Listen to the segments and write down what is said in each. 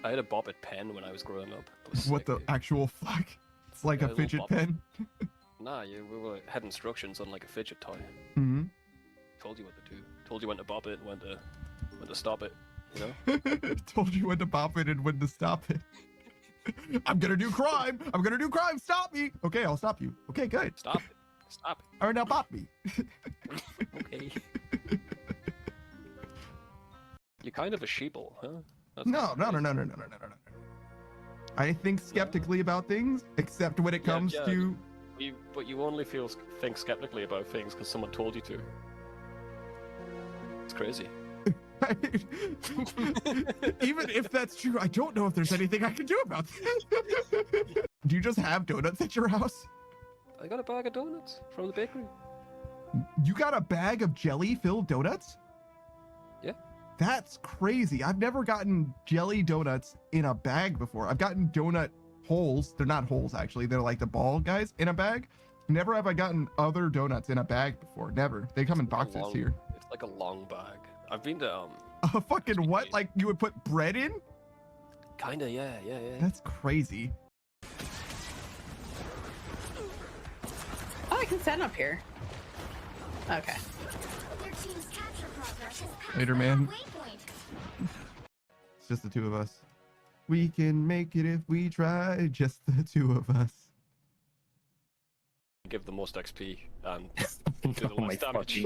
I had a Bobbit pen when I was growing up. What the actual fuck? It's like a fidget pen. Nah, we had instructions on like a fidget toy. Mm-hmm. Told you what to do. Told you when to bob it, when to stop it. You know. Told you when to pop it and when to stop it. I'm gonna do crime. I'm gonna do crime. Stop me. Okay, I'll stop you. Okay, good. Stop it. Stop it. All right, now pop me. Okay. You're kind of a sheeple, huh? No. I think skeptically about things, except when it comes to. But you only think skeptically about things because someone told you to. It's crazy. Even if that's true, I don't know if there's anything I can do about that. Do you just have donuts at your house? I got a bag of donuts from the bakery. You got a bag of jelly-filled donuts? Yeah. That's crazy. I've never gotten jelly donuts in a bag before. I've gotten donut holes. They're not holes, actually. They're like the ball guys in a bag. Never have I gotten other donuts in a bag before. Never. They come in boxes here. It's like a long bag. I've been to A fucking what? Like you would put bread in? Kinda, yeah. That's crazy. Oh, I can stand up here. Okay. Later, man. It's just the two of us. We can make it if we try. Just the two of us. Give the most XP and do the less damage.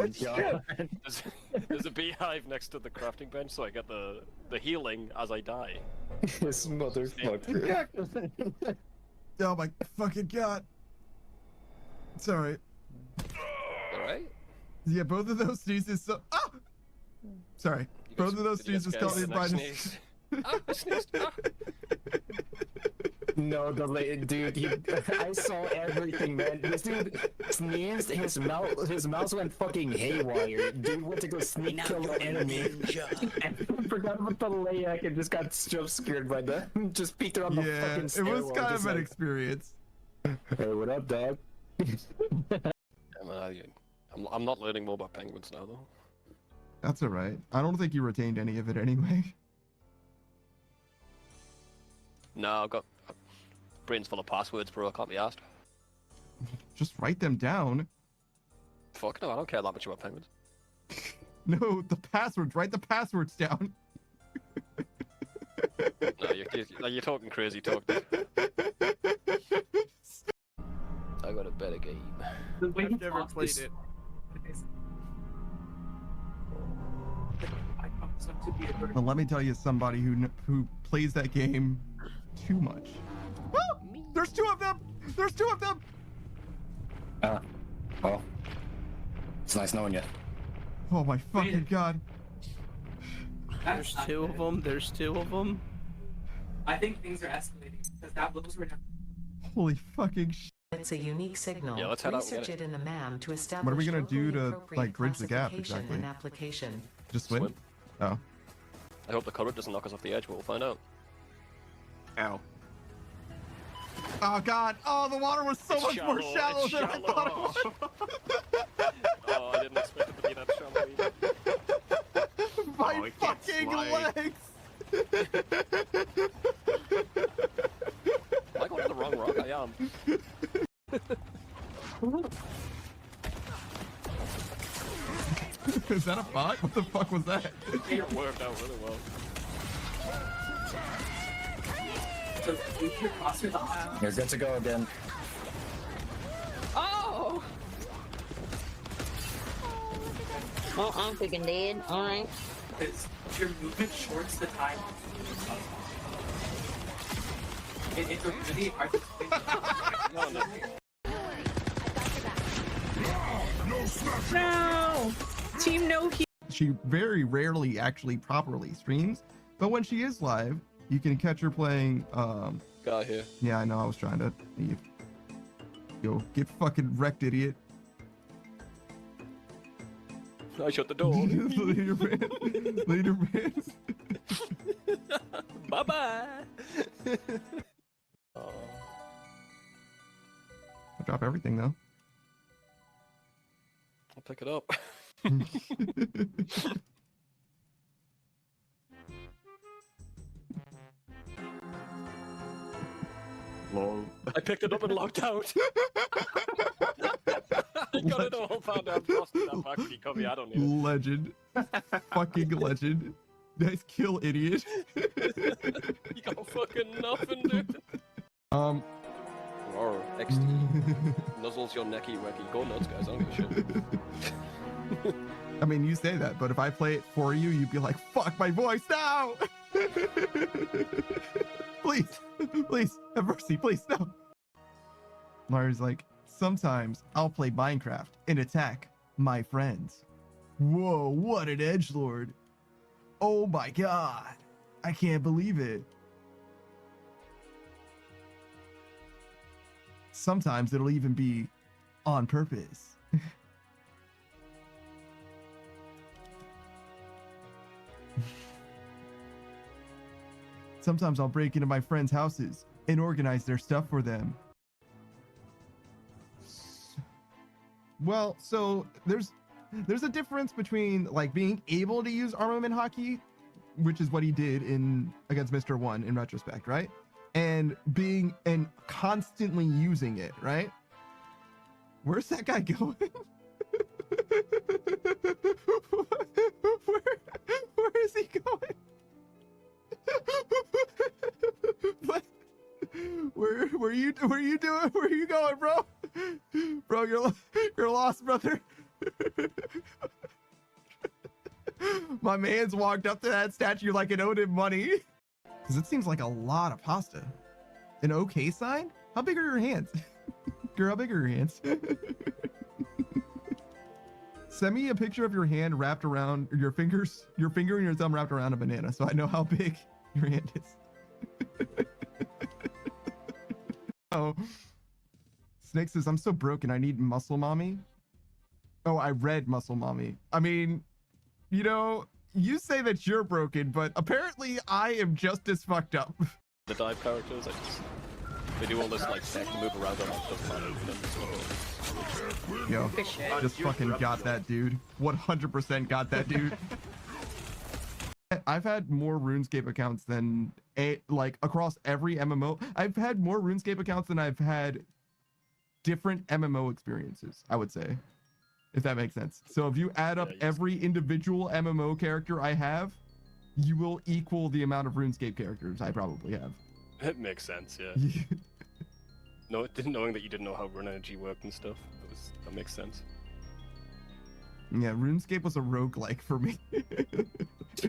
There's a beehive next to the crafting bench, so I get the healing as I die. This motherfucker. Oh my fucking god. Sorry. Alright? Yeah, both of those sneezes. Ah! Sorry. Both of those sneezes caught me by the. Ah, I sneezed. Ah. No, dude, I saw everything, man. This dude sneezed, his mouse went fucking haywire. Dude went to go sneak kill the enemy. And I forgot about the Layak and just got jump scared by the just peeked around the fucking stairwell. It was kind of an experience. Hey, what up, dog? I'm not learning more about penguins now, though. That's alright. I don't think you retained any of it anyway. No, I've got brains full of passwords, bro. I can't be asked. Just write them down. Fuck no, I don't care that much about penguins. No, the passwords. Write the passwords down. No, you're talking crazy talk. Dude. I got a better game. I've never played it. Well, let me tell you, somebody who plays that game too much. Oh, there's two of them. There's two of them. Well, it's nice knowing you. Oh my fucking god. There's two of them. There's two of them. I think things are escalating because that levels were down. Holy fucking shit. It's a unique signal. Yeah, let's head out and Research get it in a MAM to establish. What are we gonna do to appropriate like bridge the gap classification exactly? and application. Just swim? Oh. I hope the current doesn't knock us off the edge, but we'll find out. Ow. Oh god. Oh, the water was so much more shallow than I thought it was. Oh, I didn't expect it to be that shallow either. My fucking legs. Am I going to the wrong rock? I am. Is that a bot? What the fuck was that? It worked out really well. So if you're crossing the aisle, You're good to go again. Oh! Oh, I'm freaking dead. Alright. because your movement shorts the time. It's a really hard to explain. No! Team no heal. She very rarely actually properly streams, but when she is live, you can catch her playing. Guy here. Yeah, I know. I was trying to leave. Yo, get fucking wrecked, idiot. I shut the door. Later, man. Later, man. Bye bye. I drop everything though. I'll pick it up. Lol. I picked it up and locked out. I got it all found out. Lost that back when you come here. I don't need it. Legend. Fucking legend. Nice kill, idiot. You got fucking nothing, dude. Or XD. Nuzzles your necky wecky. Go nuts, guys. I don't give a shit. I mean, you say that, but if I play it for you, you'd be like, fuck my voice now! Please, please, have mercy, please, no. Mario's like, sometimes I'll play Minecraft and attack my friends. Whoa, what an edgelord. Oh my god, I can't believe it. Sometimes it'll even be on purpose. Sometimes I'll break into my friends' houses and organize their stuff for them. Well, so there's a difference between like being able to use armament hockey, which is what he did against Mr. 1 in retrospect, right? And constantly using it, right? Where's that guy going? Where is he going? What? Where are you doing? Where are you going, bro? Bro, you're lost, brother. My man's walked up to that statue like it owed him money. Because it seems like a lot of pasta. An okay sign? How big are your hands? Girl, how big are your hands? Send me a picture of your hand wrapped around your finger and your thumb wrapped around a banana so I know how big your hand is. Oh. Snake says, I'm so broken, I need muscle mommy. Oh, I read muscle mommy. I mean, you know, you say that you're broken, but apparently I am just as fucked up. The dive characters, they do all this like tech to move around on the planet. Yo, just fucking got that dude. 100% got that dude. I've had more RuneScape accounts than like across every MMO. I've had more RuneScape accounts than I've had different MMO experiences, I would say, if that makes sense. So if you add up every individual MMO character I have, you will equal the amount of RuneScape characters I probably have. It makes sense, yeah. Knowing that you didn't know how rune energy worked and stuff, that makes sense. Yeah, RuneScape was a roguelike for me.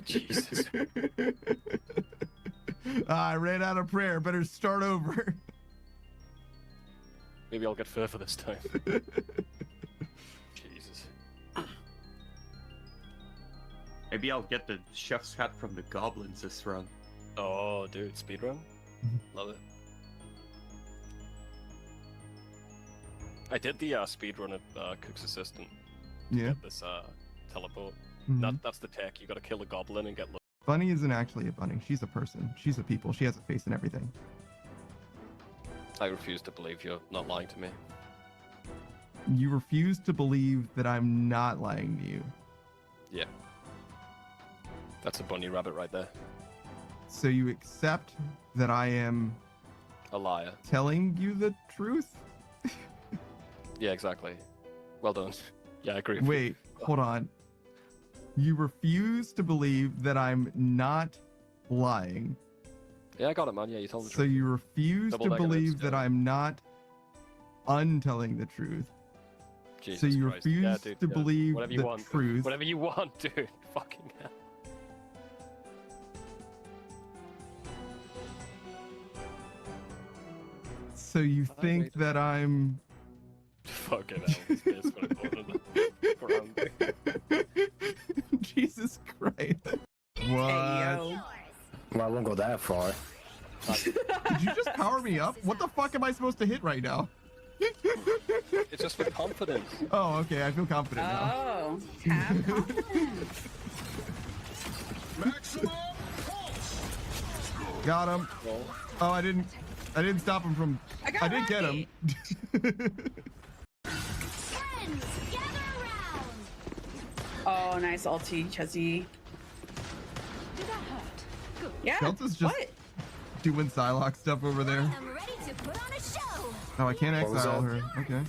Jesus. I ran out of prayer, better start over. Maybe I'll get further this time. Jesus. Maybe I'll get the chef's hat from the goblins this run. Oh, dude, speedrun? Love it. I did the speedrun of Cook's Assistant. Yeah. Get this teleport. That's the tech. You gotta kill a goblin and get. Bunny isn't actually a bunny. She's a person. She's a people. She has a face and everything. I refuse to believe you're not lying to me. You refuse to believe that I'm not lying to you. Yeah. That's a bunny rabbit right there. So you accept that I am a liar, telling you the truth? Yeah, exactly. Well done. Yeah, I agree. Wait, hold on. You refuse to believe that I'm not lying. Yeah, I got it, man. Yeah, you told the truth. truth. So you refuse to believe that I'm not untelling the truth. Jesus so you Christ. refuse dude, to believe whatever you the want. truth. Whatever you want, dude. Fucking hell. So you think that I'm... Fucking hell. This is what I'm calling it. Jesus Christ. What? Well, I won't go that far. Did you just power me up? What the fuck am I supposed to hit right now? It's just for confidence. Oh, okay. I feel confident now. Oh, have confidence. Got him. Oh, I didn't stop him from. I did get him. Oh, nice ulti, Chuzzy. Yeah. Shelta's just doing Psylocke stuff over there. I'm ready to Oh, I can't What was exile that? her. Okay.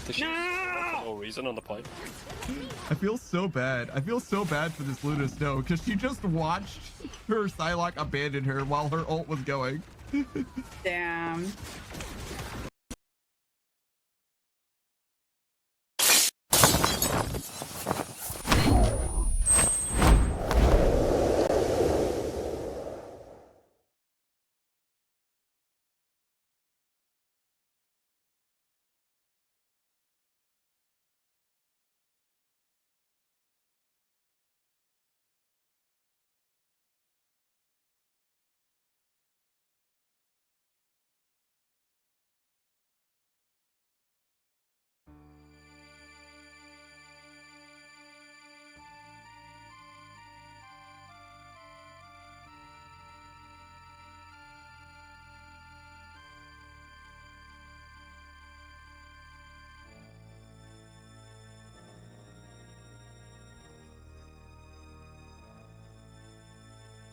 Does she for no reason on the plane? I feel so bad. I feel so bad for this Luna Snow because she just watched her Psylocke abandon her while her ult was going. Damn.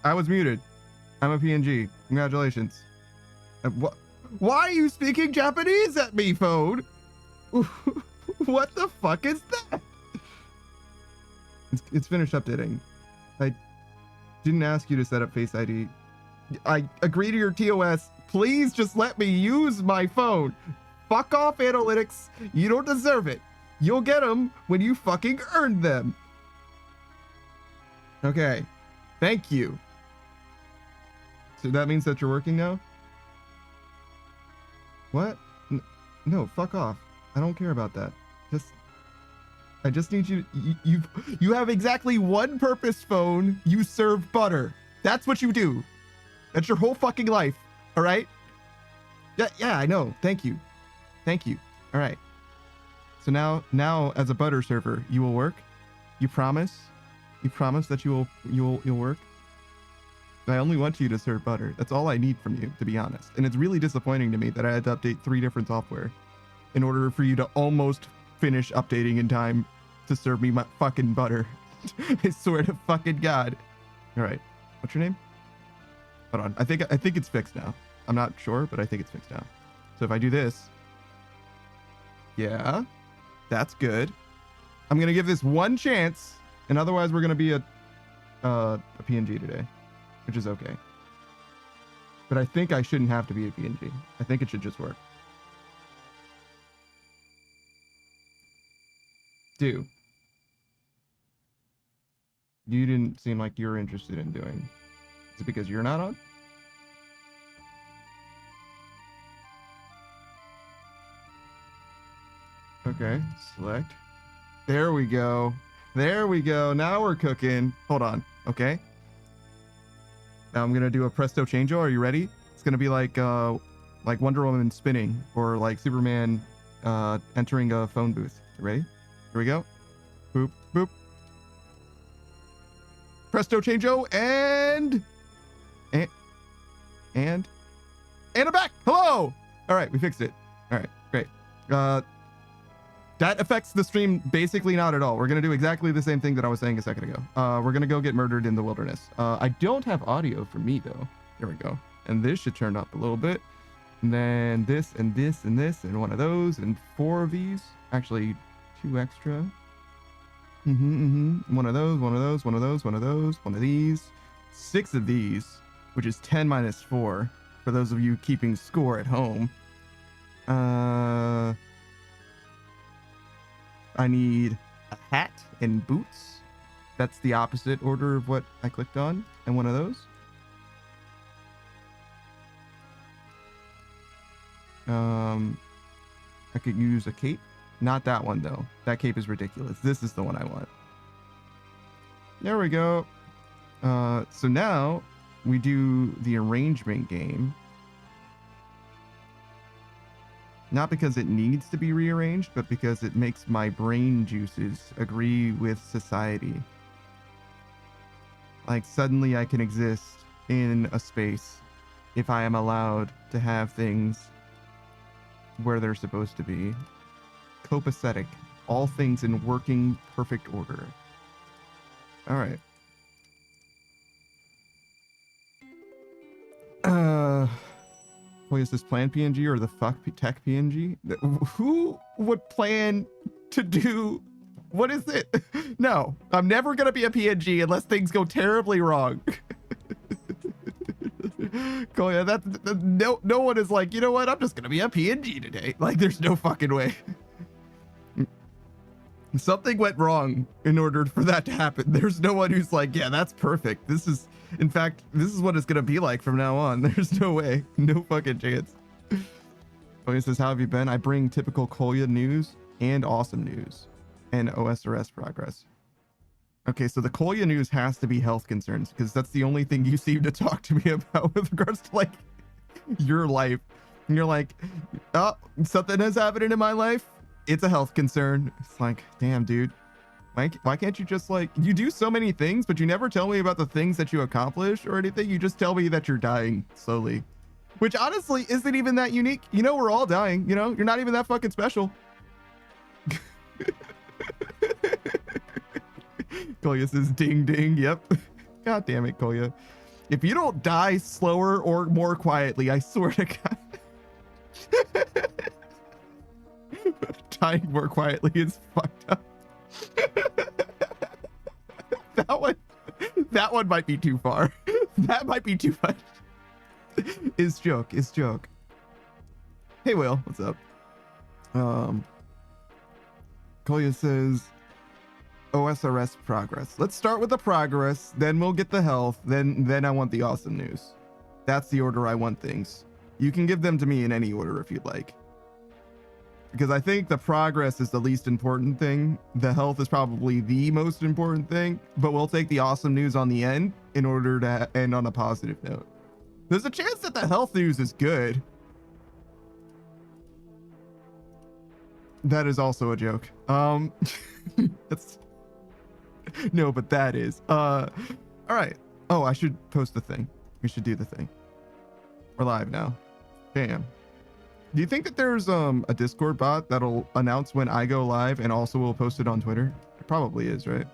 I was muted. I'm a PNG. Congratulations. Why are you speaking Japanese at me, phone? What the fuck is that? It's finished updating. I didn't ask you to set up Face ID. I agree to your TOS. Please just let me use my phone. Fuck off, analytics. You don't deserve it. You'll get them when you fucking earn them. Okay. Thank you. So that means that you're working now? What? No, fuck off. I don't care about that. I just need you. You have exactly one purpose, phone. You serve butter. That's what you do. That's your whole fucking life. All right? Yeah, I know. Thank you. All right. So now as a butter server, you will work. You promise. You promise that you'll work. I only want you to serve butter. That's all I need from you, to be honest. And it's really disappointing to me that I had to update 3 different software in order for you to almost finish updating in time to serve me my fucking butter. I swear to fucking God. All right. What's your name? Hold on. I think it's fixed now. I'm not sure, but I think it's fixed now. So if I do this, yeah, that's good. I'm gonna give this one chance, and otherwise we're gonna be a PNG today, which is okay. But I think I shouldn't have to be a PNG. I think it should just work. Do. You didn't seem like you were interested in doing. Is it because you're not on? Okay, select. There we go. There we go. Now we're cooking. Hold on. Okay. Now I'm gonna do a presto changeo. Are you ready? It's gonna be like Wonder Woman spinning, or like Superman entering a phone booth. You ready? Here we go. Boop boop. Presto changeo and I'm back. Hello. All right, we fixed it. All right, great. That affects the stream basically not at all. We're gonna do exactly the same thing that I was saying a second ago. We're gonna go get murdered in the wilderness. I don't have audio for me though. There we go. And this should turn up a little bit. And then this and this and this and one of those and 4 of these. Actually, 2 extra. One of those, one of those, one of those, one of those, one of these. 6 of these, which is 10 minus 4 for those of you keeping score at home. I need a hat and boots. That's the opposite order of what I clicked on. And one of those. I could use a cape. Not that one though. That cape is ridiculous. This is the one I want. There we go. So now we do the arrangement game. Not because it needs to be rearranged, but because it makes my brain juices agree with society. Like suddenly I can exist in a space if I am allowed to have things where they're supposed to be. Copacetic. All things in working perfect order. All right. What is this, plan PNG or the fuck tech PNG? Who would plan to do? What is it? No, I'm never gonna be a PNG unless things go terribly wrong. Koya, no one is like, you know what? I'm just gonna be a PNG today. Like, there's no fucking way. Something went wrong in order for that to happen. There's no one who's like, yeah, that's perfect. This is, in fact, this is what it's gonna be like from now on. There's no way, no fucking chance. Koya says, how have you been? I bring typical Koya news and awesome news and OSRS progress. Okay, so the Koya news has to be health concerns because that's the only thing you seem to talk to me about with regards to like your life. And you're like, oh, something has happened in my life. It's a health concern. It's like, damn, dude. Why can't you just like, you do so many things, but you never tell me about the things that you accomplish or anything. You just tell me that you're dying slowly, which honestly isn't even that unique. You know, we're all dying, you know, you're not even that fucking special. Koya says ding ding. Yep. God damn it, Koya. If you don't die slower or more quietly, I swear to God. Dying more quietly is fucked up. That one might be too far. That might be too much. Is joke. Hey Will, what's up? Koya says OSRS progress. Let's start with the progress, then we'll get the health, then I want the awesome news. That's the order I want things. You can give them to me in any order if you'd like. Because I think the progress is the least important thing. The health is probably the most important thing, but we'll take the awesome news on the end in order to end on a positive note. There's a chance that the health news is good. That is also a joke. That's no, but that is. All right. Oh, I should post the thing. We should do the thing. We're live now. Damn. Do you think that there's a Discord bot that'll announce when I go live and also will post it on Twitter? It probably is, right?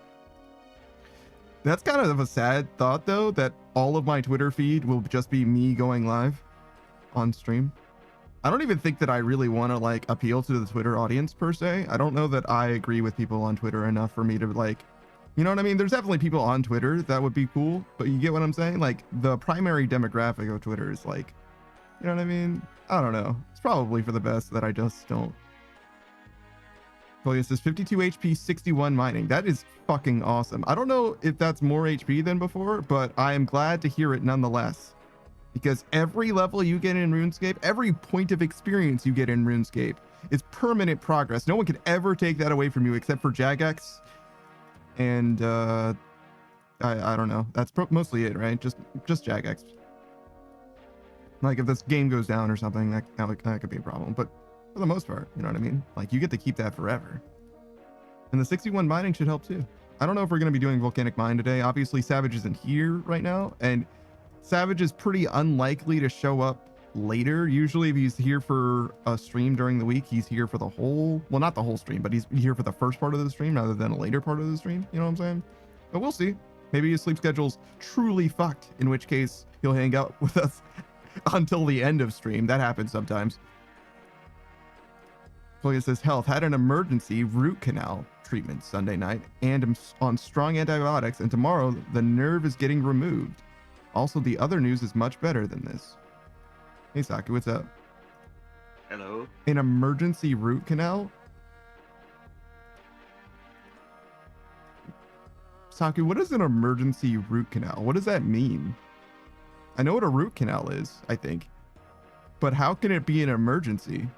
That's kind of a sad thought though, that all of my Twitter feed will just be me going live on stream. I don't even think that I really want to like appeal to the Twitter audience per se. I don't know that I agree with people on Twitter enough for me to like, you know what I mean? There's definitely people on Twitter that would be cool, but you get what I'm saying? Like the primary demographic of Twitter is like, you know what I mean? I don't know. It's probably for the best that I just don't. Koya says 52 HP, 61 mining. That is fucking awesome. I don't know if that's more HP than before, but I am glad to hear it nonetheless. Because every level you get in RuneScape, every point of experience you get in RuneScape is permanent progress. No one can ever take that away from you except for Jagex. And I don't know. That's mostly it, right? Just Jagex. Like if this game goes down or something, that could be a problem. But for the most part, you know what I mean? Like you get to keep that forever. And the 61 mining should help too. I don't know if we're going to be doing Volcanic Mine today. Obviously, Savage isn't here right now. And Savage is pretty unlikely to show up later. Usually if he's here for a stream during the week, he's here for the whole, well, not the whole stream, but he's here for the first part of the stream rather than a later part of the stream. You know what I'm saying? But we'll see. Maybe his sleep schedule's truly fucked, in which case he'll hang out with us until the end of stream. That happens sometimes. Koya says, health, had an emergency root canal treatment Sunday night and am on strong antibiotics, and tomorrow the nerve is getting removed. Also, the other news is much better than this. Hey Saki, what's up? Hello. An emergency root canal? Saki, what is an emergency root canal? What does that mean? I know what a root canal is, I think. But how can it be an emergency?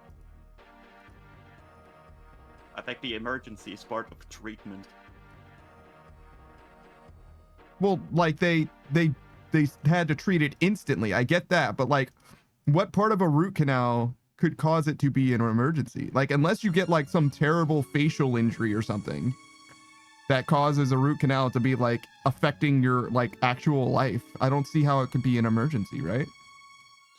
I think the emergency is part of treatment. Well, like they had to treat it instantly. I get that, but like what part of a root canal could cause it to be an emergency? Like unless you get like some terrible facial injury or something that causes a root canal to be like affecting your like actual life. I don't see how it could be an emergency, right?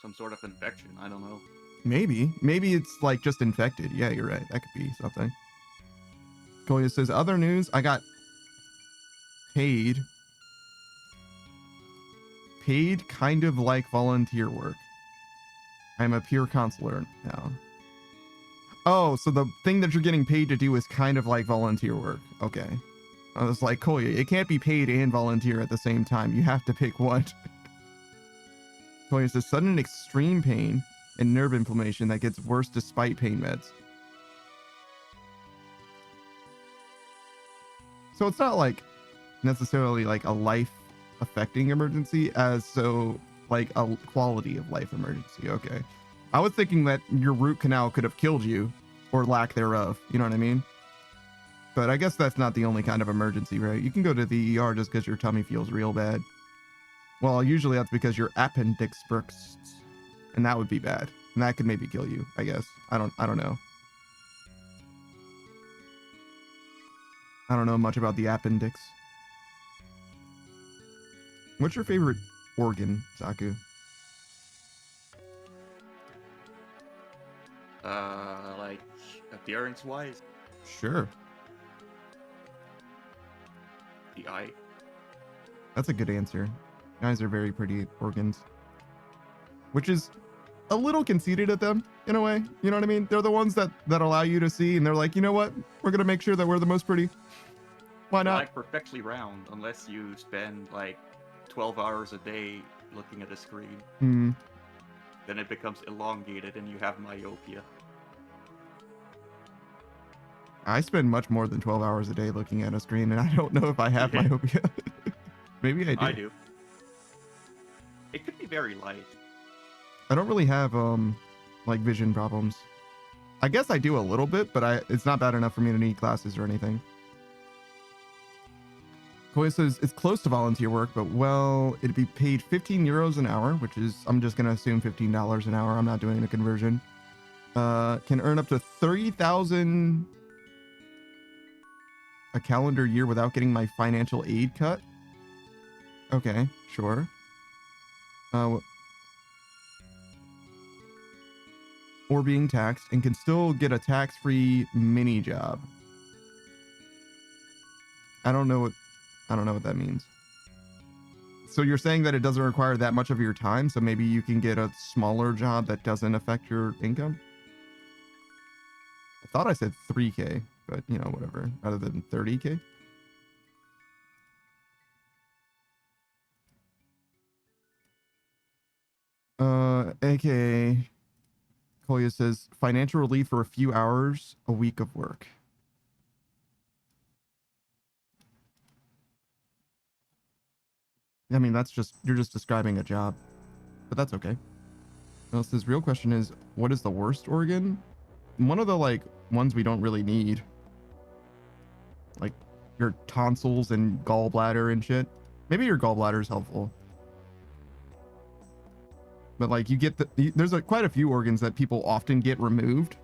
Some sort of infection, I don't know. Maybe it's like just infected. Yeah, you're right. That could be something. Koya says, other news, I got paid paid kind of like volunteer work. I'm a peer counselor now. Oh, so the thing that you're getting paid to do is kind of like volunteer work. Okay. I was like, Koya, it can't be paid and volunteer at the same time. You have to pick one. Koya says sudden extreme pain and nerve inflammation that gets worse despite pain meds. So it's not like necessarily like a life affecting emergency as so like a quality of life emergency. Okay. I was thinking that your root canal could have killed you or lack thereof. You know what I mean? But I guess that's not the only kind of emergency, right? You can go to the ER just because your tummy feels real bad. Well, usually that's because your appendix bursts, and that would be bad. And that could maybe kill you, I guess. I don't know. I don't know much about the appendix. What's your favorite organ, Saku? Like appearance-wise, Sure. the eye. That's a good answer. Eyes are very pretty organs. Which is a little conceited at them, in a way. You know what I mean? They're the ones that allow you to see, and they're like, you know what? We're going to make sure that we're the most pretty. Why They're not? like perfectly round, unless you spend like 12 hours a day looking at a screen. Hmm. Then it becomes elongated and you have myopia. I spend much more than 12 hours a day looking at a screen, and I don't know if I have myopia. Maybe I do. I do. It could be very light. I don't really have like vision problems. I guess I do a little bit, but it's not bad enough for me to need glasses or anything. Koya says it's close to volunteer work, but well, it'd be paid 15 euros an hour, which is, I'm just gonna assume $15 an hour. I'm not doing the conversion. Can earn up to 30,000 a calendar year without getting my financial aid cut. Okay, sure. Or being taxed, and can still get a tax-free mini job. I don't know what that means. So you're saying that it doesn't require that much of your time, so maybe you can get a smaller job that doesn't affect your income? I thought I said 3K, but you know, whatever. Rather than 30K? AKA Koya says financial relief for a few hours a week of work. I mean, you're just describing a job, but that's okay. Well, his real question is, what is the worst organ? One of the like ones we don't really need, like your tonsils and gallbladder and shit. Maybe your gallbladder is helpful, but like you get there's quite a few organs that people often get removed,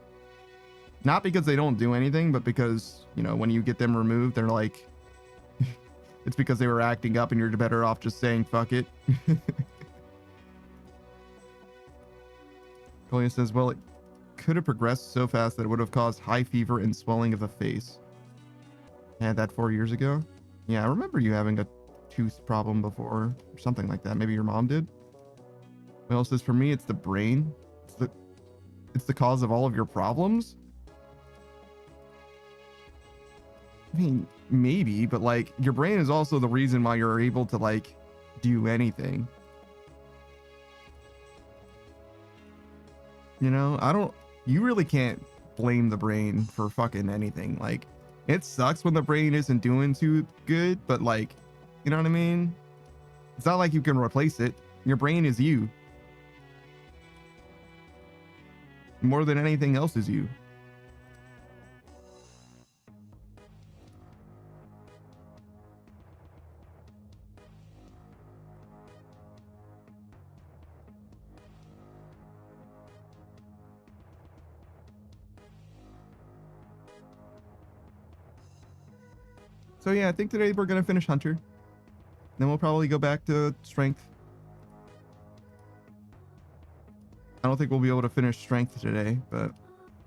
not because they don't do anything, but because, you know, when you get them removed, they're like, it's because they were acting up and you're better off just saying fuck it. Koya says, well, it could have progressed so fast that it would have caused high fever and swelling of the face. I had that 4 years ago. Yeah, I remember you having a tooth problem before, or something like that. Maybe your mom did. Well, says, for me, it's the brain. It's the cause of all of your problems. I mean, maybe, but like your brain is also the reason why you're able to like do anything. You know, you really can't blame the brain for fucking anything. Like, it sucks when the brain isn't doing too good, but like, you know what I mean? It's not like you can replace it. Your brain is you. More than anything else is you. So yeah, I think today we're gonna finish Hunter. Then we'll probably go back to Strength. I don't think we'll be able to finish Strength today, but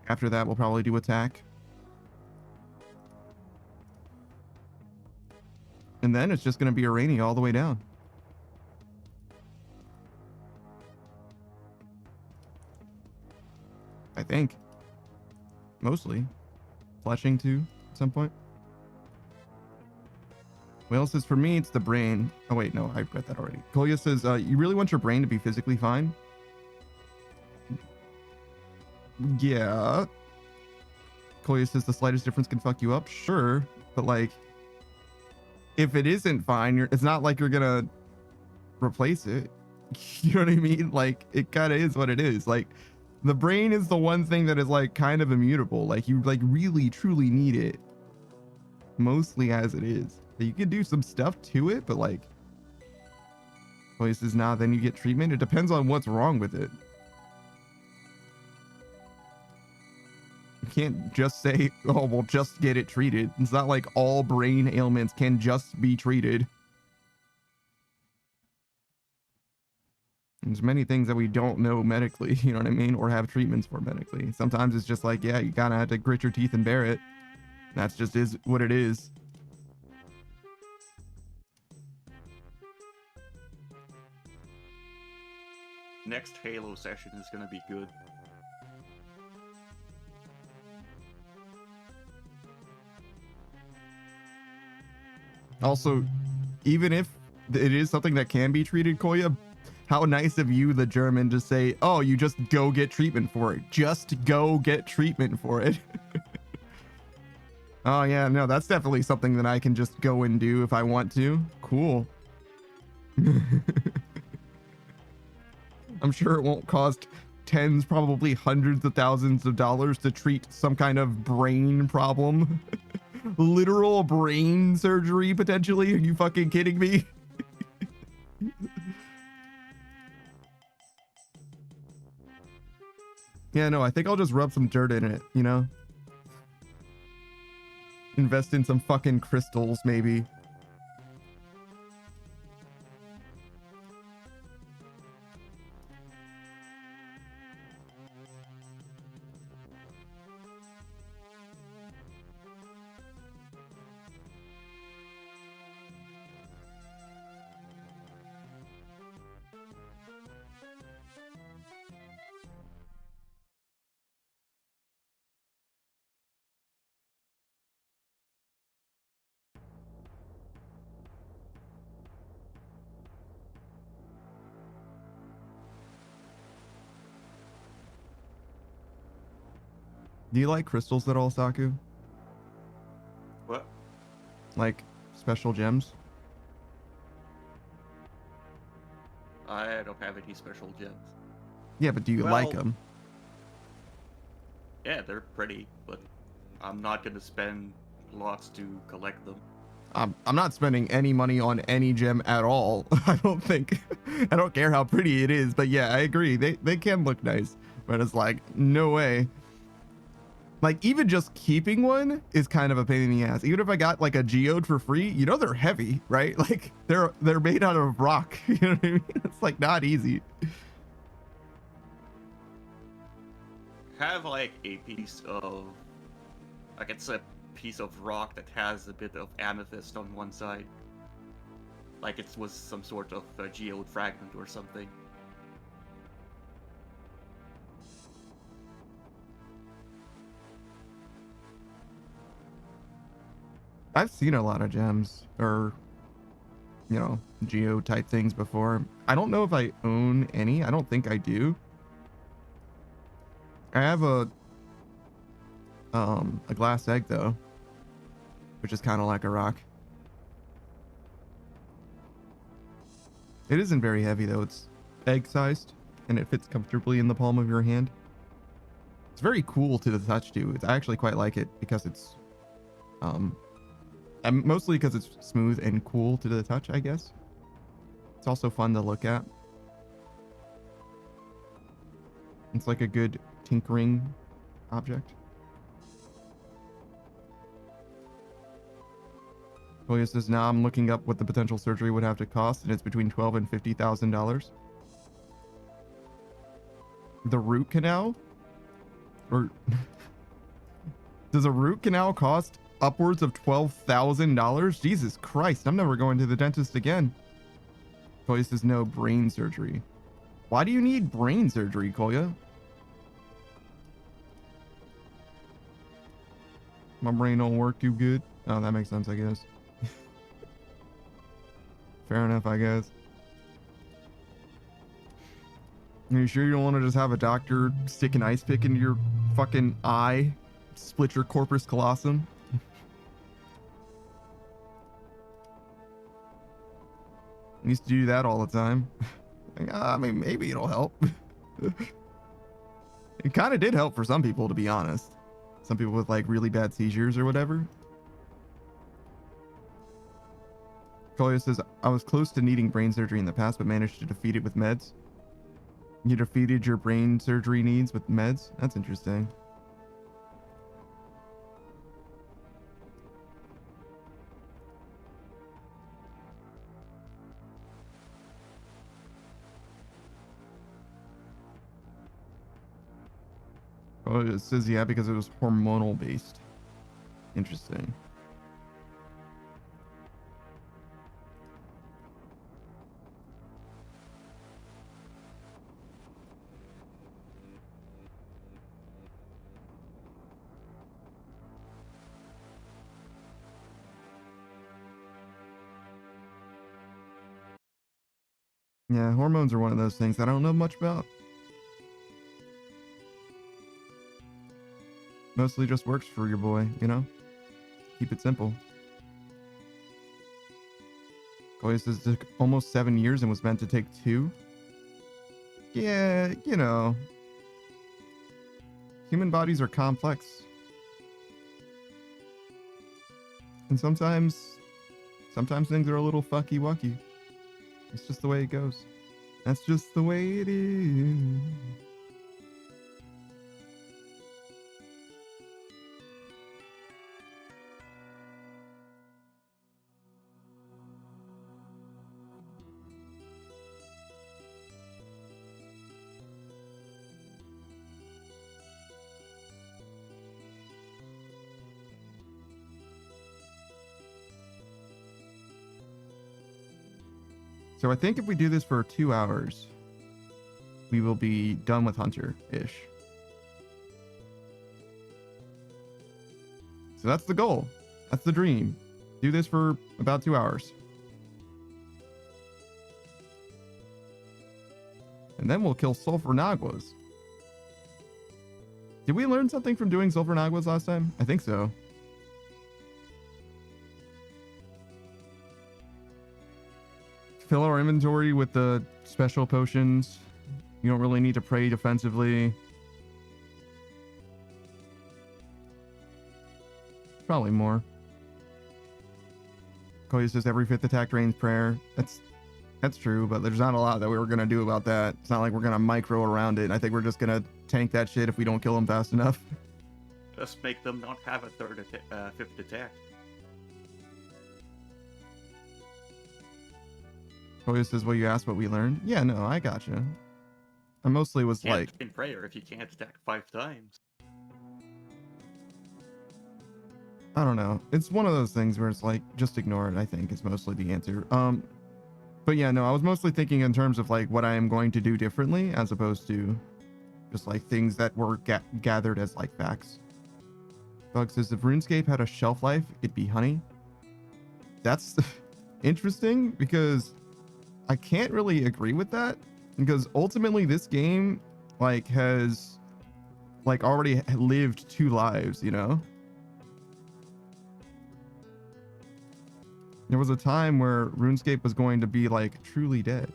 after that we'll probably do Attack. And then it's just gonna be a rainy all the way down. think. Mostly. Fleshing too, at some point. Whale says, for me, it's the brain. Oh, wait, no, I read that already. Kolya says, you really want your brain to be physically fine? Yeah. Kolya says, the slightest difference can fuck you up? Sure. But, like, if it isn't fine, it's not like you're gonna replace it. You know what I mean? Like, it kind of is what it is. Like, the brain is the one thing that is, like, kind of immutable. Like, you, like, really, truly need it. Mostly as it is. You can do some stuff to it, but, like, places now, then you get treatment. It depends on what's wrong with it. You can't just say, oh, well, just get it treated. It's not like all brain ailments can just be treated. There's many things that we don't know medically, you know what I mean? Or have treatments for medically. Sometimes it's just like, yeah, you kind of have to grit your teeth and bear it. That's just is what it is. Next Halo session is gonna be good. Also, even if it is something that can be treated, Kolya, how nice of you, the German, to say, oh, you just go get treatment for it. Just go get treatment for it. Oh, yeah, no, that's definitely something that I can just go and do if I want to. Cool. I'm sure it won't cost tens, probably hundreds of thousands of dollars to treat some kind of brain problem. Literal brain surgery, potentially? Are you fucking kidding me? Yeah, no, I think I'll just rub some dirt in it, you know? Invest in some fucking crystals, maybe. Do you like crystals at all, Saku? What? Like special gems? I don't have any special gems. Yeah, but do you like Well- them? Yeah, they're pretty, but I'm not gonna spend lots to collect them. I'm not spending any money on any gem at all. I don't think. I don't care how pretty it is, but yeah, I agree. They can look nice, but it's like, no way. Like, even just keeping one is kind of a pain in the ass. Even if I got like a geode for free, you know they're heavy, right? Like they're made out of rock. You know what I mean? It's like not easy. Have like a piece of, like it's a piece of rock that has a bit of amethyst on one side. Like it was some sort of a geode fragment or something. I've seen a lot of gems or, you know, geo type things before. I don't know if I own any. I don't think I do. I have a glass egg though, which is kind of like a rock. It isn't very heavy though. It's egg sized and it fits comfortably in the palm of your hand. It's very cool to the touch too. I actually quite like it because it's mostly because it's smooth and cool to the touch, I guess. It's also fun to look at. It's like a good tinkering object. Julia says, now I'm looking up what the potential surgery would have to cost, and it's between $12,000 and $50,000. The root canal? Or does a root canal cost upwards of $12,000? Jesus Christ, I'm never going to the dentist again. Kolya says no brain surgery. Why do you need brain surgery, Kolya? My brain don't work too good. Oh, that makes sense, I guess. Fair enough, I guess. Are you sure you don't want to just have a doctor stick an ice pick into your fucking eye, split your corpus callosum? I used to do that all the time. I mean, maybe it'll help. It kind of did help for some people, to be honest. Some people with like really bad seizures or whatever. Collier says, I was close to needing brain surgery in the past, but managed to defeat it with meds. You defeated your brain surgery needs with meds? That's interesting. Oh, it says, yeah, because it was hormonal based. Interesting. Yeah, hormones are one of those things I don't know much about. Mostly just works for your boy, you know? Keep it simple. Koya says it took almost 7 years and was meant to take 2. Yeah, you know. Human bodies are complex. And sometimes things are a little fucky wucky. It's just the way it goes. That's just the way it is. So I think if we do this for 2 hours, we will be done with Hunter-ish. So that's the goal. That's the dream. Do this for about 2 hours. And then we'll kill Sulfur Naguas. Did we learn something from doing Sulfur Naguas last time? I think so. Fill our inventory with the special potions. You don't really need to pray defensively. Probably more. Koya says every 5th attack drains prayer. That's true, but there's not a lot that we were going to do about that. It's not like we're going to micro around it. I think we're just going to tank that shit if we don't kill them fast enough. Just make them not have a 5th attack. Koya says, well, you asked what we learned? Yeah, no, I gotcha. I mostly was Can't like... in prayer if you can't attack 5 times. I don't know. It's one of those things where it's like, just ignore it, I think, is mostly the answer. But yeah, no, I was mostly thinking in terms of like what I am going to do differently as opposed to just like things that were gathered as like facts. Bug says, if RuneScape had a shelf life, it'd be honey. That's interesting because I can't really agree with that because ultimately this game like has like already lived 2 lives, you know? There was a time where RuneScape was going to be like truly dead.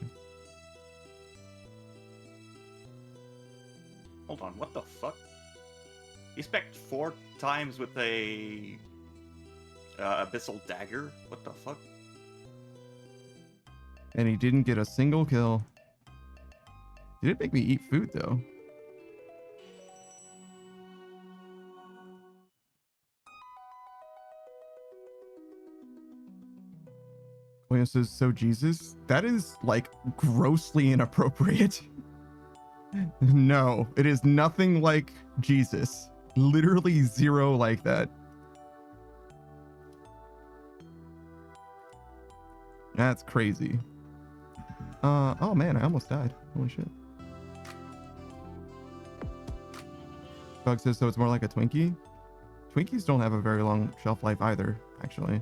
Hold on, what the fuck? He spec'd 4 times with a abyssal dagger? What the fuck? And he didn't get a single kill. He did make me eat food though. Koya says, so Jesus? That is like grossly inappropriate. No, it is nothing like Jesus. Literally 0 like that. That's crazy. Oh man, I almost died. Holy shit. Bug says, so it's more like a Twinkie? Twinkies don't have a very long shelf life either, actually.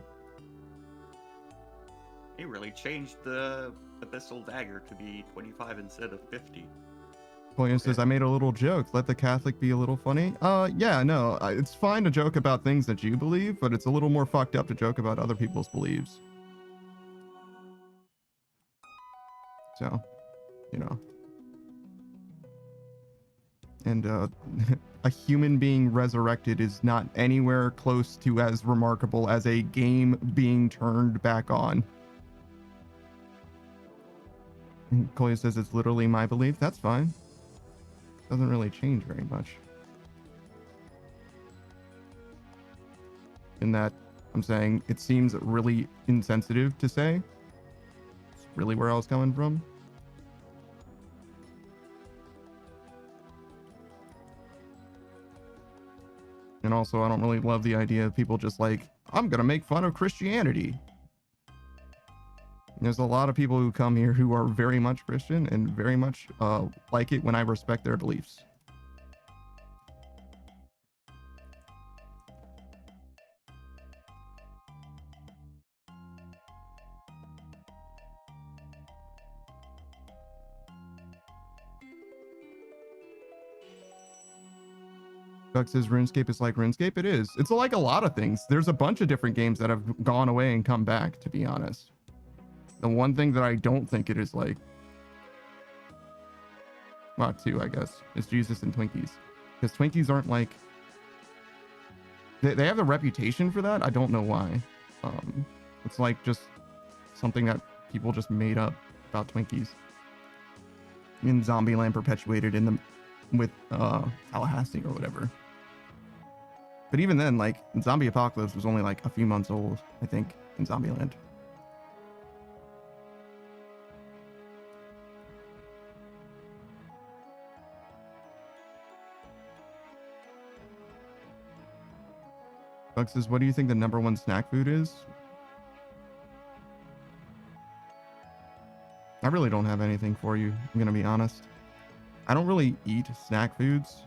They really changed the Abyssal Dagger to be 25 instead of 50. William says, I made a little joke. Let the Catholic be a little funny. Yeah, no, it's fine to joke about things that you believe, but it's a little more fucked up to joke about other people's beliefs. So, you know. And a human being resurrected is not anywhere close to as remarkable as a game being turned back on. Collier says it's literally my belief. That's fine. Doesn't really change very much. In that, I'm saying it seems really insensitive to say. It's really where I was coming from. And also, I don't really love the idea of people just like, I'm gonna make fun of Christianity. There's a lot of people who come here who are very much Christian and very much like it when I respect their beliefs. Buck says RuneScape is like RuneScape. It is. It's like a lot of things. There's a bunch of different games that have gone away and come back, to be honest. The one thing that I don't think it is like, well, two, I guess, is Jesus and Twinkies. Because Twinkies aren't like, they have a reputation for that. I don't know why. It's like just something that people just made up about Twinkies. In Zombieland perpetuated in the, with Tallahassee or whatever. But even then, like, Zombie Apocalypse was only like a few months old, I think, in Zombieland. Buck says, what do you think the #1 snack food is? I really don't have anything for you, I'm gonna be honest. I don't really eat snack foods.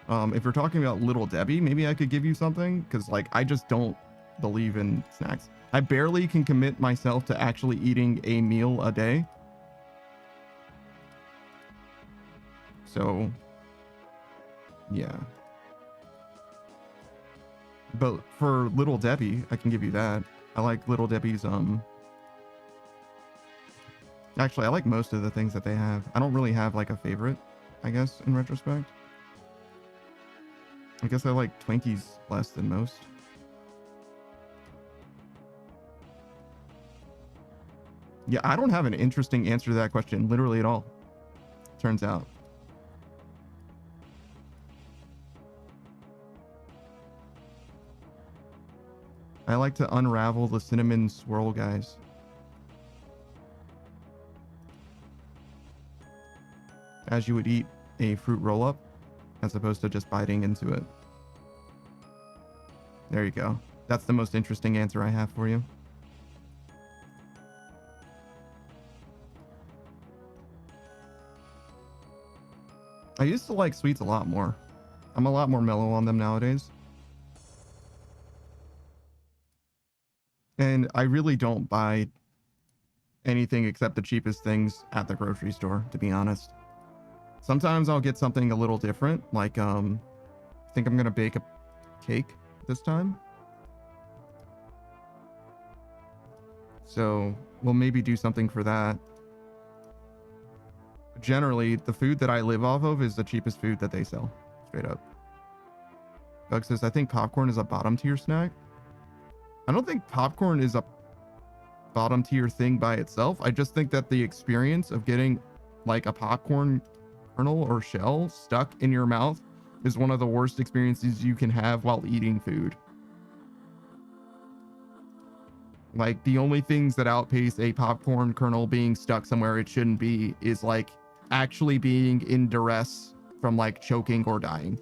If you're talking about Little Debbie, maybe I could give you something, because like I just don't believe in snacks. I barely can commit myself to actually eating a meal a day. So, yeah. But for Little Debbie, I can give you that. I like Little Debbie's, actually, I like most of the things that they have. I don't really have like a favorite, I guess, in retrospect. I guess I like Twinkies less than most. Yeah, I don't have an interesting answer to that question, literally at all. Turns out. I like to unravel the cinnamon swirl guys. As you would eat a fruit roll-up, as opposed to just biting into it. There you go. That's the most interesting answer I have for you. I used to like sweets a lot more. I'm a lot more mellow on them nowadays. And I really don't buy anything except the cheapest things at the grocery store, to be honest. Sometimes I'll get something a little different, like I think I'm gonna bake a cake this time. So we'll maybe do something for that. Generally, the food that I live off of is the cheapest food that they sell, straight up. Doug says, I think popcorn is a bottom tier snack. I don't think popcorn is a bottom tier thing by itself. I just think that the experience of getting like a popcorn kernel or shell stuck in your mouth is one of the worst experiences you can have while eating food. Like, the only things that outpace a popcorn kernel being stuck somewhere it shouldn't be is like actually being in duress from like choking or dying.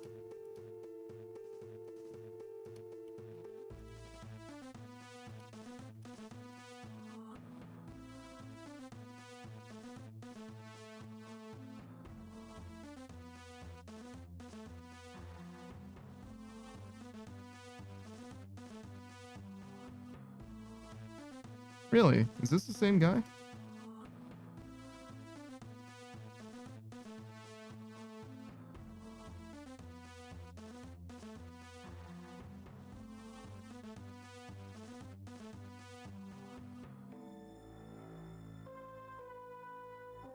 Really? Is this the same guy?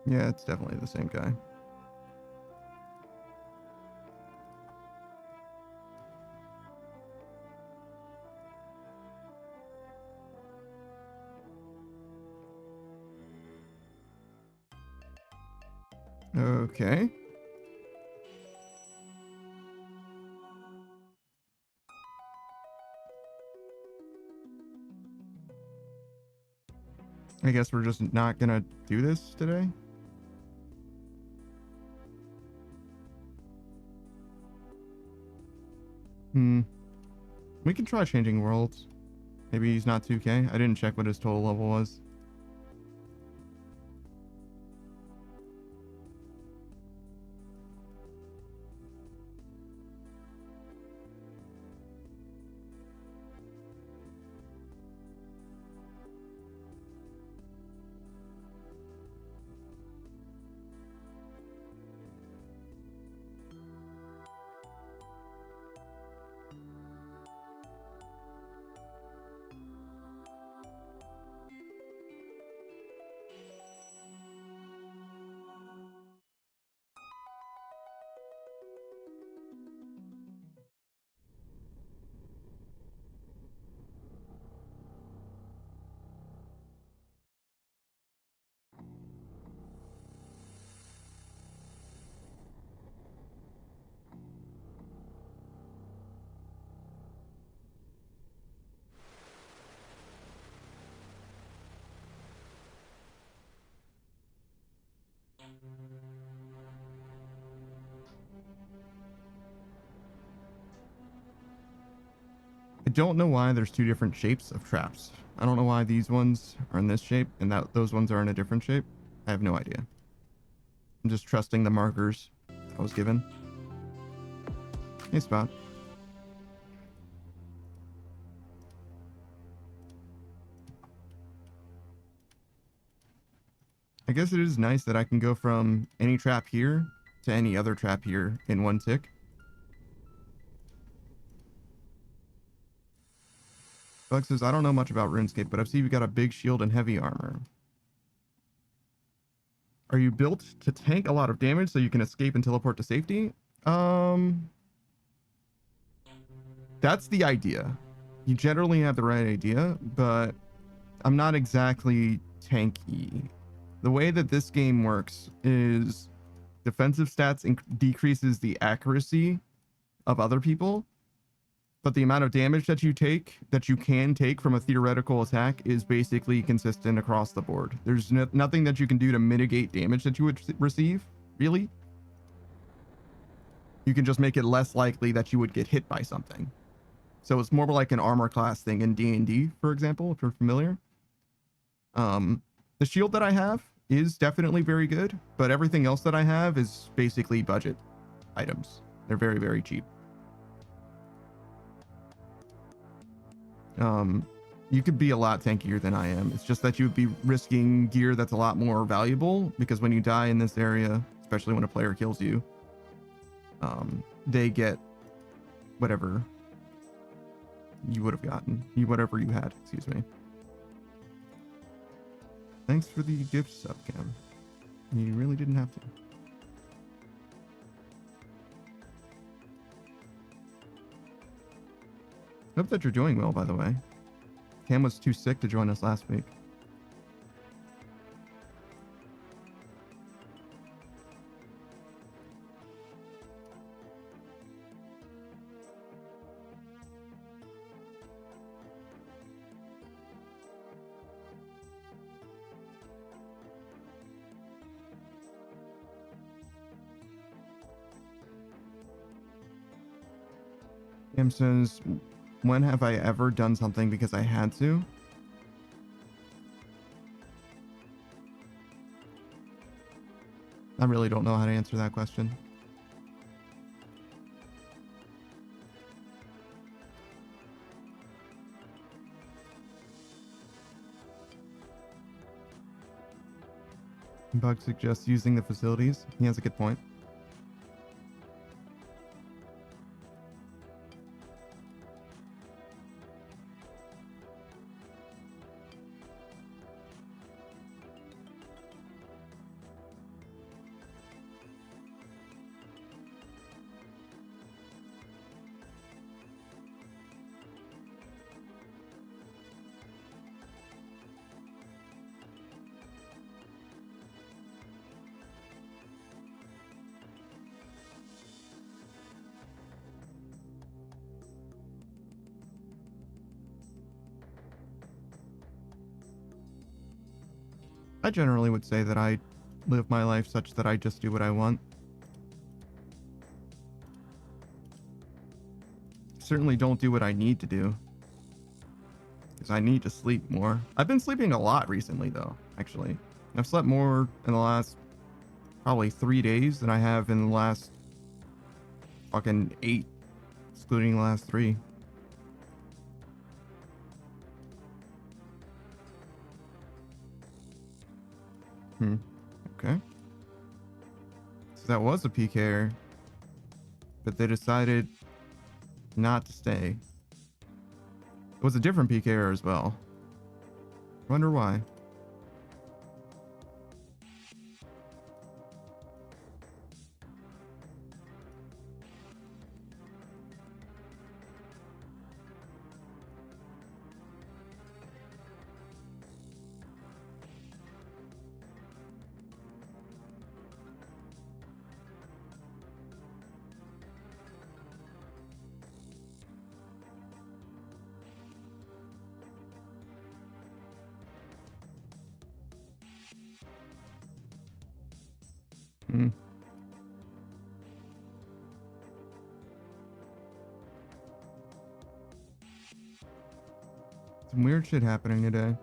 Yeah, it's definitely the same guy. Okay. I guess we're just not gonna do this today. We can try changing worlds. Maybe he's not 2K. I didn't check what his total level was. I don't know why there's two different shapes of traps. I don't know why these ones are in this shape and that those ones are in a different shape. I have no idea. I'm just trusting the markers I was given. Hey, Spot. I guess it is nice that I can go from any trap here to any other trap here in one tick. Buck says, I don't know much about RuneScape, but I've seen you've got a big shield and heavy armor. Are you built to tank a lot of damage so you can escape and teleport to safety? That's the idea. You generally have the right idea, but I'm not exactly tanky. The way that this game works is defensive stats decreases the accuracy of other people, but the amount of damage that you can take from a theoretical attack is basically consistent across the board. There's nothing that you can do to mitigate damage that you would receive, really. You can just make it less likely that you would get hit by something. So it's more like an armor class thing in D&D, for example, if you're familiar. The shield that I have is definitely very good, but everything else that I have is basically budget items. They're very, very cheap. You could be a lot tankier than I am. It's just that you would be risking gear that's a lot more valuable, because when you die in this area, especially when a player kills you, they get whatever you would have gotten, whatever you had, excuse me. Thanks for the gift sub, Cam. You really didn't have to. Hope that you're doing well, by the way. Cam was too sick to join us last week. Cam says, when have I ever done something because I had to? I really don't know how to answer that question. Bug suggests using the facilities. He has a good point. I generally would say that I live my life such that I just do what I want. Certainly don't do what I need to do. Because I need to sleep more. I've been sleeping a lot recently, though, actually. I've slept more in the last probably 3 days than I have in the last fucking 8, excluding the last 3. Okay. So that was a PKer, but they decided not to stay. It was a different PKer as well. Wonder why. Some weird shit happening today.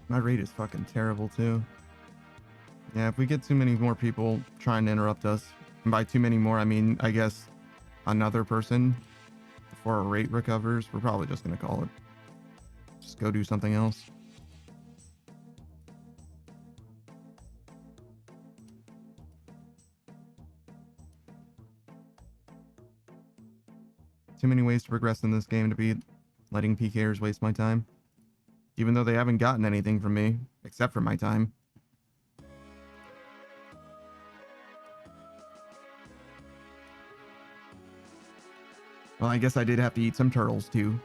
My rate is fucking terrible too. Yeah, if we get too many more people trying to interrupt us, and by too many more, I mean, I guess another person before our rate recovers, we're probably just gonna call it. Just go do something else. Too many ways to progress in this game to be letting PKers waste my time. Even though they haven't gotten anything from me, except for my time. Well, I guess I did have to eat some turtles, too.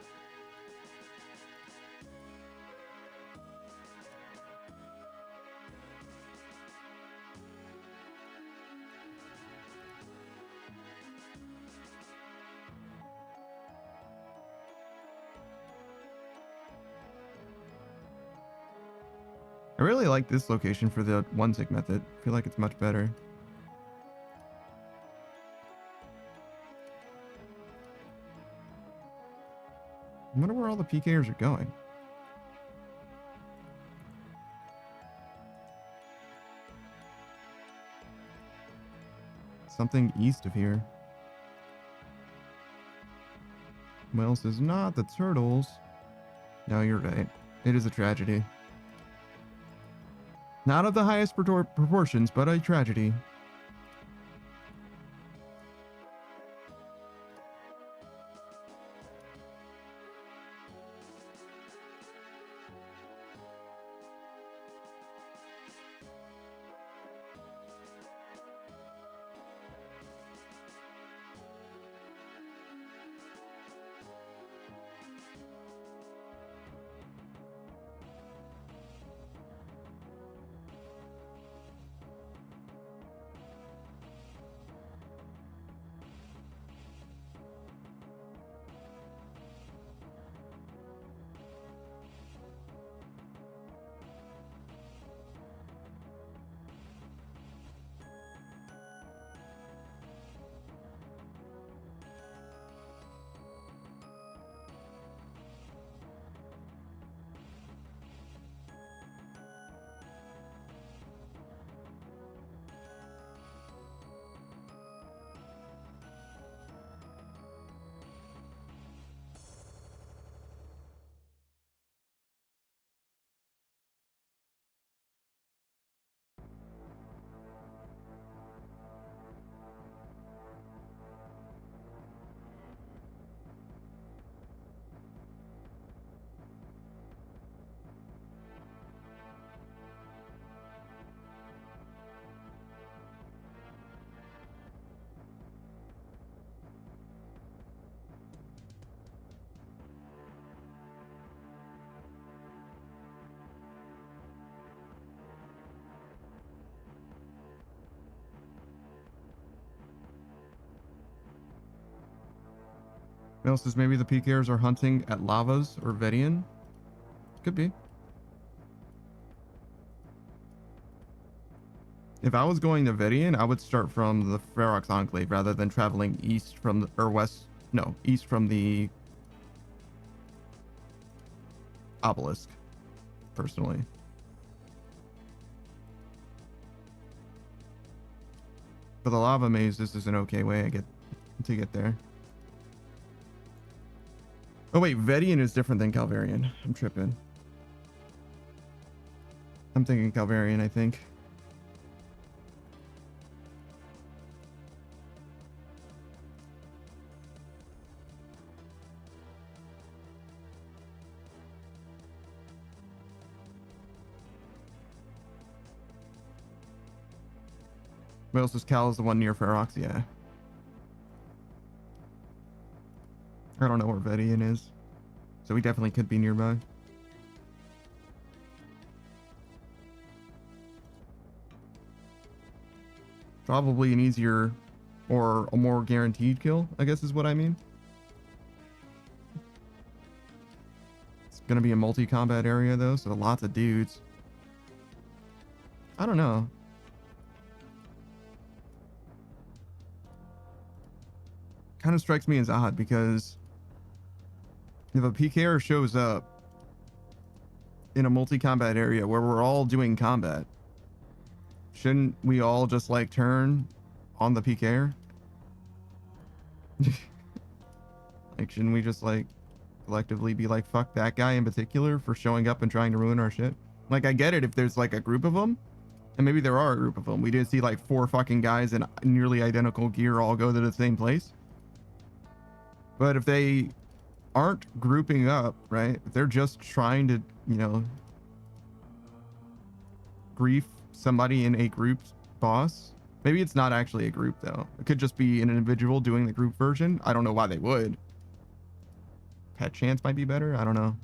I really like this location for the one-tick method. I feel like it's much better. I wonder where all the PKers are going. Something east of here. Well, this is not the turtles. No, you're right. It is a tragedy. Not of the highest proportions, but a tragedy. Mel says maybe the PKers are hunting at lavas or Vedian. Could be. If I was going to Vedian, I would start from the Ferox Enclave rather than traveling east from the, or west, no, east from the obelisk, personally. For the lava maze, this is an okay way to get there. Oh wait, Vedian is different than Calvarian. I'm tripping. I'm thinking Calvarian, I think. What else is Cal is the one near Ferox? Yeah. I don't know where Vedian is. So we definitely could be nearby. Probably an easier or a more guaranteed kill, I guess is what I mean. It's gonna be a multi-combat area though, so lots of dudes. I don't know. Kind of strikes me as odd because if a PKer shows up in a multi-combat area where we're all doing combat, shouldn't we all just like turn on the PKer? Like, shouldn't we just like collectively be like, fuck that guy in particular for showing up and trying to ruin our shit? Like, I get it if there's like a group of them, and maybe there are a group of them. We did see like 4 fucking guys in nearly identical gear all go to the same place. But if they aren't grouping up, right? If they're just trying to, you know, grief somebody in a group boss. Maybe it's not actually a group though. It could just be an individual doing the group version. I don't know why they would. Pet chance might be better. I don't know.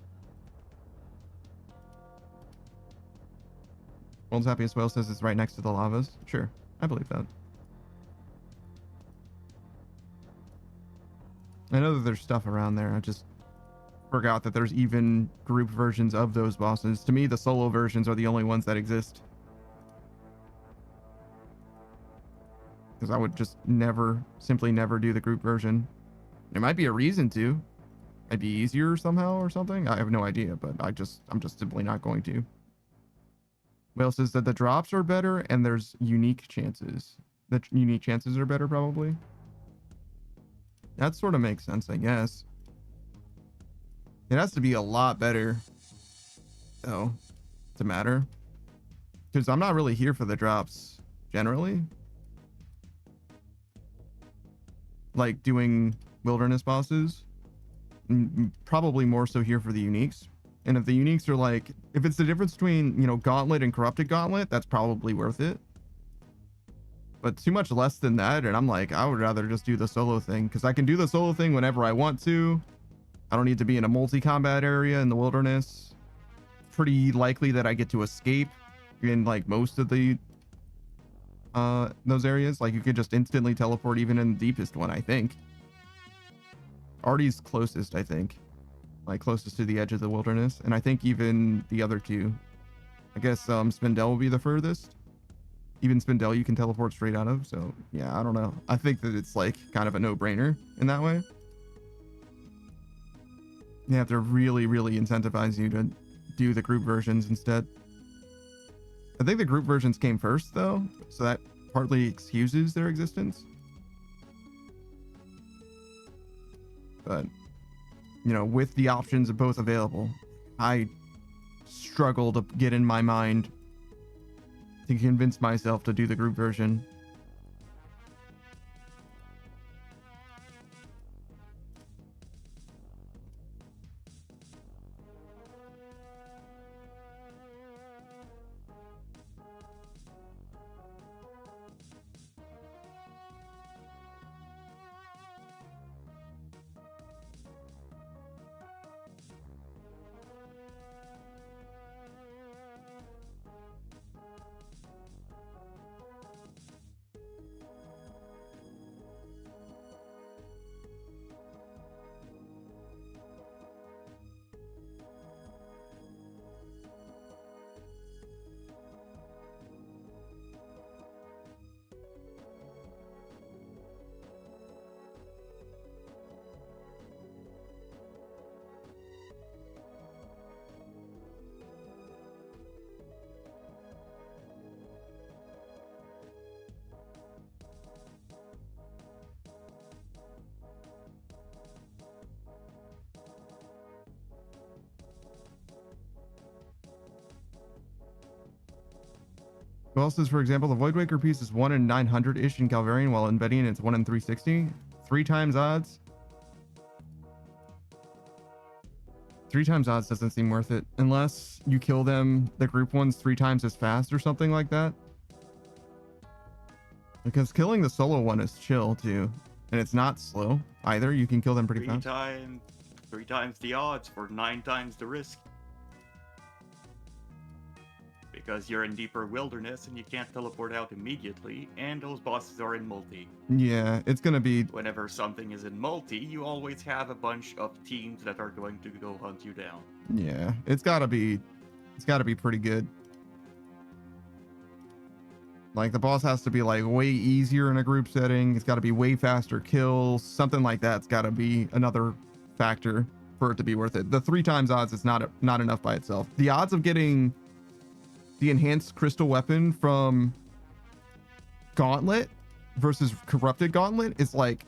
World's Happiest Whale says it's right next to the lavas. Sure, I believe that. I know that there's stuff around there. I just forgot that there's even group versions of those bosses. To me, the solo versions are the only ones that exist. Because I would just simply never do the group version. There might be a reason to. Might be easier somehow or something. I have no idea, but I'm just simply not going to. Whale says that the drops are better and there's unique chances. The unique chances are better probably. That sort of makes sense, I guess. It has to be a lot better, though, to matter. Because I'm not really here for the drops, generally. Like, doing wilderness bosses. Probably more so here for the uniques. And if the uniques are like... If it's the difference between, you know, Gauntlet and Corrupted Gauntlet, that's probably worth it. But too much less than that, and I'm like, I would rather just do the solo thing. Because I can do the solo thing whenever I want to. I don't need to be in a multi-combat area in the wilderness. Pretty likely that I get to escape in like most of the those areas. Like you could just instantly teleport even in the deepest one, I think. Artie's closest, I think. Like closest to the edge of the wilderness. And I think even the other two. I guess Spindel will be the furthest. Even Spindel you can teleport straight out of. So yeah, I don't know. I think that it's like kind of a no-brainer in that way. They have to really, really incentivize you to do the group versions instead. I think the group versions came first though, so that partly excuses their existence. But, you know, with the options of both available, I struggle to get in my mind to convince myself to do the group version. Well, says, for example, the Voidwaker piece is 1 in 900-ish in Calvarian, while in Vedian it's 1 in 360. 3 times odds. 3 times odds doesn't seem worth it unless you kill them, the group ones, 3 times as fast or something like that. Because killing the solo one is chill too, and it's not slow either. You can kill them pretty fast. 3 times the odds for 9 times the risk. Because you're in deeper wilderness and you can't teleport out immediately, and those bosses are in multi. Yeah, it's gonna be. Whenever something is in multi, you always have a bunch of teams that are going to go hunt you down. Yeah, it's gotta be pretty good. Like the boss has to be like way easier in a group setting. It's got to be way faster kills. Something like that's got to be another factor for it to be worth it. The 3 times odds is not enough by itself. The odds of getting the enhanced crystal weapon from Gauntlet versus corrupted Gauntlet is like,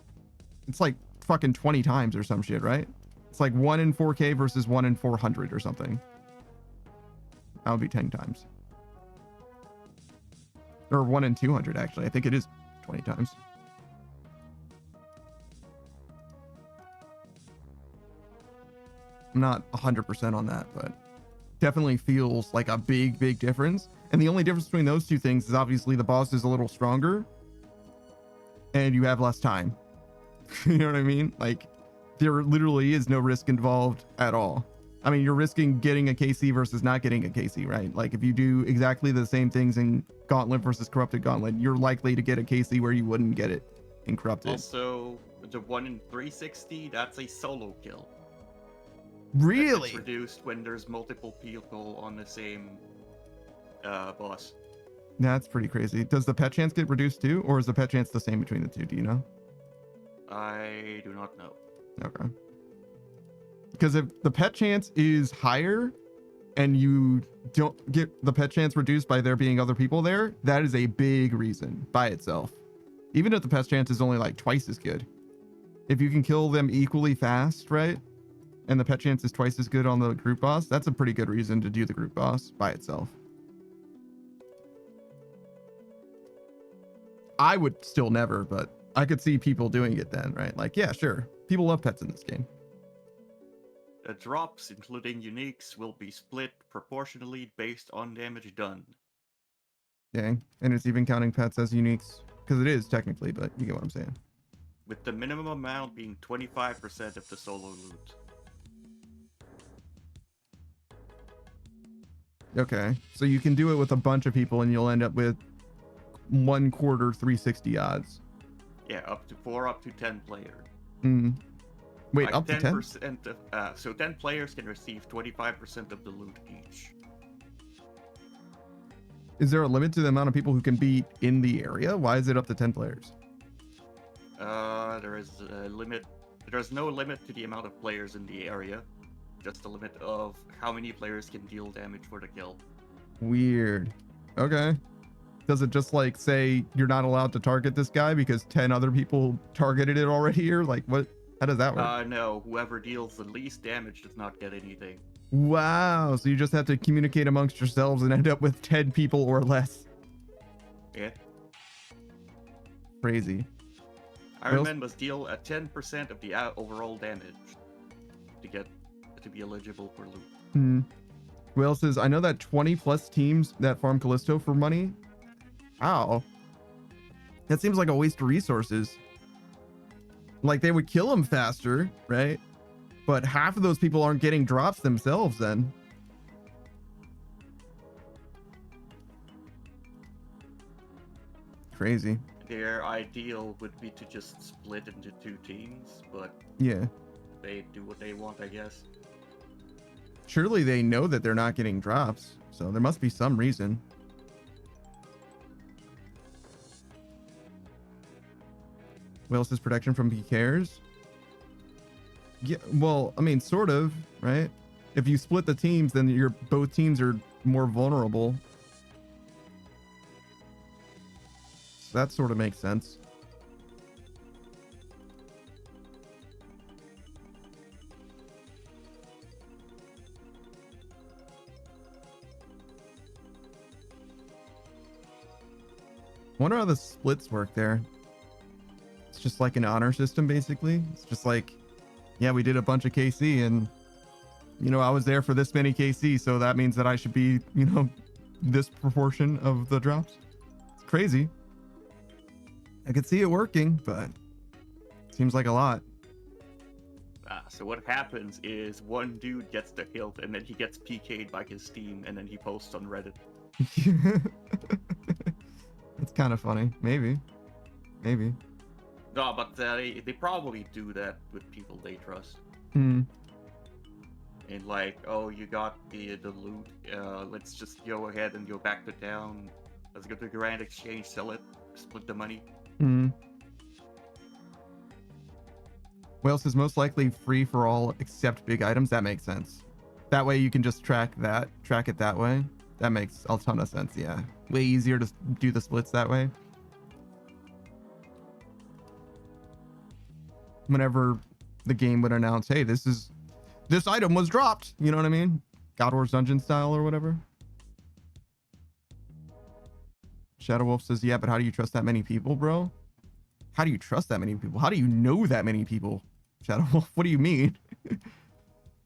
it's like fucking 20 times or some shit, right? It's like 1 in 4K versus 1 in 400 or something. That would be 10 times. Or 1 in 200, actually. I think it is 20 times. I'm not 100% on that, but definitely feels like a big difference. And the only difference between those two things is obviously the boss is a little stronger and you have less time. You know what I mean? Like, there literally is no risk involved at all. I mean, you're risking getting a KC versus not getting a KC, right? Like, if you do exactly the same things in Gauntlet versus Corrupted Gauntlet, you're likely to get a KC where you wouldn't get it in Corrupted. Also, the 1 in 360, that's a solo kill. Really? It's reduced when there's multiple people on the same boss. That's pretty crazy. Does the pet chance get reduced too? Or is the pet chance the same between the two? Do you know? I do not know. Okay. Because if the pet chance is higher and you don't get the pet chance reduced by there being other people there, that is a big reason by itself. Even if the pet chance is only like twice as good. If you can kill them equally fast, right? And the pet chance is twice as good on the group boss, that's a pretty good reason to do the group boss by itself. I would still never, but I could see people doing it then, right? Like, yeah, sure. People love pets in this game. The drops, including uniques, will be split proportionally based on damage done. Dang. And it's even counting pets as uniques. Because it is technically, but you get what I'm saying. With the minimum amount being 25% of the solo loot. Okay. So you can do it with a bunch of people and you'll end up with 1/4 360 odds. Yeah, up to 10 players. Hmm. Wait, Like up to 10? 10%, so 10 players can receive 25% of the loot each. Is there a limit to the amount of people who can be in the area? Why is it up to 10 players? There is a limit. There's no limit to the amount of players in the area. Just a limit of how many players can deal damage for the kill. Weird. Okay. Does it just like say you're not allowed to target this guy because 10 other people targeted it already, or like what? How does that work? No. Whoever deals the least damage does not get anything. Wow. So you just have to communicate amongst yourselves and end up with 10 people or less. Yeah. Crazy. Iron Man must deal at 10% of the overall damage to be eligible for loot. Hmm. Whale says, I know that 20 plus teams that farm Callisto for money. Wow. That seems like a waste of resources. Like, they would kill him faster, right? But half of those people aren't getting drops themselves then. Crazy. Their ideal would be to just split into 2 teams, but Yeah. they do what they want, I guess. Surely they know that they're not getting drops, so there must be some reason. Whale says protection from PKers. Yeah, well, I mean, sort of, right? If you split the teams, then both teams are more vulnerable. So that sort of makes sense. Wonder how the splits work there. It's just like an honor system, basically. It's just like, yeah, we did a bunch of KC and, you know, I was there for this many KC, so that means that I should be, you know, this proportion of the drops. It's crazy. I could see it working, but it seems like a lot. So what happens is one dude gets the hilt and then he gets PK'd by his team and then he posts on Reddit. It's kind of funny. Maybe. No, but they probably do that with people they trust. Hmm. And like, oh, you got the loot. Let's just go ahead and go back to town. Let's go to Grand Exchange, sell it, split the money. Hmm. Wales is most likely free for all except big items. That makes sense. That way you can just track it that way. That makes a ton of sense. Yeah, way easier to do the splits that way. Whenever the game would announce, hey, this item was dropped, you know what I mean? God Wars Dungeon style or whatever. Shadow Wolf says, yeah, but how do you trust that many people, bro? How do you trust that many people? How do you know that many people? Shadow Wolf, what do you mean?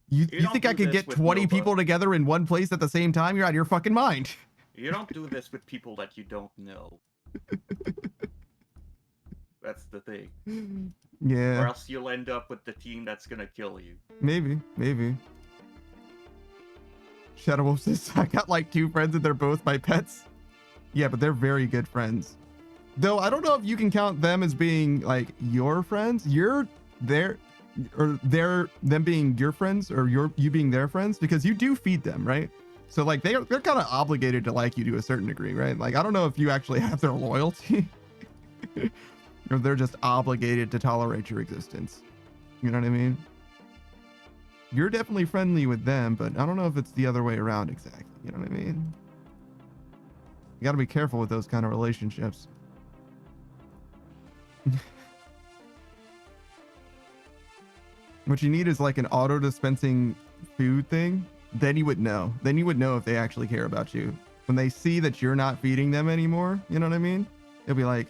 You think I could get 20 people together in one place at the same time? You're out of your fucking mind. You don't do this with people that you don't know. That's the thing. Yeah. Or else you'll end up with the team that's gonna kill you. Maybe. Shadow Wolf says, I got like 2 friends and they're both my pets. Yeah, but they're very good friends. Though I don't know if you can count them as being like your friends. You're their, or them being your friends, or you being their friends, because you do feed them, right? So like they're kind of obligated to like you to a certain degree, right? Like I don't know if you actually have their loyalty, or they're just obligated to tolerate your existence. You know what I mean? You're definitely friendly with them, but I don't know if it's the other way around exactly. You know what I mean? You got to be careful with those kind of relationships. What you need is like an auto dispensing food thing. Then you would know. Then you would know if they actually care about you. When they see that you're not feeding them anymore, you know what I mean? It'll be like,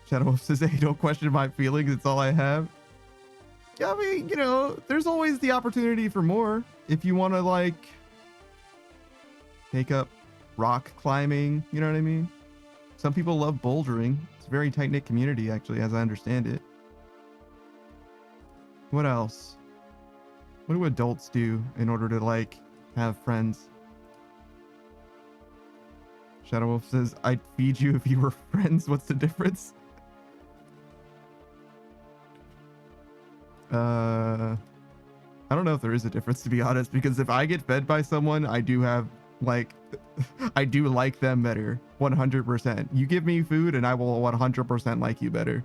Shadow Wolf says, hey, don't question my feelings. It's all I have. Yeah, I mean, you know, there's always the opportunity for more. If you want to like take up rock climbing, you know what I mean? Some people love bouldering. It's a very tight-knit community, actually, as I understand it. What else? What do adults do in order to, like, have friends? Shadow Wolf says, I'd feed you if you were friends. What's the difference? I don't know if there is a difference, to be honest, because if I get fed by someone, I do have, like, I do like them better. 100%. You give me food and I will 100% like you better.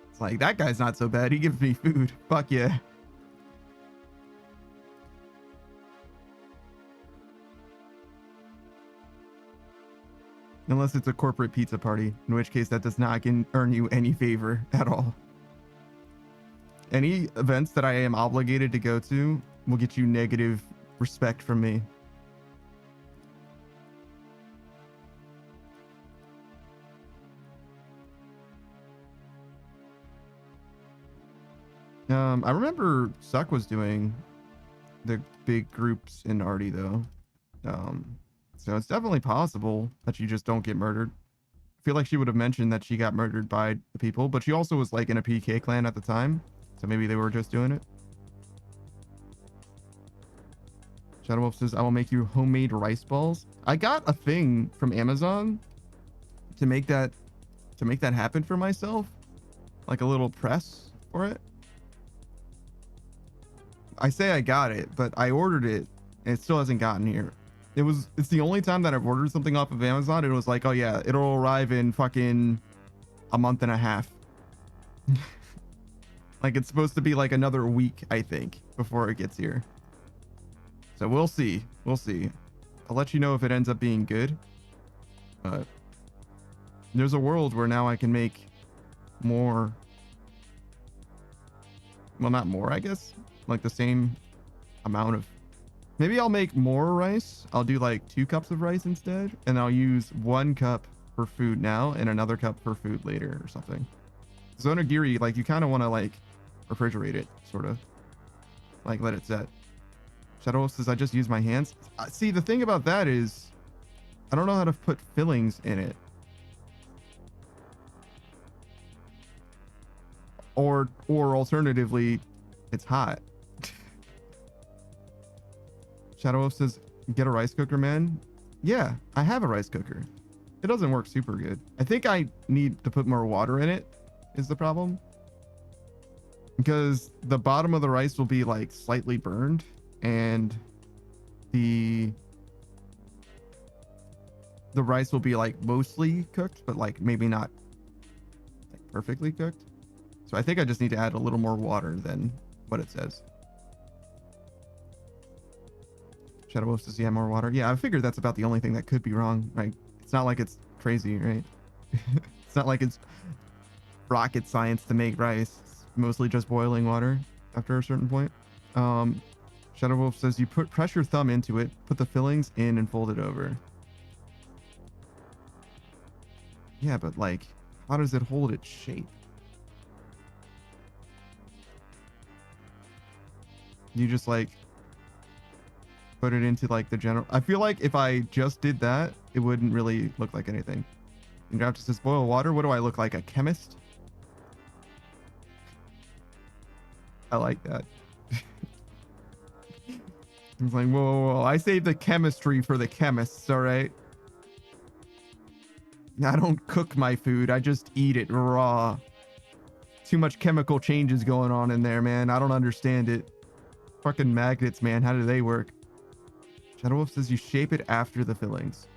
It's like, that guy's not so bad. He gives me food. Fuck yeah. Unless it's a corporate pizza party, in which case that does not earn you any favor at all. Any events that I am obligated to go to will get you negative respect from me. I remember Suck was doing the big groups in Artie though. So it's definitely possible that you just don't get murdered. I feel like she would have mentioned that she got murdered by the people, but she also was like in a PK clan at the time. So maybe they were just doing it. Shadow Wolf says, I will make you homemade rice balls. I got a thing from Amazon to make that happen for myself. Like a little press for it. I say I got it, but I ordered it and it still hasn't gotten here. It's the only time that I've ordered something off of Amazon. It was like, oh yeah, it'll arrive in fucking a month and a half. Like it's supposed to be like another week, I think, before it gets here. So we'll see. We'll see. I'll let you know if it ends up being good. But there's a world where now I can make more. Well, not more, I guess. Like the same amount of Maybe I'll make more rice. I'll do like 2 cups of rice instead, and I'll use 1 cup for food now and another cup for food later or something. Zonagiri, like you kind of want to like refrigerate it, sort of. Like let it set. Shadow Wolf says, I just use my hands. See, the thing about that is, I don't know how to put fillings in it. Or alternatively, it's hot. Shadow Wolf says, get a rice cooker, man. Yeah, I have a rice cooker. It doesn't work super good. I think I need to put more water in it, is the problem. Because the bottom of the rice will be like slightly burned, and the rice will be like mostly cooked, but like maybe not like perfectly cooked. So I think I just need to add a little more water than what it says. Shadow Wolf says, yeah, more water. Yeah, I figured that's about the only thing that could be wrong, right? It's not like it's crazy, right? It's not like it's rocket science to make rice. It's mostly just boiling water after a certain point. Shadow Wolf says, you press your thumb into it, put the fillings in, and fold it over. Yeah, but like, how does it hold its shape? You just like put it into like the general. I feel like if I just did that, it wouldn't really look like anything. And Draft says, boil water. What do I look like? A chemist? I like that. It's like, whoa, whoa, whoa. I saved the chemistry for the chemists, all right? I don't cook my food. I just eat it raw. Too much chemical changes going on in there, man. I don't understand it. Fucking magnets, man. How do they work? Shadow Wolf says you shape it after the fillings.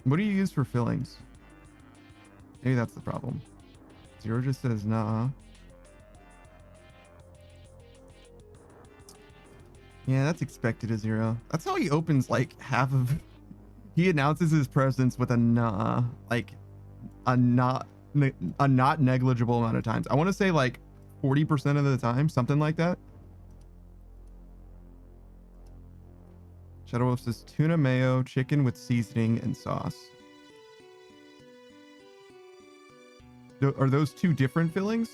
What do you use for fillings? Maybe that's the problem. Zero just says nah. Yeah, that's expected of Zero. That's how he opens like half of... He announces his presence with a nah. Like a not negligible amount of times. I want to say like 40% of the time, something like that. Shadow Wolf says tuna mayo, chicken with seasoning and sauce. Are those 2 different fillings?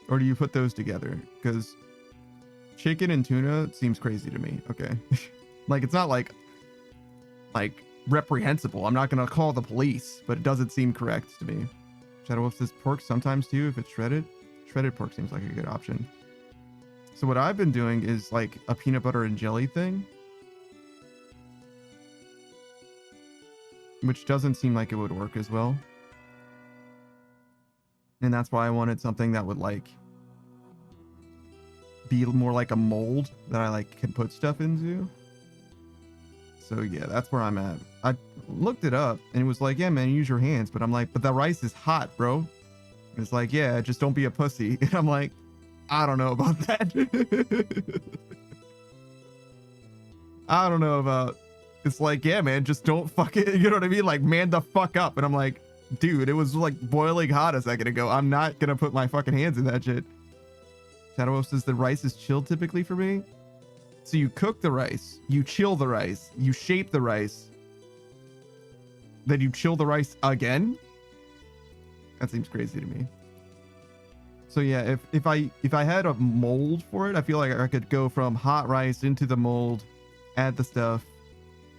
Or do you put those together? Because chicken and tuna seems crazy to me. Okay. Like, it's not like reprehensible. I'm not going to call the police, but it doesn't seem correct to me. Shadow Wolf says pork sometimes too, if it's shredded. Shredded pork seems like a good option. So what I've been doing is like a peanut butter and jelly thing, which doesn't seem like it would work as well. And that's why I wanted something that would like be more like a mold that I like can put stuff into. So yeah, that's where I'm at. I looked it up and it was like, yeah, man, use your hands. But I'm like, but the rice is hot, bro. And it's like, yeah, just don't be a pussy. And I'm like, I don't know about that. I don't know about... It's like, yeah, man, just don't fuck it. You know what I mean? Like, man the fuck up. And I'm like, dude, it was like boiling hot a second ago. I'm not gonna put my fucking hands in that shit. Shadow Wolf says the rice is chilled typically for me. So you cook the rice, you chill the rice, you shape the rice, then you chill the rice again. That seems crazy to me. So yeah, if I had a mold for it, I feel like I could go from hot rice into the mold, add the stuff,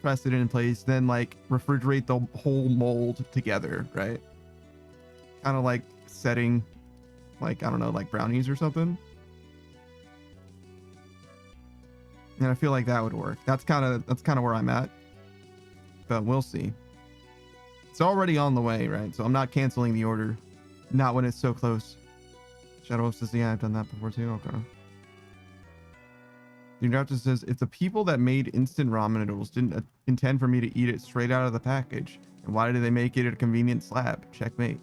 press it in place, then like refrigerate the whole mold together, right? Kind of like setting, like, I don't know, like brownies or something. And I feel like that would work. That's kind of where I'm at. But we'll see. It's already on the way, right? So I'm not canceling the order. Not when it's so close. Shadow Wolf says, yeah, I've done that before too. Okay. The Interrupter says, if the people that made instant ramen noodles didn't intend for me to eat it straight out of the package, and why did they make it a convenient slab? Checkmate.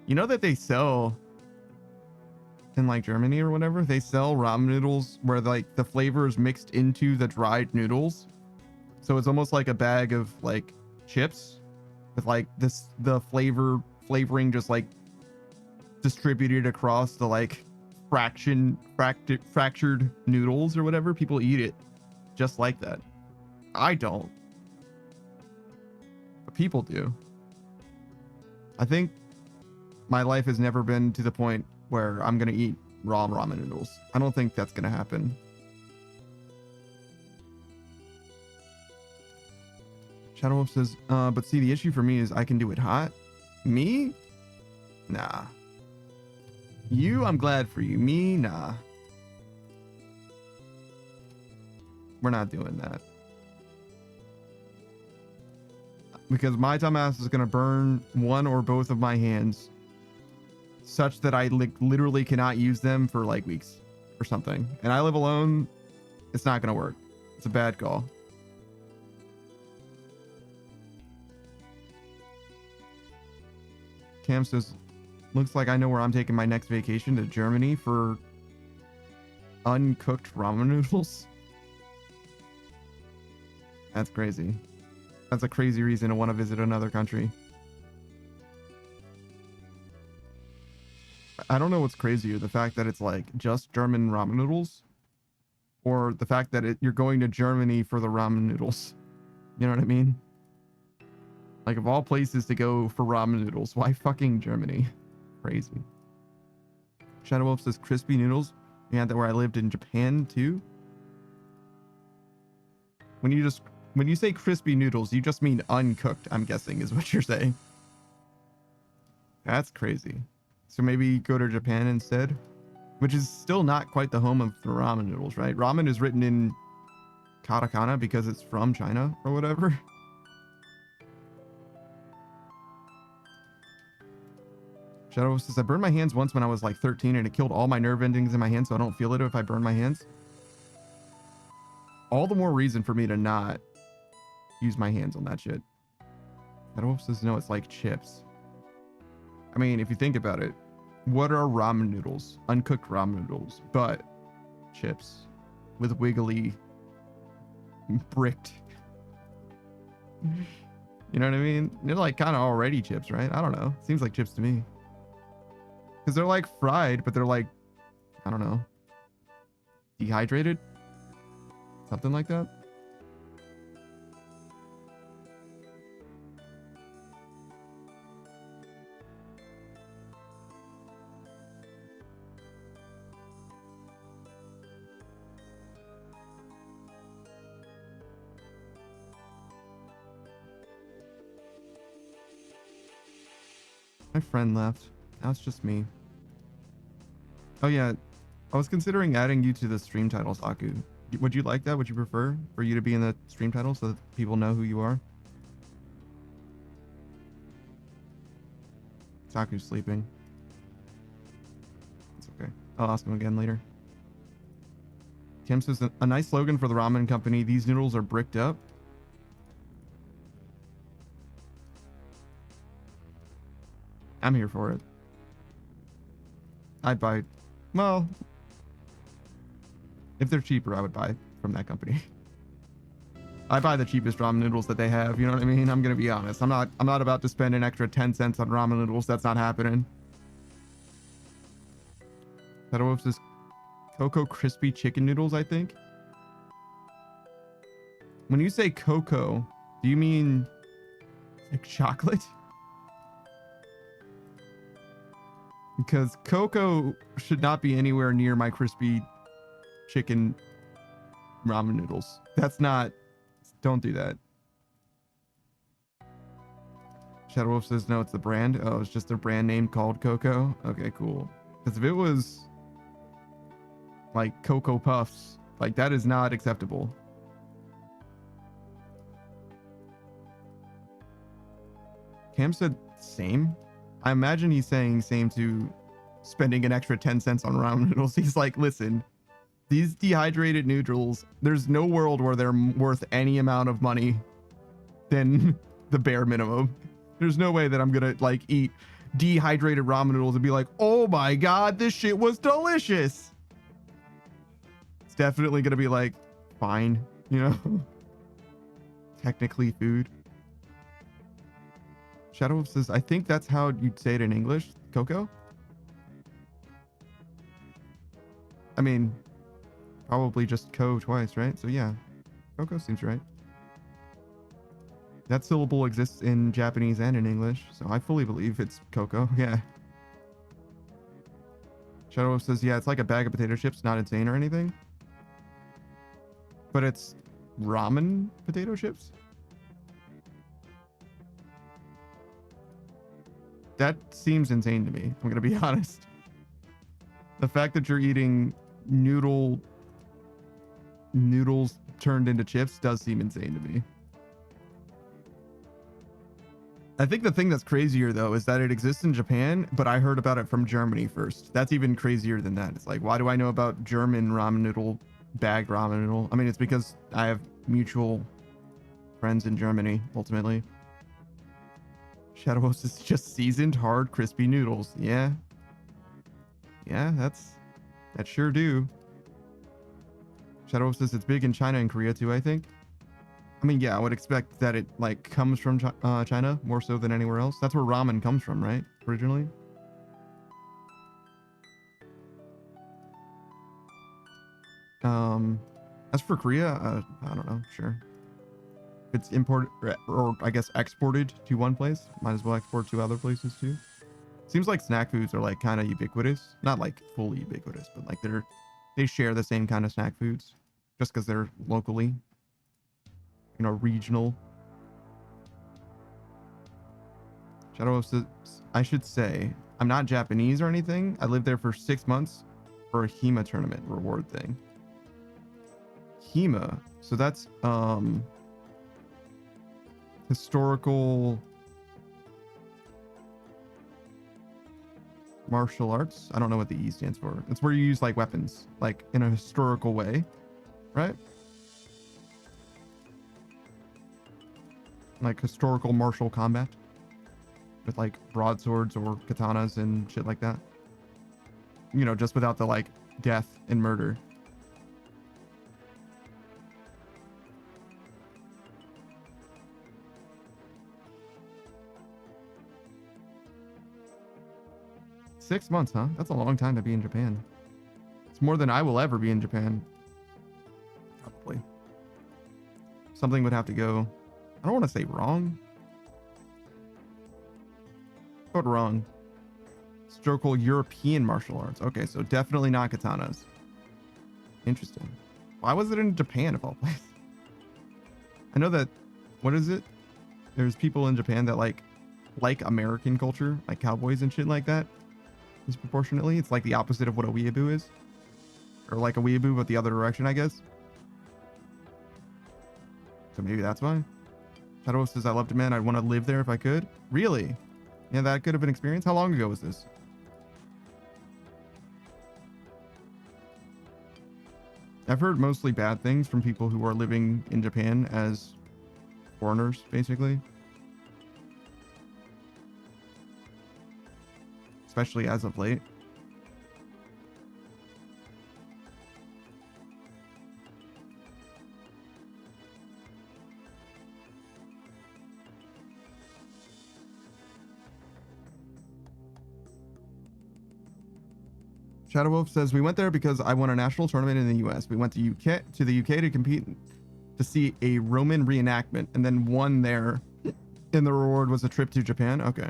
You know that they sell in like Germany or whatever, they sell ramen noodles where like the flavor is mixed into the dried noodles. So it's almost like a bag of like chips, with like the flavoring just like distributed across the like fractured noodles or whatever. People eat it just like that. I don't, but people do. I think my life has never been to the point where I'm gonna eat raw ramen noodles. I don't think that's gonna happen. Shadow Wolf says, but see, the issue for me is I can do it hot. Me? Nah. You, I'm glad for you. Me, nah. We're not doing that. Because my dumbass is gonna burn one or both of my hands such that I literally cannot use them for like weeks or something. And I live alone. It's not gonna work. It's a bad call. Cam says, looks like I know where I'm taking my next vacation, to Germany for uncooked ramen noodles. That's crazy. That's a crazy reason to want to visit another country. I don't know what's crazier, the fact that it's like just German ramen noodles, or the fact that you're going to Germany for the ramen noodles. You know what I mean? Like, of all places to go for ramen noodles, why fucking Germany? Crazy. Shadow Wolf says crispy noodles. You had that where I lived in Japan too. When you say crispy noodles, you just mean uncooked, I'm guessing, is what you're saying. That's crazy. So maybe go to Japan instead, which is still not quite the home of the ramen noodles, right? Ramen is written in katakana because it's from China or whatever. Shadow says, I burned my hands once when I was like 13 and it killed all my nerve endings in my hands, so I don't feel it if I burn my hands. All the more reason for me to not use my hands on that shit. Shadow says, no, it's like chips. I mean, if you think about it, what are ramen noodles? Uncooked ramen noodles, but chips with wiggly, bricked. You know what I mean? They're like kind of already chips, right? I don't know. Seems like chips to me. Because they're like fried, but they're like, I don't know, dehydrated? Something like that? My friend left. Now it's just me. Oh yeah, I was considering adding you to the stream title, Saku. Would you like that? Would you prefer for you to be in the stream title so that people know who you are? Saku's sleeping. It's okay. I'll ask him again later. Kim says, a nice slogan for the ramen company. These noodles are bricked up. I'm here for it. I'd buy, well, if they're cheaper, I would buy from that company. I buy the cheapest ramen noodles that they have. You know what I mean? I'm gonna be honest. I'm not about to spend an extra 10 cents on ramen noodles. That's not happening. That was just Cocoa crispy chicken noodles, I think. When you say cocoa, do you mean like chocolate? Because cocoa should not be anywhere near my crispy chicken ramen noodles. That's not, don't do that. Shadow Wolf says, no, it's the brand. Oh, it's just a brand name called Cocoa. Okay, cool. Because if it was like Cocoa Puffs, like that is not acceptable. Cam said same. I imagine he's saying same to spending an extra 10 cents on ramen noodles. He's like, listen, these dehydrated noodles, there's no world where they're worth any amount of money than the bare minimum. There's no way that I'm gonna like eat dehydrated ramen noodles and be like, oh my god, this shit was delicious. It's definitely gonna be like, fine, you know, technically food. Shadow Wolf says, I think that's how you'd say it in English. Coco? I mean, probably just co twice, right? So yeah, Coco seems right. That syllable exists in Japanese and in English, so I fully believe it's Coco. Yeah. Shadow Wolf says, yeah, it's like a bag of potato chips, not insane or anything. But it's ramen potato chips? That seems insane to me, I'm gonna be honest. The fact that you're eating noodles turned into chips does seem insane to me. I think the thing that's crazier though is that it exists in Japan, but I heard about it from Germany first. That's even crazier than that. It's like, why do I know about German ramen noodle, bagged ramen noodle? I mean, it's because I have mutual friends in Germany, ultimately. Shadow Wolf is just seasoned, hard, crispy noodles. Yeah. Yeah, that sure do. Shadow Wolf says it's big in China and Korea too, I think. I mean, yeah, I would expect that it like comes from China more so than anywhere else. That's where ramen comes from, right? Originally. As for Korea, I don't know. Sure. If it's imported or I guess exported to one place, might as well export to other places too. Seems like snack foods are like kind of ubiquitous, not like fully ubiquitous, but like they share the same kind of snack foods just because they're locally, you know, regional. Shadow Wolf says, I should say, I'm not Japanese or anything. I lived there for 6 months for a HEMA tournament reward thing. HEMA, so that's historical martial arts. I don't know what the E stands for. It's where you use like weapons, like in a historical way, right? Like historical martial combat with like broadswords or katanas and shit like that. You know, just without the like death and murder. Six months, huh? That's a long time to be in Japan. It's more than I will ever be in Japan. Probably. Something would have to go. I don't want to say wrong. But wrong. Historical European martial arts. Okay, so definitely not katanas. Interesting. Why was it in Japan of all places? I know that, what is it? There's people in Japan that like American culture, like cowboys and shit like that. Disproportionately. It's like the opposite of what a weeaboo is. Or like a weeaboo, but the other direction, I guess. So maybe that's why. Shadow says, I love Japan. I'd want to live there if I could. Really? Yeah, that could have been an experience. How long ago was this? I've heard mostly bad things from people who are living in Japan as foreigners, basically. Especially as of late. Shadow Wolf says, we went there because I won a national tournament in the US. We went to the UK to compete to see a Roman reenactment and then won there. And the reward was a trip to Japan. Okay.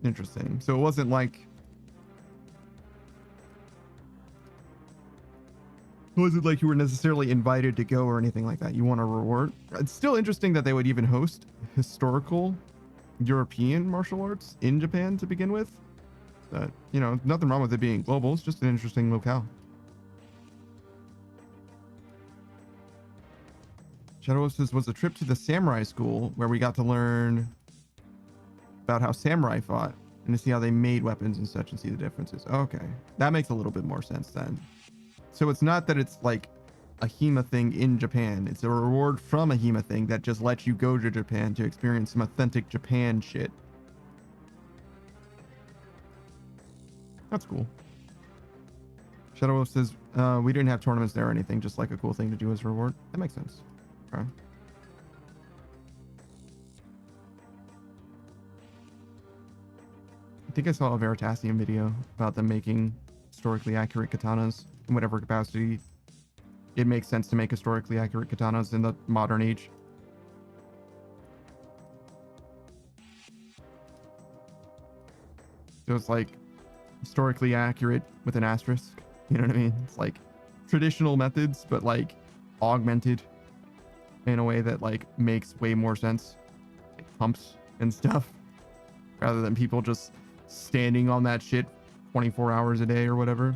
Interesting. So it wasn't like you were necessarily invited to go or anything like that. You want a reward. It's still interesting that they would even host historical European martial arts in Japan to begin with. But, you know, nothing wrong with it being global. It's just an interesting locale. Shadow Wolf says, was a trip to the samurai school where we got to learn about how samurai fought and to see how they made weapons and such and see the differences. Okay, that makes a little bit more sense then. So it's not that it's like a HEMA thing in Japan. It's a reward from a HEMA thing that just lets you go to Japan to experience some authentic Japan shit. That's cool. Shadow Wolf says, we didn't have tournaments there or anything, just like a cool thing to do as a reward. That makes sense. Okay. I think I saw a Veritasium video about them making historically accurate katanas in whatever capacity it makes sense to make historically accurate katanas in the modern age. So it's like historically accurate with an asterisk. You know what I mean? It's like traditional methods, but like augmented in a way that like makes way more sense. Like pumps and stuff, rather than people just standing on that shit 24 hours a day or whatever.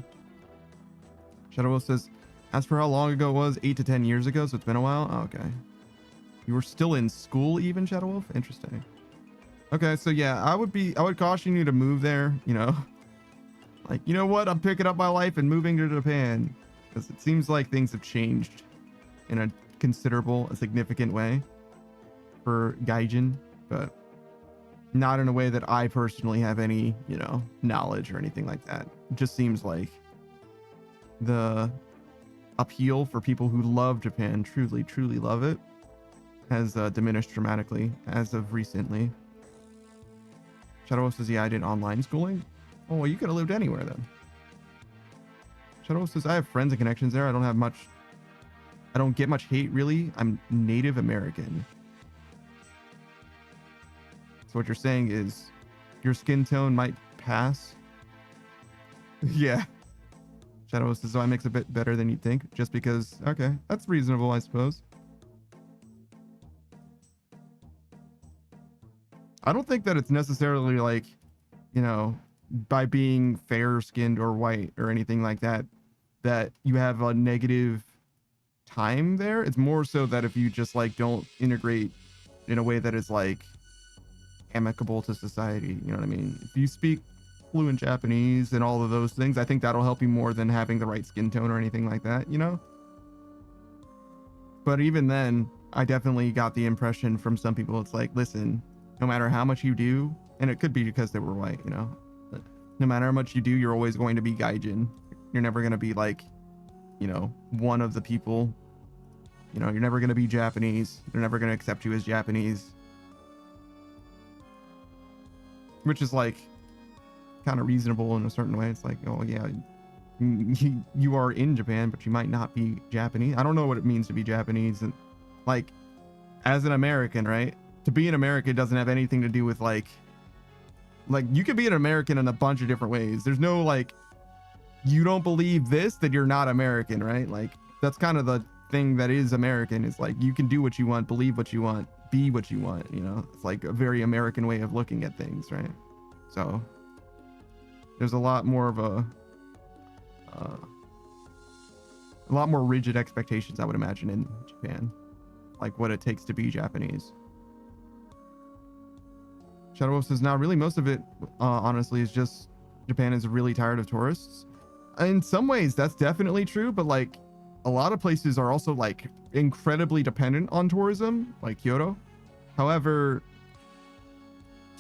Shadow Wolf says, as for how long ago it was, 8 to 10 years ago, so it's been a while. Oh, okay. You were still in school even, Shadow Wolf? Interesting. Okay, so yeah, I would caution you to move there, you know. Like, you know what? I'm picking up my life and moving to Japan. Because it seems like things have changed in a considerable, a significant way for Gaijin, but not in a way that I personally have any, you know, knowledge or anything like that. It just seems like the appeal for people who love Japan, truly love it, has diminished dramatically as of recently. Shadow says, yeah, I did online schooling. Oh, well, you could have lived anywhere then. Shadow says, I have friends and connections there. I don't get much hate really. I'm Native American. So what you're saying is your skin tone might pass. Yeah. Shadow says, so I mix a bit better than you'd think, just because, okay, that's reasonable, I suppose. I don't think that it's necessarily like, you know, by being fair skinned or white or anything like that, that you have a negative time there. It's more so that if you just like don't integrate in a way that is like amicable to society, you know what I mean? If you speak fluent Japanese and all of those things, I think that'll help you more than having the right skin tone or anything like that, you know? But even then, I definitely got the impression from some people, it's like, listen, no matter how much you do, and it could be because they were white, you know, but no matter how much you do, you're always going to be Gaijin. You're never going to be like, you know, one of the people, you know, you're never going to be Japanese. They're never going to accept you as Japanese. Which is like kind of reasonable in a certain way. It's like, oh yeah, you are in Japan, but you might not be Japanese. I don't know what it means to be Japanese. And like, as an American, right? To be an American doesn't have anything to do with like you could be an American in a bunch of different ways. There's no like, you don't believe this, that you're not American, right? Like that's kind of the thing that is American, is like you can do what you want, believe what you want, be what you want, you know? It's like a very American way of looking at things, right? So there's a lot more of a lot more rigid expectations, I would imagine, in Japan, like what it takes to be Japanese. Shadow Wolf says, now really most of it, honestly, is just Japan is really tired of tourists. In some ways, that's definitely true, but like a lot of places are also like incredibly dependent on tourism, like Kyoto. However,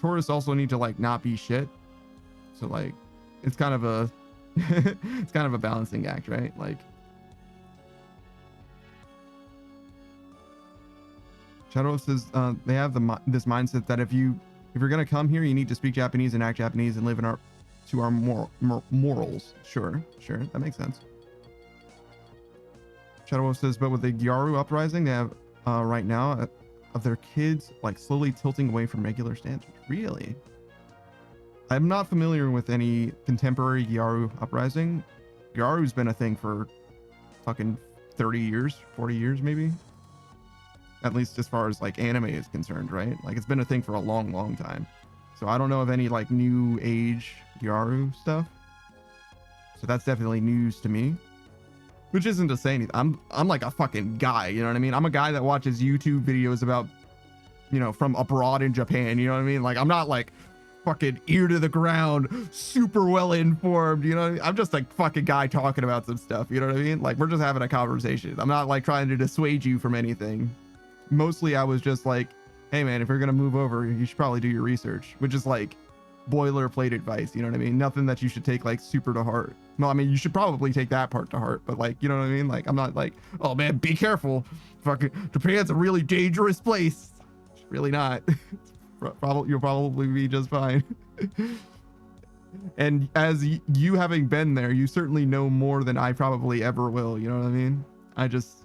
tourists also need to like not be shit. So like, it's kind of a, it's kind of a balancing act, right? Like, Shadow Wolf says, they have this mindset that if you're gonna come here, you need to speak Japanese and act Japanese and live in our morals. Sure, that makes sense. Shadow Wolf says, but with the Gyaru uprising they have right now of their kids like slowly tilting away from regular standards. Really? I'm not familiar with any contemporary Gyaru uprising. Gyaru's been a thing for fucking 30 years, 40 years maybe. At least as far as like anime is concerned, right? Like it's been a thing for a long time. So I don't know of any like new age Gyaru stuff. So that's definitely news to me. Which isn't to say anything. I'm like a fucking guy, you know what I mean? I'm a guy that watches YouTube videos about, you know, from abroad in Japan, you know what I mean? Like I'm not like fucking ear to the ground, super well informed, you know what I mean? I'm just like fucking guy talking about some stuff, you know what I mean? Like we're just having a conversation. I'm not like trying to dissuade you from anything. Mostly I was just like, hey man, if you're gonna move over, you should probably do your research, which is like boilerplate advice, you know what I mean? Nothing that you should take like super to heart. No, I mean, you should probably take that part to heart, but like, you know what I mean? Like, I'm not like, oh man, be careful. Fucking Japan's a really dangerous place. It's really not. Probably, you'll probably be just fine. And as you having been there, you certainly know more than I probably ever will, you know what I mean? I just,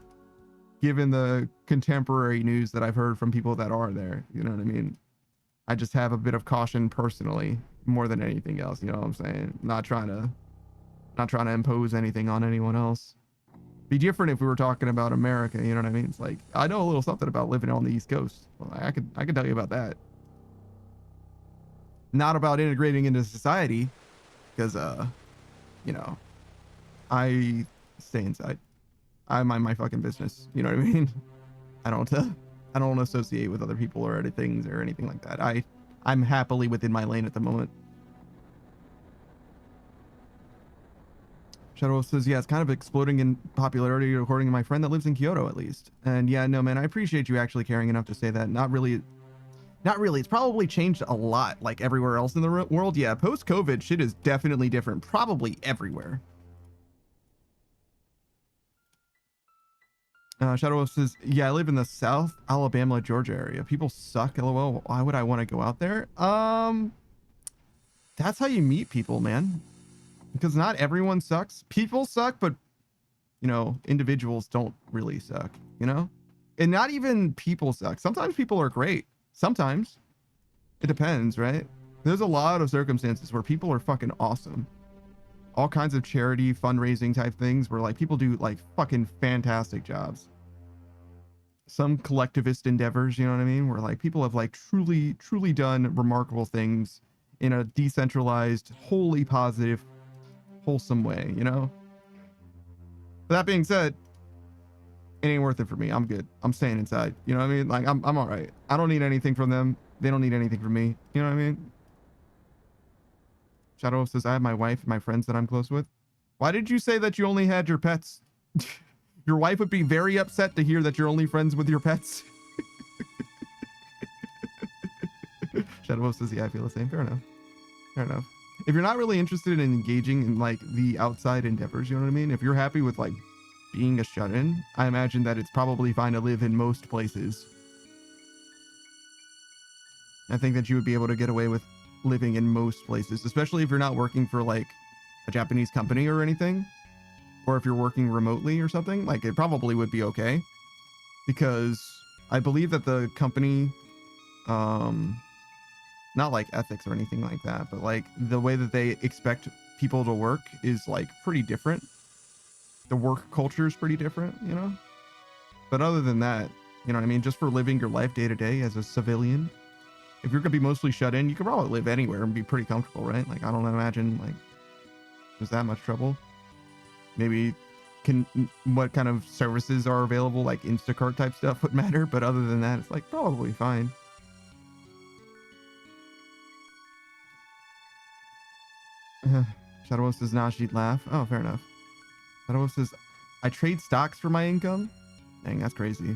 given the contemporary news that I've heard from people that are there, you know what I mean? I just have a bit of caution personally, more than anything else, you know what I'm saying? Not trying to impose anything on anyone else. Be different if we were talking about America, you know what I mean? It's like, I know a little something about living on the East Coast. Well, I could tell you about that. Not about integrating into society, because you know, I stay inside. I mind my fucking business, you know what I mean? I don't associate with other people or other things or anything like that. I'm happily within my lane at the moment. Shadow Wolf says, yeah, it's kind of exploding in popularity according to my friend that lives in Kyoto, at least. And yeah, no, man, I appreciate you actually caring enough to say that. Not really. It's probably changed a lot, like everywhere else in the world. Yeah, post-COVID, shit is definitely different, probably everywhere. Shadow Wolf says, yeah, I live in the South Alabama, Georgia area. People suck, lol. Why would I want to go out there? That's how you meet people, man. Because not everyone sucks. People suck, but, you know, individuals don't really suck, you know? And not even people suck. Sometimes people are great. Sometimes. It depends, right? There's a lot of circumstances where people are fucking awesome. All kinds of charity, fundraising type things where, like, people do, like, fucking fantastic jobs. Some collectivist endeavors, you know what I mean? Where, like, people have, like, truly done remarkable things in a decentralized, wholly positive, wholesome way, you know? But that being said, it ain't worth it for me. I'm good. I'm staying inside. You know what I mean? Like, I'm all right. I don't need anything from them. They don't need anything from me. You know what I mean? Shadow Wolf says, I have my wife and my friends that I'm close with. Why did you say that you only had your pets? Your wife would be very upset to hear that you're only friends with your pets. Shadow Wolf says, yeah, I feel the same. Fair enough. Fair enough. If you're not really interested in engaging in, like, the outside endeavors, you know what I mean? If you're happy with, like, being a shut-in, I imagine that it's probably fine to live in most places. I think that you would be able to get away with living in most places, especially if you're not working for, like, a Japanese company or anything, or if you're working remotely or something. Like, it probably would be okay, because I believe that the company, not like ethics or anything like that, but like the way that they expect people to work is like pretty different. The work culture is pretty different, you know? But other than that, you know what I mean? Just for living your life day to day as a civilian, if you're gonna be mostly shut in, you could probably live anywhere and be pretty comfortable, right? Like, I don't imagine like there's that much trouble. Maybe what kind of services are available, like Instacart type stuff would matter, but other than that, it's like probably fine. Shadow Wolf says, nah, she'd laugh. Oh, fair enough. Shadow Wolf says, I trade stocks for my income? Dang, that's crazy.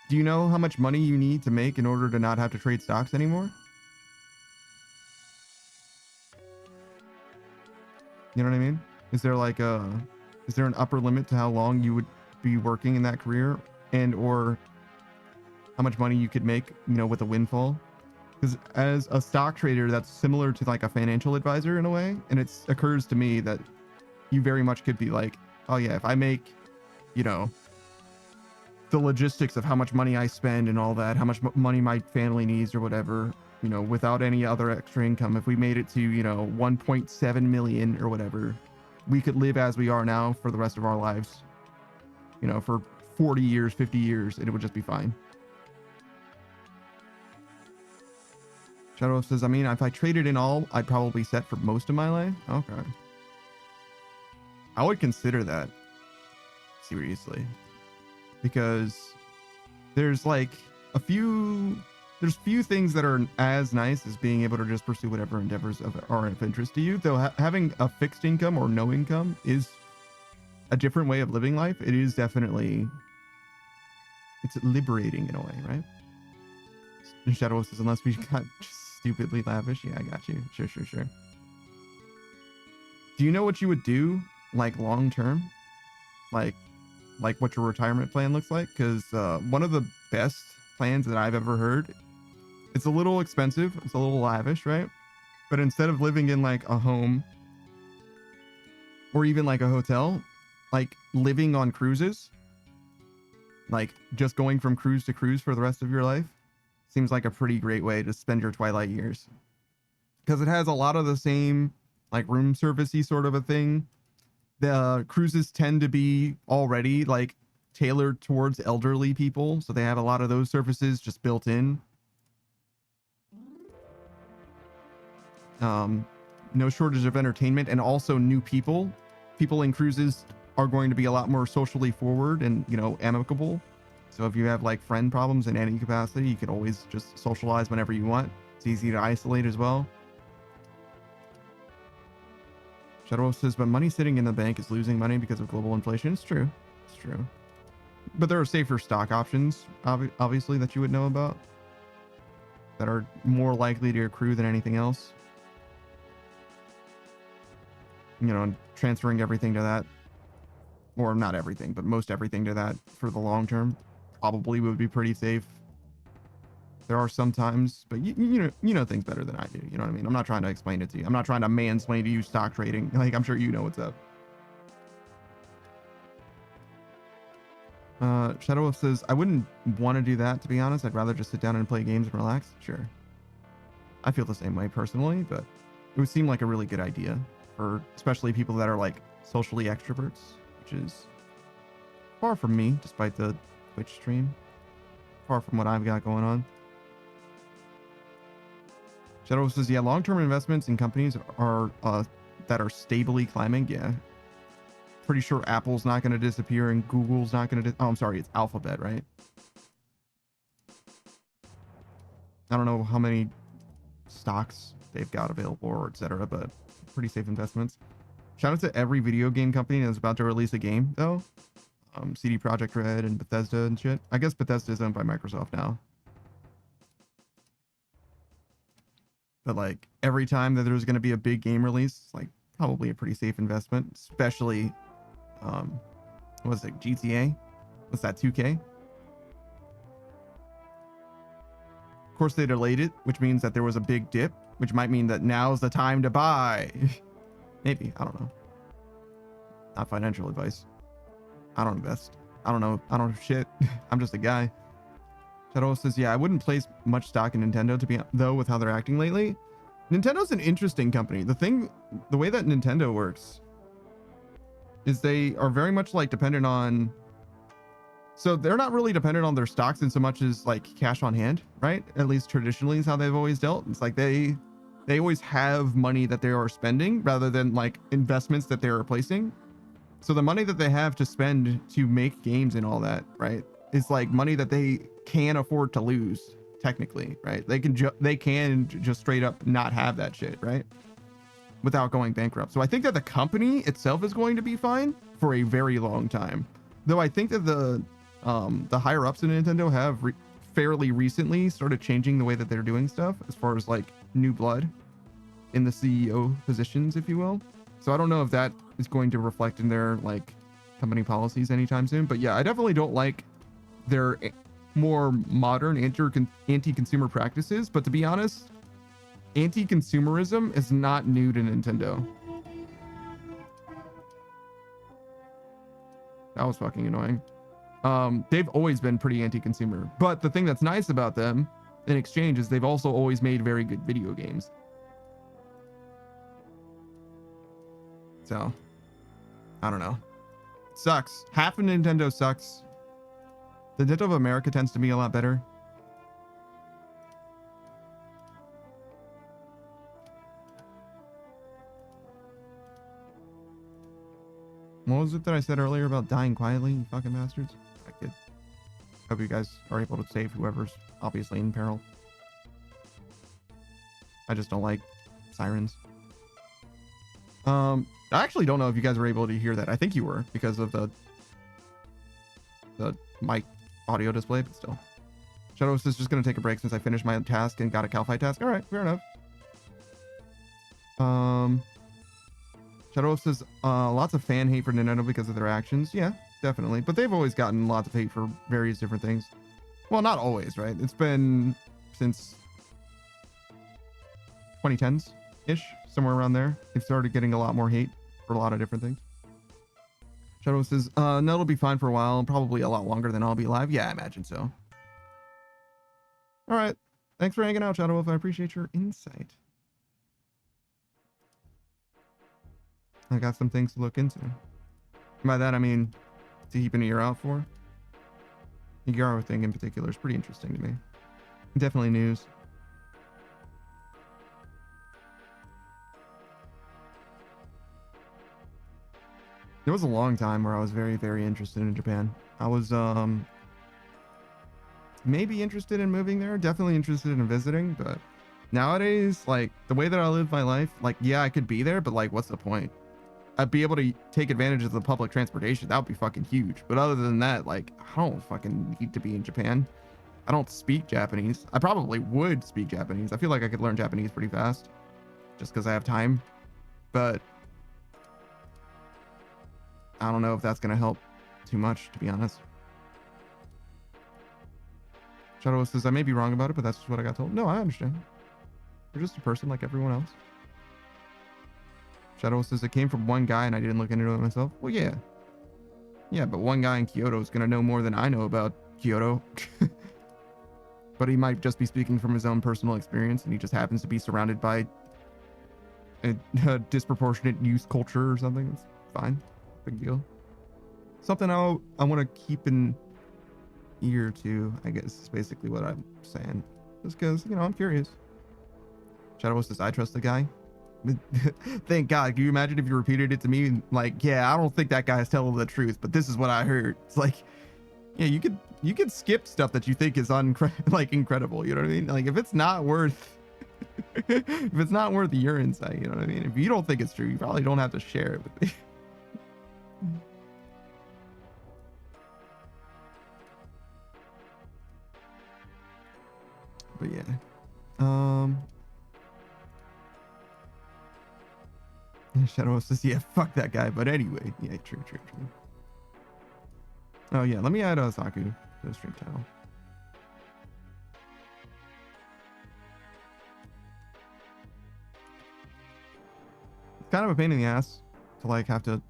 Do you know how much money you need to make in order to not have to trade stocks anymore? You know what I mean? Is there like is there an upper limit to how long you would be working in that career, and or how much money you could make, you know, with a windfall? Because as a stock trader, that's similar to like a financial advisor in a way. And it occurs to me that you very much could be like, oh yeah, if I make, you know, the logistics of how much money I spend and all that, how much money my family needs or whatever, you know, without any other extra income, if we made it to, you know, 1.7 million or whatever, we could live as we are now for the rest of our lives, you know, for 40 years, 50 years, and it would just be fine. Shadow Wolf says, I mean, if I traded in all, I'd probably set for most of my life. Okay. I would consider that. Seriously. Because there's like there's few things that are as nice as being able to just pursue whatever endeavors are of interest to you. Though having a fixed income or no income is a different way of living life. It is definitely, it's liberating in a way, right? Shadow says, unless we got stupidly lavish. Yeah, I got you. Sure. Do you know what you would do, like, long term? Like what your retirement plan looks like? Because one of the best plans that I've ever heard, it's a little expensive, it's a little lavish, right? But instead of living in like a home or even like a hotel, like living on cruises, like just going from cruise to cruise for the rest of your life, seems like a pretty great way to spend your twilight years. Because it has a lot of the same like room servicey sort of a thing. The cruises tend to be already like tailored towards elderly people, so they have a lot of those services just built in. No shortage of entertainment, and also new people. People in cruises are going to be a lot more socially forward and, you know, amicable. So if you have like friend problems in any capacity, you can always just socialize whenever you want. It's easy to isolate as well. Shadow says, but money sitting in the bank is losing money because of global inflation. It's true. It's true. But there are safer stock options, obviously, that you would know about that are more likely to accrue than anything else. You know, transferring everything to that, or not everything, but most everything to that for the long term probably would be pretty safe. There are some times, but you know things better than I do. You know what I mean? I'm not trying to explain it to you. I'm not trying to mansplain to you stock trading. Like, I'm sure you know what's up. Shadow Wolf says, I wouldn't want to do that, to be honest. I'd rather just sit down and play games and relax. Sure. I feel the same way personally, but it would seem like a really good idea for especially people that are like socially extroverts, which is far from me, despite the Twitch stream. Far from what I've got going on. Shadow says, yeah, long-term investments in companies are that are stably climbing. Yeah. Pretty sure Apple's not going to disappear and Google's not going to... Oh, I'm sorry. It's Alphabet, right? I don't know how many stocks they've got available or etc., but pretty safe investments. Shout out to every video game company that's about to release a game, though. CD Projekt Red and Bethesda and shit. I guess Bethesda is owned by Microsoft now. But like every time that there's going to be a big game release, it's like probably a pretty safe investment, especially what was it, GTA? What's that, 2K? Of course they delayed it, which means that there was a big dip, which might mean that now's the time to buy. Maybe, I don't know. Not financial advice. I don't invest. I don't know shit. I'm just a guy. Shadow says, yeah, I wouldn't place much stock in Nintendo to be, though, with how they're acting lately. Nintendo's an interesting company. The way that Nintendo works is they are very much like dependent on, so they're not really dependent on their stocks in so much as like cash on hand, right? At least traditionally is how they've always dealt. It's like they always have money that they are spending rather than like investments that they're replacing. So the money that they have to spend to make games and all that, right, is like money that they can afford to lose, technically, right? They can just straight up not have that shit, right, without going bankrupt. So I think that the company itself is going to be fine for a very long time, though I think that the higher ups in Nintendo have fairly recently started changing the way that they're doing stuff as far as like new blood in the CEO positions, if you will. So I don't know if that is going to reflect in their like company policies anytime soon, but yeah, I definitely don't like their more modern anti-consumer practices. But to be honest, anti-consumerism is not new to Nintendo. That was fucking annoying. They've always been pretty anti-consumer, but the thing that's nice about them in exchange is they've also always made very good video games. So I don't know. It sucks. Half of Nintendo sucks. The Nintendo of America tends to be a lot better. What was it that I said earlier about dying quietly, you fucking bastards? I kid. Hope you guys are able to save whoever's obviously in peril. I just don't like sirens. I actually don't know if you guys were able to hear that. I think you were because of the mic audio display, but still. Shadow is just gonna take a break since I finished my task and got a Cal fight task. All right, fair enough. Shadow says lots of fan hate for Nintendo because of their actions. Yeah, definitely. But they've always gotten lots of hate for various different things. Well, not always, right? It's been since 2010s ish, somewhere around there. They've started getting a lot more hate for a lot of different things. Shadow says, no, it'll be fine for a while, probably a lot longer than I'll be alive. Yeah, I imagine so. All right. Thanks for hanging out, Shadow Wolf. I appreciate your insight. I got some things to look into. By that, I mean to keep an ear out for. The Gyaro thing in particular is pretty interesting to me. Definitely news. There was a long time where I was very, very interested in Japan. I was maybe interested in moving there, definitely interested in visiting, but nowadays, like, the way that I live my life, like, yeah, I could be there, but like, what's the point? I'd be able to take advantage of the public transportation. That would be fucking huge. But other than that, like, I don't fucking need to be in Japan. I don't speak Japanese. I probably would speak Japanese. I feel like I could learn Japanese pretty fast just because I have time. But I don't know if that's going to help too much, to be honest. Shadow says, I may be wrong about it, but that's just what I got told. No, I understand. You're just a person like everyone else. Shadow says, it came from one guy and I didn't look into it myself. Well, yeah. Yeah, but one guy in Kyoto is going to know more than I know about Kyoto. But he might just be speaking from his own personal experience and he just happens to be surrounded by a disproportionate youth culture or something. It's fine. Big deal. Something I want to keep an ear to, I guess, is basically what I'm saying. Just because, you know, I'm curious. Shadow says, I trust the guy. Thank God. Can you imagine if you repeated it to me? Like, yeah, I don't think that guy's telling the truth, but this is what I heard. It's like, yeah, you could skip stuff that you think is incredible. You know what I mean? Like, if it's not worth, if it's not worth your insight, you know what I mean? If you don't think it's true, you probably don't have to share it with me. But yeah, Shadow says, yeah, fuck that guy. But anyway, yeah, true. Oh yeah, let me add Saku to the stream channel. It's kind of a pain in the ass to like have to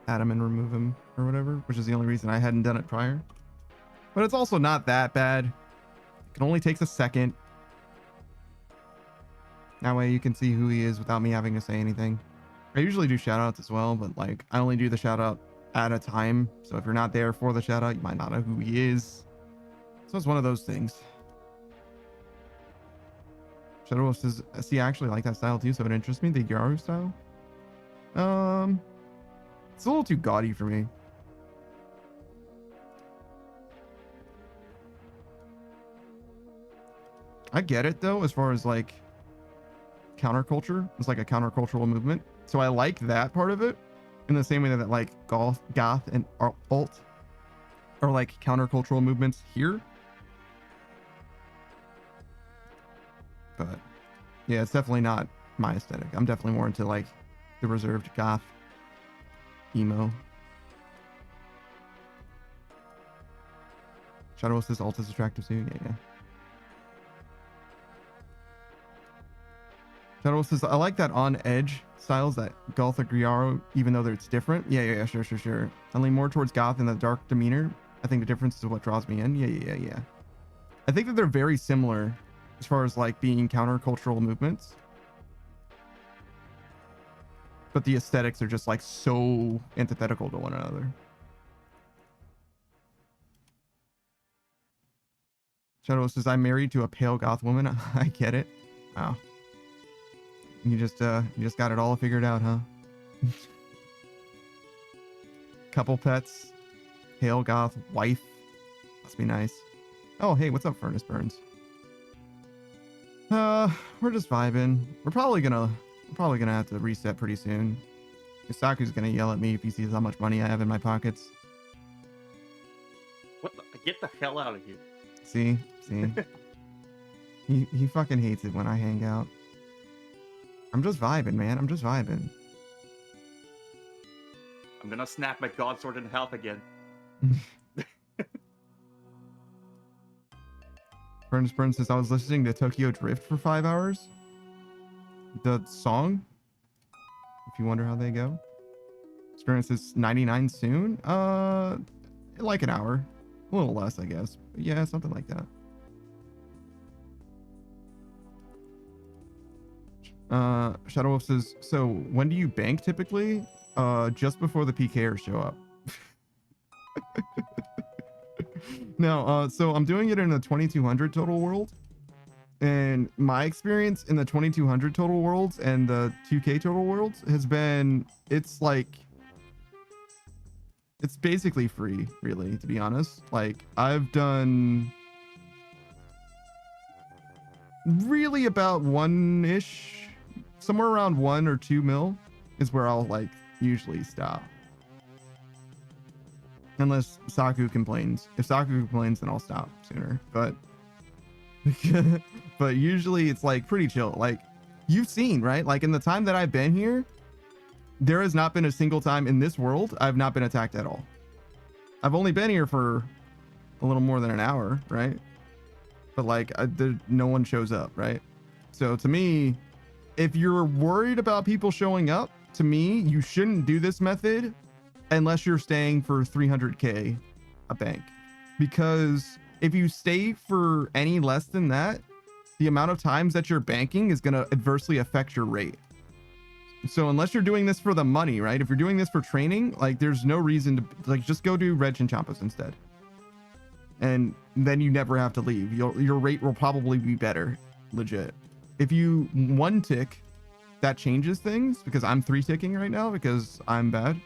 add him and remove him or whatever, which is the only reason I hadn't done it prior. But it's also not that bad. It only takes a second. That way you can see who he is without me having to say anything. I usually do shoutouts as well, but like I only do the shoutout at a time. So if you're not there for the shoutout, you might not know who he is. So it's one of those things. Shadow Wolf says, see, I actually like that style too, so it interests me, the Yaru style. It's a little too gaudy for me. I get it though, as far as like counterculture. It's like a countercultural movement. So I like that part of it in the same way that like goth and alt are like countercultural movements here. But yeah, it's definitely not my aesthetic. I'm definitely more into like the reserved goth emo. Shadow says alt is attractive too. Yeah. Shadow says, I like that on edge styles, that Gothic Gyaro, even though it's different. Yeah, sure. I lean more towards goth and the dark demeanor. I think the difference is what draws me in. Yeah. I think that they're very similar as far as like being countercultural movements. But the aesthetics are just like so antithetical to one another. Shadow says, I'm married to a pale goth woman. I get it. Wow. You just got it all figured out, huh? Couple pets, pale goth wife. Must be nice. Oh, hey, what's up, Furnace Burns? We're just vibing. We're probably gonna have to reset pretty soon. Saku's gonna yell at me if he sees how much money I have in my pockets. What the? Get the hell out of here. See? He fucking hates it when I hang out. I'm just vibing, man. I'm just vibing. I'm gonna snap my god sword in half again. For instance, I was listening to Tokyo Drift for 5 hours. The song, if you wonder how they go. Experience is 99 soon. Like an hour. A little less, I guess. But yeah, something like that. Shadow Wolf says, so when do you bank typically? Just before the PKers show up. No, so I'm doing it in the 2200 total world. And my experience in the 2200 total worlds and the 2K total worlds has been, it's basically free, really, to be honest. Like, I've done really about 1-ish, somewhere around 1 or 2 mil is where I'll like usually stop. Unless Saku complains. If Saku complains, then I'll stop sooner. But but usually it's like pretty chill. Like, you've seen, right? Like, in the time that I've been here, there has not been a single time in this world I've not been attacked at all. I've only been here for a little more than an hour, right? But like, no one shows up, right? So to me, if you're worried about people showing up, to me, you shouldn't do this method unless you're staying for 300k a bank. Because if you stay for any less than that, the amount of times that you're banking is going to adversely affect your rate. So unless you're doing this for the money, right? If you're doing this for training, like, there's no reason to, like, just go do red Chinchompas instead. And then you never have to leave. Your rate will probably be better, legit. If you 1-tick, that changes things, because I'm 3-ticking right now because I'm bad.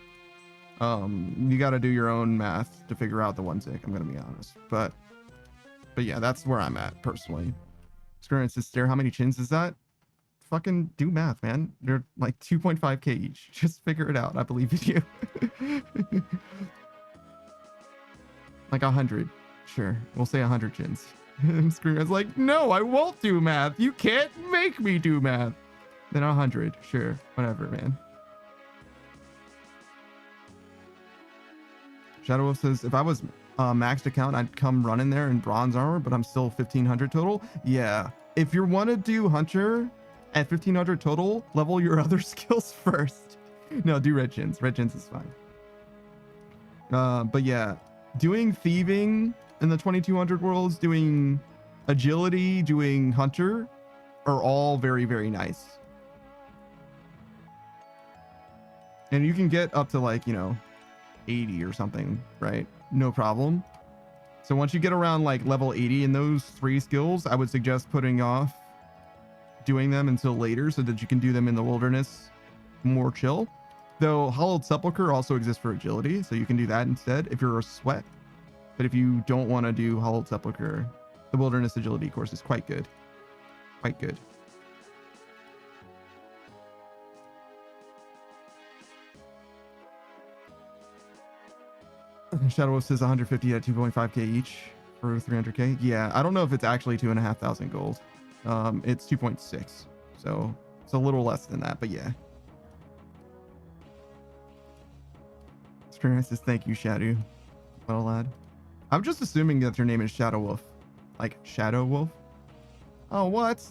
You got to do your own math to figure out the 1-tick, I'm going to be honest. But yeah, that's where I'm at personally. Experience is there. How many chins is that? Fucking do math, man. They're like 2.5k each. Just figure it out. I believe in you. Like 100. Sure. We'll say 100 chins. And Screamer's like, no, I won't do math. You can't make me do math. Then 100. Sure. Whatever, man. Shadow Wolf says, if I was maxed account, I'd come running there in bronze armor, but I'm still 1500 total. Yeah. If you want to do Hunter at 1500 total, level your other skills first. No, do red chins. Red chins is fine. But yeah, doing thieving in the 2200 worlds, doing agility, doing Hunter are all very, very nice. And you can get up to like, 80 or something, right? No problem. So once you get around like level 80 in those 3 skills, I would suggest putting off doing them until later so that you can do them in the wilderness more chill. Though Hollowed Sepulchre also exists for agility, so you can do that instead if you're a sweat. But if you don't want to do Hollowed Sepulchre, the wilderness agility course is quite good. Quite good. Shadow Wolf says 150 at 2.5k each for 300k. Yeah, I don't know if it's actually 2,500 gold. It's 2.6, so it's a little less than that, but yeah. Spirit says thank you, Shadow. Well, lad. I'm just assuming that your name is Shadow Wolf, like Shadow Wolf. Oh, what?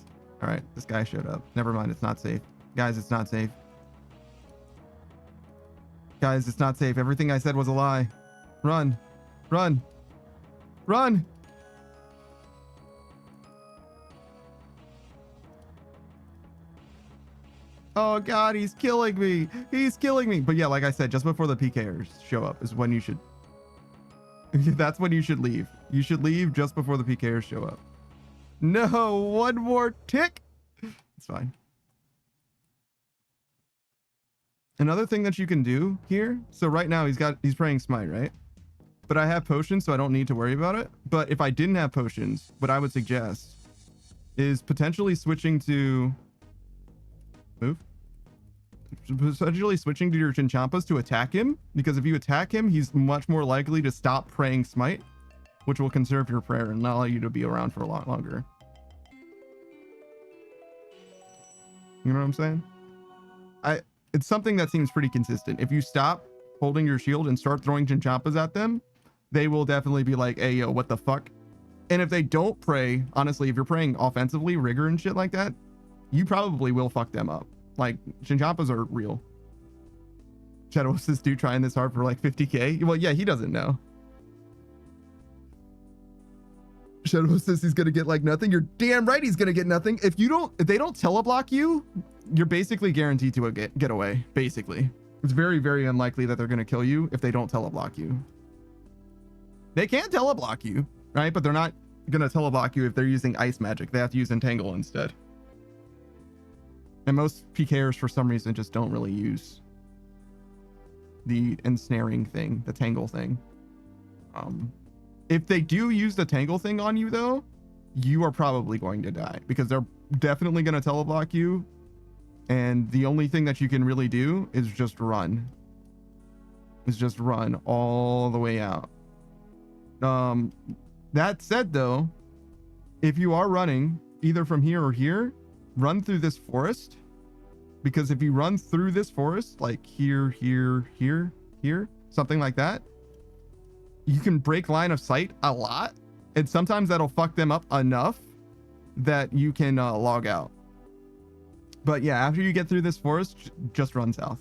All right, this guy showed up. Never mind, it's not safe, guys. It's not safe, guys. It's not safe. Everything I said was a lie. Run, run, run. Oh God, he's killing me. He's killing me. But yeah, like I said, just before the PKers show up is when you should. That's when you should leave. You should leave just before the PKers show up. No, one more tick. It's fine. Another thing that you can do here. So right now he's praying smite, right? But I have potions, so I don't need to worry about it. But if I didn't have potions, what I would suggest is potentially switching to potentially switching to your Chinchompas to attack him, because if you attack him, he's much more likely to stop praying smite which will conserve your prayer and allow you to be around for a lot longer. You know what I'm saying? It's something that seems pretty consistent. If you stop holding your shield and start throwing chinchompas at them, they will definitely be like, hey, yo, what the fuck? And if they don't pray, honestly, if you're praying offensively, rigor and shit like that, you probably will fuck them up. Like, chinchompas are real. Shadow says, dude, trying this hard for like 50k. Well, yeah, he doesn't know. Shadow says he's gonna get like nothing. You're damn right he's gonna get nothing. If they don't teleblock you, you're basically guaranteed to get away. Basically, it's very, very unlikely that they're gonna kill you if they don't teleblock you. They can teleblock you, right? But they're not gonna teleblock you if they're using ice magic. They have to use entangle instead. And most PKers for some reason just don't really use the ensnaring thing, the tangle thing. If they do use the tangle thing on you though, you are probably going to die because they're definitely going to teleblock you. And the only thing that you can really do is just run. Is just run all the way out. That said though, if you are running either from here or here, run through this forest. Because if you run through this forest, like here, something like that, you can break line of sight a lot. And sometimes that'll fuck them up enough that you can log out. But yeah, after you get through this forest, just run south.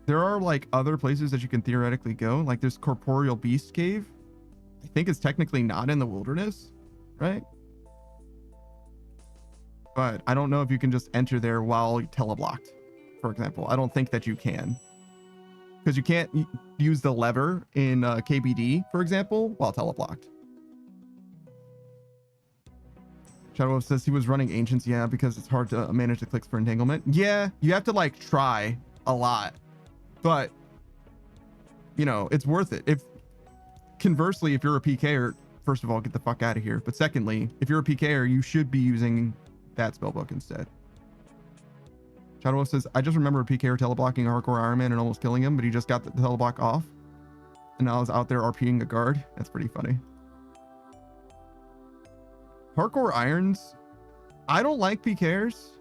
There are like other places that you can theoretically go. Like there's Corporeal Beast Cave. I think it's technically not in the wilderness, right? But I don't know if you can just enter there while teleblocked, for example. I don't think that you can. Because you can't use the lever in KBD, for example, while teleblocked. Shadow says he was running Ancients. Yeah, because it's hard to manage the clicks for entanglement. Yeah, you have to like try a lot. But, you know, it's worth it. Conversely, if you're a PKer, first of all, get the fuck out of here. But secondly, if you're a PKer, you should be using that spellbook instead. Shadow says, I just remember a PKer teleblocking a hardcore Iron Man and almost killing him, but he just got the teleblock off. And now I was out there RPing a guard. That's pretty funny. Hardcore Irons, I don't like PKers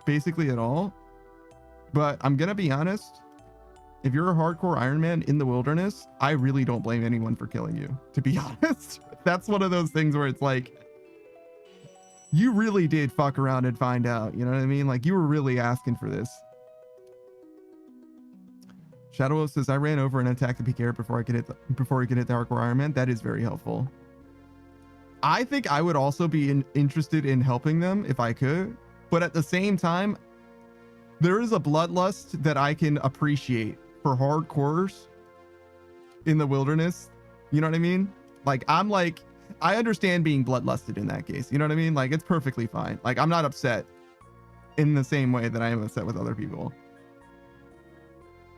basically at all. But I'm gonna be honest, if you're a hardcore Iron Man in the wilderness, I really don't blame anyone for killing you, to be honest. That's one of those things where it's like, you really did fuck around and find out, you know what I mean? Like, you were really asking for this. Shadow says, I ran over and attacked the PKer before he could hit the hardcore Iron Man. That is very helpful. I think I would also be interested in helping them if I could, but at the same time, there is a bloodlust that I can appreciate for hardcores in the wilderness. You know what I mean? Like, I understand being bloodlusted in that case. You know what I mean? Like, it's perfectly fine. Like, I'm not upset in the same way that I am upset with other people.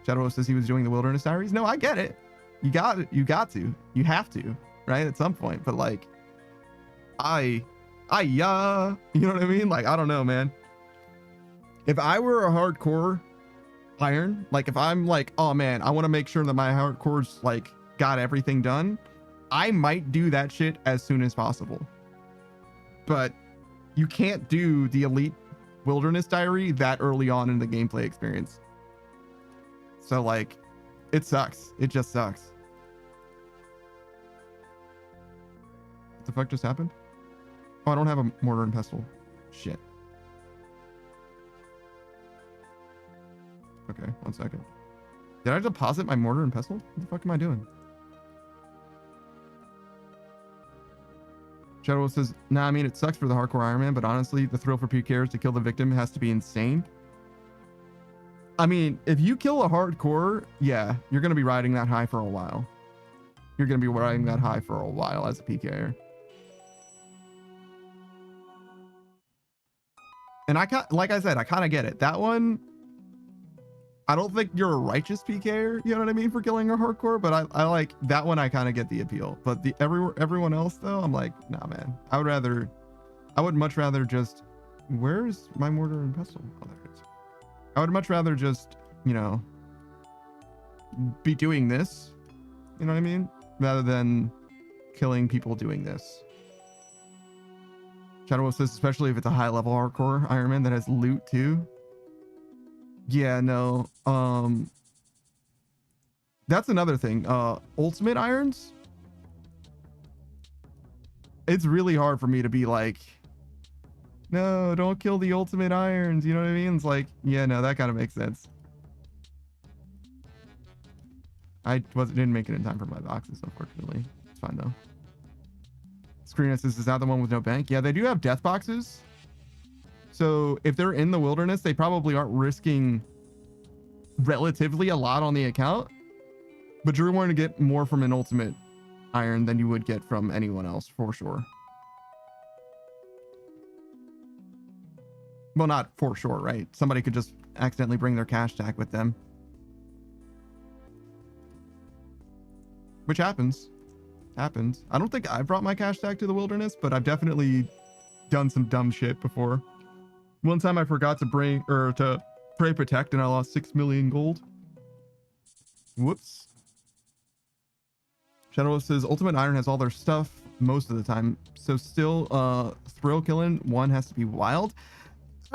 Shadow says he was doing the Wilderness Diaries. No, I get it. You got it. You got to. You have to, right? At some point. But like, you know what I mean? Like, I don't know, man. If I were a hardcore Iron, like if I'm like, oh man, I want to make sure that my hardcore's like got everything done, I might do that shit as soon as possible. But you can't do the Elite Wilderness Diary that early on in the gameplay experience. So like, it sucks. It just sucks. What the fuck just happened? Oh, I don't have a mortar and pestle. Shit. Okay, 1 second. Did I deposit my mortar and pestle? What the fuck am I doing? Shadow says, nah, I mean, it sucks for the hardcore Iron Man, but honestly, the thrill for PKers to kill the victim has to be insane. I mean, if you kill a hardcore, yeah, you're going to be riding that high for a while. You're going to be riding that high for a while as a PKer. And like I said, I kind of get it. That one, I don't think you're a righteous PKer, you know what I mean, for killing a hardcore, but I like that one. I kind of get the appeal, but everyone else though, I'm like, nah, man, I would much rather just, where's my mortar and pestle? Oh, there it is. I would much rather just, you know, be doing this. You know what I mean? Rather than killing people doing this. Shadow Wolf says, especially if it's a high level hardcore Iron Man that has loot too. Yeah, no. That's another thing. Ultimate irons. It's really hard for me to be like, no, don't kill the ultimate irons. You know what I mean? It's like, yeah, no, that kind of makes sense. Didn't make it in time for my boxes, unfortunately. It's fine though. Screen says, is that the one with no bank? Yeah, they do have death boxes. So if they're in the wilderness, they probably aren't risking relatively a lot on the account. But you're going to get more from an ultimate iron than you would get from anyone else, for sure. Well, not for sure, right? Somebody could just accidentally bring their cash tag with them. Which happens. Happens. I don't think I've brought my cash tag to the wilderness, but I've definitely done some dumb shit before. One time I forgot to to pray protect and I lost 6 million gold. Whoops. Shadow says Ultimate Iron has all their stuff most of the time. So still thrill killing one has to be wild.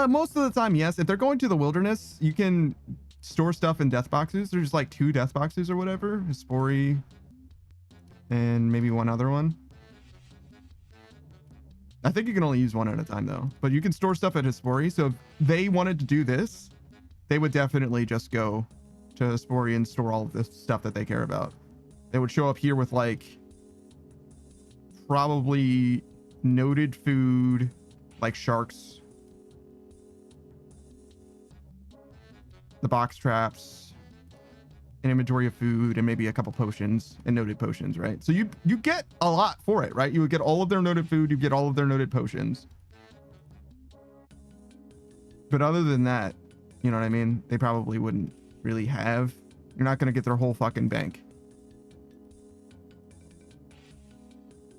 Most of the time, yes. If they're going to the wilderness, you can store stuff in death boxes. There's like 2 death boxes or whatever. Hispori and maybe one other one. I think you can only use one at a time though, but you can store stuff at Hispori. So if they wanted to do this, they would definitely just go to Hispori and store all of this stuff that they care about. They would show up here with like probably noted food, like sharks, the box traps, an inventory of food, and maybe a couple potions and noted potions, right? So you get a lot for it, right? You would get all of their noted food, you get all of their noted potions. But other than that, you know what I mean? They probably wouldn't really have. You're not going to get their whole fucking bank.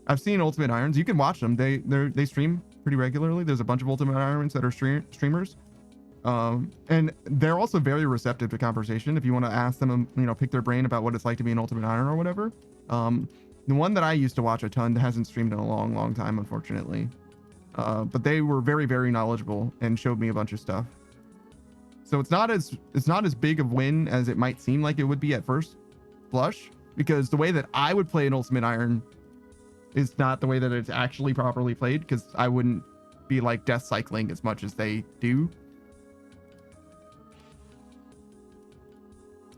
I've seen Ultimate Irons. You can watch them. They stream pretty regularly. There's a bunch of Ultimate Irons that are streamers. And they're also very receptive to conversation. If you want to ask them, you know, pick their brain about what it's like to be an Ultimate Iron or whatever. The one that I used to watch a ton hasn't streamed in a long time, unfortunately. But they were very, very knowledgeable and showed me a bunch of stuff. So it's not as big of win as it might seem like it would be at first blush, because the way that I would play an Ultimate Iron is not the way that it's actually properly played, because I wouldn't be like death cycling as much as they do.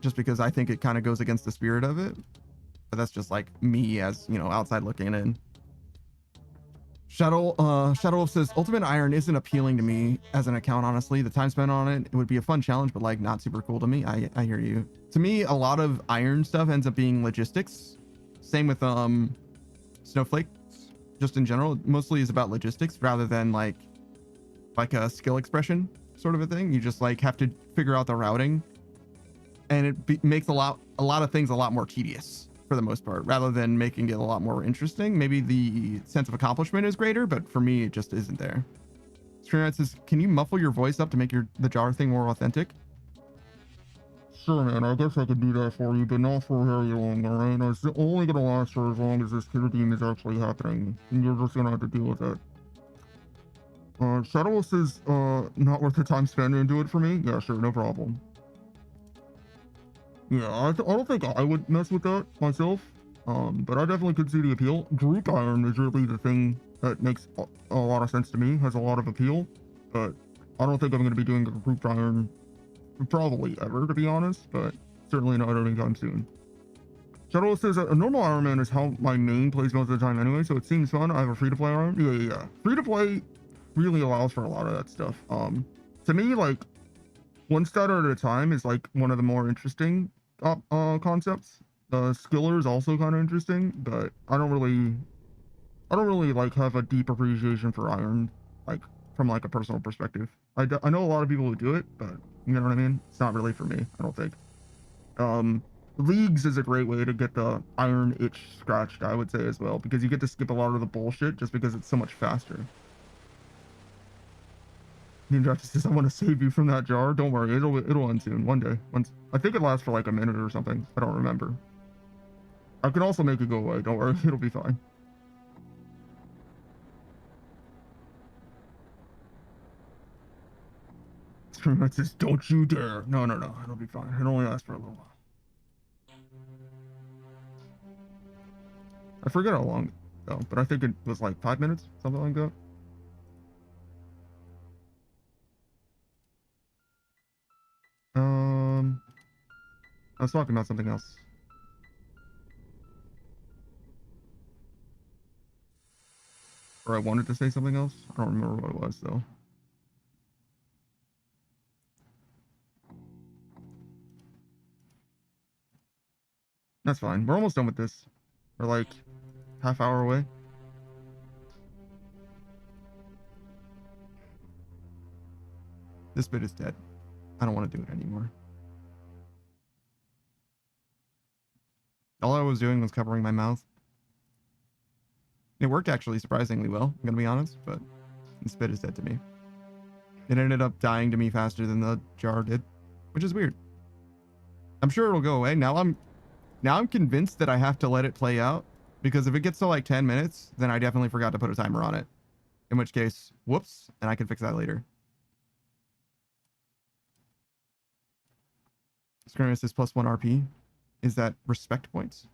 Just because I think it kind of goes against the spirit of it. But that's just like me as, you know, outside looking in. Shadow Wolf says, Ultimate Iron isn't appealing to me as an account, honestly. The time spent on it would be a fun challenge, but like not super cool to me. I hear you. To me, a lot of Iron stuff ends up being logistics. Same with Snowflake, just in general, mostly is about logistics rather than like a skill expression sort of a thing. You just like have to figure out the routing, and it makes a lot of things a lot more tedious for the most part, rather than making it a lot more interesting. Maybe the sense of accomplishment is greater, but for me, it just isn't there. Screenwriter says, can you muffle your voice up to make the jar thing more authentic? Sure, man. I guess I could do that for you, but not for very long, alright? It's only gonna last for as long as this kill team is actually happening, and you're just gonna have to deal with it. Shadow Wolf says, not worth the time spent and do it for me? Yeah, sure, no problem. Yeah, I don't think I would mess with that myself, but I definitely could see the appeal. Group Iron is really the thing that makes a lot of sense to me, has a lot of appeal, but I don't think I'm going to be doing a Group Iron probably ever, to be honest, but certainly not anytime soon. Shadow says that a normal Iron Man is how my main plays most of the time anyway, so it seems fun. I have a free-to-play Iron. Yeah. Free-to-play really allows for a lot of that stuff. To me, like, one starter at a time is like one of the more interesting concepts. Skiller is also kind of interesting, but I don't really like have a deep appreciation for Iron, like from like a personal perspective. I know a lot of people who do it, but you know what I mean? It's not really for me, I don't think. Leagues is a great way to get the Iron itch scratched, I would say, as well, because you get to skip a lot of the bullshit just because it's so much faster. Injustices, I want to save you from that jar. Don't worry, it'll end soon. One day. I think it lasts for like a minute or something. I don't remember. I can also make it go away. Don't worry, it'll be fine. It says, don't you dare. No, it'll be fine. It only lasts for a little while. I forget how long though, but I think it was like 5 minutes, something like that. I was talking about something else. Or I wanted to say something else. I don't remember what it was though. That's fine. We're almost done with this. We're like half hour away. This bit is dead. I don't want to do it anymore. All I was doing was covering my mouth. It worked actually surprisingly well, I'm gonna be honest, but this bit is dead to me. It ended up dying to me faster than the jar did, which is weird. I'm sure it'll go away. Now I'm convinced that I have to let it play out, because if it gets to like 10 minutes, then I definitely forgot to put a timer on it. In which case, whoops, and I can fix that later. Skirmish is +1 RP. Is that respect points?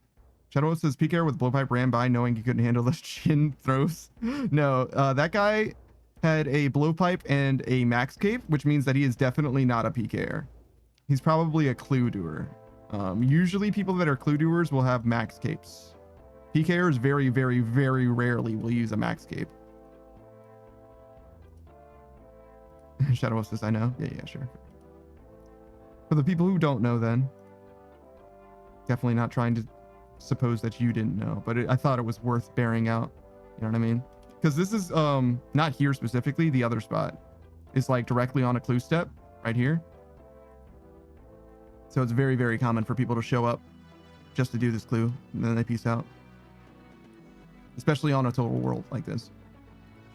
Shadow says peak air with blowpipe ran by knowing he couldn't handle the chin throws. No, that guy had a blowpipe and a max cape, which means that he is definitely not a peak air. He's probably a clue doer. Usually people that are clue doers will have max capes. PKers very, very, very rarely will use a max cape. Shadow says, I know. Yeah, sure. For the people who don't know then, definitely not trying to suppose that you didn't know, but I thought it was worth bearing out. You know what I mean? Because this is not here specifically. The other spot is like directly on a clue step right here. So it's very, very common for people to show up just to do this clue and then they peace out. Especially on a total world like this.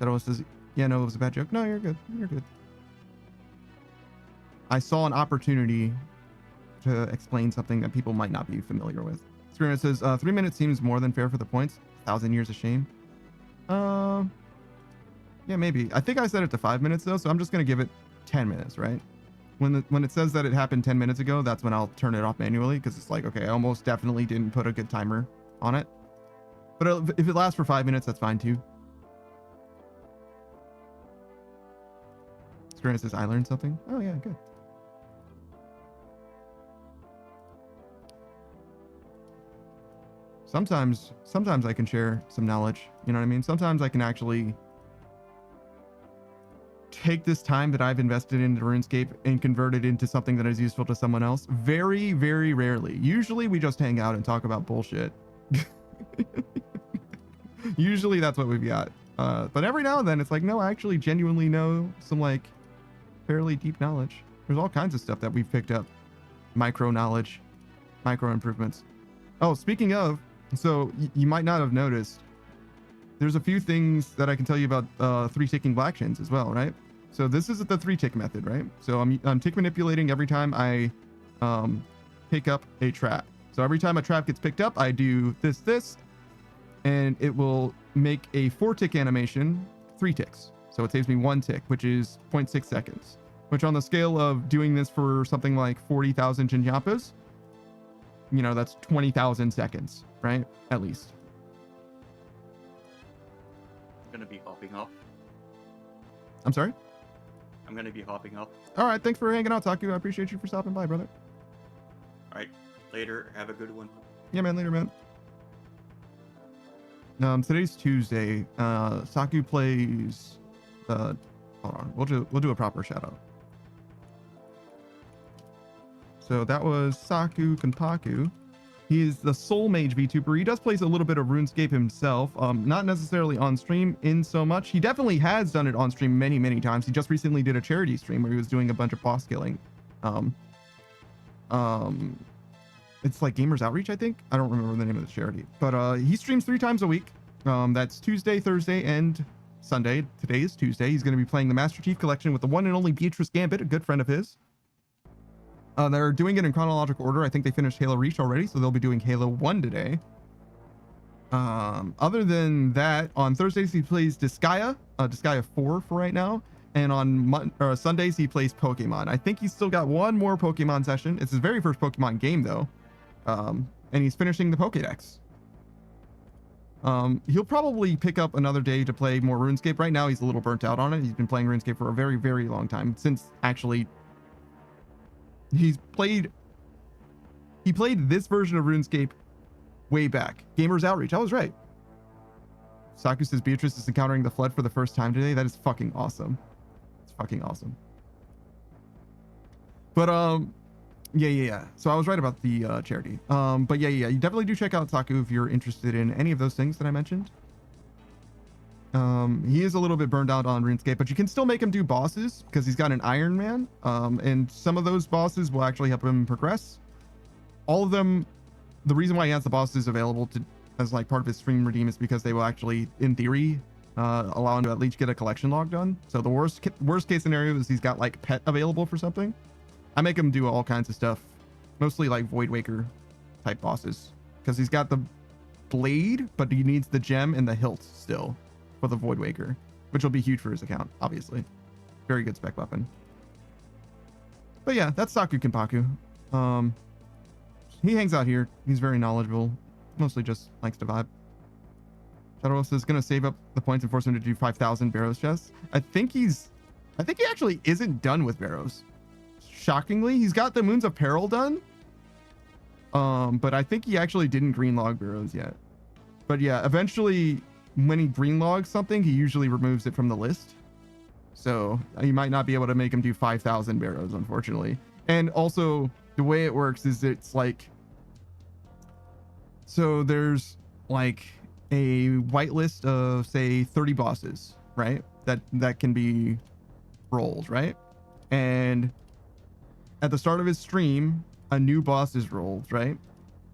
Shadow says, yeah, no, it was a bad joke. No, you're good. You're good. I saw an opportunity to explain something that people might not be familiar with. Screamer says, 3 minutes seems more than fair for the points. 1,000 years of shame. Yeah, maybe. I think I set it to 5 minutes though, so I'm just gonna give it 10 minutes, right? When it says that it happened 10 minutes ago, that's when I'll turn it off manually, because it's like, okay, I almost definitely didn't put a good timer on it. But if it lasts for 5 minutes, that's fine too. Screamer says, I learned something. Oh yeah, good. Sometimes I can share some knowledge, you know what I mean? Sometimes I can actually take this time that I've invested into RuneScape and convert it into something that is useful to someone else. Very, very rarely. Usually we just hang out and talk about bullshit. Usually that's what we've got. But every now and then it's like, no, I actually genuinely know some like fairly deep knowledge. There's all kinds of stuff that we've picked up. Micro knowledge, micro improvements. Oh, speaking of, so you might not have noticed, there's a few things that I can tell you about 3-ticking black chins as well, right? So this is the 3-tick method, right? So I'm tick manipulating every time I pick up a trap. So every time a trap gets picked up, I do this, and it will make a 4-tick animation 3 ticks. So it saves me 1 tick, which is 0.6 seconds, which on the scale of doing this for something like 40,000 Chinyappas, you know, that's 20,000 seconds, right? At least. I'm gonna be hopping off. I'm sorry? I'm gonna be hopping off. All right, thanks for hanging out, Taku. I appreciate you for stopping by, brother. All right, later. Have a good one. Yeah, man. Later, man. Today's Tuesday. Saku plays. Hold on. We'll do a proper shout out. So that was Saku Kanpaku. He is the Soul Mage VTuber. He does play a little bit of RuneScape himself. Not necessarily on stream in so much. He definitely has done it on stream many, many times. He just recently did a charity stream where he was doing a bunch of boss killing. It's like Gamers Outreach, I think. I don't remember the name of the charity. But he streams 3 times a week. That's Tuesday, Thursday, and Sunday. Today is Tuesday. He's going to be playing the Master Chief Collection with the one and only Beatrice Gambit, a good friend of his. They're doing it in chronological order. I think they finished Halo Reach already, so they'll be doing Halo 1 today. Other than that, on Thursdays he plays Disgaea 4 for right now, and on Sundays he plays Pokemon. I think he's still got one more Pokemon session. It's his very first Pokemon game though, and he's finishing the Pokédex. He'll probably pick up another day to play more RuneScape. Right now he's a little burnt out on it. He's been playing RuneScape for a very, very long time, since actually he played this version of RuneScape way back. Gamers Outreach. I was right. Saku says Beatrice is encountering the Flood for the first time today. That is fucking awesome. It's fucking awesome. But yeah. So I was right about the charity. But yeah. You definitely do check out Saku if you're interested in any of those things that I mentioned. He is a little bit burned out on RuneScape, but you can still make him do bosses because he's got an Iron Man. And some of those bosses will actually help him progress. All of them. The reason why he has the bosses available as like part of his stream redeem is because they will actually, in theory, allow him to at least get a collection log done. So the worst case scenario is he's got like pet available for something. I make him do all kinds of stuff, mostly like Void Waker type bosses, because he's got the blade, but he needs the gem and the hilt still for the Void Waker, which will be huge for his account, obviously. Very good spec weapon. But yeah, that's Saku Kenpaku. He hangs out here. He's very knowledgeable. Mostly just likes to vibe. Shadow Wolf is going to save up the points and force him to do 5,000 Barrows chests. I think he actually isn't done with Barrows. Shockingly, he's got the Moons of Peril done. But I think he actually didn't green log Barrows yet. But yeah, eventually when he green logs something, he usually removes it from the list. So you might not be able to make him do 5,000 Barrows, unfortunately. And also the way it works is it's like, so there's like a whitelist of say 30 bosses, right? That can be rolled, right? And at the start of his stream, a new boss is rolled, right?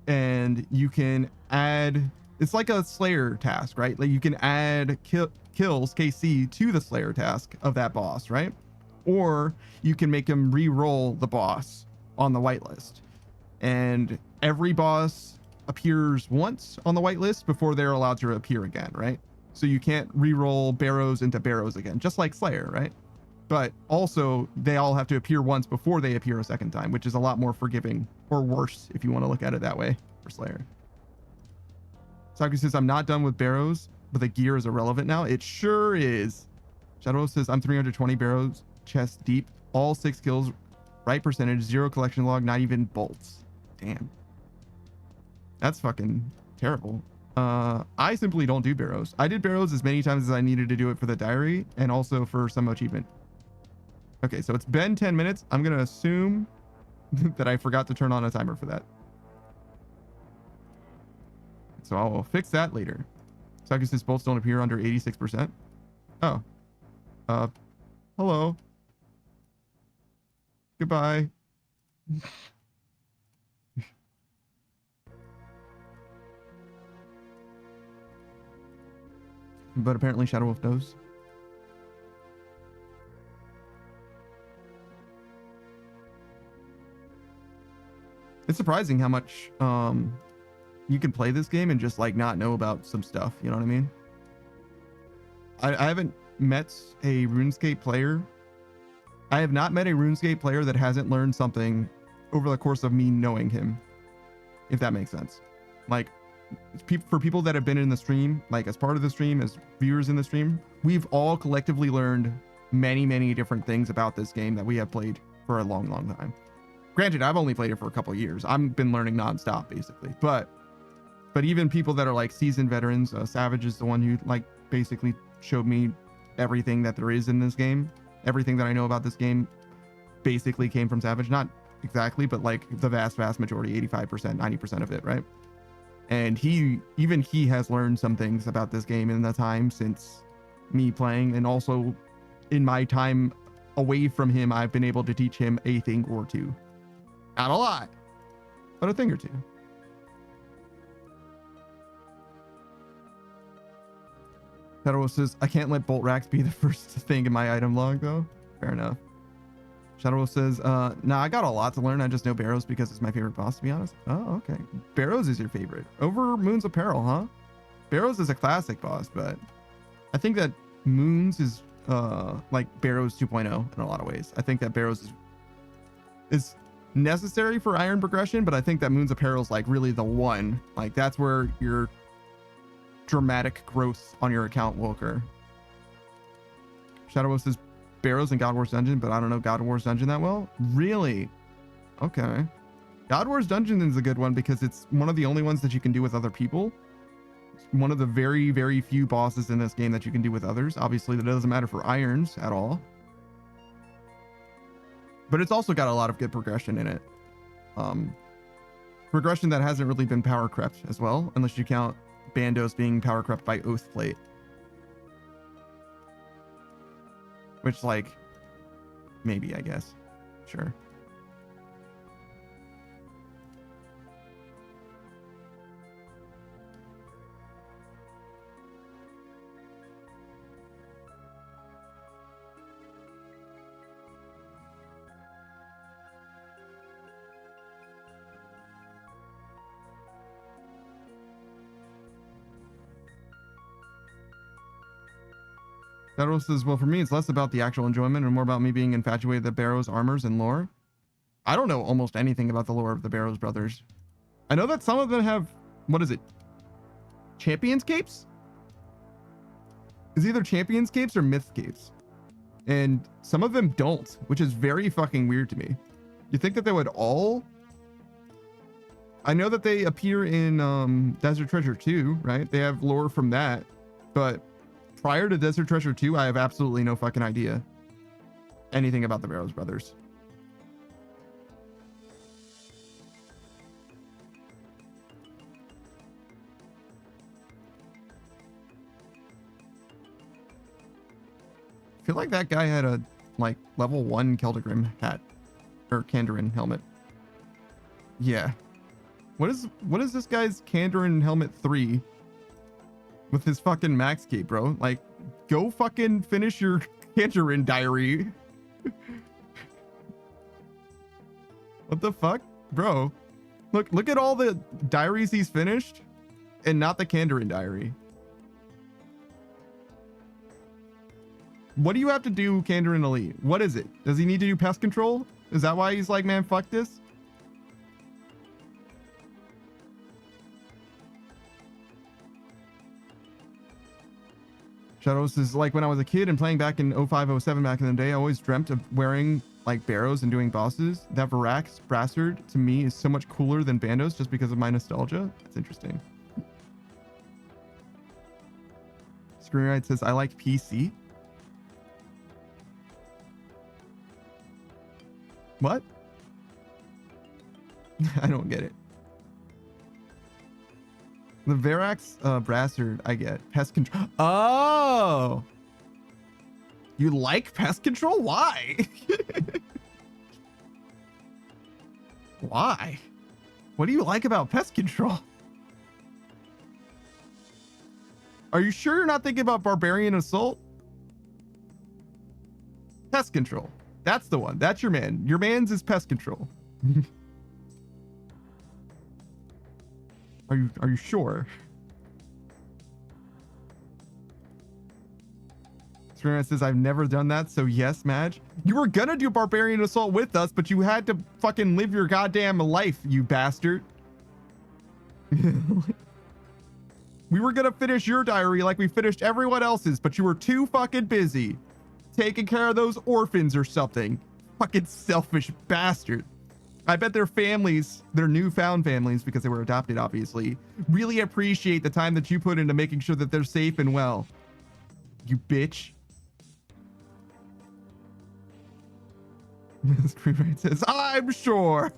And you can add, it's like a Slayer task, right? Like you can add kills KC to the Slayer task of that boss, right? Or you can make him re-roll the boss on the whitelist. And every boss appears once on the whitelist before they're allowed to appear again, right? So you can't re-roll Barrows into Barrows again, just like Slayer, right? But also they all have to appear once before they appear a second time, which is a lot more forgiving, or worse if you want to look at it that way, for Slayer. Saku says, I'm not done with Barrows, but the gear is irrelevant now. It sure is. Shadow says, I'm 320 Barrows chest deep, all 6 kills, right percentage, 0 collection log, not even bolts. Damn. That's fucking terrible. I simply don't do Barrows. I did Barrows as many times as I needed to do it for the diary and also for some achievement. Okay, so it's been 10 minutes. I'm going to assume that I forgot to turn on a timer for that. So I'll fix that later. Saku says bolts don't appear under 86%. Oh. Hello. Goodbye. But apparently Shadow Wolf knows. It's surprising how much you can play this game and just like not know about some stuff, you know what I mean? I haven't met a RuneScape player. I have not met a RuneScape player that hasn't learned something over the course of me knowing him, if that makes sense. Like, for people that have been in the stream, like as part of the stream, as viewers in the stream, we've all collectively learned many, many different things about this game that we have played for a long, long time. Granted, I've only played it for a couple of years. I've been learning nonstop, basically. But even people that are like seasoned veterans, Savage is the one who like basically showed me everything that there is in this game. Everything that I know about this game basically came from Savage. Not exactly, but like the vast, vast majority, 85%, 90% of it, right? And he has learned some things about this game in the time since me playing, and also in my time away from him, I've been able to teach him a thing or two. Not a lot, but a thing or two. Shadow says, I can't let bolt racks be the first thing in my item log though. Fair enough. Shadow says, nah, I got a lot to learn. I just know Barrows because it's my favorite boss, to be honest. Oh, okay. Barrows is your favorite. Over Moon's Apparel, huh? Barrows is a classic boss, but I think that Moon's is like Barrows 2.0 in a lot of ways. I think that Barrows is necessary for iron progression, but I think that Moon's Apparel is like really the one. Like that's where your dramatic growth on your account will occur. Shadow says Barrows in God Wars Dungeon, but I don't know God Wars Dungeon that well. Really? Okay. God Wars Dungeon is a good one because it's one of the only ones that you can do with other people. It's one of the very, very few bosses in this game that you can do with others. Obviously, that doesn't matter for irons at all. But it's also got a lot of good progression in it. Progression that hasn't really been power crept as well, unless you count Bandos being power crept by Oath Plate. Which, like, maybe, I guess. Sure. Shadow says, well, for me, it's less about the actual enjoyment and more about me being infatuated with the Barrows armors and lore. I don't know almost anything about the lore of the Barrows brothers. I know that some of them have, what is it? Champions capes? It's either champions capes or myth capes. And some of them don't, which is very fucking weird to me. You think that they would all? I know that they appear in Desert Treasure 2, right? They have lore from that, but prior to Desert Treasure 2, I have absolutely no fucking idea anything about the Barrows brothers. I feel like that guy had a like level 1 Keldegrim hat or Kandarin helmet. Yeah. What is this guy's Kandarin helmet 3? With his fucking max cape, bro. Like, go fucking finish your Kandarin diary. What the fuck? Bro. Look at all the diaries he's finished and not the Kandarin diary. What do you have to do, Kandarin Elite? What is it? Does he need to do pest control? Is that why he's like, man, fuck this? Shadows is like when I was a kid and playing back in 0507 back in the day, I always dreamt of wearing like Barrows and doing bosses. That Varax Brassard to me is so much cooler than Bandos just because of my nostalgia. That's interesting. Screenwrite says, I like PC. What? I don't get it. The Varax Brassard, I get. Pest control. Oh! You like pest control? Why? Why? What do you like about pest control? Are you sure you're not thinking about Barbarian Assault? Pest control. That's the one. That's your man. Your man's is pest control. Are you sure? Screenwriter says, I've never done that, so yes, Madge. You were gonna do Barbarian Assault with us, but you had to fucking live your goddamn life, you bastard. We were gonna finish your diary like we finished everyone else's, but you were too fucking busy taking care of those orphans or something. Fucking selfish bastard. I bet their families, their newfound families, because they were adopted, obviously, really appreciate the time that you put into making sure that they're safe and well. You bitch. Screenwriter says, I'm sure.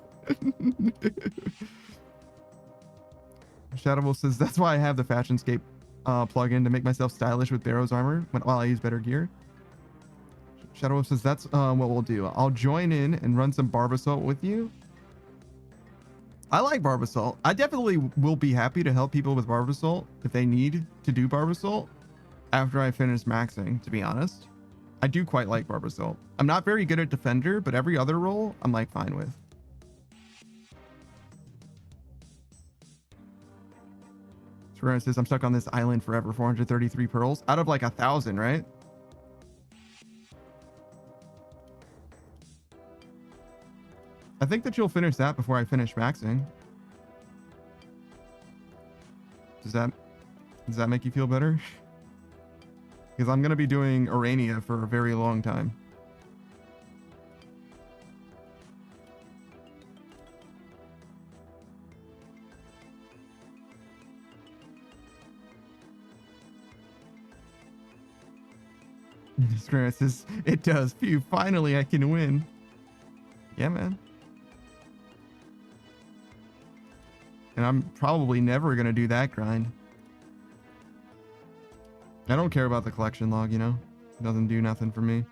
Shadowwolf says, that's why I have the Fashionscape plugin to make myself stylish with Barrows armor while I use better gear. Shadowwolf says, that's what we'll do. I'll join in and run some Barbasalt with you. I like Barbasalt. I definitely will be happy to help people with Barbasalt if they need to do Barbasalt. after I finish maxing, to be honest. I do quite like Barbasol. I'm not very good at Defender, but every other role I'm like fine with. For instance, I'm stuck on this island forever. 433 pearls out of like 1,000, right? I think that you'll finish that before I finish maxing. Does that make you feel better? Because I'm gonna be doing Urania for a very long time. Scratch says, it does. Phew, finally I can win. Yeah, man. And I'm probably never going to do that grind. I don't care about the collection log, you know? It doesn't do nothing for me.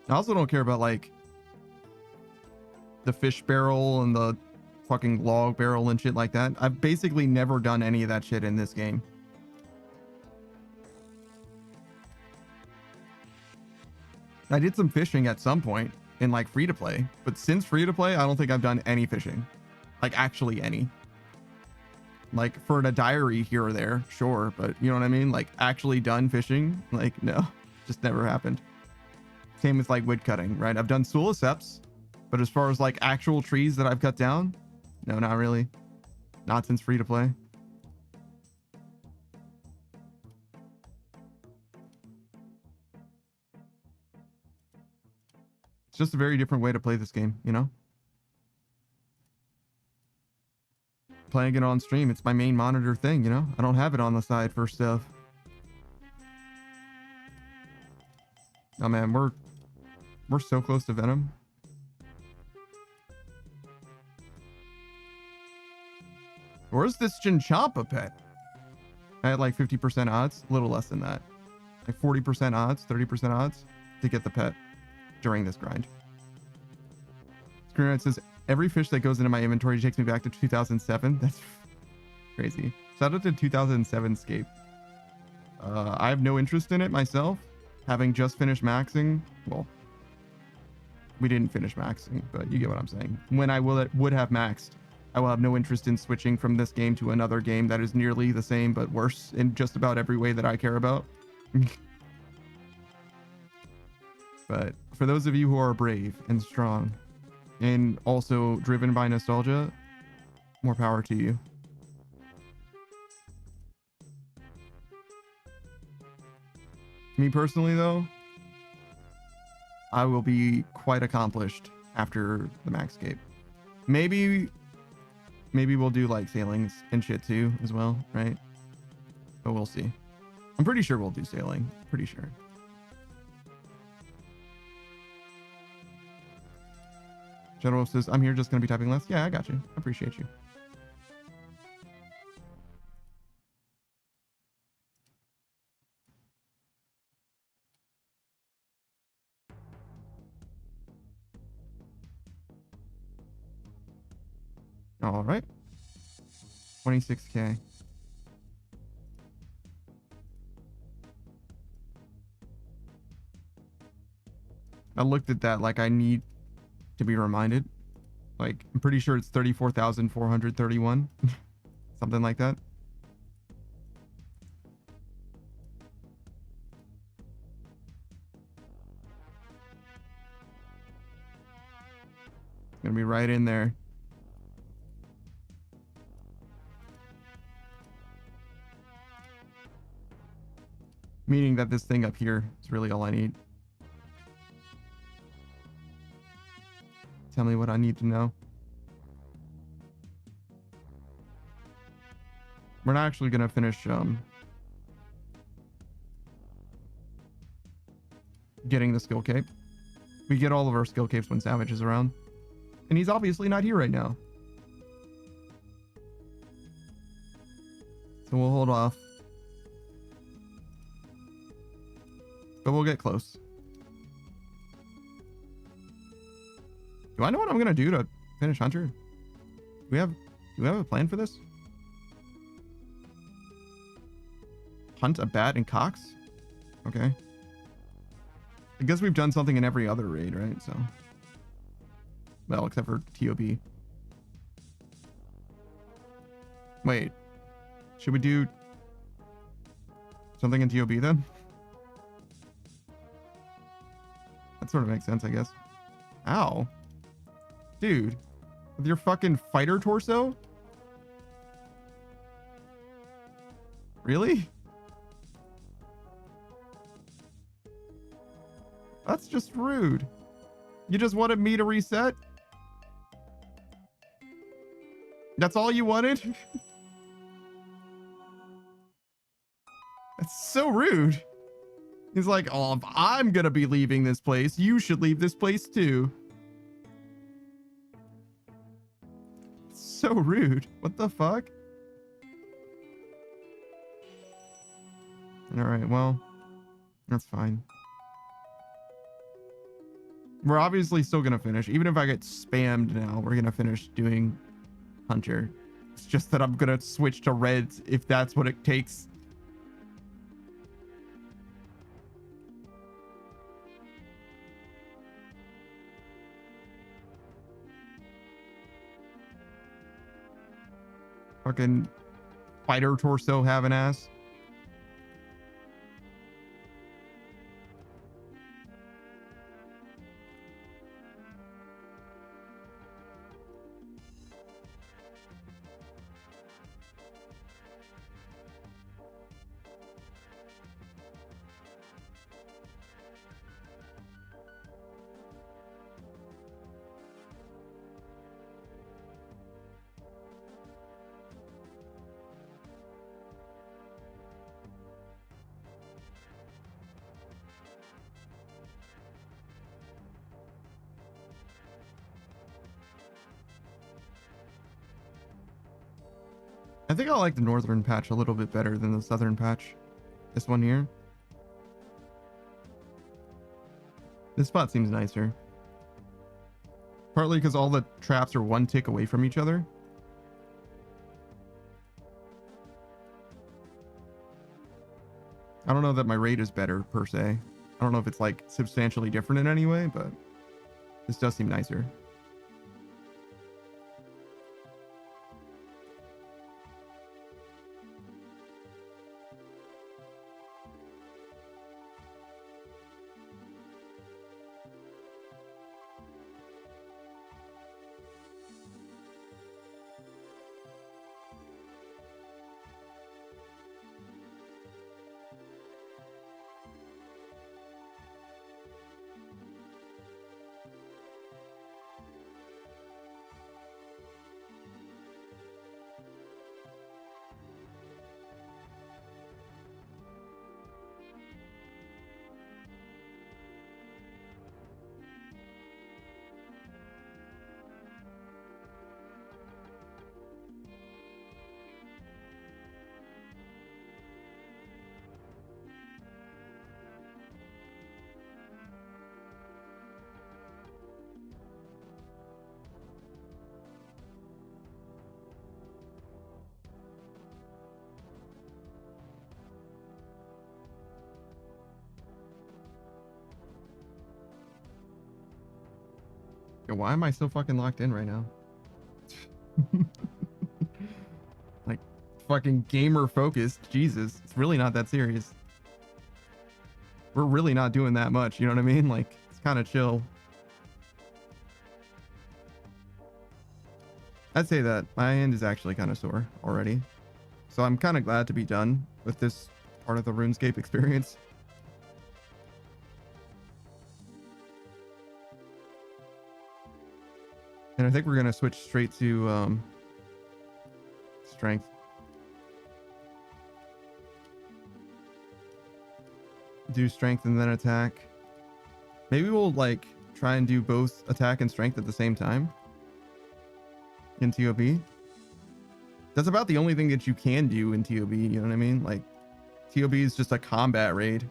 I also don't care about, like, the fish barrel and the fucking log barrel and shit like that. I've basically never done any of that shit in this game. I did some fishing at some point in like free to play, but since free to play, I don't think I've done any fishing. Like actually any. Like for a diary here or there, sure, but you know what I mean? Like actually done fishing, like no, just never happened. Same with like wood cutting, right? I've done Suliceps, but as far as like actual trees that I've cut down, no, not really. Not since free to play. It's just a very different way to play this game, you know? Playing it on stream, it's my main monitor thing, you know? I don't have it on the side for stuff. Oh man, we're so close to Venom. Where's this Chinchompa pet? I had like 50% odds, a little less than that. Like 40% odds, 30% odds to get the pet during this grind. Screenwrite says, every fish that goes into my inventory takes me back to 2007. That's crazy. Shout out to 2007 Scape. I have no interest in it myself, having just finished maxing. Well, we didn't finish maxing, but you get what I'm saying. When I would have maxed, I will have no interest in switching from this game to another game that is nearly the same but worse in just about every way that I care about. But for those of you who are brave and strong and also driven by nostalgia, more power to you. Me personally, though, I will be quite accomplished after the Maxscape. Maybe we'll do like sailings and shit too as well, right? But we'll see. I'm pretty sure we'll do sailing. Pretty sure. Shadow Wolf says, I'm here just going to be typing less. Yeah, I got you. I appreciate you. All right. 26K. I looked at that like I need to be reminded. Like, I'm pretty sure it's 34,431. Something like that. It's gonna be right in there. Meaning that this thing up here is really all I need. Tell me what I need to know. We're not actually gonna finish getting the skill cape. We get all of our skill capes when Savage is around. And he's obviously not here right now. So we'll hold off. But we'll get close. Do I know what I'm gonna do to finish Hunter? Do we have a plan for this? Hunt a bat and Cox? Okay. I guess we've done something in every other raid, right? So, well, except for TOB. Wait, should we do something in TOB then? That sort of makes sense, I guess. Ow. Dude, with your fucking fighter torso? Really? That's just rude. You just wanted me to reset? That's all you wanted? That's so rude. He's like, oh, if I'm gonna be leaving this place, you should leave this place too. So rude. What the fuck? All right, well, that's fine. We're obviously still gonna finish. Even if I get spammed now, we're gonna finish doing Hunter. It's just that I'm gonna switch to Reds if that's what it takes. Fucking fighter torso have an ass. I think I like the northern patch a little bit better than the southern patch. This one here. This spot seems nicer. Partly because all the traps are one tick away from each other. I don't know that my rate is better per se. I don't know if it's like substantially different in any way, but this does seem nicer. Yo, why am I so fucking locked in right now? Like, fucking gamer focused. Jesus, it's really not that serious. We're really not doing that much, you know what I mean? Like, it's kind of chill. I'd say that my hand is actually kind of sore already. So I'm kind of glad to be done with this part of the RuneScape experience. And I think we're going to switch straight to strength. Do strength and then attack. Maybe we'll like try and do both attack and strength at the same time in TOB. That's about the only thing that you can do in TOB, you know what I mean? Like, TOB is just a combat raid.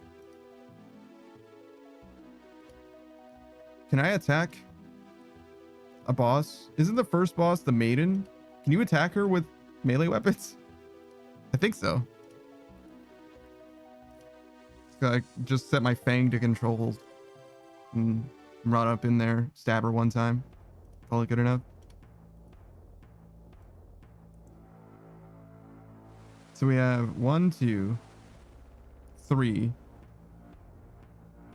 Can I attack a boss? Isn't the first boss the maiden? Can you attack her with melee weapons? I think so. So I just set my Fang to controls and run up in there, stab her one time. Probably good enough. So we have 1, 2, 3,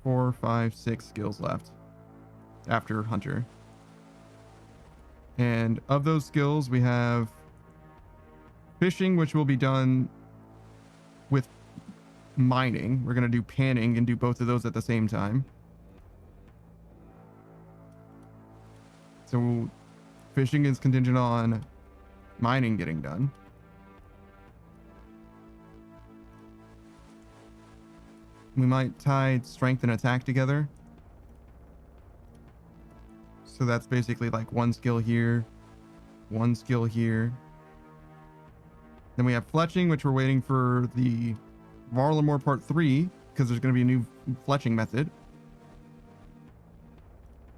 4, 5, 6 skills left after Hunter. And of those skills, we have fishing, which will be done with mining. We're going to do panning and do both of those at the same time. So fishing is contingent on mining getting done. We might tie strength and attack together. So that's basically like one skill here, one skill here. Then we have fletching, which we're waiting for the Varlamore Part 3, because there's going to be a new fletching method.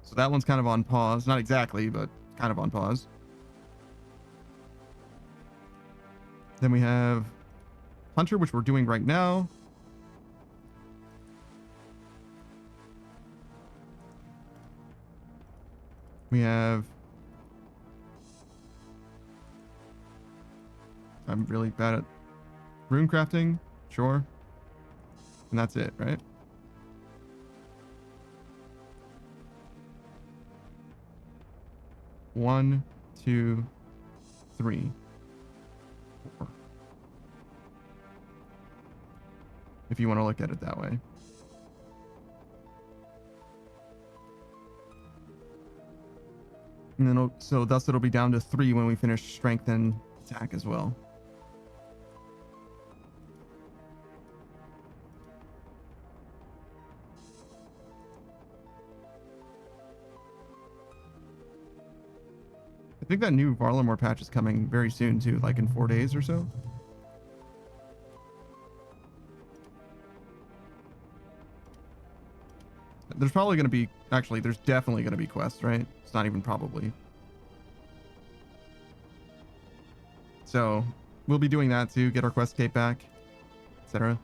So that one's kind of on pause. Not exactly, but kind of on pause. Then we have Hunter, which we're doing right now. We have... I'm really bad at rune crafting. Sure. And that's it, right? One, two, three, four. If you want to look at it that way. And then, so thus it'll be down to 3 when we finish strength and attack as well. I think that new Varlamore patch is coming very soon too, like in 4 days or so. There's probably going to be, actually, there's definitely going to be quests, right? It's not even probably. So we'll be doing that to get our quest cape back, etc.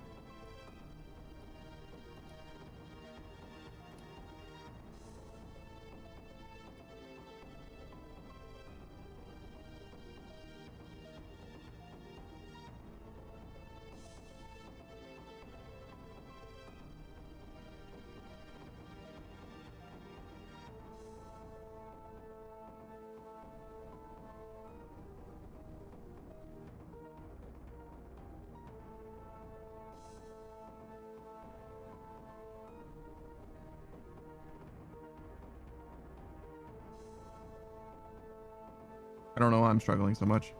I don't know why I'm struggling so much.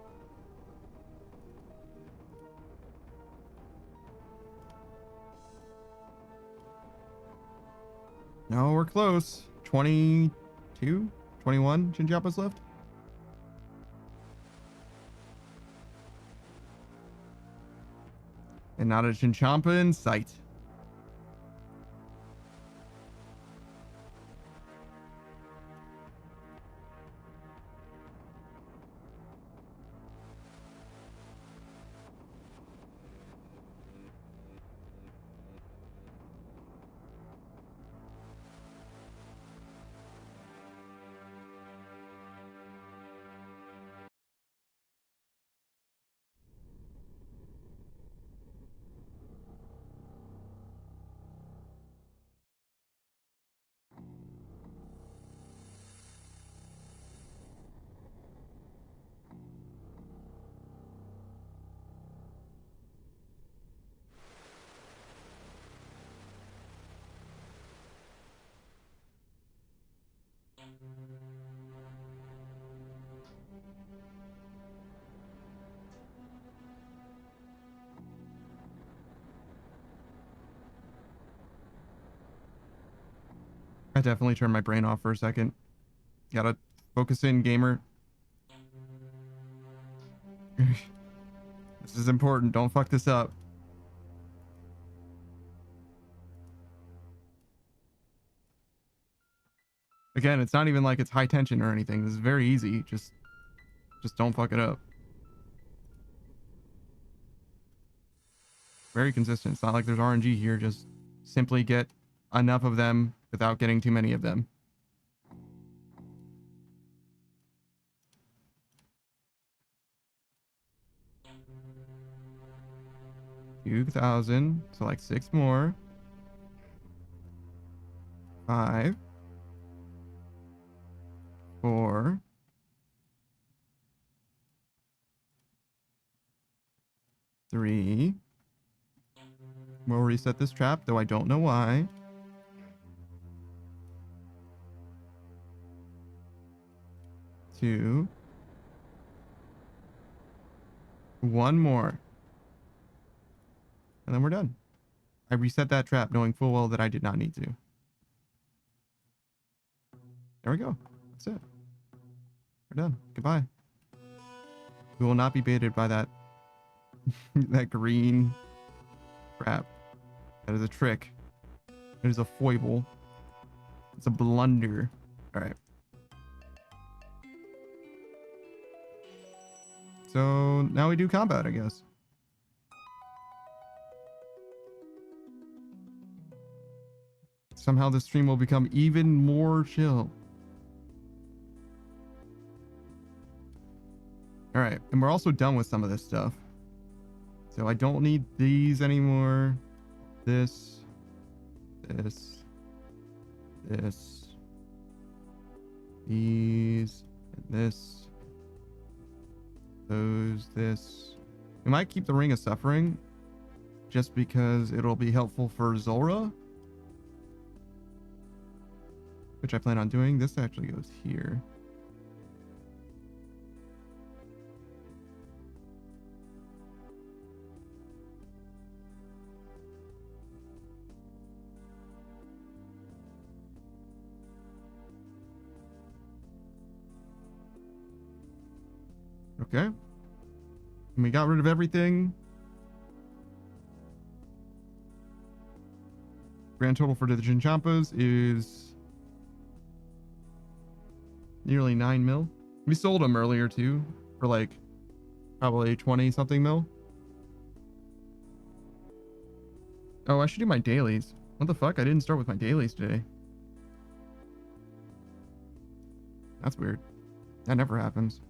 No, we're close. 22, 21 Chinjapas left. And not a Chinchampa in sight. I definitely turned my brain off for a second. Gotta focus in, gamer. This is important. Don't fuck this up. Again, it's not even like it's high tension or anything. This is very easy. Just don't fuck it up. Very consistent. It's not like there's RNG here. Just simply get enough of them without getting too many of them. $2,000. So like 6 more. 5. 4. 3. We'll reset this trap, though I don't know why. 2. 1 more. And then we're done. I reset that trap knowing full well that I did not need to. There we go. That's it. We're done. Goodbye. We will not be baited by that that green crap. That is a trick. It is a foible. It's a blunder. All right. So now we do combat, I guess. Somehow this stream will become even more chill. All right, and we're also done with some of this stuff. So I don't need these anymore. This, these, and this, those, this. We might keep the Ring of Suffering just because it'll be helpful for Zora, which I plan on doing. This actually goes here. Okay. And we got rid of everything. Grand total for the Chinchampas is nearly 9 mil. We sold them earlier too for like probably 20 something mil. Oh, I should do my dailies. What the fuck? I didn't start with my dailies today. That's weird. That never happens.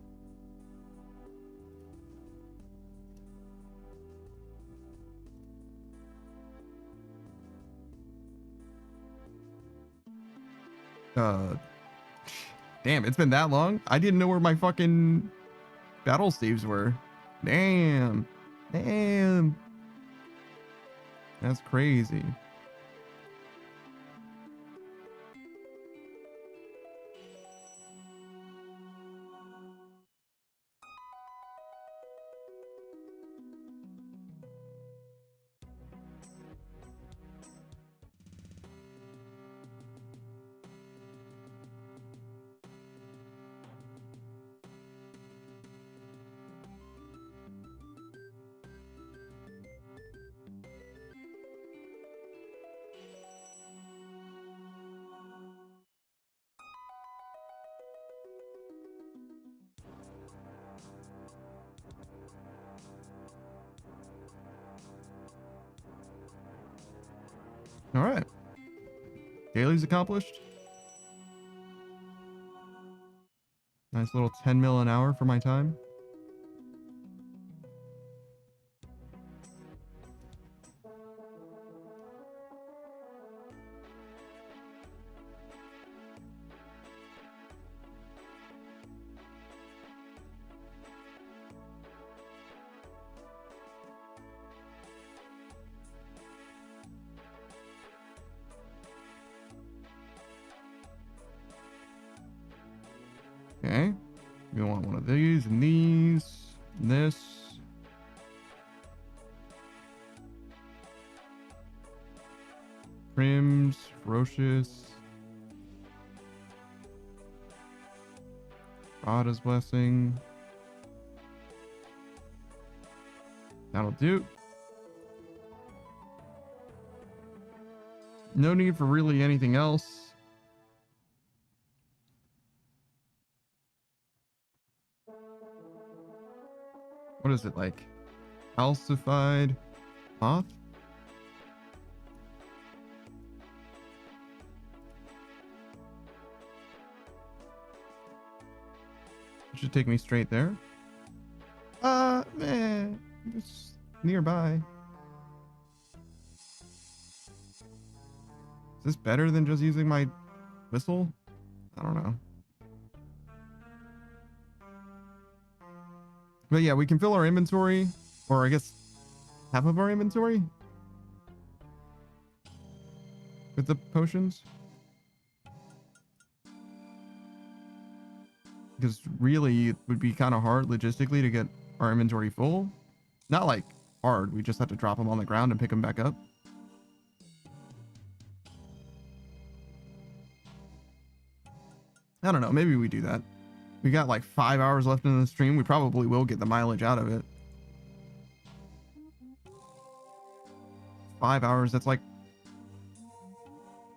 Damn, it's been that long? I didn't know where my fucking battle saves were. Damn. Damn. That's crazy. All right. Dailies accomplished. Nice little 10 mil an hour for my time. Okay. We want one of these and these and this. Prims, ferocious. Rada's blessing. That'll do. No need for really anything else. What is it like? Calcified, Moth? It should take me straight there. Man, it's nearby. Is this better than just using my whistle? I don't know. But yeah, we can fill our inventory, or I guess half of our inventory with the potions. Because really, it would be kind of hard logistically to get our inventory full. Not like hard, we just have to drop them on the ground and pick them back up. I don't know, maybe we do that. We got like 5 hours left in the stream. We probably will get the mileage out of it. 5 hours, that's like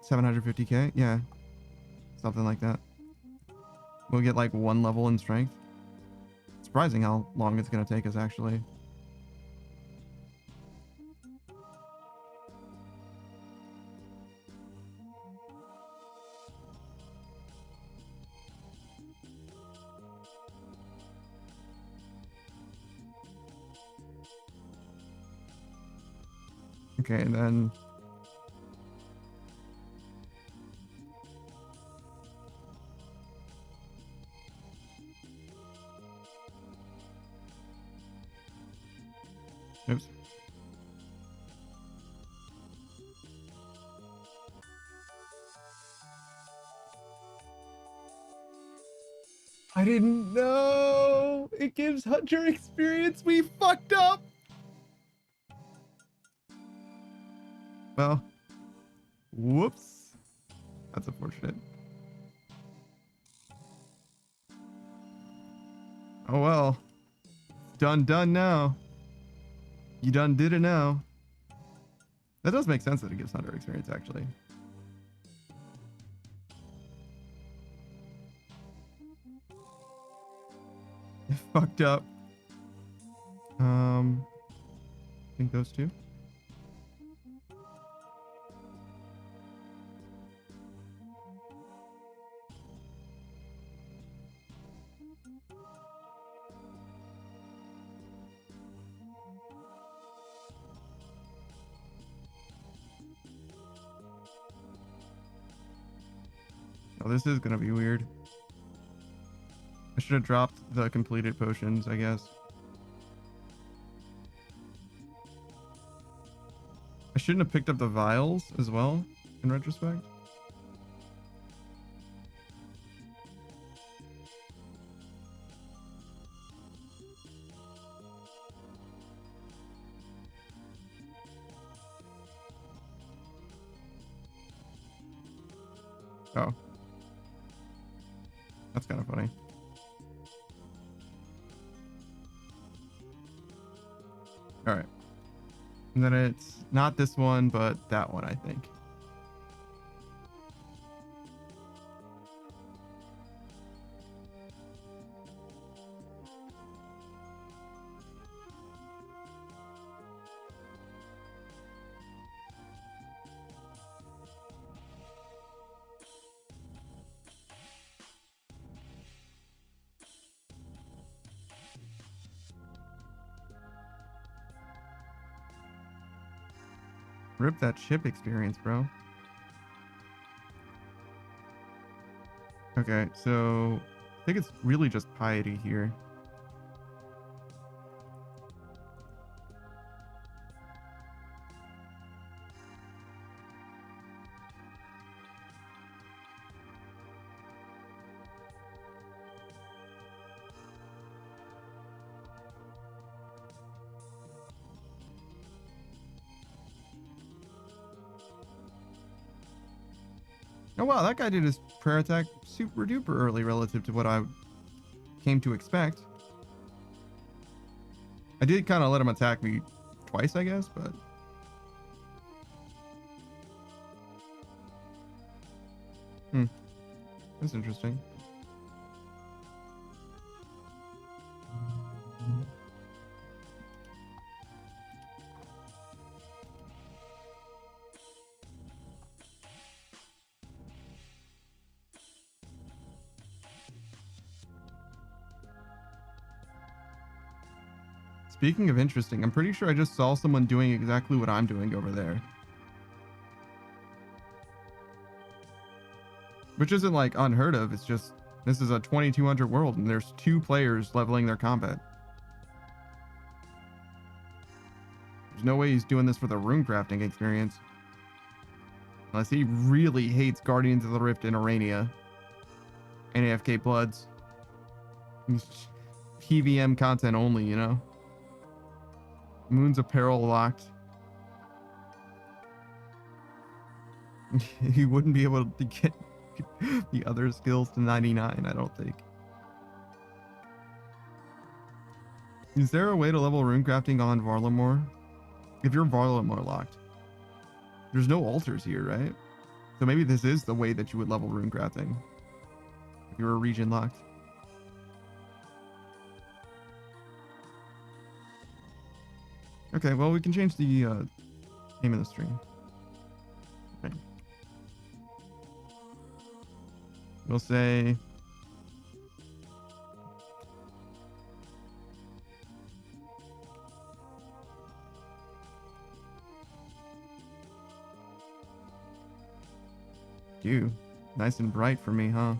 750k. Yeah, something like that. We'll get like 1 level in strength. Surprising how long it's going to take us, actually. Okay, and then oops. I didn't know it gives Hunter experience. We fucked up. Well, whoops. That's unfortunate. Oh well. Done now. You done did it now. That does make sense that it gives Hunter experience, actually. It fucked up. I think those two. Oh, this is gonna be weird. I should have dropped the completed potions, I guess. I shouldn't have picked up the vials as well, in retrospect. Oh. That's kind of funny. All right. And then it's not this one, but that one, I think. Rip that ship experience, bro. Okay, so I think it's really just piety here. Oh wow, that guy did his prayer attack super duper early relative to what I came to expect. I did kind of let him attack me twice, I guess, but... That's interesting. Speaking of interesting, I'm pretty sure I just saw someone doing exactly what I'm doing over there. Which isn't like unheard of. It's just, this is a 2200 world and there's 2 players leveling their combat. There's no way he's doing this for the rune crafting experience. Unless he really hates Guardians of the Rift in Arania. And AFK Bloods. PVM content only, you know? Moon's Apparel locked. He wouldn't be able to get the other skills to 99, I don't think. Is there a way to level runecrafting on Varlamore? If you're Varlamore locked. There's no altars here, right? So maybe this is the way that you would level runecrafting. If you're a region locked. Okay, well, we can change the name of the stream. Okay. We'll say... Ew, nice and bright for me, huh?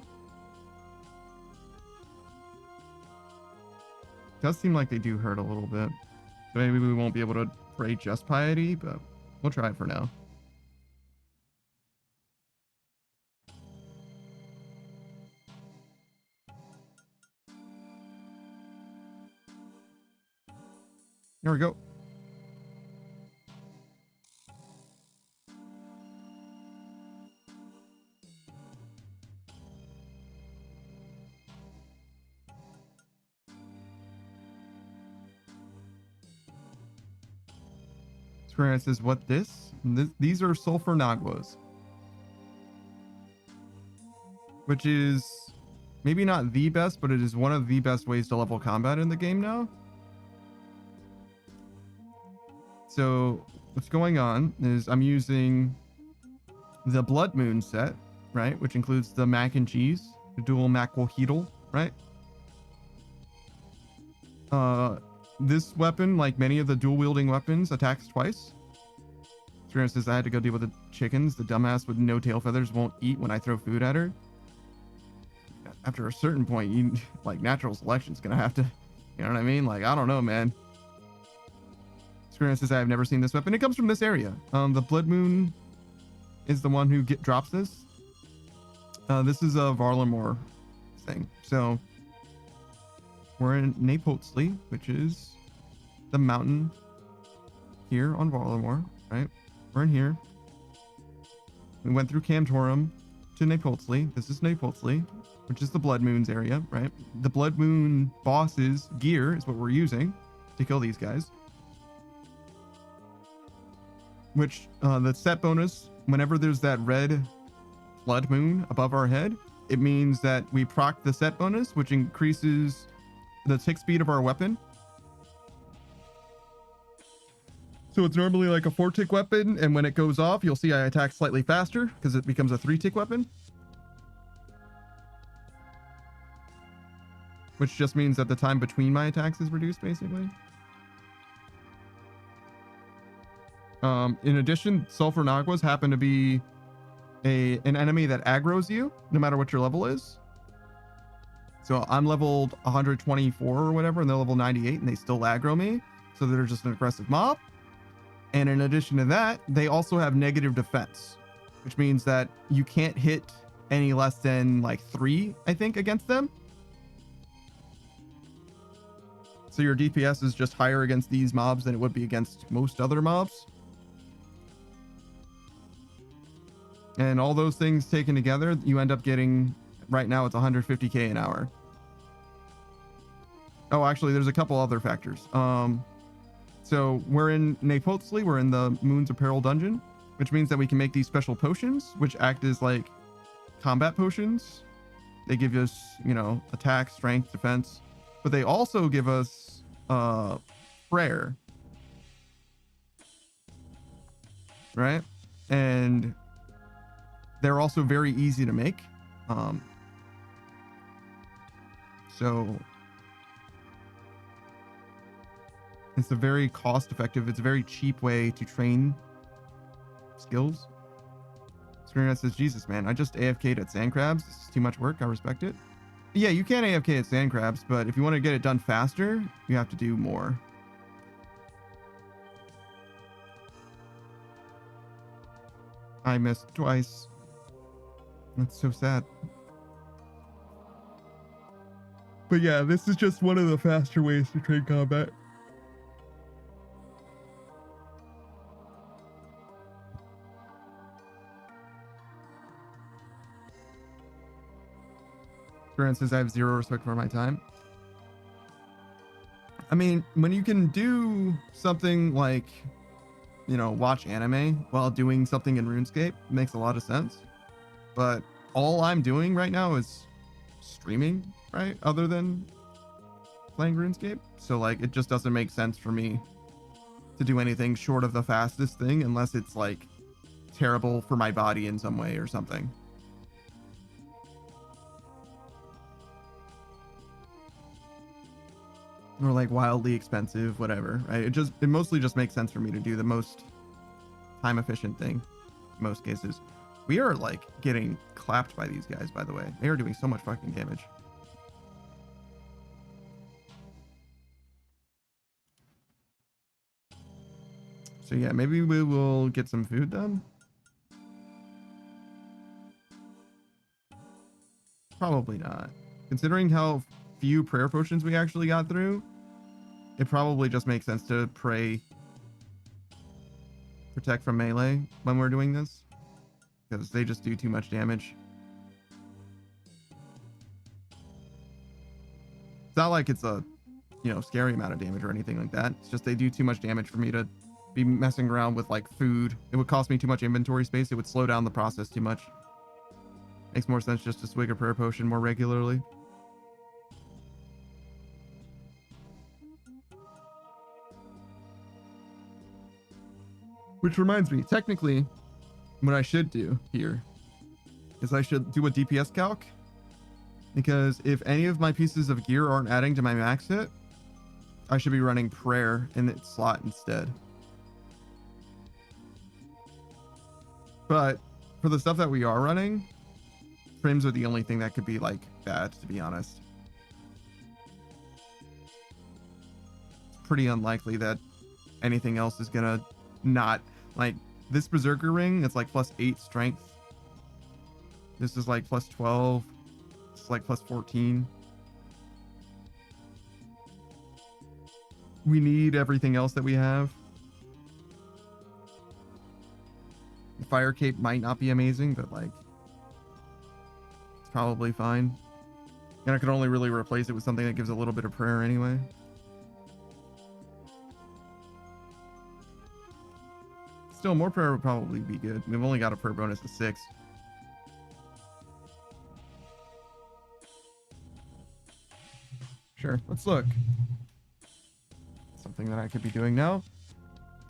Does seem like they do hurt a little bit. Maybe we won't be able to pray just piety, but we'll try it for now. There we go. Square says, what this? These are sulfur naguas. Which is maybe not the best, but it is one of the best ways to level combat in the game now. So what's going on is I'm using the Blood Moon set, right? Which includes the mac and cheese, the dual macrohedral, right? This weapon, like many of the dual wielding weapons, attacks twice. Serena says I had to go deal with the chickens. The dumbass with no tail feathers won't eat when I throw food at her. After a certain point, you like natural selection's gonna have to, you know what I mean? Like, I don't know, man. Serena says I've never seen this weapon. It comes from this area. The Blood Moon is the one who drops this. This is a Varlamore thing. So we're in Napotsley, which is the mountain here on Varlamore, right? We're in here. We went through Cantorum to Napotsley. This is Napotsley, which is the Blood Moon's area, right? The Blood Moon boss's gear is what we're using to kill these guys. Which, the set bonus, whenever there's that red Blood Moon above our head, it means that we proc the set bonus, which increases the tick speed of our weapon. So it's normally like a 4-tick weapon, and when it goes off, you'll see I attack slightly faster because it becomes a 3-tick weapon. Which just means that the time between my attacks is reduced, basically. In addition, Sulfur Naguas happen to be an enemy that aggroes you, no matter what your level is. So I'm leveled 124 or whatever, and they're level 98, and they still aggro me. So they're just an aggressive mob. And in addition to that, they also have negative defense, which means that you can't hit any less than like 3, I think, against them. So your DPS is just higher against these mobs than it would be against most other mobs. And all those things taken together, you end up getting, right now it's 150k an hour. Oh, actually, there's a couple other factors. So we're in Napotsley, we're in the Moon's Apparel dungeon, which means that we can make these special potions, which act as like combat potions. They give us, you know, attack, strength, defense, but they also give us prayer, right? And they're also very easy to make. So It's a very cost effective, it's a very cheap way to train skills. Screenshot says, Jesus, man, I just AFK'd at sand crabs. This is too much work. I respect it. Yeah, you can AFK at sand crabs, but if you want to get it done faster, you have to do more. I missed twice. That's so sad. But yeah, this is just one of the faster ways to train combat. Grant says, I have zero respect for my time. I mean, when you can do something like, you know, watch anime while doing something in RuneScape, it makes a lot of sense. But all I'm doing right now is streaming, right? Other than playing RuneScape. So like, it just doesn't make sense for me to do anything short of the fastest thing unless it's like terrible for my body in some way or something. Or like wildly expensive, whatever, right? It mostly just makes sense for me to do the most time efficient thing in most cases. We are like getting clapped by these guys, by the way. They are doing so much fucking damage. So yeah, maybe we will get some food then. Probably not. Considering how few prayer potions we actually got through, it probably just makes sense to pray protect from melee when we're doing this, because they just do too much damage. It's not like it's a, you know, scary amount of damage or anything like that. It's just they do too much damage for me to be messing around with like food. It would cost me too much inventory space. It would slow down the process too much. Makes more sense just to swig a prayer potion more regularly. Which reminds me, technically, what I should do here is I should do a DPS calc. Because if any of my pieces of gear aren't adding to my max hit, I should be running prayer in its slot instead. But for the stuff that we are running, frames are the only thing that could be like bad, to be honest. It's pretty unlikely that anything else is gonna not, like, this berserker ring, it's like plus 8 strength. This is like plus 12. It's like plus 14. We need everything else that we have. The fire cape might not be amazing, but like, it's probably fine. And I could only really replace it with something that gives a little bit of prayer anyway. Still, more prayer would probably be good. We've only got a prayer bonus of 6. Sure, let's look. Something that I could be doing now.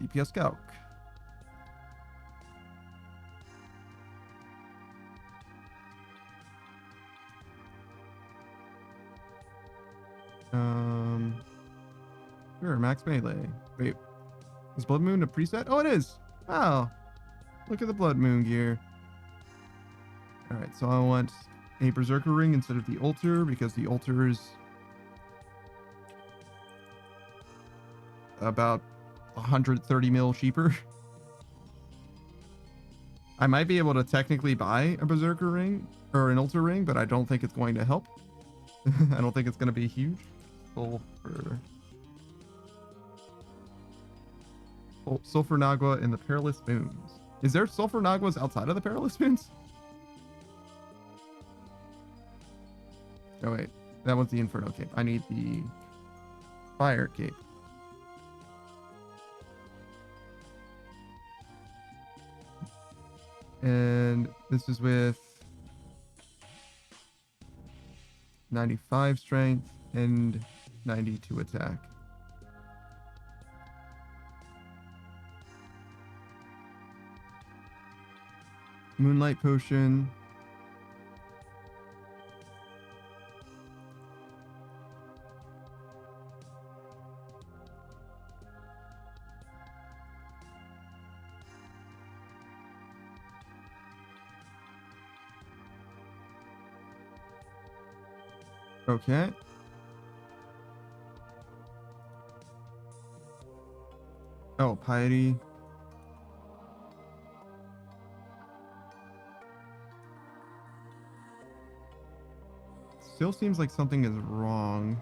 DPS calc. Sure, max melee. Wait, is Blood Moon a preset? Oh, it is. Oh, look at the Blood Moon gear. All right, so I want a Berserker ring instead of the altar because the altar is about 130 mil cheaper. I might be able to technically buy a Berserker ring or an altar ring, but I don't think it's going to help. I don't think it's going to be huge. Sulfur Nagua in the Perilous Moons. Is there Sulfur Naguas outside of the Perilous Moons? Oh wait, that was the Inferno Cape. I need the Fire Cape. And this is with 95 strength and 92 attack. Moonlight Potion. Okay. Oh, piety. Still seems like something is wrong.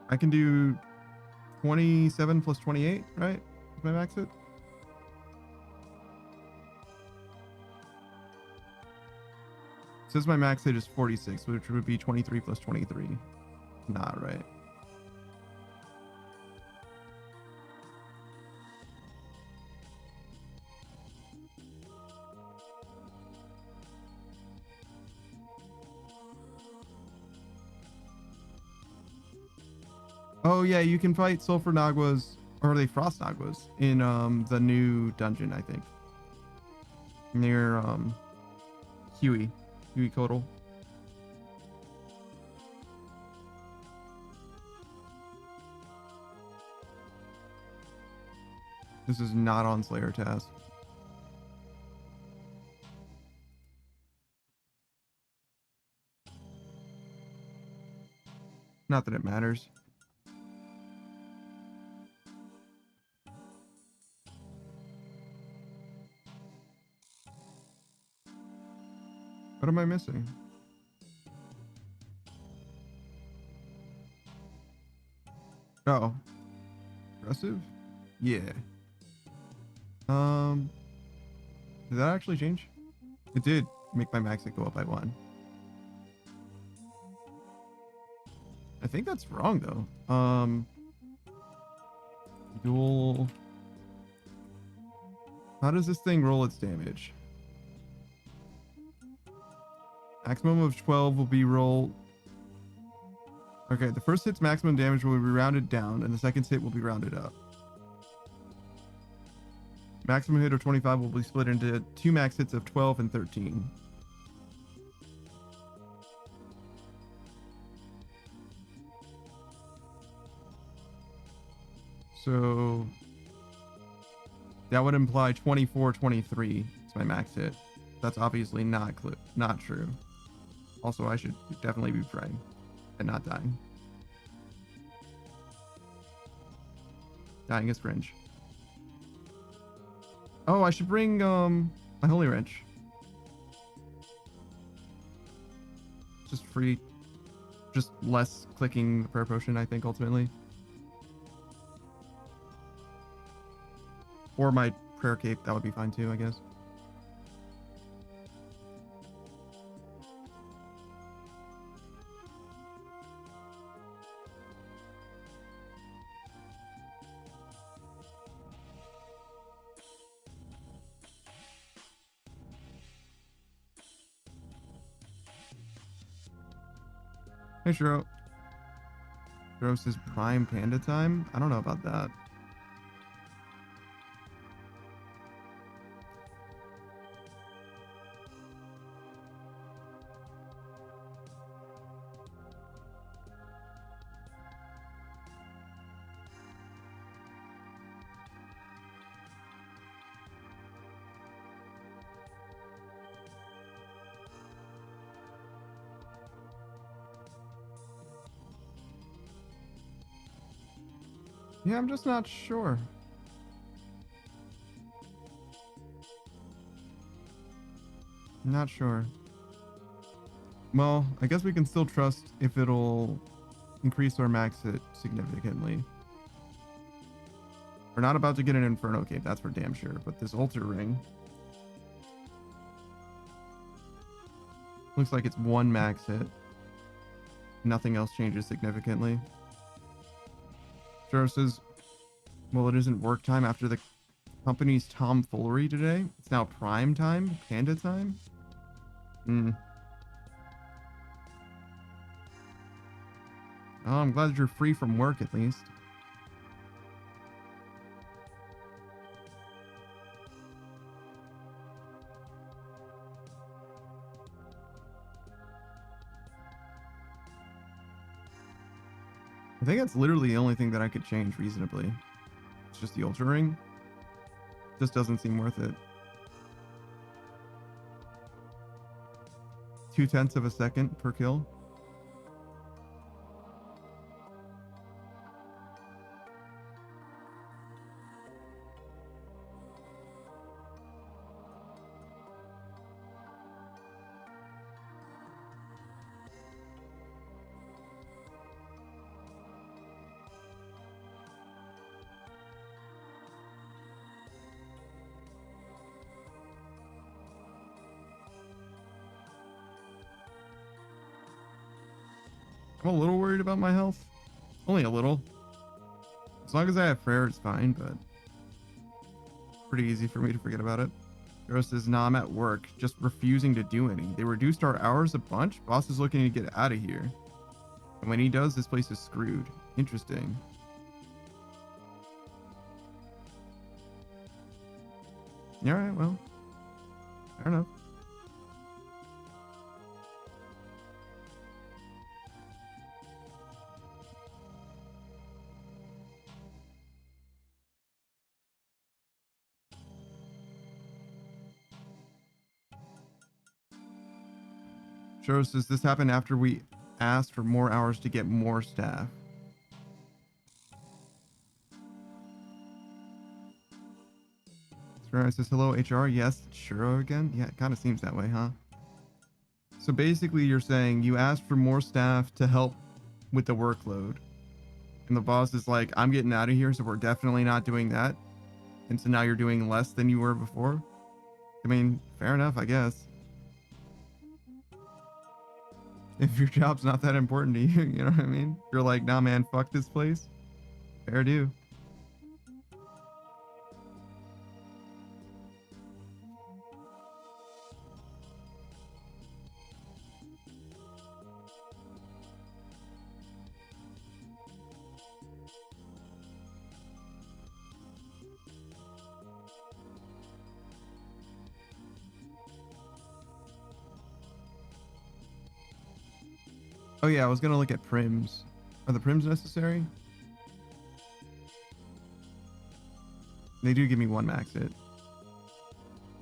I can do 27 plus 28, right? Is my max hit? Says my max hit is 46, which would be 23 plus 23. Not right. Oh yeah, you can fight sulfur naguas, or are they frost naguas in the new dungeon, I think. Near Huey Codal. This is not on Slayer task. Not that it matters. What am I missing? Oh. Aggressive? Yeah. Did that actually change? It did make my max hit go up by 1. I think that's wrong though. Dual. How does this thing roll its damage? Maximum of 12 will be rolled. Okay, the first hit's maximum damage will be rounded down, and the second hit will be rounded up. Maximum hit of 25 will be split into 2 max hits of 12 and 13. So that would imply 24, 23 is my max hit. That's obviously not true. Also, I should definitely be praying and not dying. Dying is cringe. Oh, I should bring my holy wrench. Just free, just less clicking the prayer potion, I think, ultimately. Or my prayer cape, that would be fine too, I guess. Hey, Shiro. Shiro says prime panda time? I don't know about that. Yeah, I'm just not sure. Not sure. Well, I guess we can still trust if it'll increase our max hit significantly. We're not about to get an Inferno Cape, that's for damn sure, but this Altar Ring looks like it's 1 max hit. Nothing else changes significantly. Shiro says, well, it isn't work time after the company's tomfoolery today. It's now prime time, panda time. Oh, I'm glad you're free from work at least. I think that's literally the only thing that I could change reasonably. It's just the Ultra Ring. Just doesn't seem worth it. 0.2 of a second per kill. I'm a little worried about my health. Only a little. As long as I have Frere, it's fine, but pretty easy for me to forget about it. Ghost says, nah, I'm at work, just refusing to do any. They reduced our hours a bunch. Boss is looking to get out of here. And when he does, this place is screwed. Interesting. Yeah, alright, well. Fair enough. Shoro says this happened after we asked for more hours to get more staff. Shoro says hello HR. Yes, Shoro again. Yeah, it kind of seems that way, huh? So basically, you're saying you asked for more staff to help with the workload, and the boss is like, "I'm getting out of here, so we're definitely not doing that." And so now you're doing less than you were before. I mean, fair enough, I guess. If your job's not that important to you, you know what I mean? You're like, nah, man, fuck this place. Fair do. Oh yeah, I was gonna look at prims. Are the prims necessary? They do give me one max hit,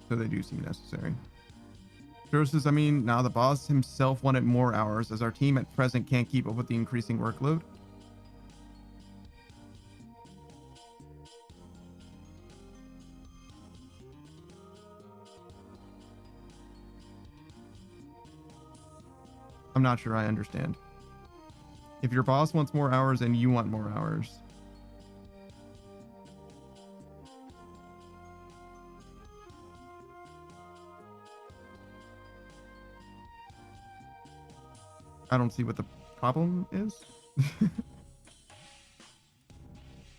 so they do seem necessary. Shiro says, I mean, now the boss himself wanted more hours, as our team at present can't keep up with the increasing workload. I'm not sure I understand. If your boss wants more hours and you want more hours. I don't see what the problem is.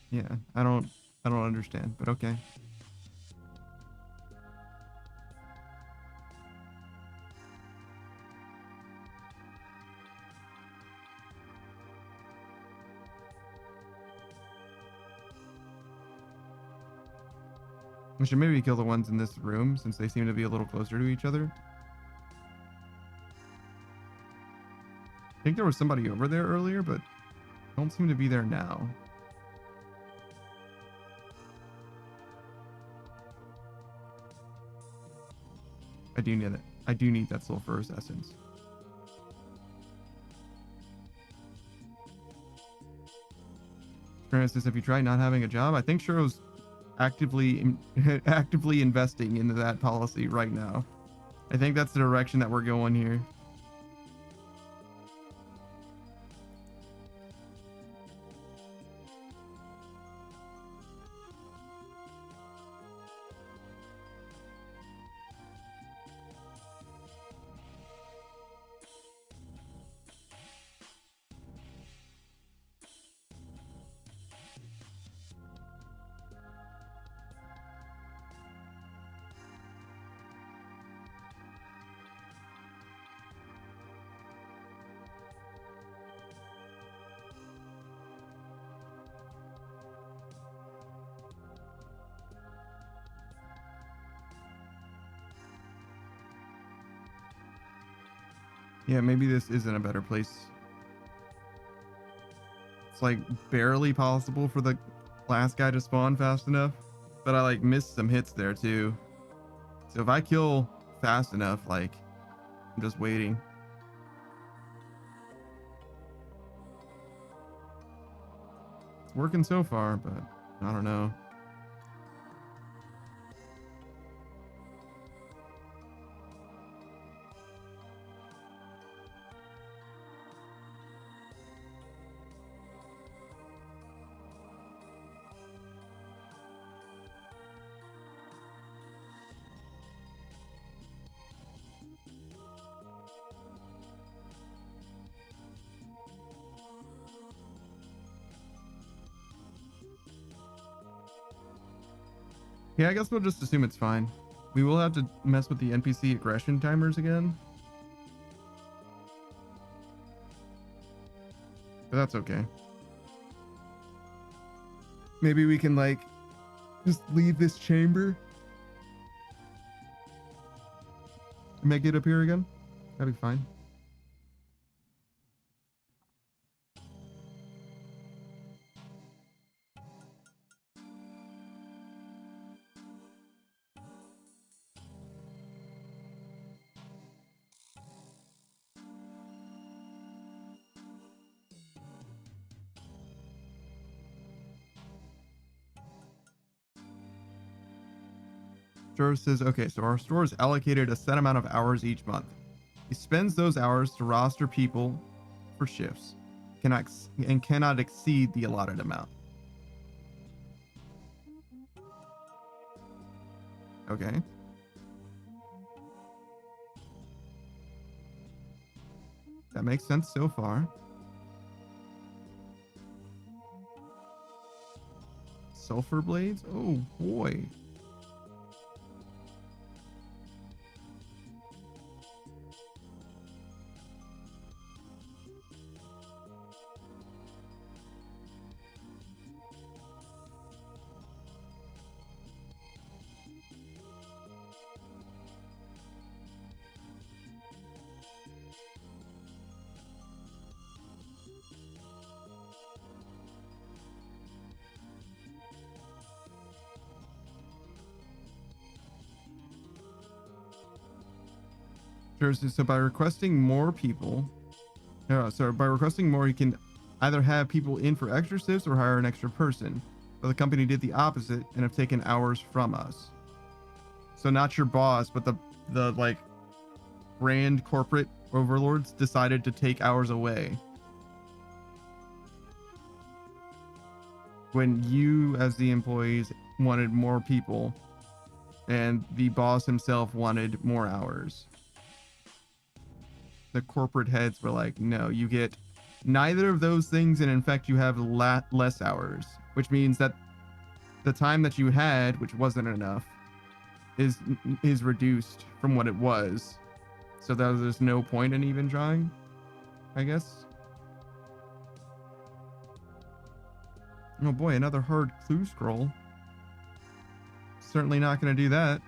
Yeah, I don't understand, but okay. We should maybe kill the ones in this room since they seem to be a little closer to each other. I think there was somebody over there earlier, but don't seem to be there now. I do need it. I do need that sulfurous essence. Francis, have you tried not having a job? I think Shiro's actively investing into that policy right now. I think that's the direction that we're going here. Yeah, maybe this isn't a better place. It's like barely possible for the last guy to spawn fast enough, but I like missed some hits there too. So if I kill fast enough, like I'm just waiting. It's working so far, but I don't know. Yeah, I guess we'll just assume it's fine. We will have to mess with the NPC aggression timers again. But that's okay. Maybe we can like just leave this chamber and make it appear again. That'd be fine. Store says, okay, so our store is allocated a set amount of hours each month. He spends those hours to roster people for shifts, cannot exceed the allotted amount. Okay. That makes sense so far. Sulfur blades? Oh boy. So by requesting more people, by requesting more, you can either have people in for extra shifts or hire an extra person. But the company did the opposite and have taken hours from us. So not your boss, but the like grand corporate overlords decided to take hours away. When you, as the employees, wanted more people, and the boss himself wanted more hours. The corporate heads were like, no, you get neither of those things, and in fact you have less hours, which means that the time that you had, which wasn't enough, is reduced from what it was, so that there's no point in even trying, I guess. Oh boy, another hard clue scroll. Certainly not going to do that.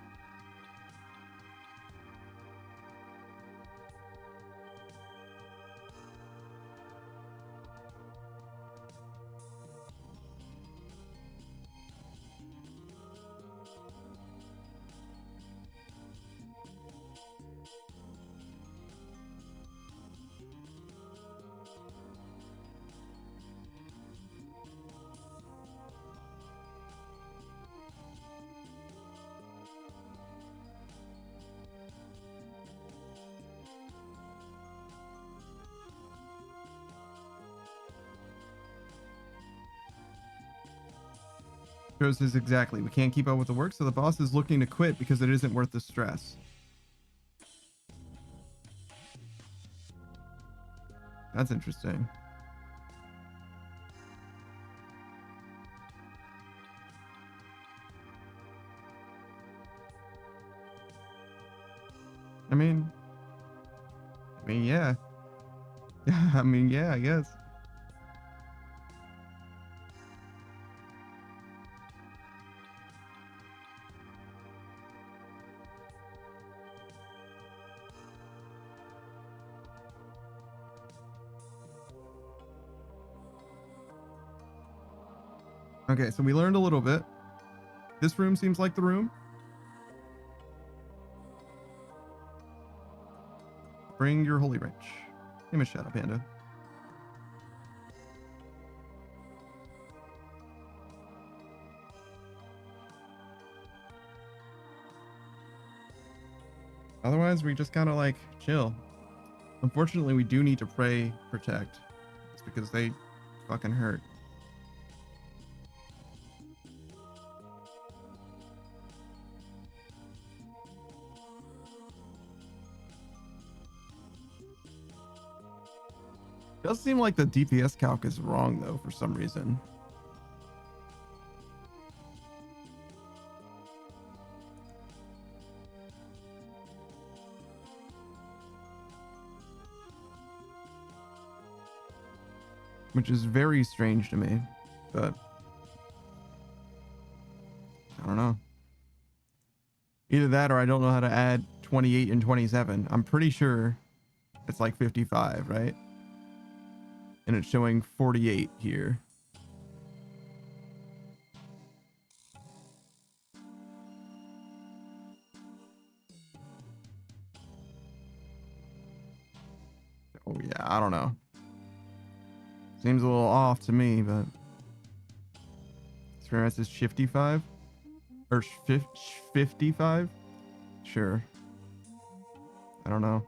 Says exactly. We can't keep up with the work, so the boss is looking to quit because it isn't worth the stress. That's interesting. I mean, yeah. I mean, yeah, I guess. Okay, so we learned a little bit. This room seems like the room. Bring your holy wrench. Give me a shadow panda. Otherwise, we just kind of like chill. Unfortunately, we do need to pray protect. It's because they fucking hurt. Does seem like the DPS calc is wrong though for some reason. which is very strange to me, but I don't know. Either that or I don't know how to add 28 and 27. I'm pretty sure it's like 55, right? And it's showing 48 here. Oh yeah, I don't know. Seems a little off to me, but experience is 55 or 55. Sure. I don't know.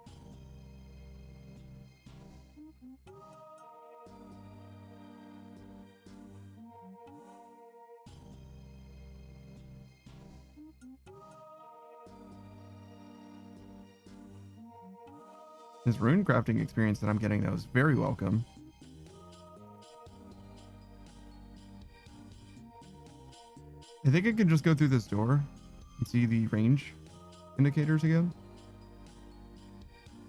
This rune crafting experience that I'm getting, that was very welcome. I think I can just go through this door and see the range indicators again.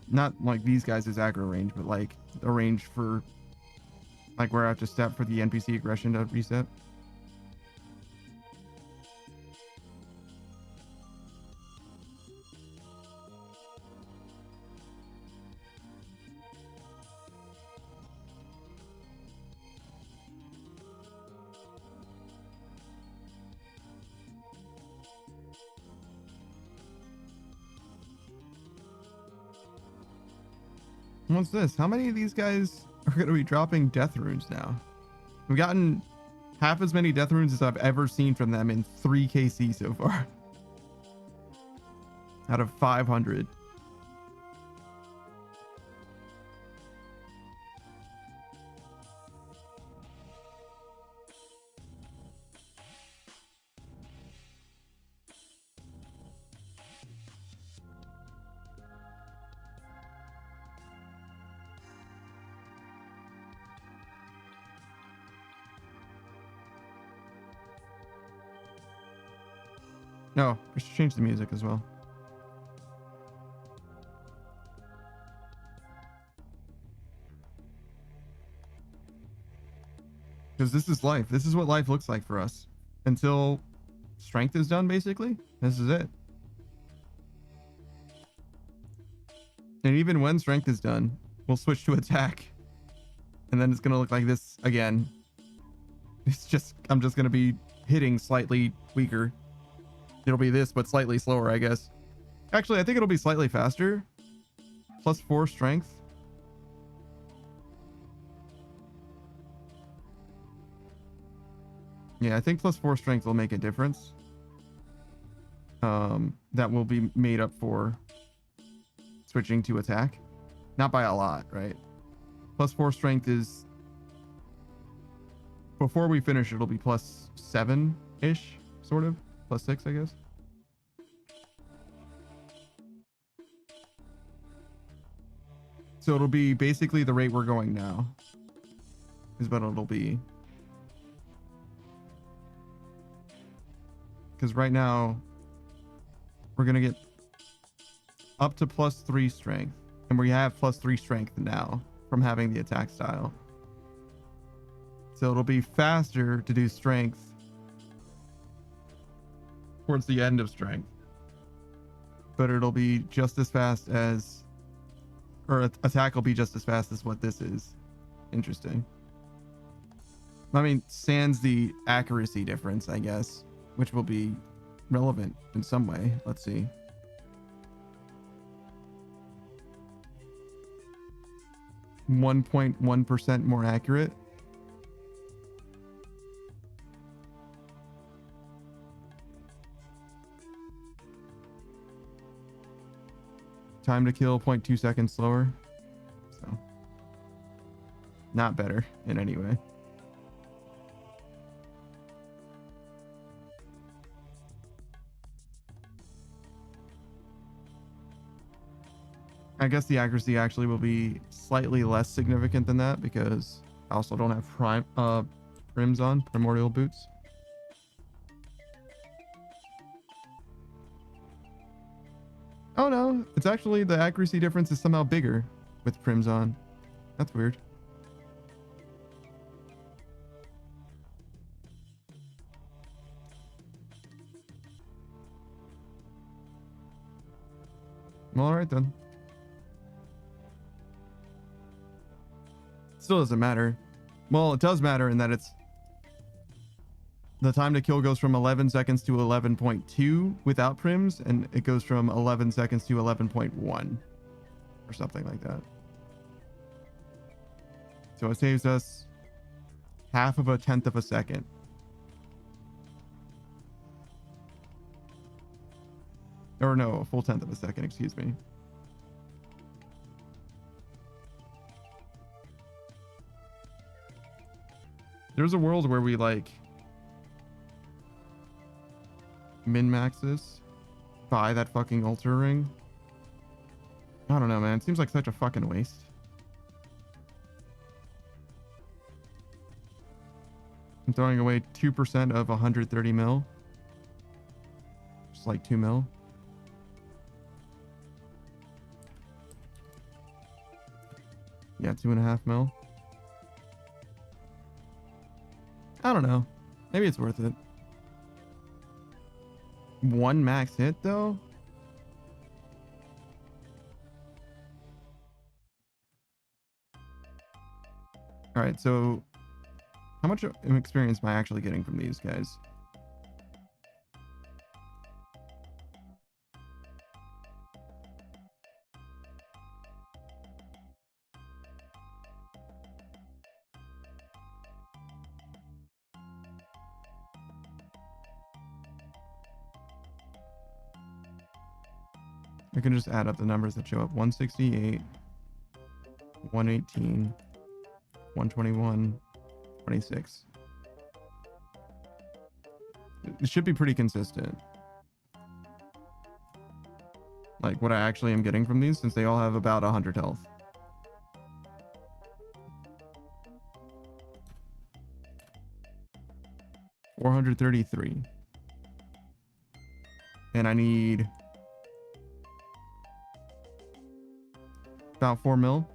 Not like these guys' aggro range, but like the range for like where I have to step for the NPC aggression to reset. What's this? How many of these guys are going to be dropping death runes now? We've gotten half as many death runes as I've ever seen from them in 3 KC so far. Out of 500. No, we should change the music as well. Because this is life. This is what life looks like for us. Until strength is done, basically. This is it. And even when strength is done, we'll switch to attack. And then it's going to look like this again. It's just, I'm just going to be hitting slightly weaker. It'll be this, but slightly slower, I guess. Actually, I think it'll be slightly faster. +4 strength. Yeah, I think +4 strength will make a difference. That will be made up for switching to attack. Not by a lot, right? +4 strength is... Before we finish, it'll be +7-ish, sort of. +6, I guess. So it'll be basically the rate we're going now. Is what it'll be. Because right now, we're going to get up to +3 strength. And we have +3 strength now from having the attack style. So it'll be faster to do strength towards the end of strength, but it'll be just as fast as, or attack will be just as fast as what this is. Interesting. I mean, sans the accuracy difference, I guess, which will be relevant in some way. Let's see. .1% more accurate. Time to kill 0.2 seconds slower. So not better in any way. I guess the accuracy actually will be slightly less significant than that because I also don't have prims on, primordial boots. Oh no, it's actually the accuracy difference is somehow bigger with prims on. That's weird. All right then. Still doesn't matter. Well, it does matter in that it's the time to kill goes from 11 seconds to 11.2 without prims, and it goes from 11 seconds to 11.1 or something like that. So it saves us half of a tenth of a second. Or no, a full tenth of a second, excuse me. There's a world where we like min-max this, buy that fucking ultra ring. I don't know, man. It seems like such a fucking waste. I'm throwing away 2% of 130 mil. Just like 2 mil. Yeah, 2.5 mil. I don't know. Maybe it's worth it. One max hit though? Alright, so how much experience am I actually getting from these guys? I can just add up the numbers that show up. 168, 118, 121, 26. It should be pretty consistent. Like what I actually am getting from these, since they all have about 100 health. $433. And I need about 4 mil.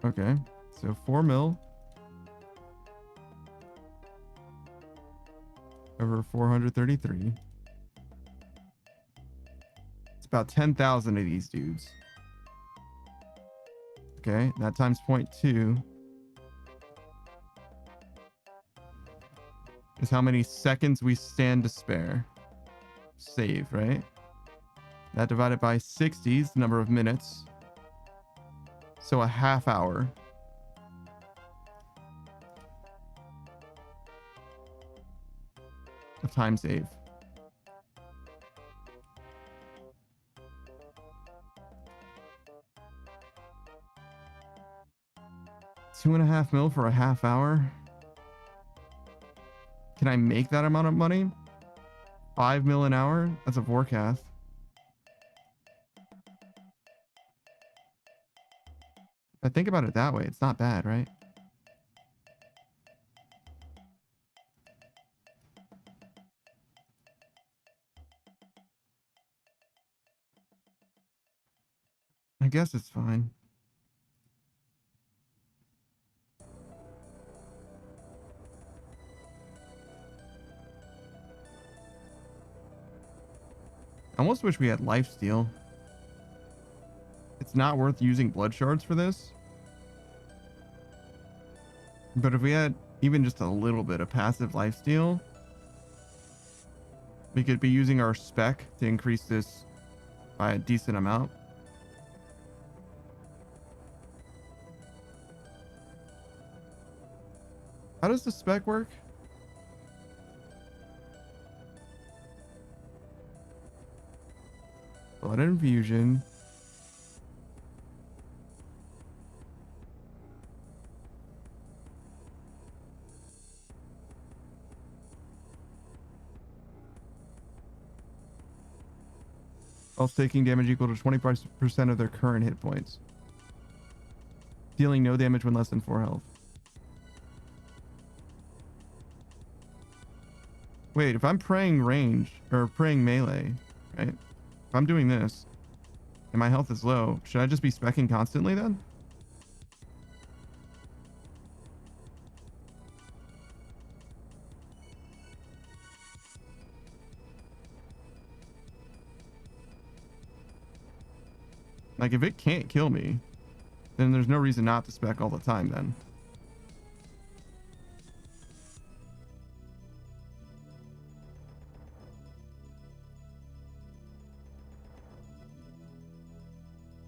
Okay, so 4 mil over 433. It's about 10,000 of these dudes. Okay, that times 0.2 is how many seconds we stand to spare. Save, right? That divided by 60 is the number of minutes. So a half hour. Of time save. $2.5 mil for a half hour. Can I make that amount of money? 5 mil an hour? That's a forecast. If I think about it that way, it's not bad, right? I guess it's fine. I almost wish we had lifesteal. It's not worth using blood shards for this. But if we had even just a little bit of passive lifesteal, we could be using our spec to increase this by a decent amount. How does the spec work? Blood infusion. While taking damage equal to 25% of their current hit points. Dealing no damage when less than 4 health. Wait, if I'm praying range or praying melee, right? If I'm doing this and my health is low, should I just be speccing constantly then? Like, if it can't kill me, then there's no reason not to spec all the time then.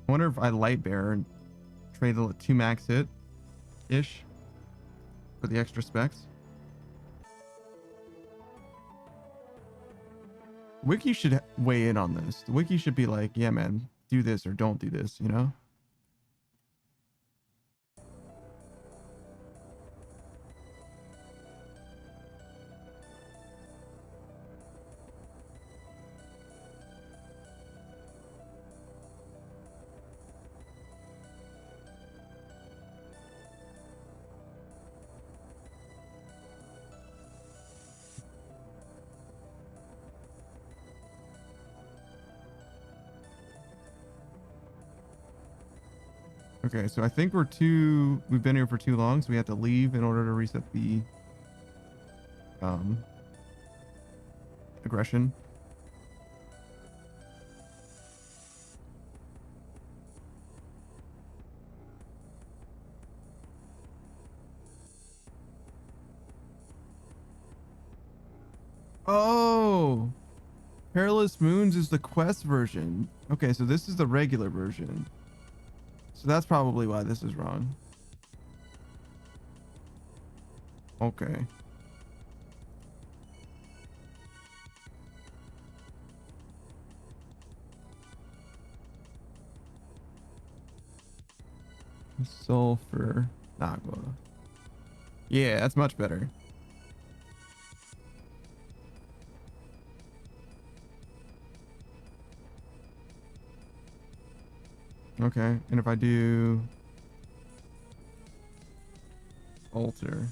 I wonder if I light bear and trade the 2 max hit ish for the extra specs. Wiki should weigh in on this. The wiki should be like, yeah, man, do this or don't do this, you know? Okay, so I think we've been here for too long, so we have to leave in order to reset the aggression. Oh, Perilous Moons is the quest version. Okay, so this is the regular version. So that's probably why this is wrong. Okay. Sulfur aqua. Yeah, that's much better. Okay, and if I do alter,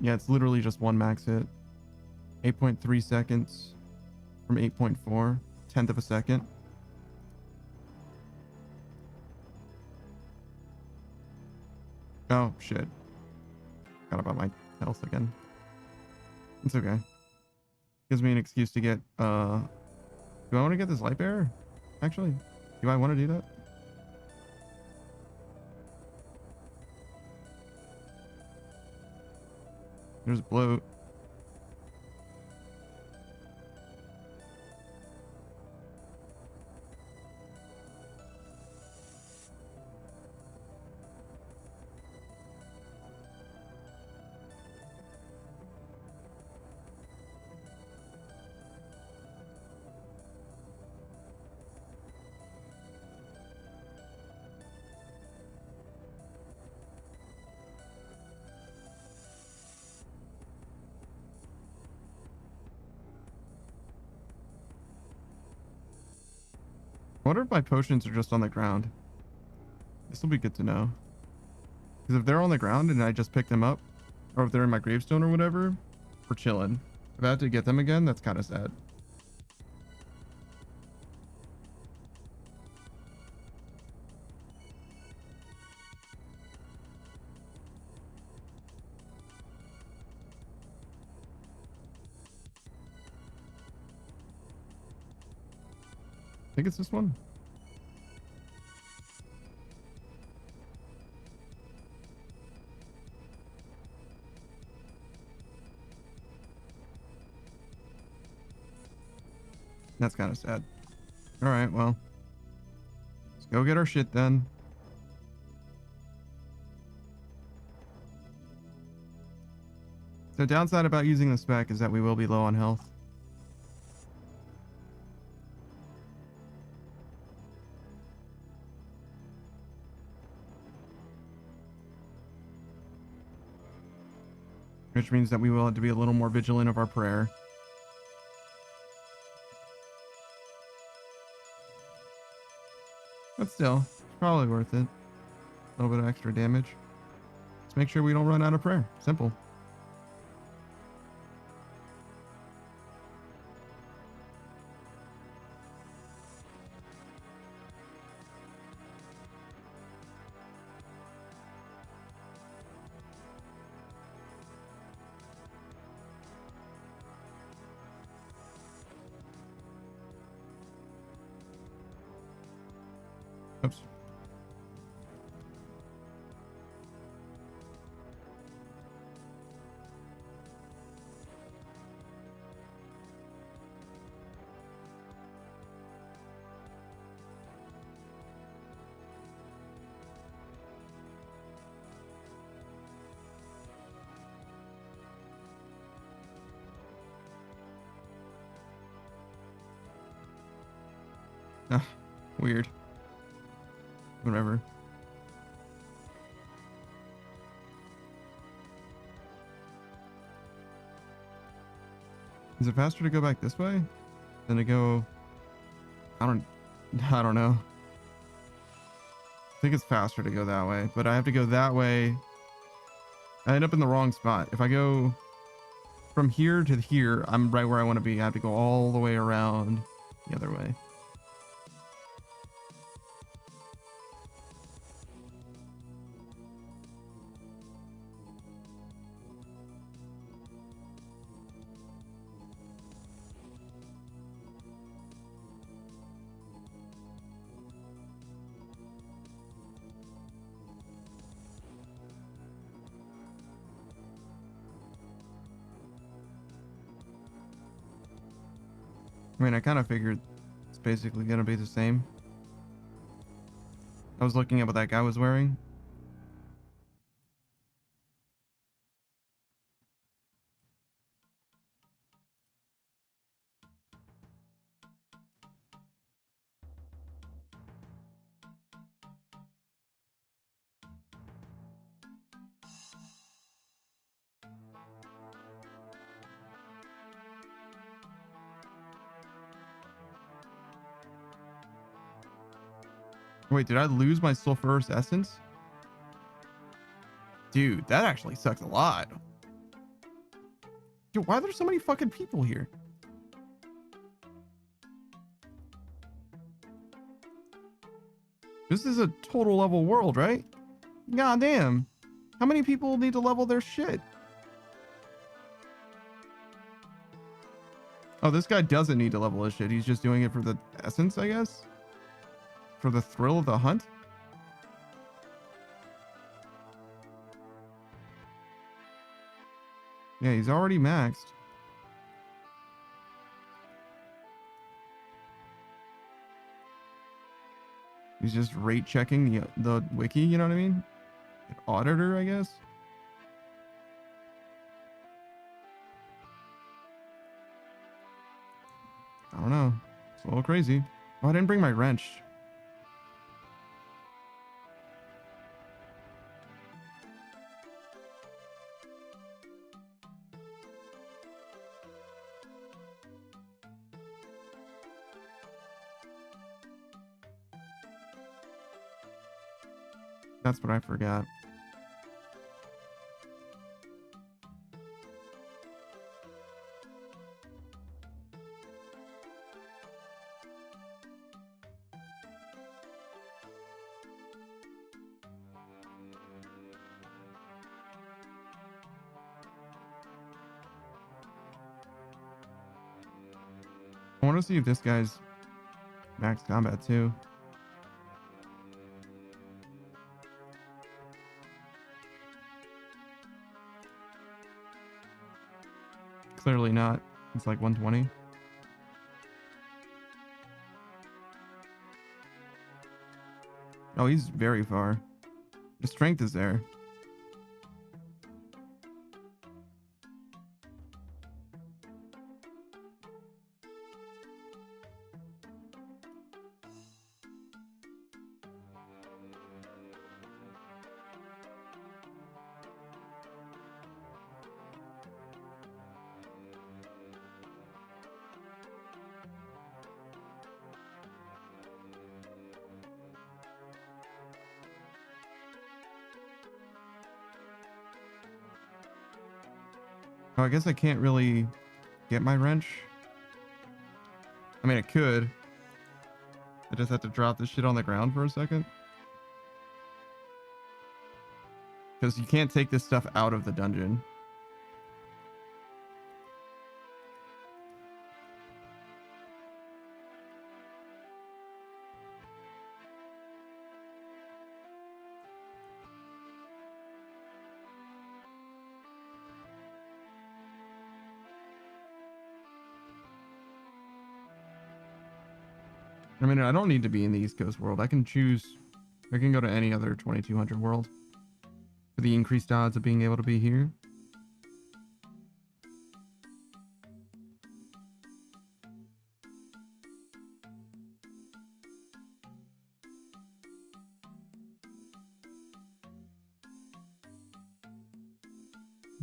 yeah, it's literally just 1 max hit. 8.3 seconds from 8.4, 10th of a second. Oh shit, forgot about my health again. It's okay. Gives me an excuse to get, do I want to get this light bearer? Actually, do I want to do that? There's bloat. I wonder if my potions are just on the ground. This will be good to know. Because if they're on the ground and I just pick them up, or if they're in my gravestone or whatever, we're chilling. If I have to get them again, that's kind of sad. I think it's this one. That's kind of sad. All right, well, let's go get our shit then. The downside about using the spec is that we will be low on health. Which means that we will have to be a little more vigilant of our prayer. But still, it's probably worth it. A little bit of extra damage. Let's make sure we don't run out of prayer. Simple. Weird. Whatever. Is it faster to go back this way than to go? I don't know. I think it's faster to go that way, but I have to go that way. I end up in the wrong spot. If I go from here to here, I'm right where I want to be. I have to go all the way around the other way. I mean, I kind of figured it's basically going to be the same. I was looking at what that guy was wearing. Wait, did I lose my sulfurous essence? Dude, that actually sucks a lot. Dude, why are there so many fucking people here? This is a total level world, right? God damn. How many people need to level their shit? Oh, this guy doesn't need to level his shit. He's just doing it for the essence, I guess? For the thrill of the hunt? Yeah, he's already maxed. He's just rate checking the wiki, you know what I mean? An auditor, I guess? I don't know. It's a little crazy. Oh, I didn't bring my wrench. That's what I forgot. I want to see if this guy's max combat too. Clearly not. It's like 120. Oh, he's very far. The strength is there. Oh, I guess I can't really get my wrench. I mean, I could. I just have to drop this shit on the ground for a second. Because you can't take this stuff out of the dungeon. I mean, I don't need to be in the East Coast world. I can choose. I can go to any other 2200 world for the increased odds of being able to be here.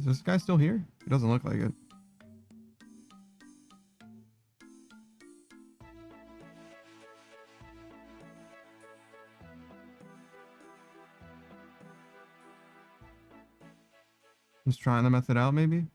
Is this guy still here? It doesn't look like it. Just trying the method out, maybe?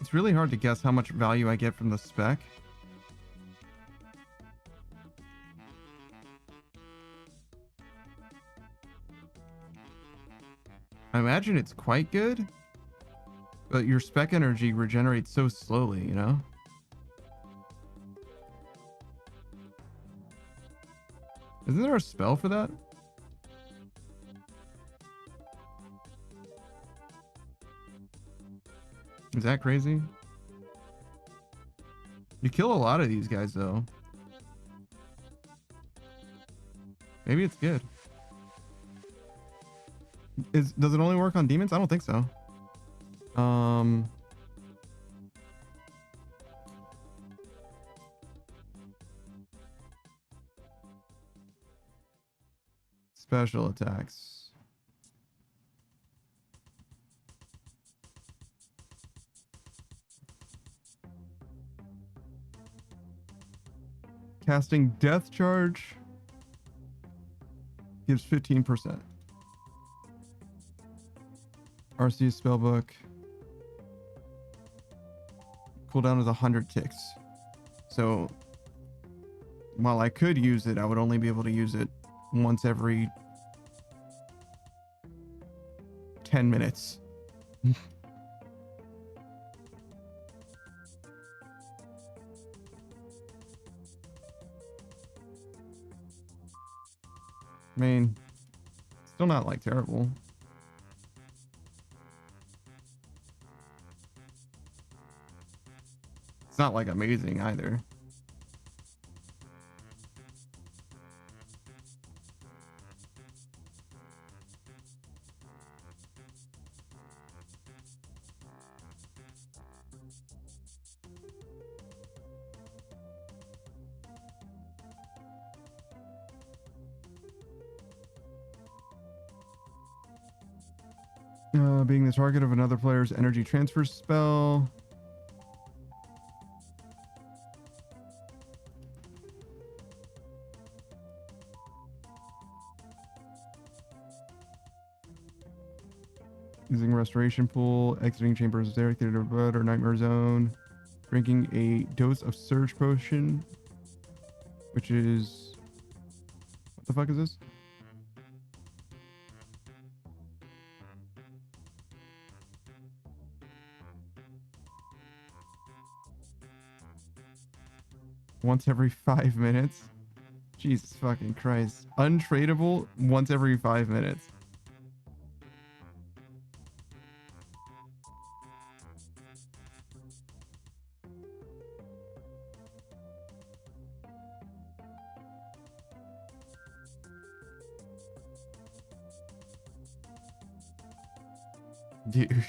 It's really hard to guess how much value I get from the spec. I imagine it's quite good, but your spec energy regenerates so slowly, you know? Isn't there a spell for that? Is that crazy? You kill a lot of these guys, though. Maybe it's good. Does it only work on demons? I don't think so. Special attacks. Casting Death Charge gives 15%. RC Spellbook. Cooldown is 100 ticks. So while I could use it, I would only be able to use it once every 10 minutes. I mean, still not like terrible. It's not like amazing either. Being the target of another player's energy transfer spell. Using Restoration Pool, exiting Chambers of Derek, Theater of Blood, or Nightmare Zone. Drinking a dose of Surge Potion, which is... What the fuck is this? Once every 5 minutes. Jesus fucking Christ. Untradeable once every 5 minutes. Dude.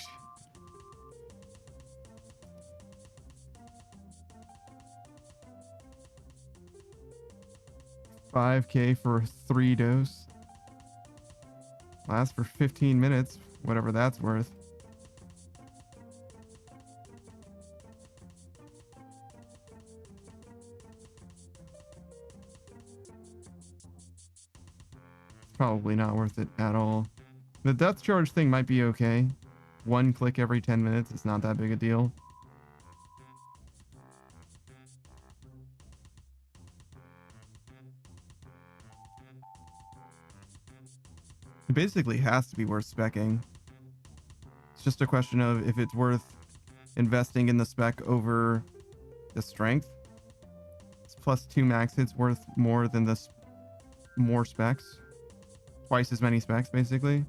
5K for 3 dose. Lasts for 15 minutes, whatever that's worth. Probably not worth it at all. The death charge thing might be okay. 1 click every 10 minutes. It's not that big a deal. It basically has to be worth speccing. It's just a question of if it's worth investing in the spec over the strength. It's plus 2 max hits worth more than this more specs. Twice as many specs, basically.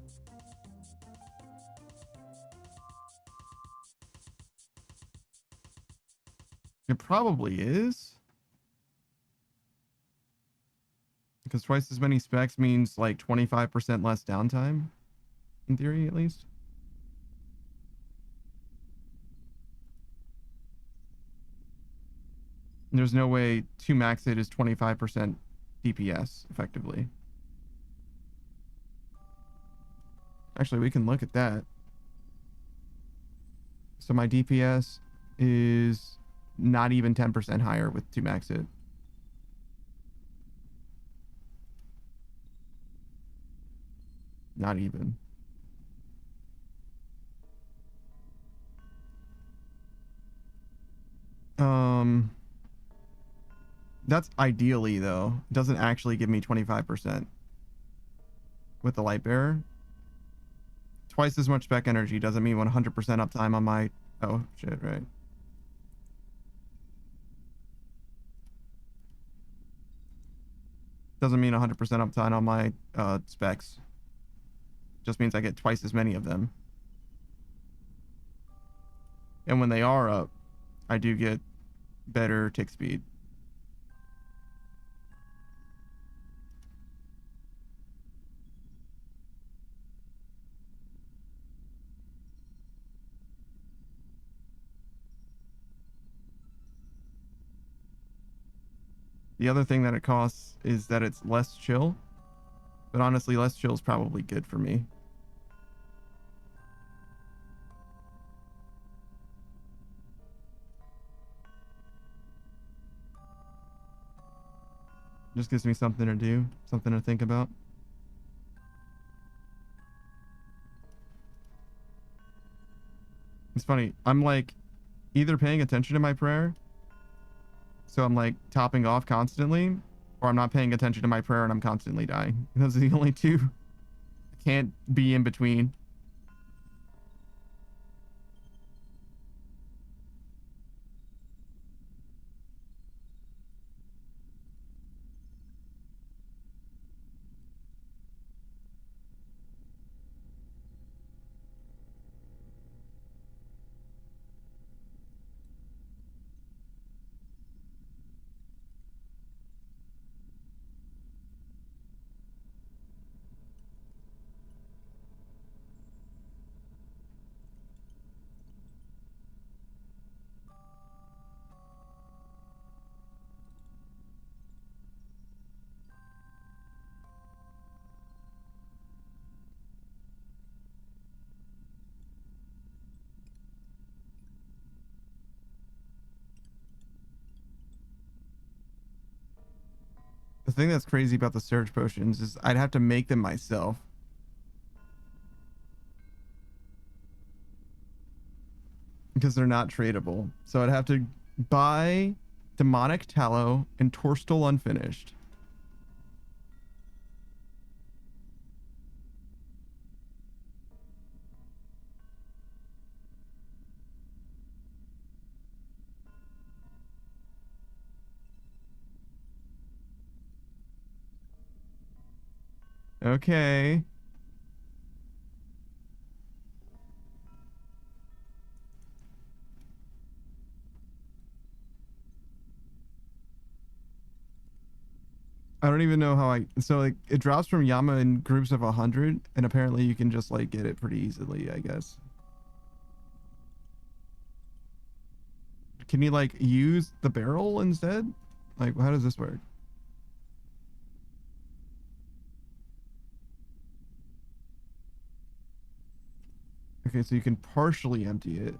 It probably is. Because twice as many specs means like 25% less downtime. In theory, at least. There's no way 2 max hit is 25% DPS, effectively. Actually, we can look at that. So my DPS is not even 10% higher with 2 max hit. Not even. That's ideally though. It doesn't actually give me 25% with the light bearer. Twice as much spec energy doesn't mean 100% uptime on my... Oh, shit, right. Doesn't mean 100% uptime on my specs. Just means I get twice as many of them. And when they are up, I do get better tick speed. The other thing that it costs is that it's less chill. But honestly, less chill is probably good for me. Just gives me something to do, something to think about. It's funny. I'm like either paying attention to my prayer, so I'm like topping off constantly, or I'm not paying attention to my prayer and I'm constantly dying. Those are the only two. I can't be in between. The thing that's crazy about the surge potions is I'd have to make them myself. Because they're not tradable. So I'd have to buy demonic tallow and Torstal unfinished. Okay. I don't even know how so like it drops from Yama in groups of 100 and apparently you can just like get it pretty easily, I guess. Can you like use the barrel instead? Like how does this work? Okay, so you can partially empty it.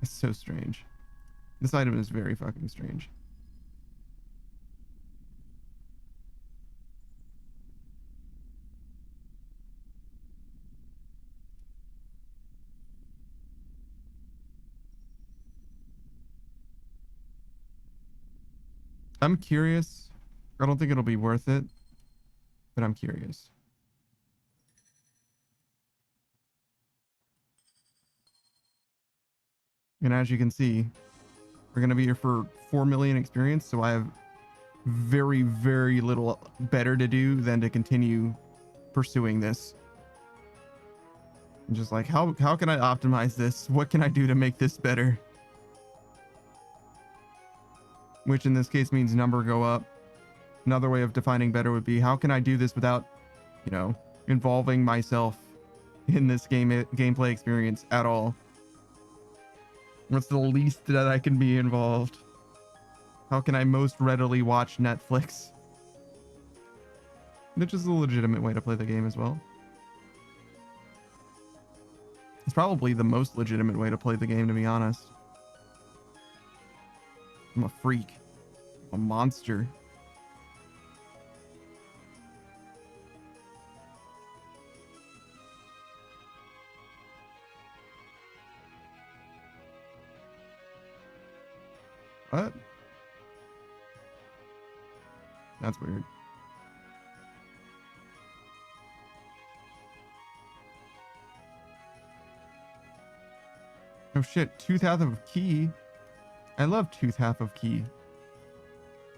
It's so strange. This item is very fucking strange. I'm curious. I don't think it'll be worth it, but I'm curious. And as you can see, we're going to be here for 4 million experience, so I have very, very little better to do than to continue pursuing this. I'm just like, how can I optimize this? What can I do to make this better? Which in this case means number go up. Another way of defining better would be, how can I do this without, you know, involving myself in this gameplay experience at all? What's the least that I can be involved? How can I most readily watch Netflix? Which is a legitimate way to play the game as well. It's probably the most legitimate way to play the game, to be honest. I'm a freak. I'm a monster. What? That's weird. Oh shit, tooth half of key. I love tooth half of key.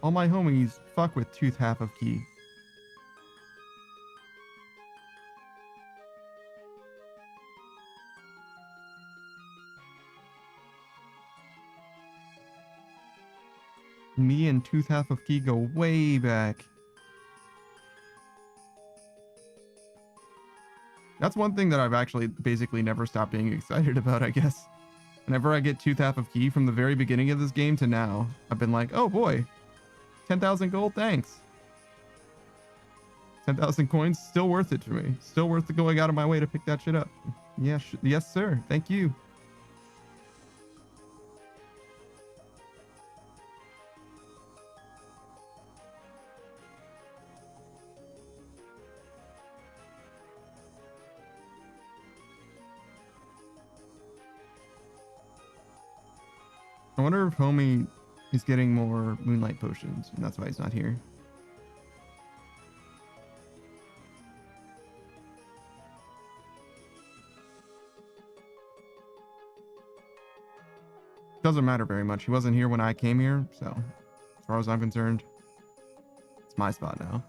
All my homies fuck with tooth half of key. Me and tooth half of key go way back. That's one thing that I've actually basically never stopped being excited about, I guess. Whenever I get tooth half of key from the very beginning of this game to now, I've been like, oh boy, 10,000 gold, thanks. 10,000 coins, still worth it to me. Still worth the going out of my way to pick that shit up. Yeah, yes, sir. Thank you. I wonder if homie is getting more moonlight potions, and that's why he's not here. Doesn't matter very much. He wasn't here when I came here, so as far as I'm concerned, it's my spot now.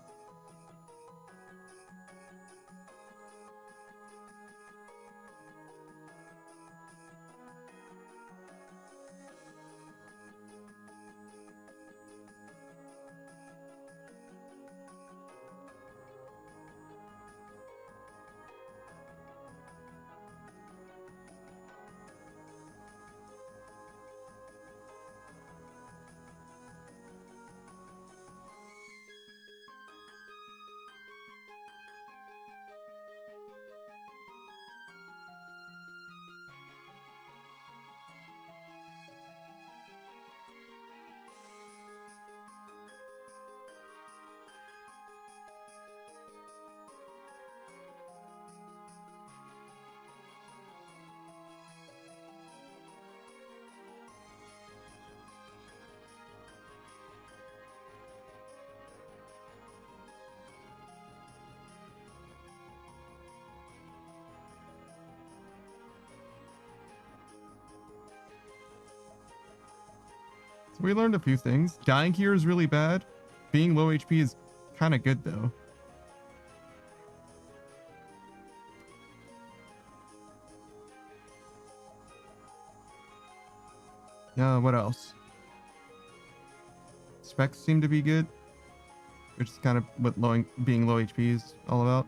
So we learned a few things. Dying here is really bad. Being low HP is kind of good though. What else? Specs seem to be good, which is kind of what being low HP is all about.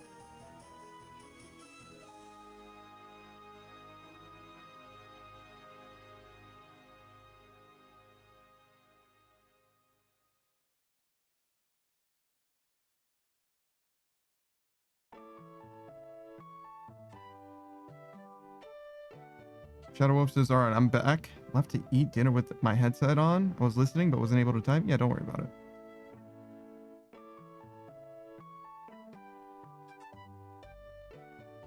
Shadow Wolf says, alright, I'm back. Left to eat dinner with my headset on. I was listening, but wasn't able to type. Yeah, don't worry about it.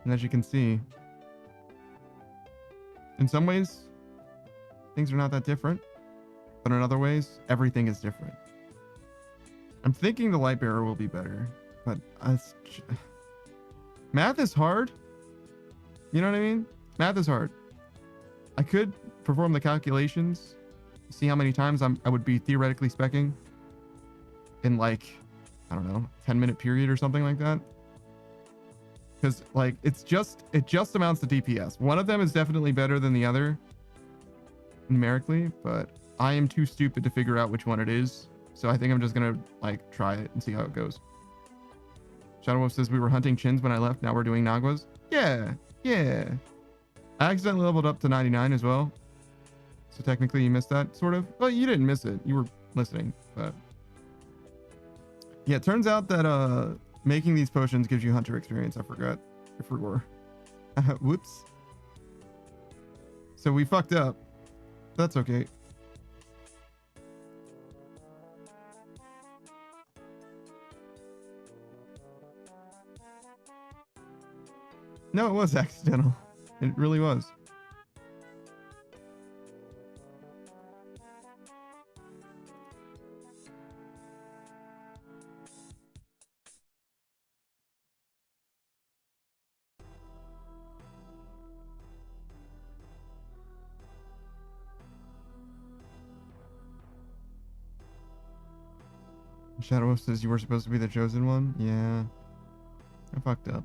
And as you can see, in some ways, things are not that different. But in other ways, everything is different. I'm thinking the light bearer will be better, but math is hard. You know what I mean? Math is hard. I could perform the calculations, see how many times I would be theoretically speccing in like, I don't know, 10-minute period or something like that. Because like it just amounts to DPS. One of them is definitely better than the other numerically, but I am too stupid to figure out which one it is. So I think I'm just gonna like try it and see how it goes. Shadow Wolf says we were hunting chins when I left. Now we're doing Naguas. Yeah. I accidentally leveled up to 99 as well. So technically you missed that, sort of. Well, you didn't miss it. You were listening, but yeah, it turns out that making these potions gives you hunter experience. I forgot. Whoops. So we fucked up. That's okay. No, it was accidental. It really was. Shadow Wolf says you were supposed to be the chosen one. Yeah. I fucked up.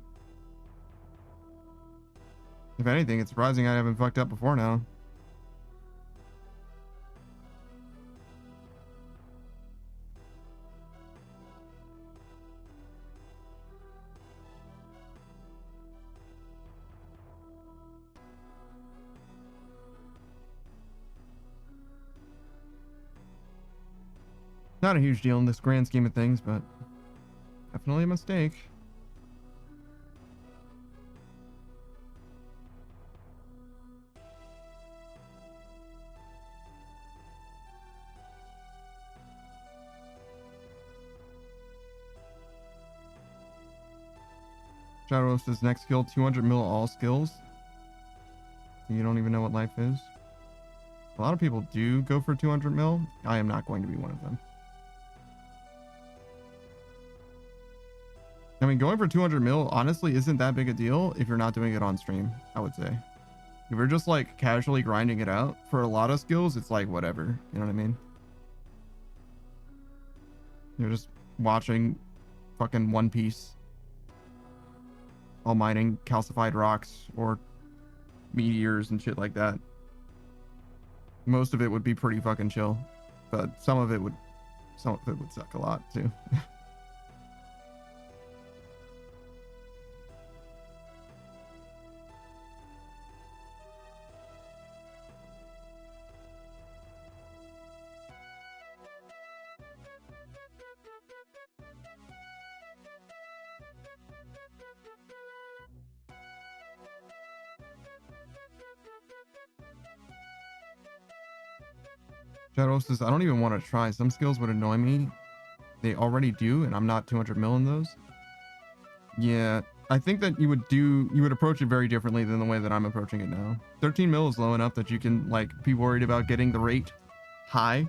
If anything, it's surprising I haven't fucked up before now. Not a huge deal in this grand scheme of things, but definitely a mistake. Shadow Wolf says next skill 200 mil all skills. You don't even know what life is. A lot of people do go for 200 mil. I am not going to be one of them. I mean, going for 200 mil honestly isn't that big a deal if you're not doing it on stream, I would say. If you're just like casually grinding it out for a lot of skills, it's like whatever. You know what I mean? You're just watching fucking One Piece while mining calcified rocks or meteors and shit like that. Most of it would be pretty fucking chill, but some of it would suck a lot too. Shadow says, I don't even want to try. Some skills would annoy me. They already do, and I'm not 200 mil in those. Yeah, I think that you would approach it very differently than the way that I'm approaching it now. 13 mil is low enough that you can like be worried about getting the rate high.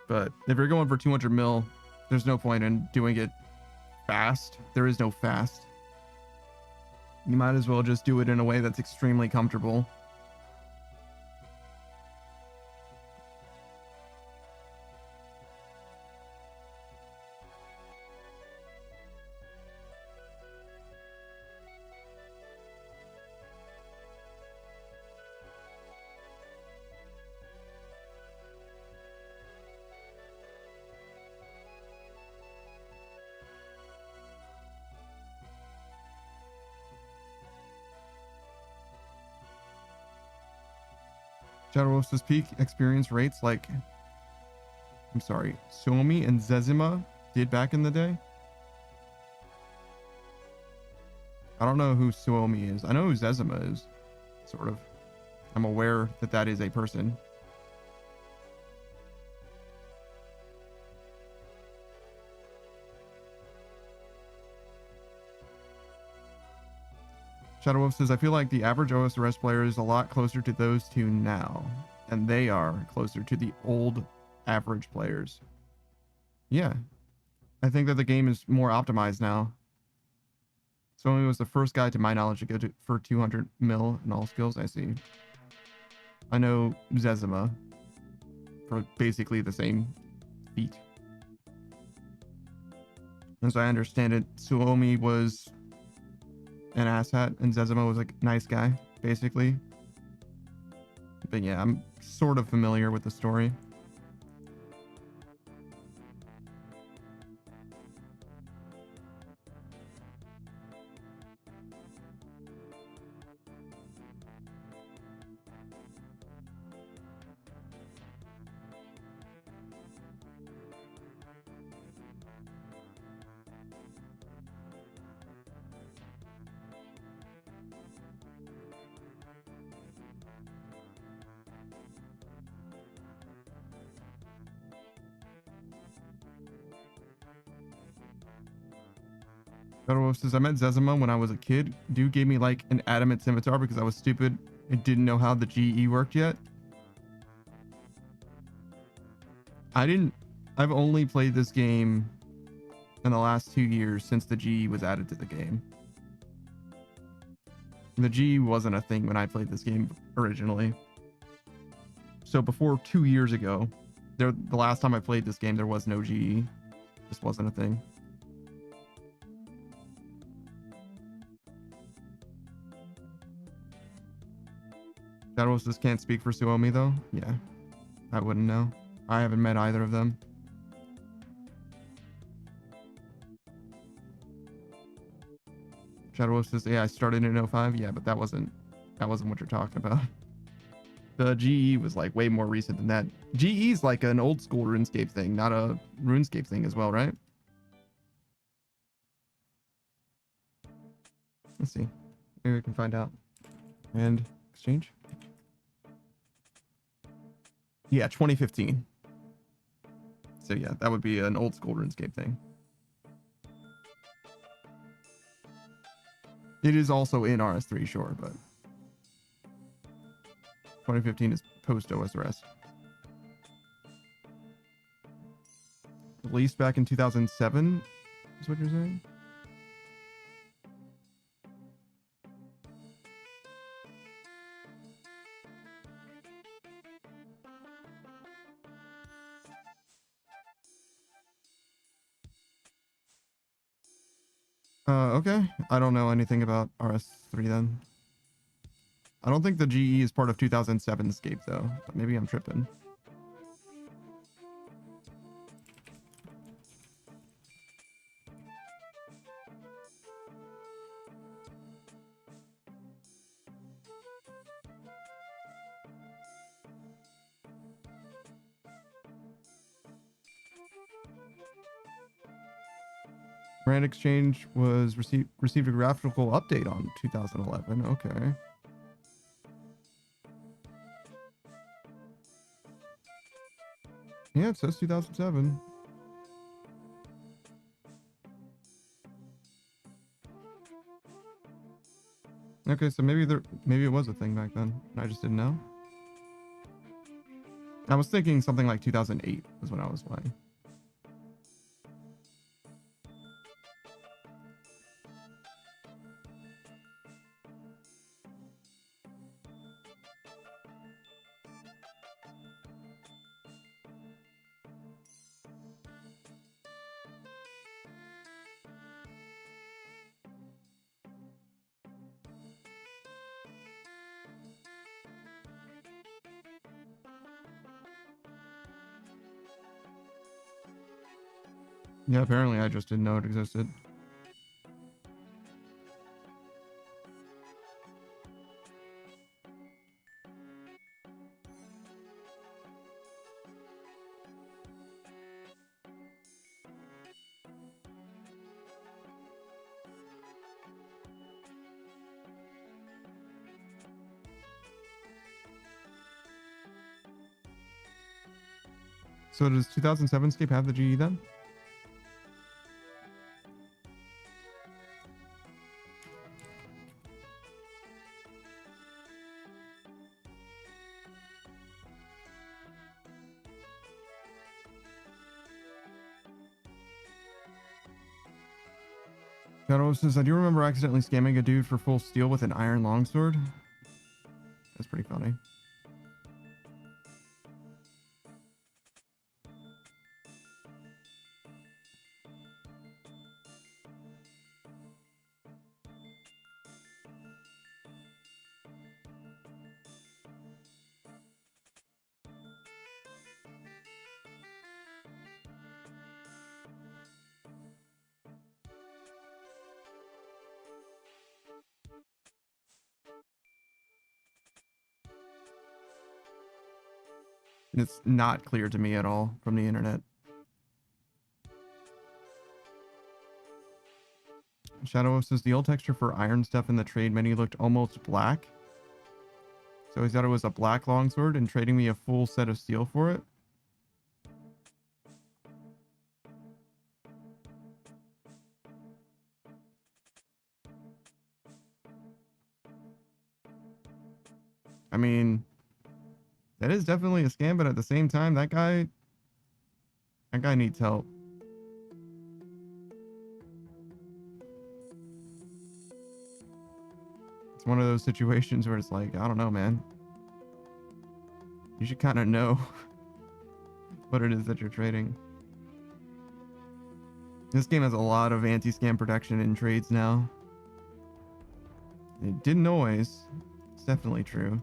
But if you're going for 200 mil, there's no point in doing it fast. There is no fast. You might as well just do it in a way that's extremely comfortable. Shadow Wolf says peak experience rates like, I'm sorry, Suomi and Zezima did back in the day. I don't know who Suomi is. I know who Zezima is, sort of. I'm aware that that is a person. Shadow Wolf says, I feel like the average OSRS player is a lot closer to those two now, and they are closer to the old average players. Yeah. I think that the game is more optimized now. So he was the first guy, to my knowledge, to go for 200 mil in all skills. I see. I know Zezima for basically the same feat. As I understand it, Suomi was an asshat and Zezima was a nice guy, basically. But yeah, I'm sort of familiar with the story. Says, I met Zezima when I was a kid. Dude gave me like an adamant scimitar because I was stupid and didn't know how the GE worked yet. I've only played this game in the last 2 years since the GE was added to the game. The GE wasn't a thing when I played this game originally. So before 2 years ago, the last time I played this game, there was no GE. Just wasn't a thing. Shadows just can't speak for Suomi though. Yeah, I wouldn't know. I haven't met either of them. Shadows says, yeah, I started in 05. Yeah, but that wasn't what you're talking about. The GE was like way more recent than that. GE's like an old school RuneScape thing, not a RuneScape thing as well, right? Let's see. Maybe we can find out. And exchange. Yeah, 2015. So yeah, that would be an old school RuneScape thing. It is also in RS3, sure, but 2015 is post OSRS. Released back in 2007 is what you're saying? Okay. I don't know anything about RS3 then. I don't think the GE is part of 2007 Scape though, but maybe I'm tripping. Brand Exchange was received a graphical update on 2011. Okay. Yeah, it says 2007. Okay, so maybe it was a thing back then. I just didn't know. I was thinking something like 2008 was when I was playing. Yeah, apparently I just didn't know it existed. So does 2007 Scape have the GE then? Shadow says, I do remember accidentally scamming a dude for full steel with an iron longsword. That's pretty funny. It's not clear to me at all from the internet. Shadow says the old texture for iron stuff in the trade menu looked almost black. So he thought it was a black longsword and trading me a full set of steel for it. I mean, that is definitely a scam, but at the same time, that guy needs help. It's one of those situations where it's like, I don't know, man. You should kind of know what it is that you're trading. This game has a lot of anti-scam protection in trades now. It didn't always. It's definitely true.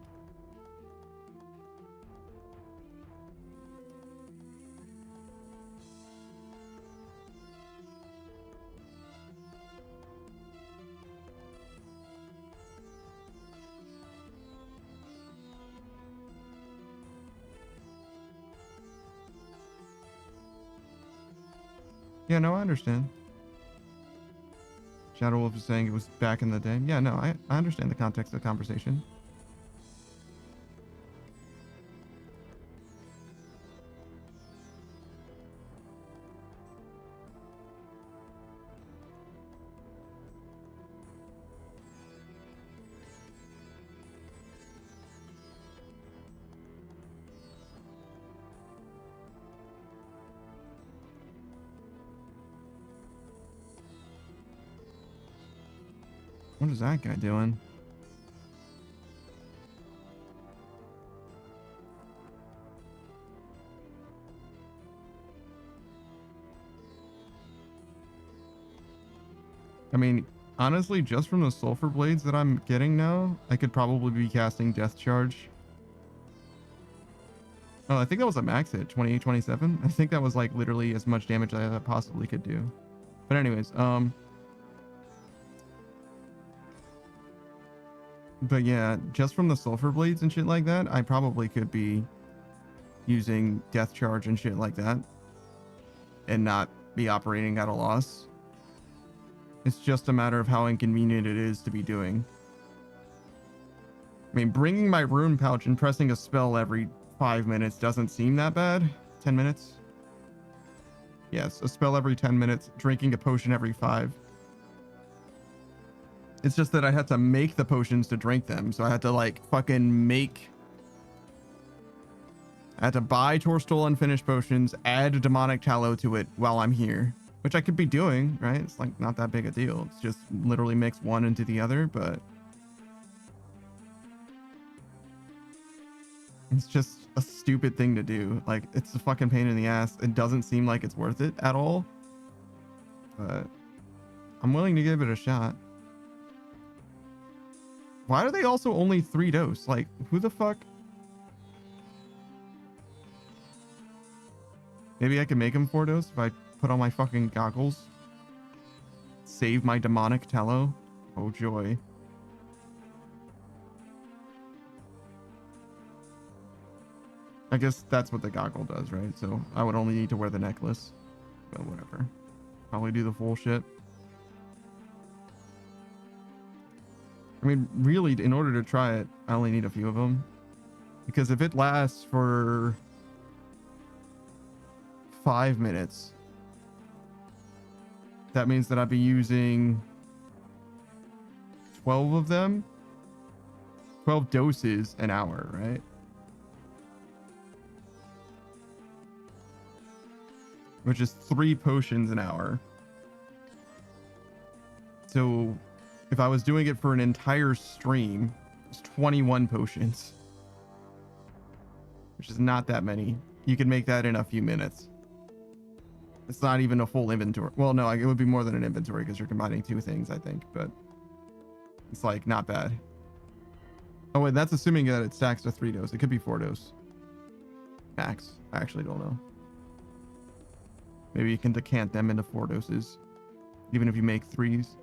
Yeah, no, I understand. Shadow Wolf is saying it was back in the day. Yeah, no, I understand the context of the conversation. What is that guy doing? I mean, honestly, just from the sulfur blades that I'm getting now, I could probably be casting Death Charge. Oh, I think that was a max hit, 28, 27. I think that was like literally as much damage as I possibly could do. But anyways, but yeah, just from the sulfur blades and shit like that, I probably could be using Death Charge and shit like that and not be operating at a loss. It's just a matter of how inconvenient it is to be doing. I mean, bringing my rune pouch and pressing a spell every 5 minutes doesn't seem that bad. 10 minutes? Yes, a spell every 10 minutes, drinking a potion every 5. It's just that I had to make the potions to drink them. So I had to like fucking make... I had to buy Torstol unfinished potions, add demonic tallow to it while I'm here. Which I could be doing, right? It's like not that big a deal. It's just literally mix one into the other, but... It's just a stupid thing to do. Like, it's a fucking pain in the ass. It doesn't seem like it's worth it at all. But... I'm willing to give it a shot. Why are they also only 3 dose? Like, who the fuck? Maybe I can make them 4 dose if I put on my fucking goggles. Save my demonic tallow. Oh joy. I guess that's what the goggle does, right? So I would only need to wear the necklace. But whatever. Probably do the full shit. I mean, really, in order to try it, I only need a few of them. Because if it lasts for 5 minutes, that means that I'd be using 12 of them. 12 doses an hour, right? Which is 3 potions an hour. So if I was doing it for an entire stream, it's 21 potions, which is not that many. You can make that in a few minutes. It's not even a full inventory. Well, no, it would be more than an inventory because you're combining two things, I think, but it's like not bad. Oh, wait, that's assuming that it stacks to 3 dose. It could be 4 dose max. I actually don't know. Maybe you can decant them into 4 doses, even if you make 3s.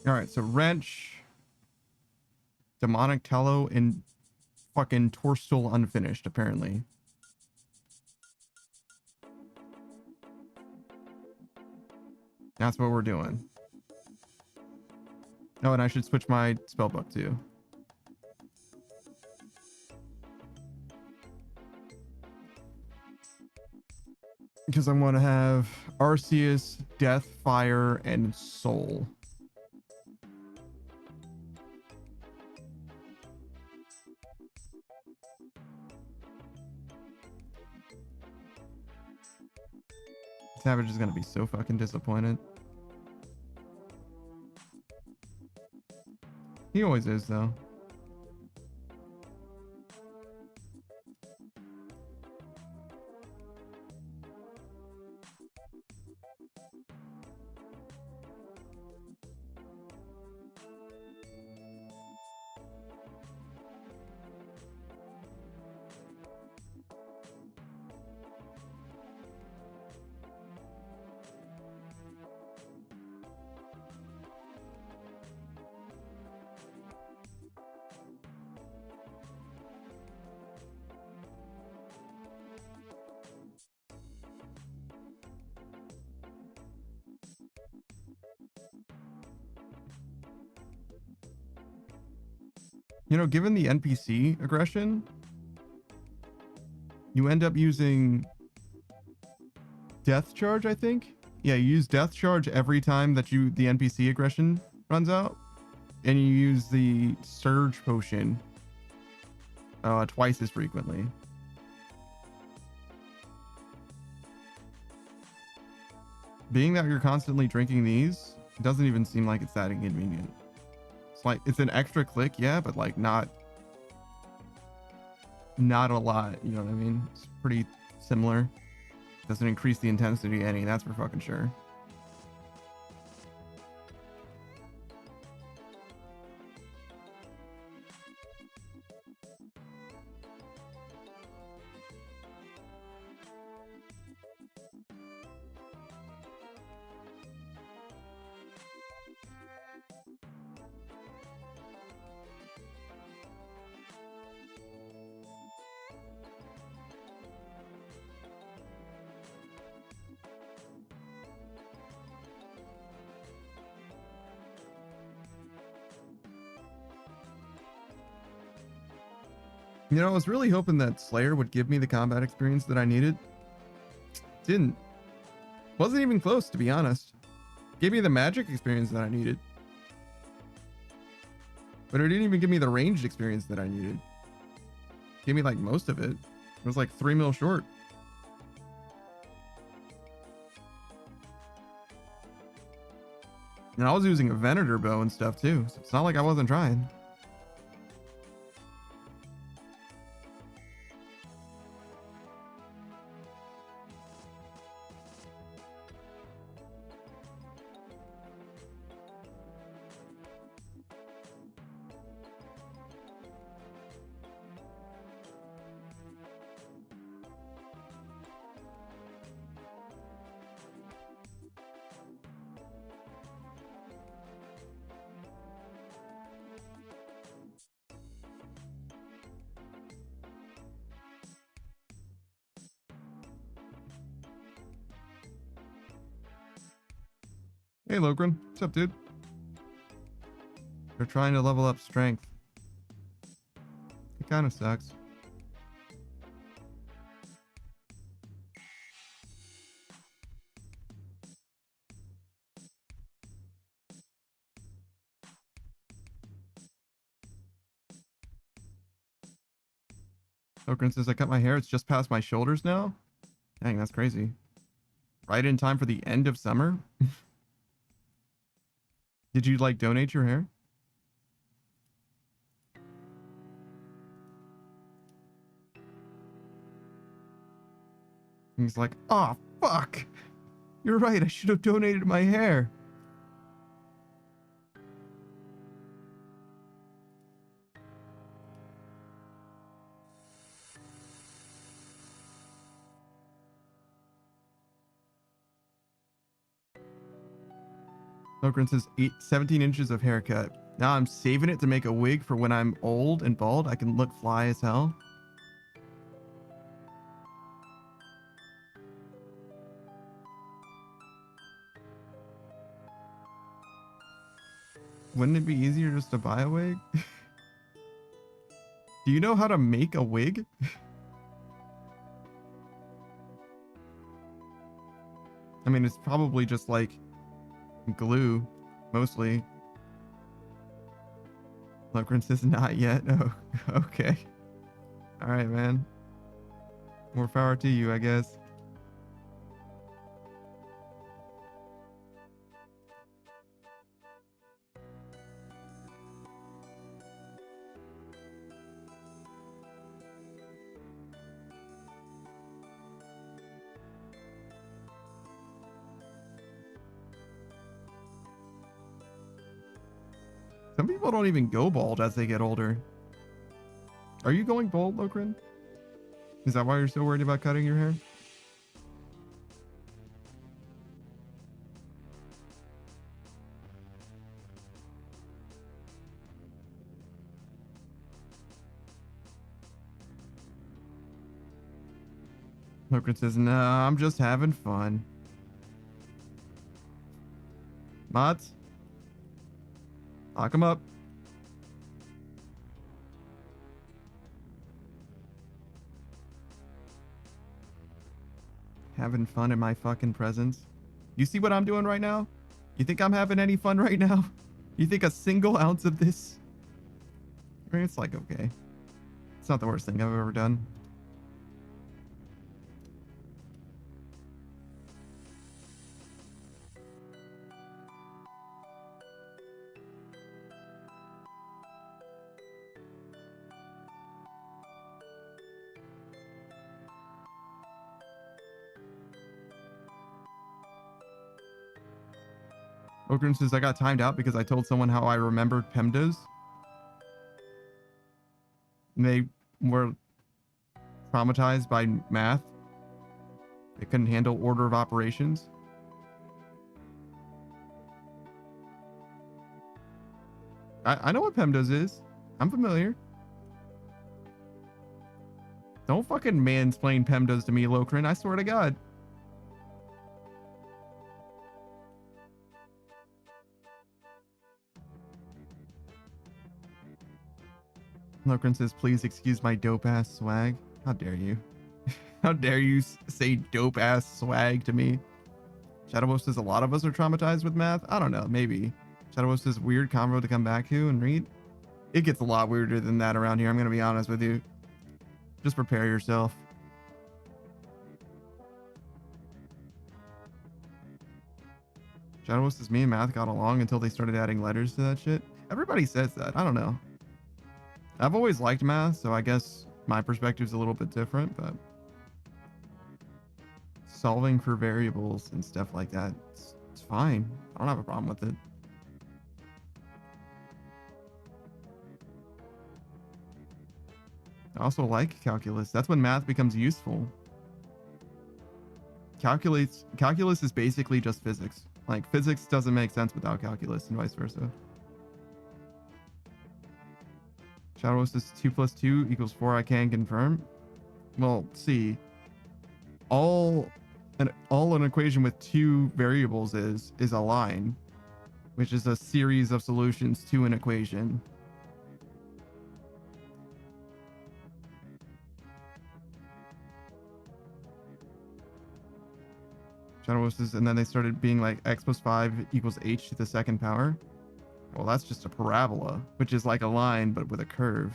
All right, so wrench, demonic tallow, and fucking torstool unfinished, apparently. That's what we're doing. Oh, and I should switch my spellbook too. Because I want to have Arceus, Death, Fire, and Soul. Savage is gonna be so fucking disappointed. He always is, though. You know, given the NPC aggression, you end up using Death Charge, I think. Yeah, you use Death Charge every time that the NPC aggression runs out. And you use the Surge Potion twice as frequently. Being that you're constantly drinking these, it doesn't even seem like it's that inconvenient. It's like, it's an extra click, yeah, but like not a lot, you know what I mean? It's pretty similar. Doesn't increase the intensity any, that's for fucking sure. You know, I was really hoping that Slayer would give me the combat experience that I needed. Didn't. Wasn't even close, to be honest. Gave me the magic experience that I needed. But it didn't even give me the ranged experience that I needed. Gave me like most of it. It was like 3 mil short. And I was using a Venator bow and stuff too, so it's not like I wasn't trying. Hey, Logren. What's up, dude? They're trying to level up strength. It kind of sucks. Logren says, I cut my hair. It's just past my shoulders now. Dang, that's crazy. Right in time for the end of summer? Did you, like, donate your hair? He's like, oh, fuck. You're right. I should have donated my hair. Logren says 17 inches of haircut. Now I'm saving it to make a wig for when I'm old and bald. I can look fly as hell. Wouldn't it be easier just to buy a wig? Do you know how to make a wig? I mean, it's probably just like glue, mostly. Logren says not yet. Oh, okay. All right, man. More power to you, I guess. Some people don't even go bald as they get older. Are you going bald, Logren? Is that why you're so worried about cutting your hair? Logren says, no, I'm just having fun. Mods? Lock him up. Having fun in my fucking presence. You see what I'm doing right now? You think I'm having any fun right now? You think a single ounce of this? I mean, it's like, okay. It's not the worst thing I've ever done. Ogren says, I got timed out because I told someone how I remembered PEMDAS. And they were traumatized by math. They couldn't handle order of operations. I know what PEMDAS is. I'm familiar. Don't fucking mansplain PEMDAS to me, Lokrin. I swear to God. Lokrin says, please excuse my dope ass swag. How dare you? How dare you say dope ass swag to me? Shadowwolf says a lot of us are traumatized with math. I don't know, maybe. Shadowwolf says weird convo to come back to and read. It gets a lot weirder than that around here. I'm gonna be honest with you. Just prepare yourself. Shadowwolf says me and math got along until they started adding letters to that shit. Everybody says that. I don't know. I've always liked math, so I guess my perspective's a little bit different, but solving for variables and stuff like that, it's fine. I don't have a problem with it. I also like calculus. That's when math becomes useful. Calculus is basically just physics. Like, physics doesn't make sense without calculus and vice versa. Shadow says 2 plus 2 equals 4. I can confirm. Well, see, all And all an equation with two variables is a line, which is a series of solutions to an equation. Shadow Wolves, and then they started being like x plus 5 equals h to the second power. Well, that's just a parabola, which is like a line, but with a curve.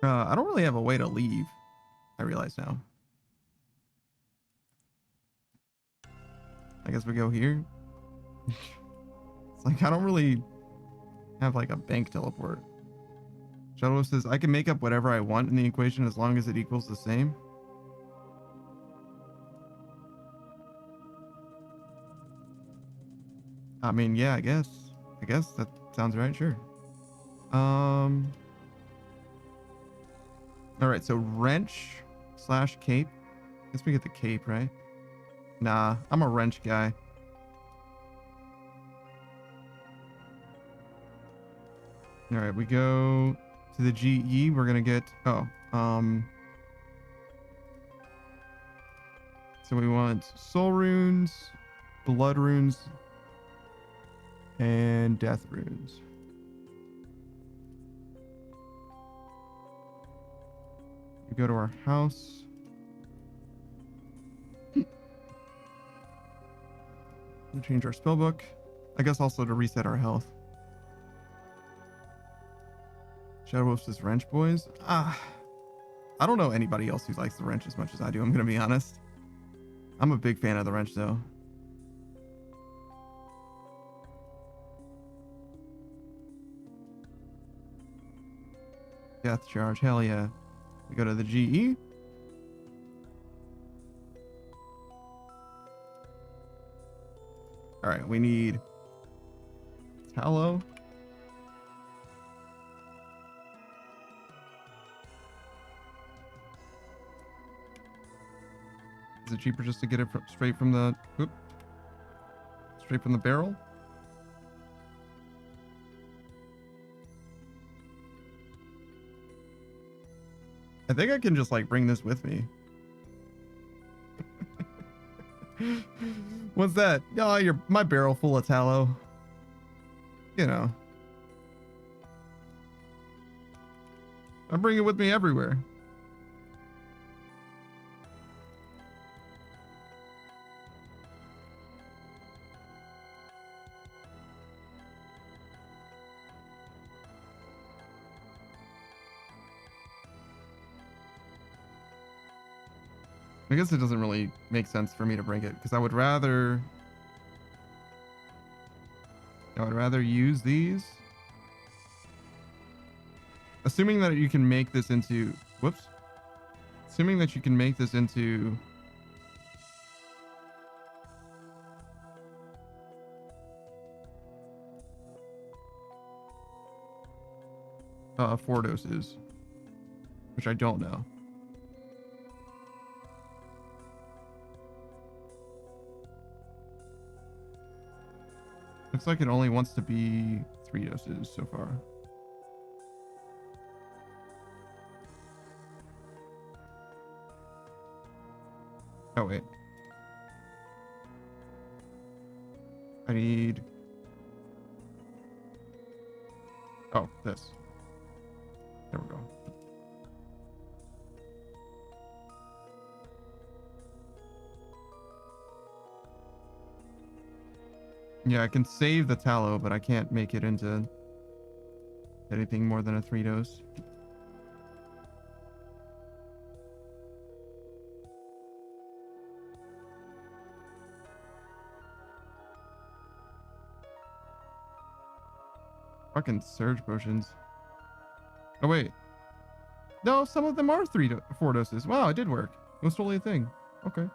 I don't really have a way to leave. I realize now. I guess we go here. It's like I don't really have like a bank teleport. Shadow Wolf says I can make up whatever I want in the equation as long as it equals the same. I mean, yeah, I guess that sounds right. Sure. All right, so wrench / cape. Guess we get the cape, right? Nah, I'm a wrench guy. All right, we go to the GE. We're gonna get so we want soul runes, blood runes, and death runes. We go to our house. We change our spellbook. I guess also to reset our health. Shadow Wolf says wrench boys. I don't know anybody else who likes the wrench as much as I do. I'm gonna be honest. I'm a big fan of the wrench though. Death charge, hell yeah. We go to the GE. All right, we need tallow. Is it cheaper just to get it straight from the barrel? I think I can just like bring this with me. What's that? Oh, my barrel full of tallow. You know. I bring it with me everywhere. I guess it doesn't really make sense for me to bring it because I would rather use these. Assuming that you can make this into assuming that you can make this into four doses, which I don't know. Looks like it only wants to be 3 doses so far. Oh, wait. I need... Oh, this. There we go. Yeah, I can save the tallow, but I can't make it into anything more than a 3 dose. Fucking surge potions. Oh, wait. No, some of them are 4 doses. Wow, it did work. It was totally a thing. Okay.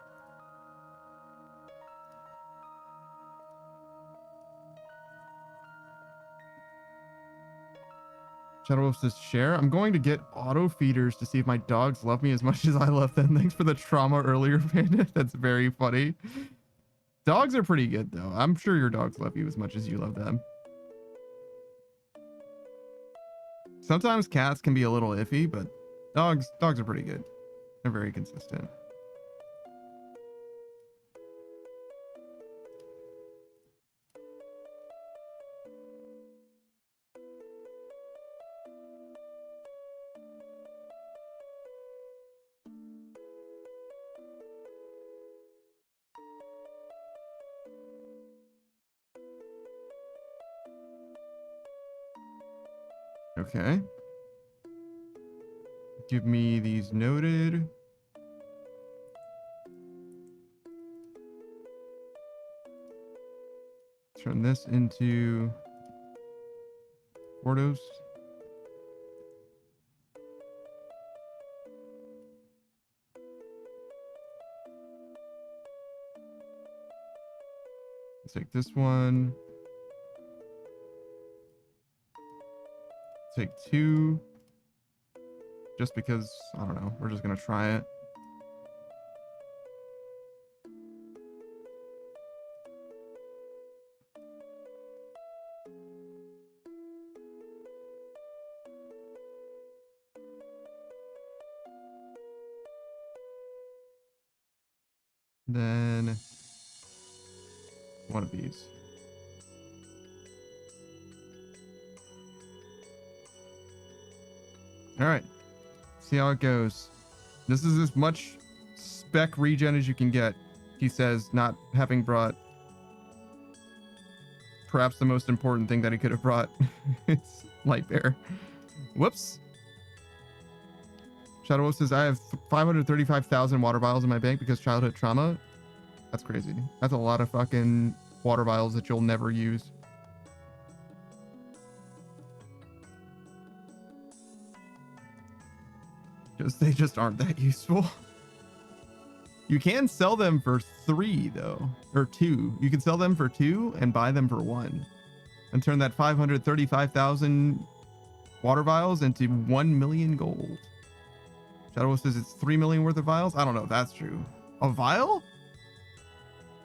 Shadow Wolf says, share. I'm going to get auto feeders to see if my dogs love me as much as I love them. Thanks for the trauma earlier, Bandit. That's very funny. Dogs are pretty good, though. I'm sure your dogs love you as much as you love them. Sometimes cats can be a little iffy, but dogs are pretty good. They're very consistent. Okay. Give me these noted. Turn this into photos. Let's take this one. Take 2. Just because, I don't know, we're just gonna try it. Then one of these. All right, see how it goes. This is as much spec regen as you can get, he says, not having brought perhaps the most important thing that he could have brought. It's Light Bear. Whoops. Shadow Wolf says, I have 535,000 water vials in my bank because childhood trauma. That's crazy. That's a lot of fucking water vials that you'll never use. Because they just aren't that useful. You can sell them for 3 though, or 2. You can sell them for 2 and buy them for 1, and turn that 535,000 water vials into 1 million gold. Shadow Wolf says it's 3 million worth of vials. I don't know if that's true. A vial?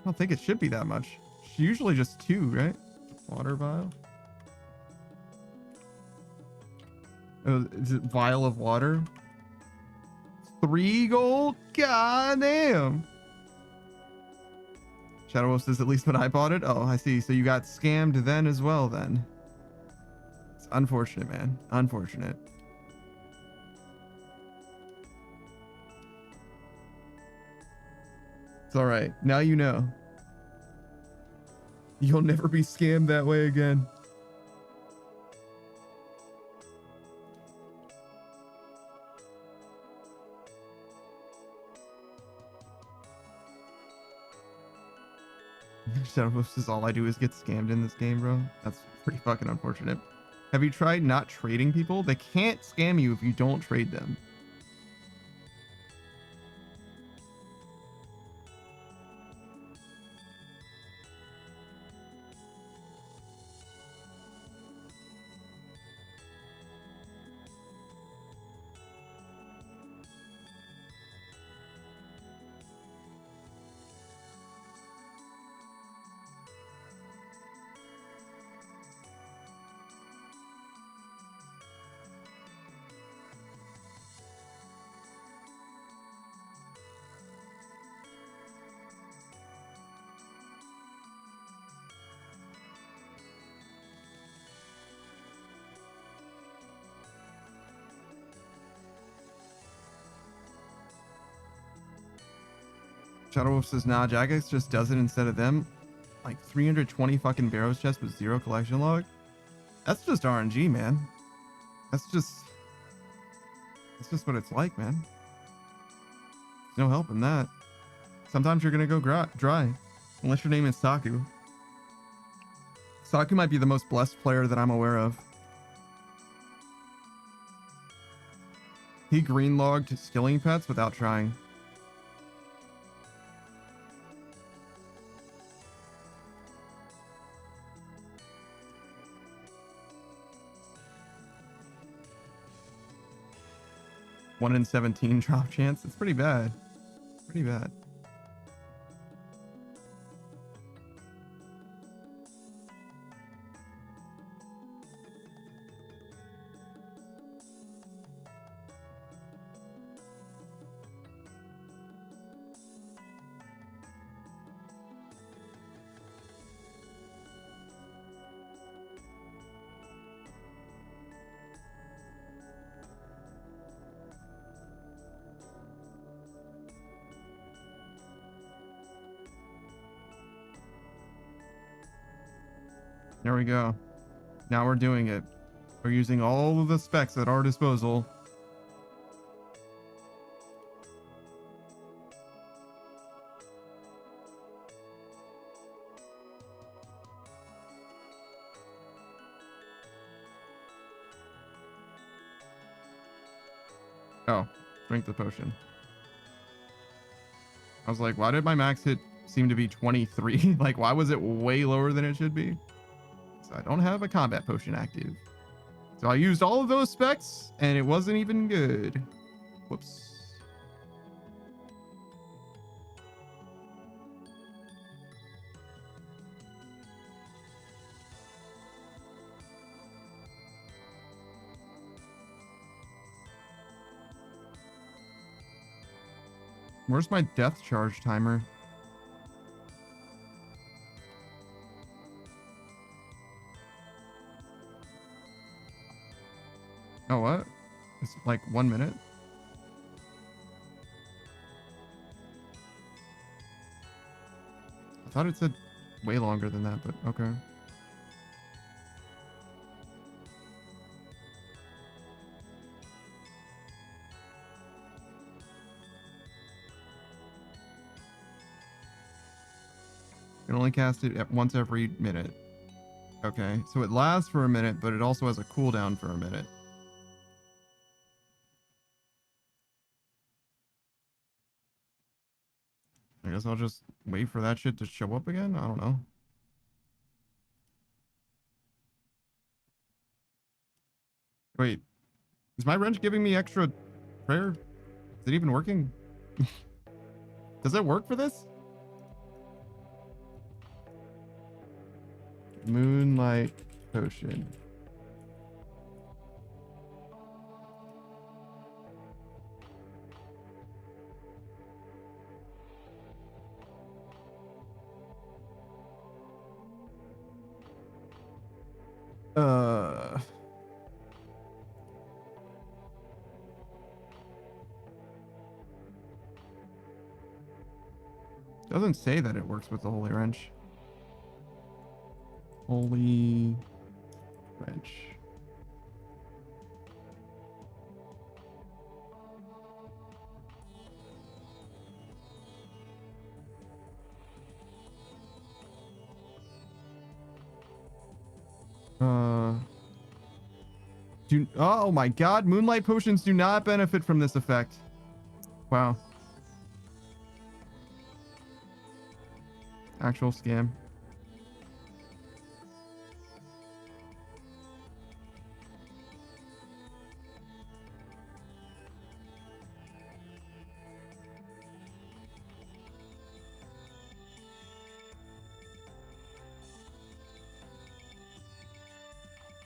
I don't think it should be that much. It's usually just 2, right? Water vial. Oh, is it vial of water? 3 gold? God damn. Shadow Wolf says, at least when I bought it. Oh, I see. So you got scammed then as well, then. It's unfortunate, man. Unfortunate. It's all right. Now you know. You'll never be scammed that way again. Shadow Wolf says, all I do is get scammed in this game, bro. That's pretty fucking unfortunate. Have you tried not trading people? They can't scam you if you don't trade them. Shadow Wolf says, nah, Jagex just does it instead of them. Like 320 fucking Barrows chest with 0 collection log. That's just RNG, man. That's just what it's like, man. No help in that. Sometimes you're gonna go dry. Unless your name is Saku. Saku might be the most blessed player that I'm aware of. He green logged skilling pets without trying. 1 in 17 drop chance. It's pretty bad. Pretty bad. There we go. Now we're doing it. We're using all of the specs at our disposal. Oh, drink the potion. I was like, why did my max hit seem to be 23? Like, why was it way lower than it should be? So I don't have a combat potion active. So I used all of those specs and it wasn't even good. Whoops. Where's my death charge timer? Oh, what? It's like 1 minute? I thought it said way longer than that, but okay. You can only cast it at once every minute. Okay, so it lasts for a minute, but it also has a cooldown for a minute. I guess I'll just wait for that shit to show up again? I don't know. Wait, is my wrench giving me extra prayer? Is it even working? Does it work for this? Moonlight potion. Doesn't say that it works with the Holy Wrench. Holy Wrench. Oh my god, moonlight potions do not benefit from this effect. Wow. Actual scam.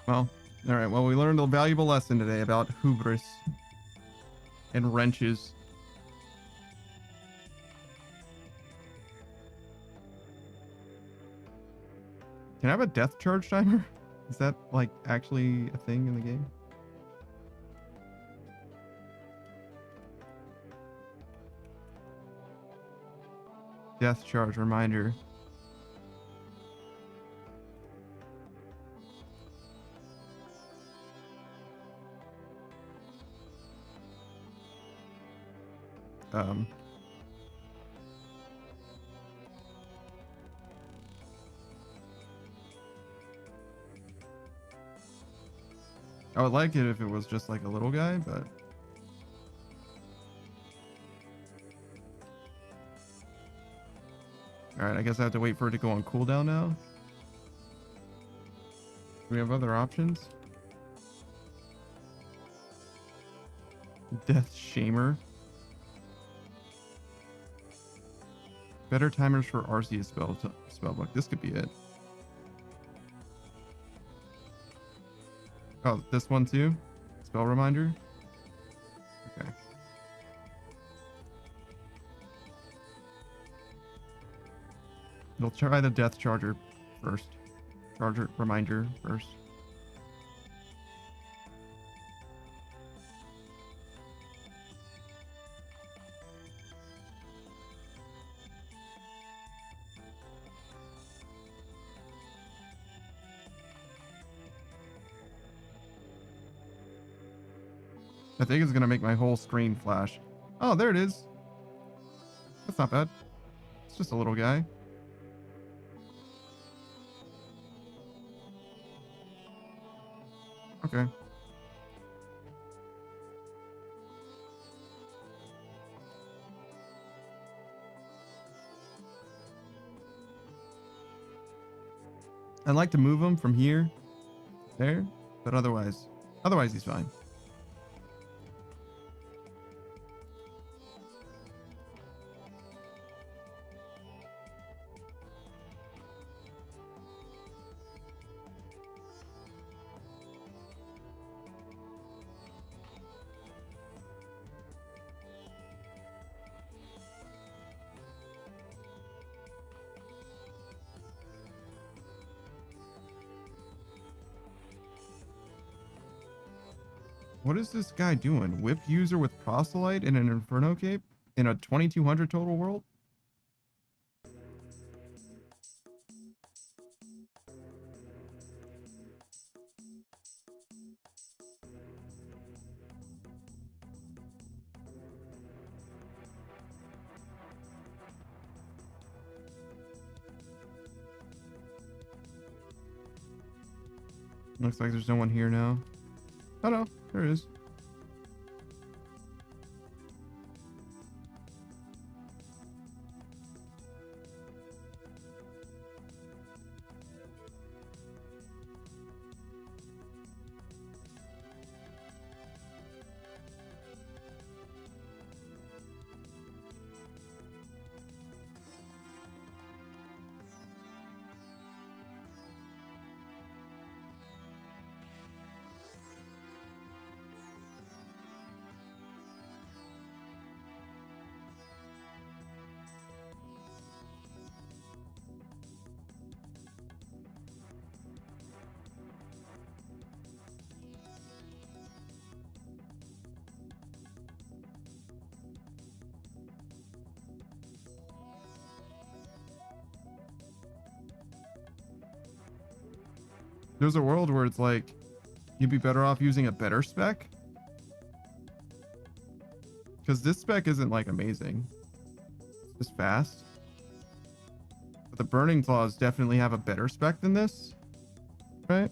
Well, all right. Well, we learned a valuable lesson today about hubris and wrenches. Can I have a death charge timer? Is that like actually a thing in the game? Death charge reminder. I would like it if it was just like a little guy, but all right, I guess I have to wait for it to go on cooldown now. Do we have other options? Death Shamer. Better timers for Arceus spellbook. This could be it. Oh, this one too? Spell reminder? Okay. We'll try the Death Charger first. Charger reminder first. I think it's gonna make my whole screen flash. Oh, there it is. That's not bad. It's just a little guy. Okay. I'd like to move him from here, there, but otherwise he's fine. What is this guy doing? Whip user with proselyte in an Inferno cape in a 2200 total world? Looks like there's no one here now. Oh no, there is. There's a world where it's like you'd be better off using a better spec, because this spec isn't like amazing. It's just fast, but the Burning Claws definitely have a better spec than this, right?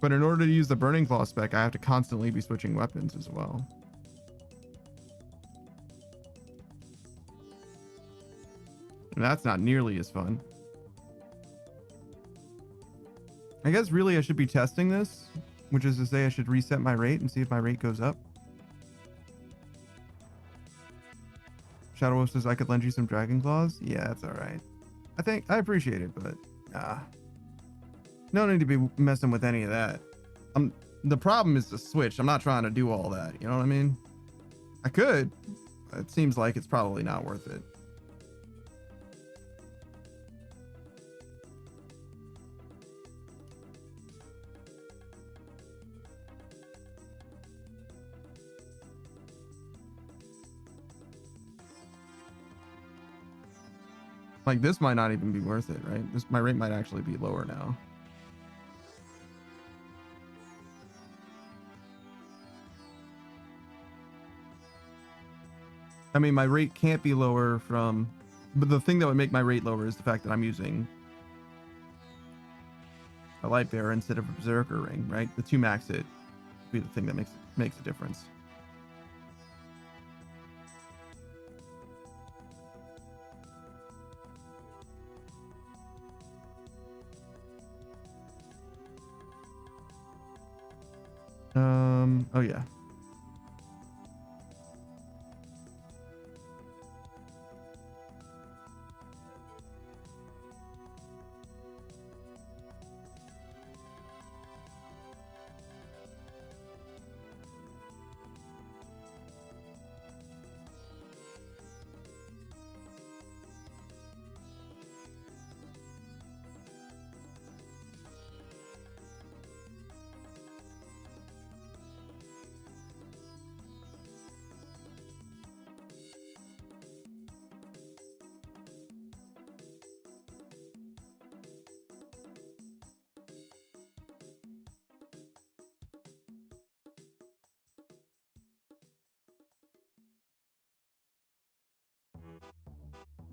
But in order to use the Burning Claw spec, I have to constantly be switching weapons as well. And that's not nearly as fun. I guess really I should be testing this, which is to say I should reset my rate and see if my rate goes up. Shadow Wolf says I could lend you some Dragon Claws. Yeah, that's all right. I appreciate it, but no need to be messing with any of that. The problem is the Switch. I'm not trying to do all that. You know what I mean? I could. It seems like it's probably not worth it. Like, this might not even be worth it, right? My rate might actually be lower now. I mean, my rate can't be lower from... But the thing that would make my rate lower is the fact that I'm using a Light Bearer instead of a Berserker Ring, right? The 2 max it would be the thing that makes a difference. Oh yeah.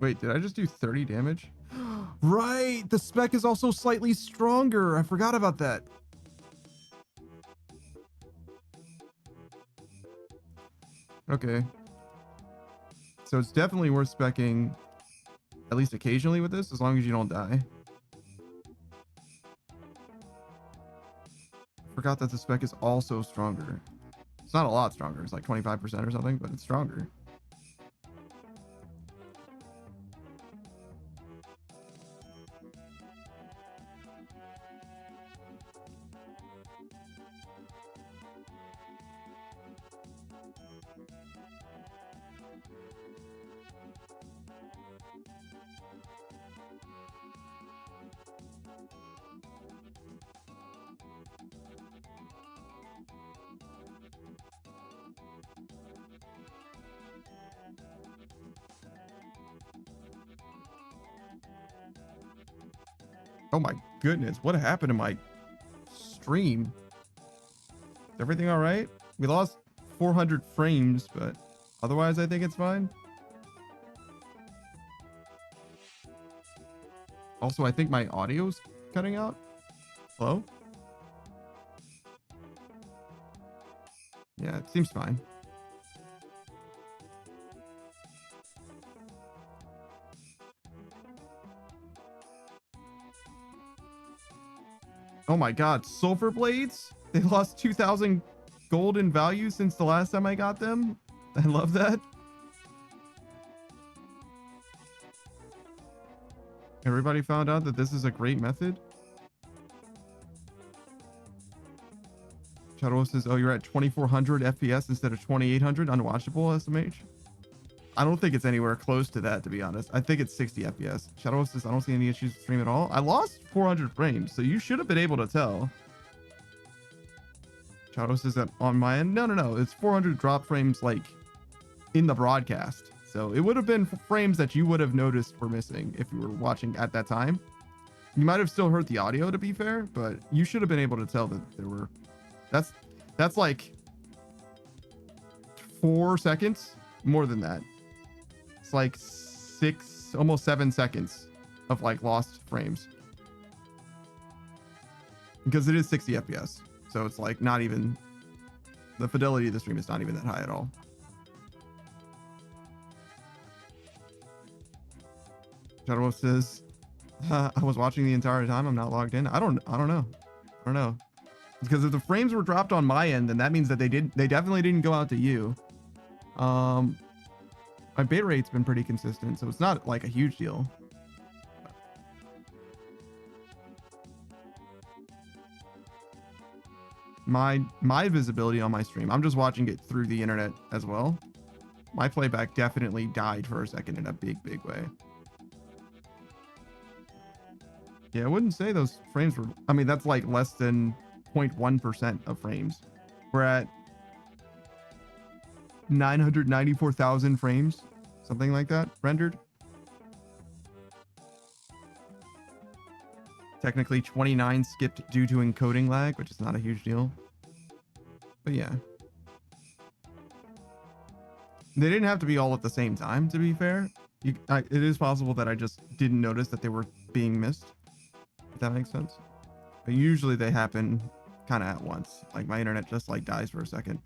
Wait, did I just do 30 damage? Right, the spec is also slightly stronger. I forgot about that. Okay. So it's definitely worth specking, at least occasionally with this, as long as you don't die. Forgot that the spec is also stronger. It's not a lot stronger. It's like 25% or something, but it's stronger. Oh my goodness, what happened to my stream? Is everything all right? We lost 400 frames, but otherwise I think it's fine. Also, I think my audio's cutting out. Hello? Yeah, it seems fine. Oh my god, sulfur blades? They lost 2,000 gold in value since the last time I got them. I love that. Everybody found out that this is a great method. Shadow says, oh, you're at 2400 FPS instead of 2800 unwatchable SMH. I don't think it's anywhere close to that, to be honest. I think it's 60 FPS. Shadow says, I don't see any issues with stream at all. I lost 400 frames, so you should have been able to tell. Shadow says that on my end. No. It's 400 drop frames, like, in the broadcast. So it would have been frames that you would have noticed were missing if you were watching at that time. You might have still heard the audio, to be fair, but you should have been able to tell that there were... That's like 4 seconds, more than that. It's like 6, almost 7 seconds of like lost frames. Because it is 60 FPS. So it's like not even, the fidelity of the stream is not even that high at all. Shadow says, I was watching the entire time. I'm not logged in. I don't know. Because if the frames were dropped on my end, then that means that they definitely didn't go out to you. My bit rate's been pretty consistent, so it's not like a huge deal. My visibility on my stream, I'm just watching it through the internet as well. My playback definitely died for a second in a big way. Yeah, I wouldn't say those frames were, I mean, that's like less than 0.1% of frames. We're at 994,000 frames, something like that, rendered. Technically 29 skipped due to encoding lag, which is not a huge deal. But yeah. They didn't have to be all at the same time, to be fair. It is possible that I just didn't notice that they were being missed. If that makes sense. But usually they happen kind of at once. Like my internet just like dies for a second.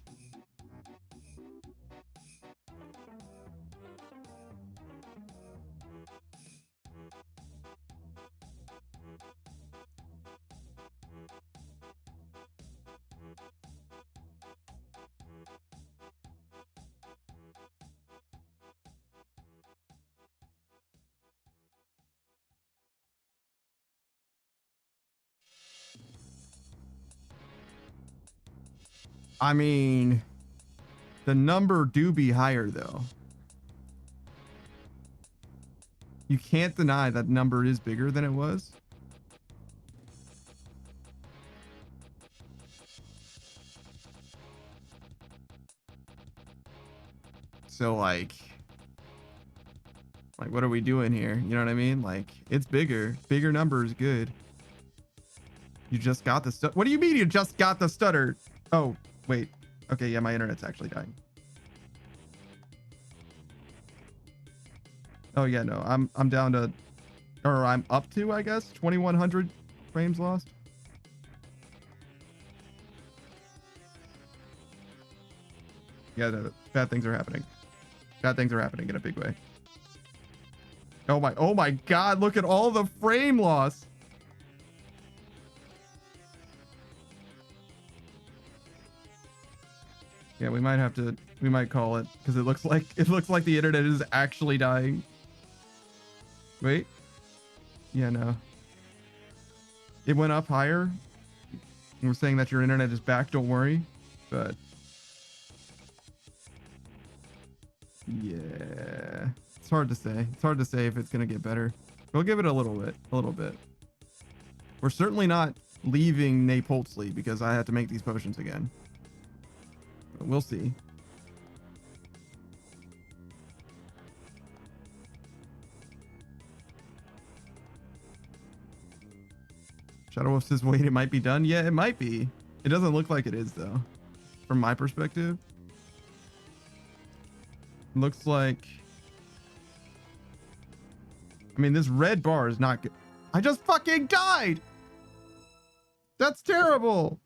I mean, the number do be higher though. You can't deny that number is bigger than it was. So like what are we doing here? You know what I mean? Like it's bigger. Bigger number is good. You just got the stutter. What do you mean you just got the stutter? Oh, wait. Okay, yeah, my internet's actually dying. Oh yeah, no, I'm down to, or I'm up to, I guess, 2100 frames lost. Yeah, bad things are happening. Bad things are happening in a big way. Oh my God, look at all the frame loss. Yeah, we might call it because it looks like the internet is actually dying. Wait. Yeah, no. It went up higher. We're saying that your internet is back, don't worry. But yeah, it's hard to say. It's hard to say if it's gonna get better. We'll give it a little bit. We're certainly not leaving Napolsley because I have to make these potions again. But we'll see. Shadow Wolf says, wait, it might be done. Yeah, it might be. It doesn't look like it is though. From my perspective. Looks like, I mean, this red bar is not good. I just fucking died. That's terrible.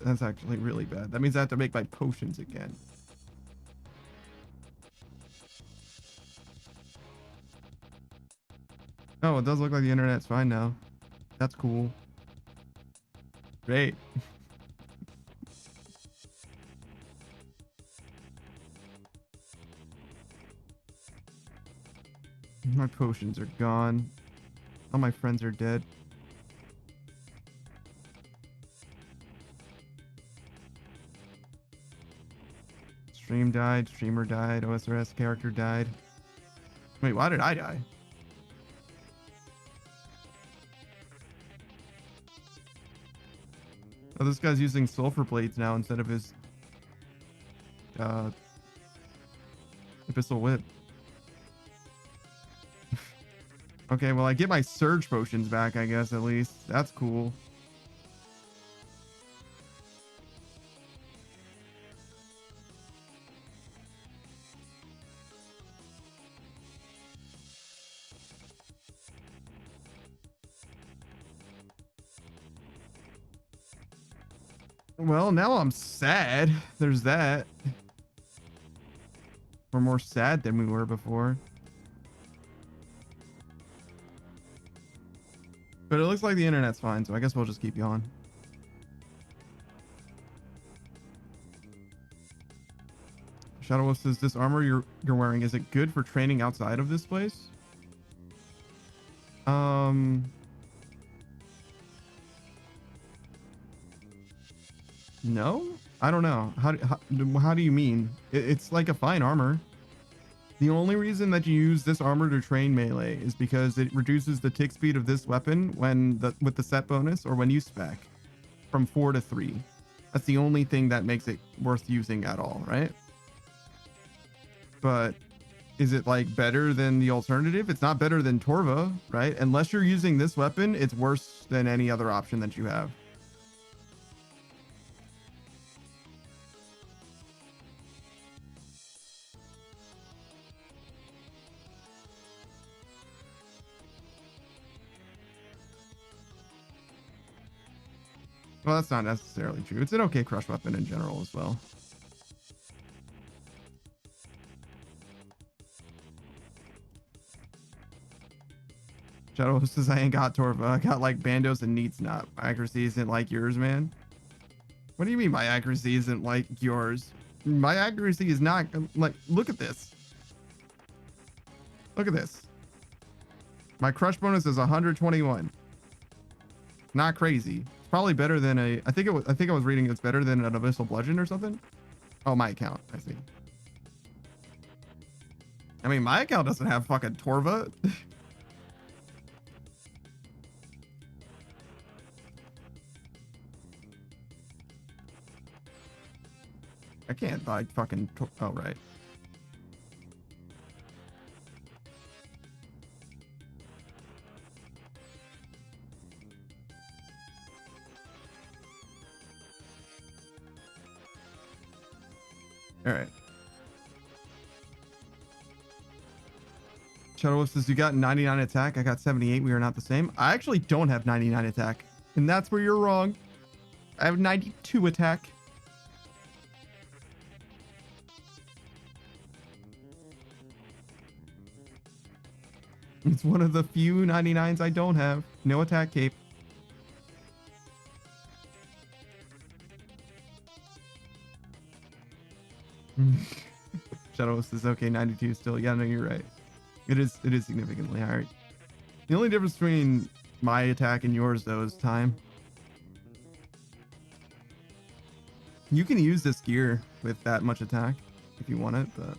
That's actually really bad. That means I have to make my potions again. Oh, it does look like the internet's fine now. That's cool. Great. My potions are gone. All my friends are dead. Stream died, streamer died, OSRS character died. Wait, why did I die? Oh, this guy's using sulfur blades now instead of his Abyssal Whip. Okay, well, I get my surge potions back, I guess, at least. That's cool. Well, now I'm sad. There's that. We're more sad than we were before. But it looks like the internet's fine, so I guess we'll just keep you on. Shadow Wolf says, this armor you're wearing, is it good for training outside of this place? No? I don't know. How do you mean? It's like a fine armor. The only reason that you use this armor to train melee is because it reduces the tick speed of this weapon with the set bonus or when you spec from 4 to 3. That's the only thing that makes it worth using at all, right? But is it like better than the alternative? It's not better than Torva, right? Unless you're using this weapon, it's worse than any other option that you have. Well, that's not necessarily true. It's an okay crush weapon in general as well. Shadow says, I ain't got Torva. I got like Bandos and Neats not. My accuracy isn't like yours, man. What do you mean my accuracy isn't like yours? My accuracy is not like, look at this. Look at this. My crush bonus is 121. Not crazy. It's probably better than a, I think I was reading it's better than an Abyssal Bludgeon or something. Oh, my account. I see. I mean, my account doesn't have fucking Torva. I can't buy fucking, oh, right. All right. Shadow Wolf says, you got 99 attack. I got 78. We are not the same. I actually don't have 99 attack. And that's where you're wrong. I have 92 attack. It's one of the few 99s I don't have. No attack cape. Shadow Wolf says, okay, 92 still. Yeah, no, you're right. It is significantly higher. The only difference between my attack and yours, though, is time. You can use this gear with that much attack if you want it, but...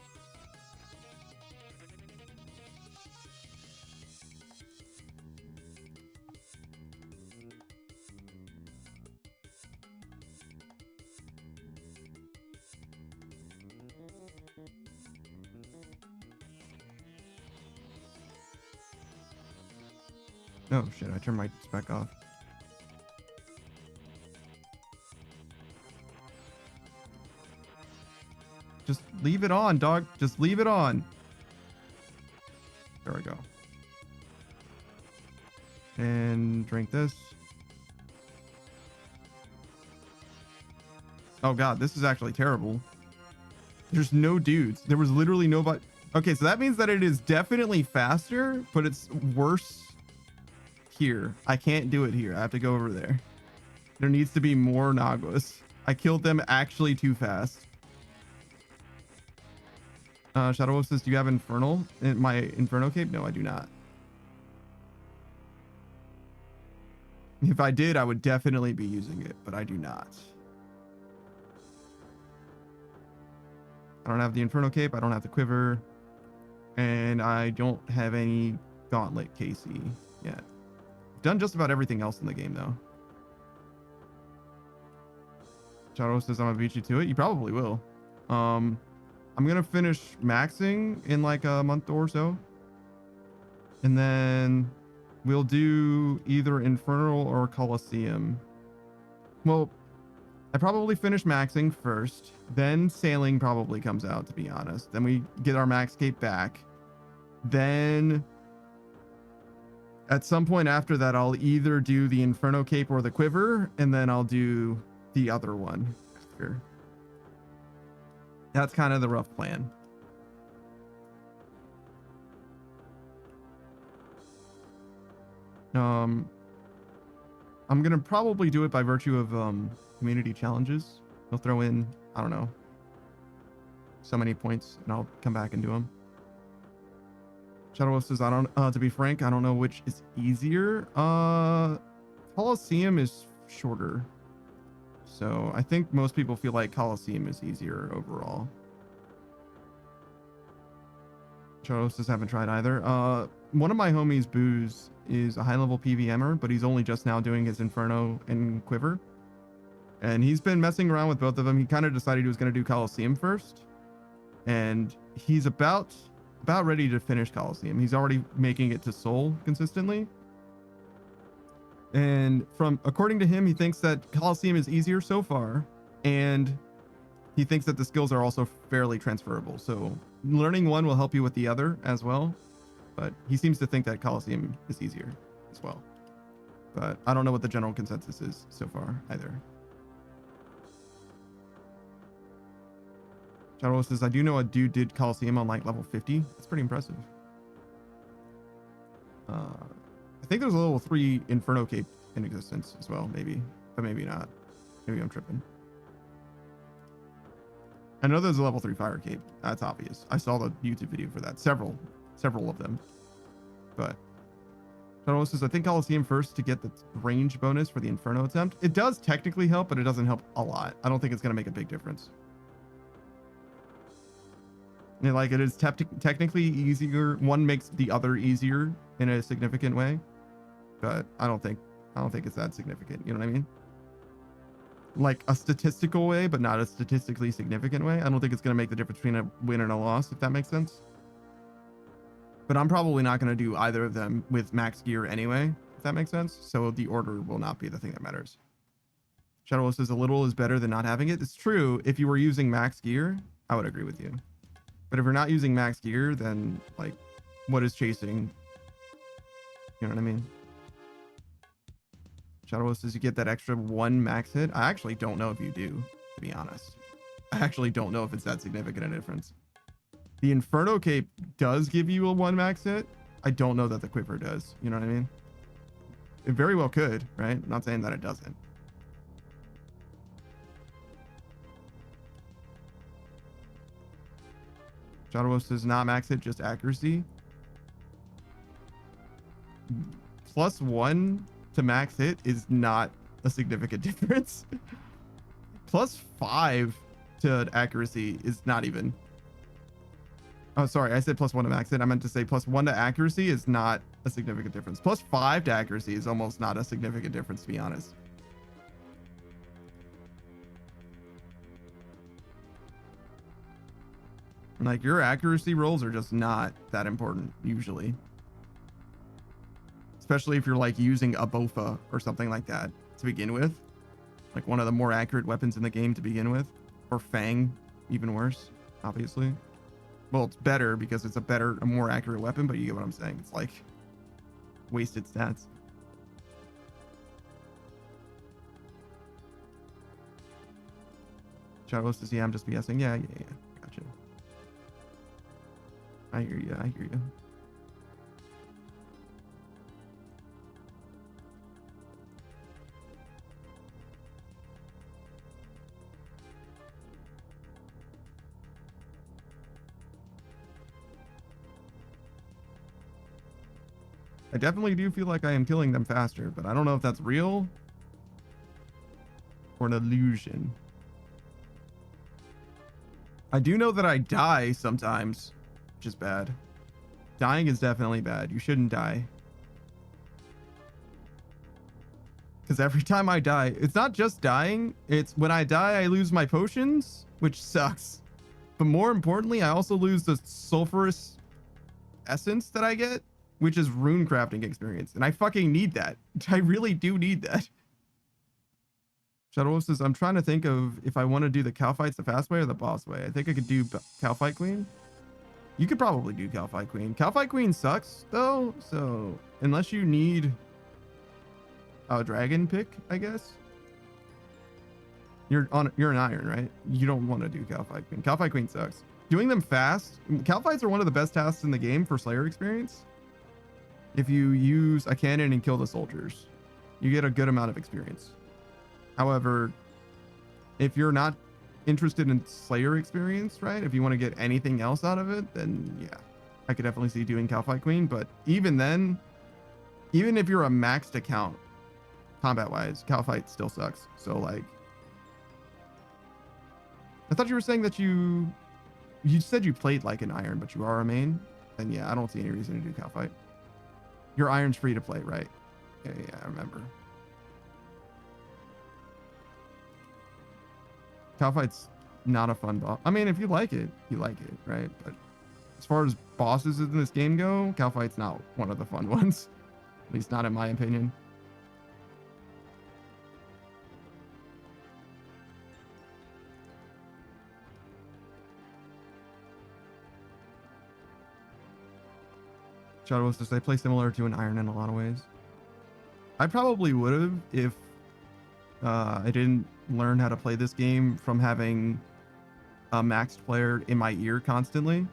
Oh shit, I turned my spec off. Just leave it on, dog. Just leave it on. There we go. And drink this. Oh god, this is actually terrible. There's no dudes. There was literally nobody. Okay, so that means that it is definitely faster, but it's worse here. I can't do it here. I have to go over there. There needs to be more Naguas. I killed them actually too fast. Shadow Wolf says, do you have Infernal? In my Inferno cape? No, I do not. If I did, I would definitely be using it, but I do not. I don't have the Inferno cape. I don't have the quiver. And I don't have any Gauntlet KC yet. Done just about everything else in the game, though. Shadow says, I'm gonna beat you to it. You probably will. I'm gonna finish maxing in like a month or so. And then we'll do either Infernal or Colosseum. Well, I probably finish maxing first. Then Sailing probably comes out, to be honest. Then we get our max cape back. Then at some point after that, I'll either do the Inferno cape or the quiver, and then I'll do the other one after. That's kind of the rough plan. I'm gonna probably do it by virtue of community challenges. I'll throw in, I don't know, so many points, and I'll come back and do them. Shadow Wolf says, I don't, to be frank, I don't know which is easier. Colosseum is shorter. So I think most people feel like Colosseum is easier overall. Shadow Wolf says, haven't tried either. One of my homies, Booze, is a high-level PVMer, but he's only just now doing his Inferno and Quiver. And he's been messing around with both of them. He kind of decided he was going to do Colosseum first. And he's about ready to finish Colosseum. He's already making it to Soul consistently. And according to him, he thinks that Colosseum is easier so far. And he thinks that the skills are also fairly transferable. So learning one will help you with the other as well. But he seems to think that Colosseum is easier as well. But I don't know what the general consensus is so far either. Shadow says, I do know a dude did Colosseum on like level 50. That's pretty impressive. I think there's a level 3 Inferno cape in existence as well, maybe. But maybe not. Maybe I'm tripping. I know there's a level 3 fire cape. That's obvious. I saw the YouTube video for that. Several of them. But Shadow says, I think Colosseum first to get the range bonus for the Inferno attempt. It does technically help, but it doesn't help a lot. I don't think it's going to make a big difference. And like it is technically easier. One makes the other easier in a significant way, but I don't think it's that significant. You know what I mean? Like a statistical way, but not a statistically significant way. I don't think it's going to make the difference between a win and a loss, if that makes sense. But I'm probably not going to do either of them with max gear anyway, if that makes sense. So the order will not be the thing that matters. Shadow says a little is better than not having it. It's true if you were using max gear, I would agree with you. But if you're not using max gear, then like, what is chasing? You know what I mean? Shadow says you get that extra 1 max hit. I actually don't know if you do, to be honest. I actually don't know if it's that significant a difference. The Inferno Cape does give you a 1 max hit. I don't know that the Quiver does. You know what I mean? It very well could, right? I'm not saying that it doesn't. Shadow says not max hit, just accuracy. +1 to max hit is not a significant difference. +5 to accuracy is not even. Oh, sorry, I said +1 to max hit. I meant to say +1 to accuracy is not a significant difference. +5 to accuracy is almost not a significant difference, to be honest. Like, your accuracy rolls are just not that important, usually. Especially if you're, like, using a Bofa or something like that to begin with. Like, one of the more accurate weapons in the game to begin with. Or Fang, even worse, obviously. Well, it's better because it's a more accurate weapon, but you get what I'm saying. It's, like, wasted stats. Shadow says, yeah, I'm just BSing. Yeah. Gotcha. I hear you. I definitely do feel like I am killing them faster, but I don't know if that's real or an illusion. I do know that I die sometimes, which is bad. Dying is definitely bad. You shouldn't die. Because every time I die, it's not just dying. It's when I die, I lose my potions, which sucks. But more importantly, I also lose the sulfurous essence that I get, which is rune crafting experience. And I fucking need that. I really do need that. Shadow Wolf says, I'm trying to think of if I want to do the cow fights the fast way or the boss way. I think I could do cow fight queen. You could probably do cow fight queen. Cow fight queen sucks though. So unless you need a dragon pick, I guess. You're an iron, right? You don't want to do cow fight queen. Cow fight queen sucks. Doing them fast. Cow fights are one of the best tasks in the game for Slayer experience. If you use a cannon and kill the soldiers, you get a good amount of experience. However, if you're not interested in Slayer experience, right? If you want to get anything else out of it, then yeah, I could definitely see doing cow fight queen. But even then, even if you're a maxed account, combat wise, cow fight still sucks. So like, I thought you were saying that you said you played like an iron, but you are a main. Then yeah, I don't see any reason to do cow fight. Your iron's free to play, right? Yeah, I remember. Cow fight's not a fun boss. I mean, if you like it, right? But as far as bosses in this game go, cow fight's not one of the fun ones. At least not in my opinion. Shadow was to say, play similar to an iron in a lot of ways. I probably would have if I didn't learn how to play this game from having a maxed player in my ear constantly.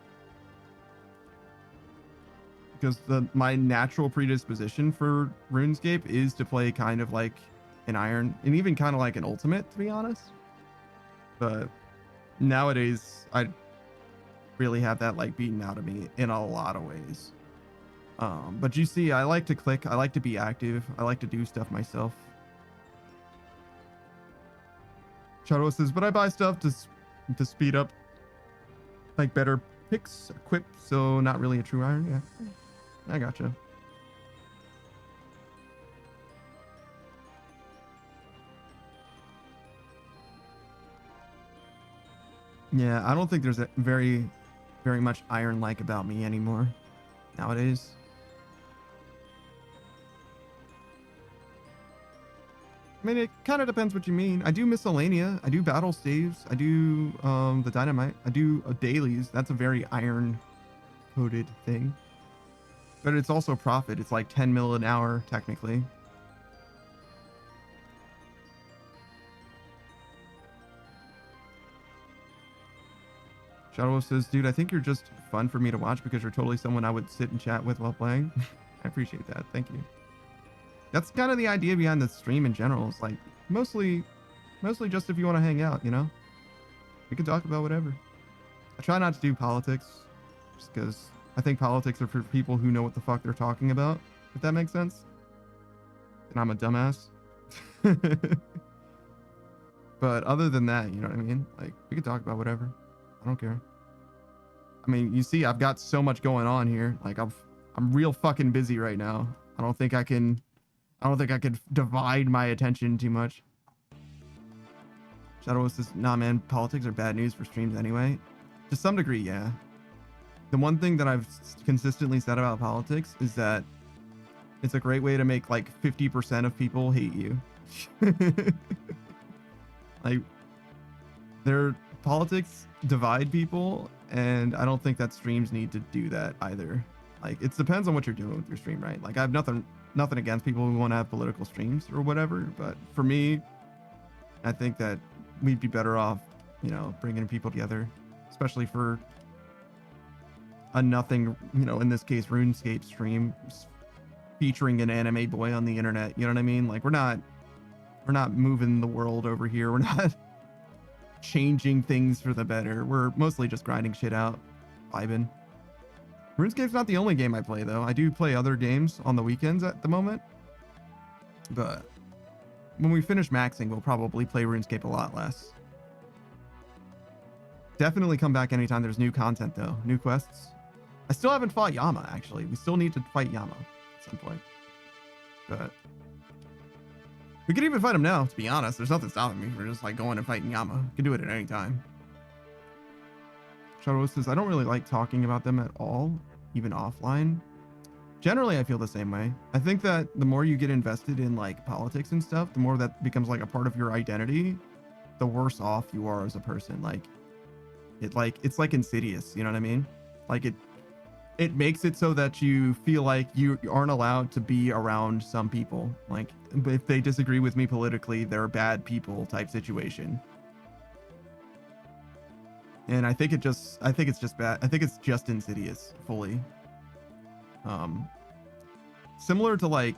Because my natural predisposition for RuneScape is to play kind of like an iron and even kind of like an ultimate, to be honest. But nowadays, I really have that like beaten out of me in a lot of ways. But you see, I like to click. I like to be active. I like to do stuff myself. Shadow says, but I buy stuff to speed up, like better picks, equip. So not really a true iron. Yeah, I gotcha. Yeah, I don't think there's a very much iron-like about me anymore nowadays. I mean, it kind of depends what you mean. I do miscellanea. I do battle staves. I do the dynamite. I do dailies. That's a very iron coded thing. But it's also profit. It's like 10 mil an hour, technically. Shadow Wolf says, dude, I think you're just fun for me to watch because you're totally someone I would sit and chat with while playing. I appreciate that. Thank you. That's kind of the idea behind the stream in general. It's like mostly just if you want to hang out, you know? We can talk about whatever. I try not to do politics just because I think politics are for people who know what the fuck they're talking about, if that makes sense. And I'm a dumbass. But other than that, you know what I mean? Like, we can talk about whatever. I don't care. I mean, you see, I've got so much going on here. Like, I'm real fucking busy right now. I don't think I could divide my attention too much. Shadow says, nah, man, politics are bad news for streams anyway. To some degree, yeah. The one thing that I've consistently said about politics is that it's a great way to make like 50% of people hate you. Like, politics divide people, and I don't think that streams need to do that either. Like, it depends on what you're doing with your stream, right? Like, I have nothing against people who want to have political streams or whatever, but for me, I think that we'd be better off, you know, bringing people together, especially for a nothing, you know, in this case, RuneScape stream featuring an anime boy on the internet. You know what I mean? Like, we're not moving the world over here. We're not changing things for the better. We're mostly just grinding shit out, vibing. RuneScape's not the only game I play, though. I do play other games on the weekends at the moment, but when we finish maxing, we'll probably play RuneScape a lot less. Definitely come back anytime there's new content, though. New quests. I still haven't fought Yama, actually. We still need to fight Yama at some point, but we could even fight him now, to be honest. There's nothing stopping me from just like going and fighting Yama. You can do it at any time. Shadow says, I don't really like talking about them at all, even offline. Generally, I feel the same way. I think that the more you get invested in like politics and stuff, the more that becomes like a part of your identity, the worse off you are as a person. It's like insidious, you know what I mean? Like it makes it so that you feel like you aren't allowed to be around some people. Like, if they disagree with me politically, they're bad people type situation. And I think it's just bad. I think it's just insidious fully. Similar to like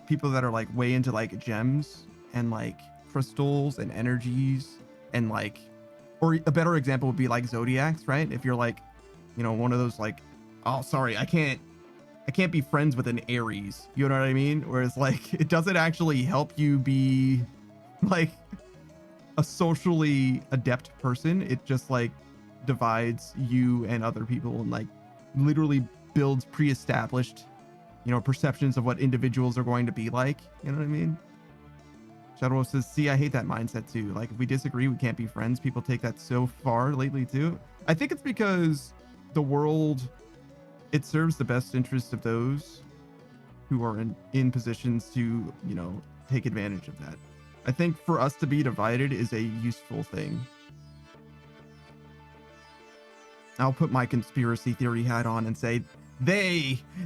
people that are like way into like gems and like crystals and energies and like, or a better example would be like zodiacs, right? If you're like, you know, one of those like, oh, sorry, I can't be friends with an Aries. You know what I mean? Whereas like, it doesn't actually help you be like a socially adept person. It just like divides you and other people and like literally builds pre-established, you know, perceptions of what individuals are going to be like. You know what I mean? Shadow says, see, I hate that mindset too. Like, if we disagree, we can't be friends. People take that so far lately too. I think it's because the world, it serves the best interest of those who are in positions to, you know, take advantage of that. I think for us to be divided is a useful thing. I'll put my conspiracy theory hat on and say,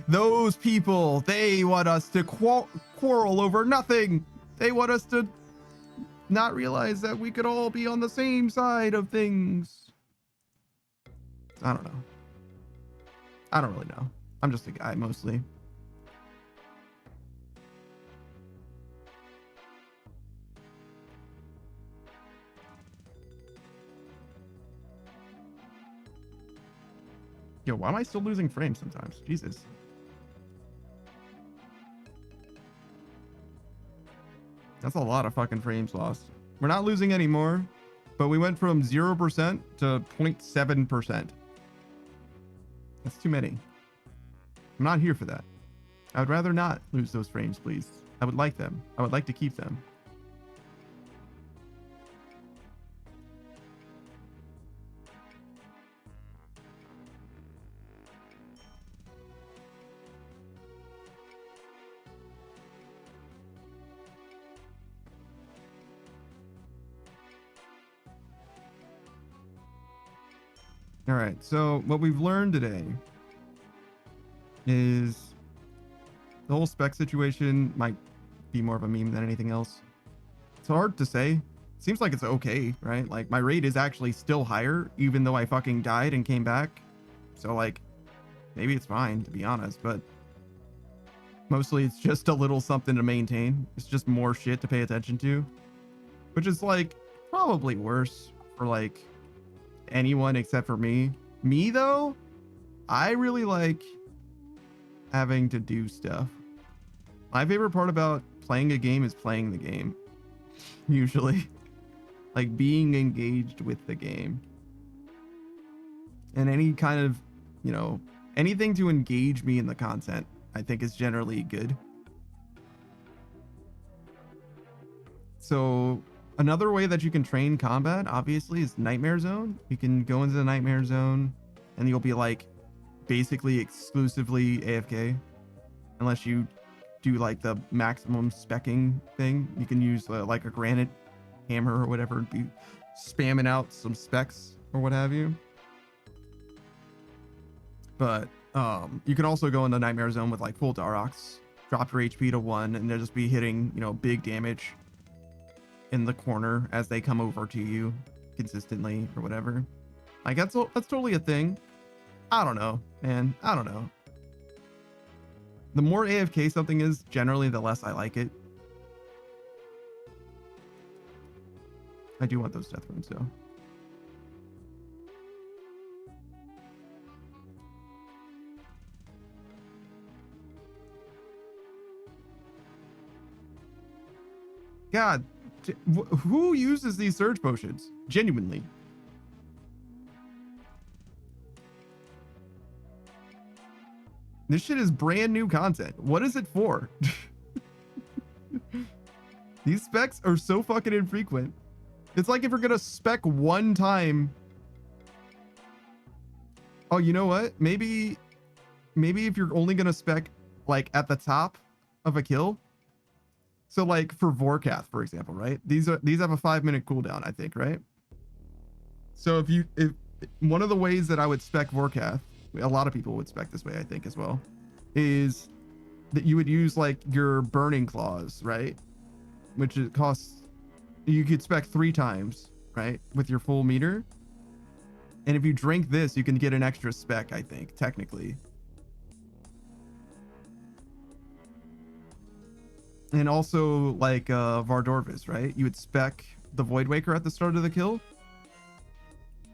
those people, they want us to quarrel over nothing. They want us to not realize that we could all be on the same side of things. I don't know. I don't really know. I'm just a guy mostly. Yo, why am I still losing frames sometimes? Jesus. That's a lot of fucking frames lost. We're not losing anymore, but we went from 0% to 0.7%. That's too many. I'm not here for that. I would rather not lose those frames, please. I would like them. I would like to keep them. All right, so what we've learned today is the whole spec situation might be more of a meme than anything else. It's hard to say. Seems like it's okay, right? Like my rate is actually still higher, even though I fucking died and came back. So like, maybe it's fine, to be honest, but mostly it's just a little something to maintain. It's just more shit to pay attention to, which is like probably worse for like anyone except for me. Me though, I really like having to do stuff. My favorite part about playing a game is playing the game. Usually. Like being engaged with the game. And any kind of, you know, anything to engage me in the content, I think is generally good. So another way that you can train combat, obviously, is Nightmare Zone. You can go into the Nightmare Zone and you'll be like basically exclusively AFK. Unless you do like the maximum specking thing. You can use like a granite hammer or whatever and be spamming out some specs or what have you. But you can also go into Nightmare Zone with like full Darox, drop your HP to 1, and they'll just be hitting, you know, big damage in the corner as they come over to you consistently or whatever. Like that's totally a thing. I don't know, man. I don't know. The more AFK something is, generally, the less I like it. I do want those death runes though. God, who uses these surge potions? Genuinely. This shit is brand new content. What is it for? These specs are so fucking infrequent. It's like if you're gonna spec one time. Oh, you know what? Maybe if you're only gonna spec like at the top of a kill. So like for Vorkath, for example, right? These have a 5-minute cooldown, I think, right? So if one of the ways that I would spec Vorkath, a lot of people would spec this way, I think, as well, is that you would use like your burning claws, right? Which it costs, you could spec 3 times, right? With your full meter. And if you drink this, you can get an extra spec, I think, technically. And also like Vardorvis, right? You would spec the Void Waker at the start of the kill.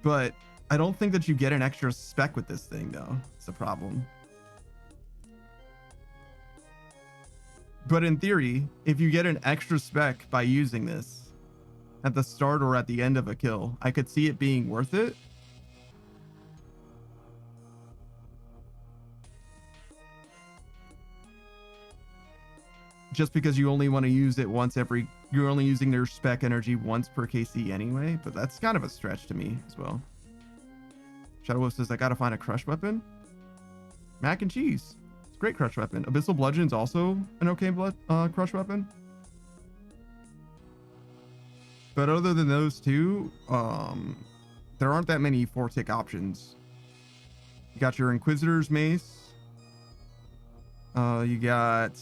But I don't think that you get an extra spec with this thing, though. It's a problem. But in theory, if you get an extra spec by using this at the start or at the end of a kill, I could see it being worth it. Just because you only want to use it once every... You're only using their spec energy once per KC anyway, but that's kind of a stretch to me as well. Shadow Wolf says, I gotta find a crush weapon. Mac and cheese. It's a great crush weapon. Abyssal Bludgeon's also an okay crush weapon. But other than those two, there aren't that many 4-tick options. You got your Inquisitor's Mace. You got...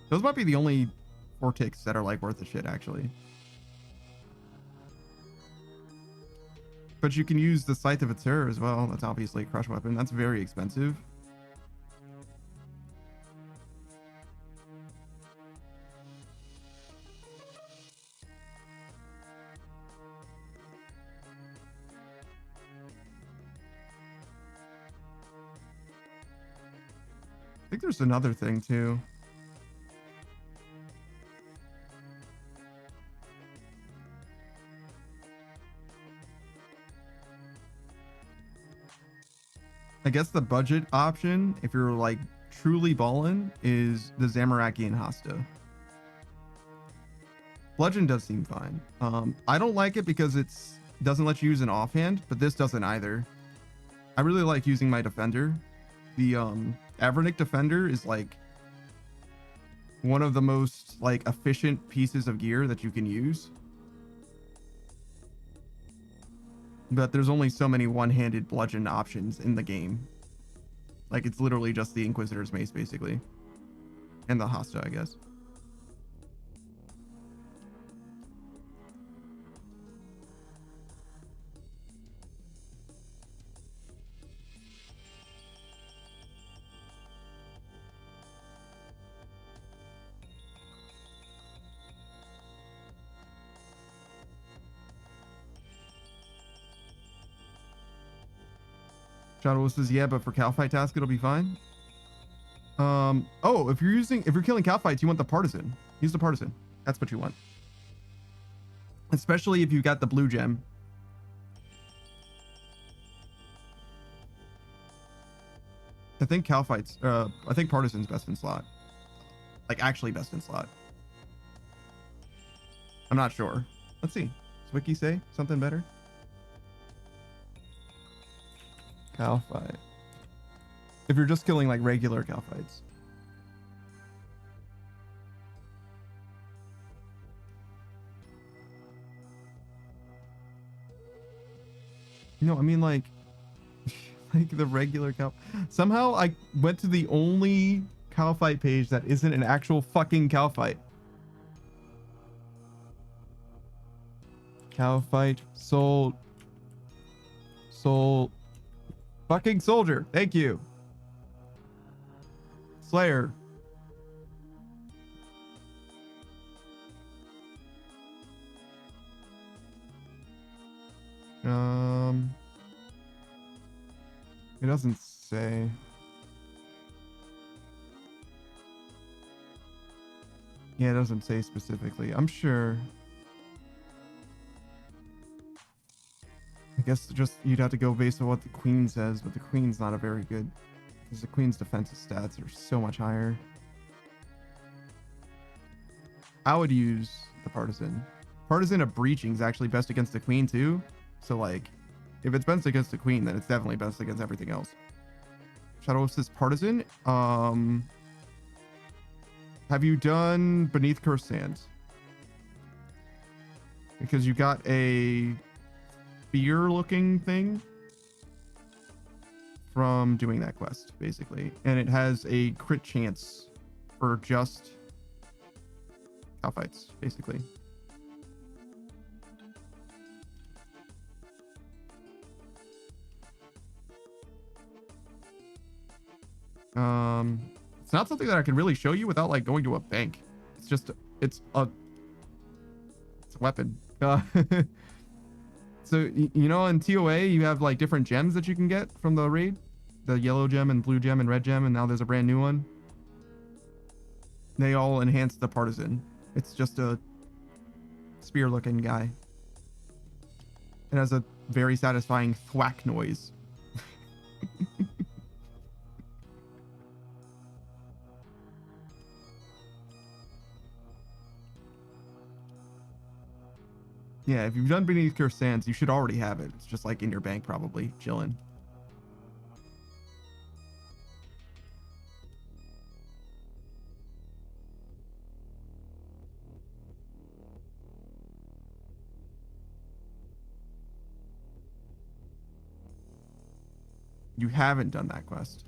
Those might be the only 4-ticks that are like worth the shit, actually. But you can use the Scythe of Aether as well. That's obviously a crush weapon. That's very expensive. I think there's another thing too. I guess the budget option, if you're like truly ballin', is the Zamorakian Hasta. Bludgeon does seem fine. I don't like it because it doesn't let you use an offhand, but this doesn't either. I really like using my Defender. The Avernic Defender is like one of the most like efficient pieces of gear that you can use. But there's only so many one-handed bludgeon options in the game. Like, it's literally just the Inquisitor's Mace, basically. And the Hasta, I guess. Shadow says, yeah, but for cow fight task, it'll be fine. Oh, if you're killing cow fights, you want the partisan. Use the partisan. That's what you want. Especially if you got the blue gem. I think cow fights, I think partisan's best in slot. Like, actually best in slot. I'm not sure. Let's see. Does Wiki say something better? Cow fight. If you're just killing like regular cow fights. No, I mean like like the regular cow. Somehow I went to the only cow fight page that isn't an actual fucking cow fight. Cow fight soul fucking soldier. Thank you. Slayer. It doesn't say. Yeah, it doesn't say specifically. I'm sure. I guess just you'd have to go based on what the queen says, but the queen's not a very good, because the queen's defensive stats are so much higher. I would use the partisan. Partisan of breaching is actually best against the queen too. So like, if it's best against the queen, then it's definitely best against everything else. Shadow Wolf says partisan. Have you done Beneath Cursed Sands? Because you got a spear looking thing from doing that quest, basically. And it has a crit chance for just cow fights, basically. It's not something that I can really show you without like going to a bank. It's just it's a weapon. So you know, in TOA you have like different gems that you can get from the raid, the yellow gem and blue gem and red gem, and now there's a brand new one. They all enhance the partisan. It's just a spear looking guy. It has a very satisfying thwack noise. Yeah, if you've done Beneath Cursed Sands, you should already have it. It's just like in your bank, probably chilling. You haven't done that quest.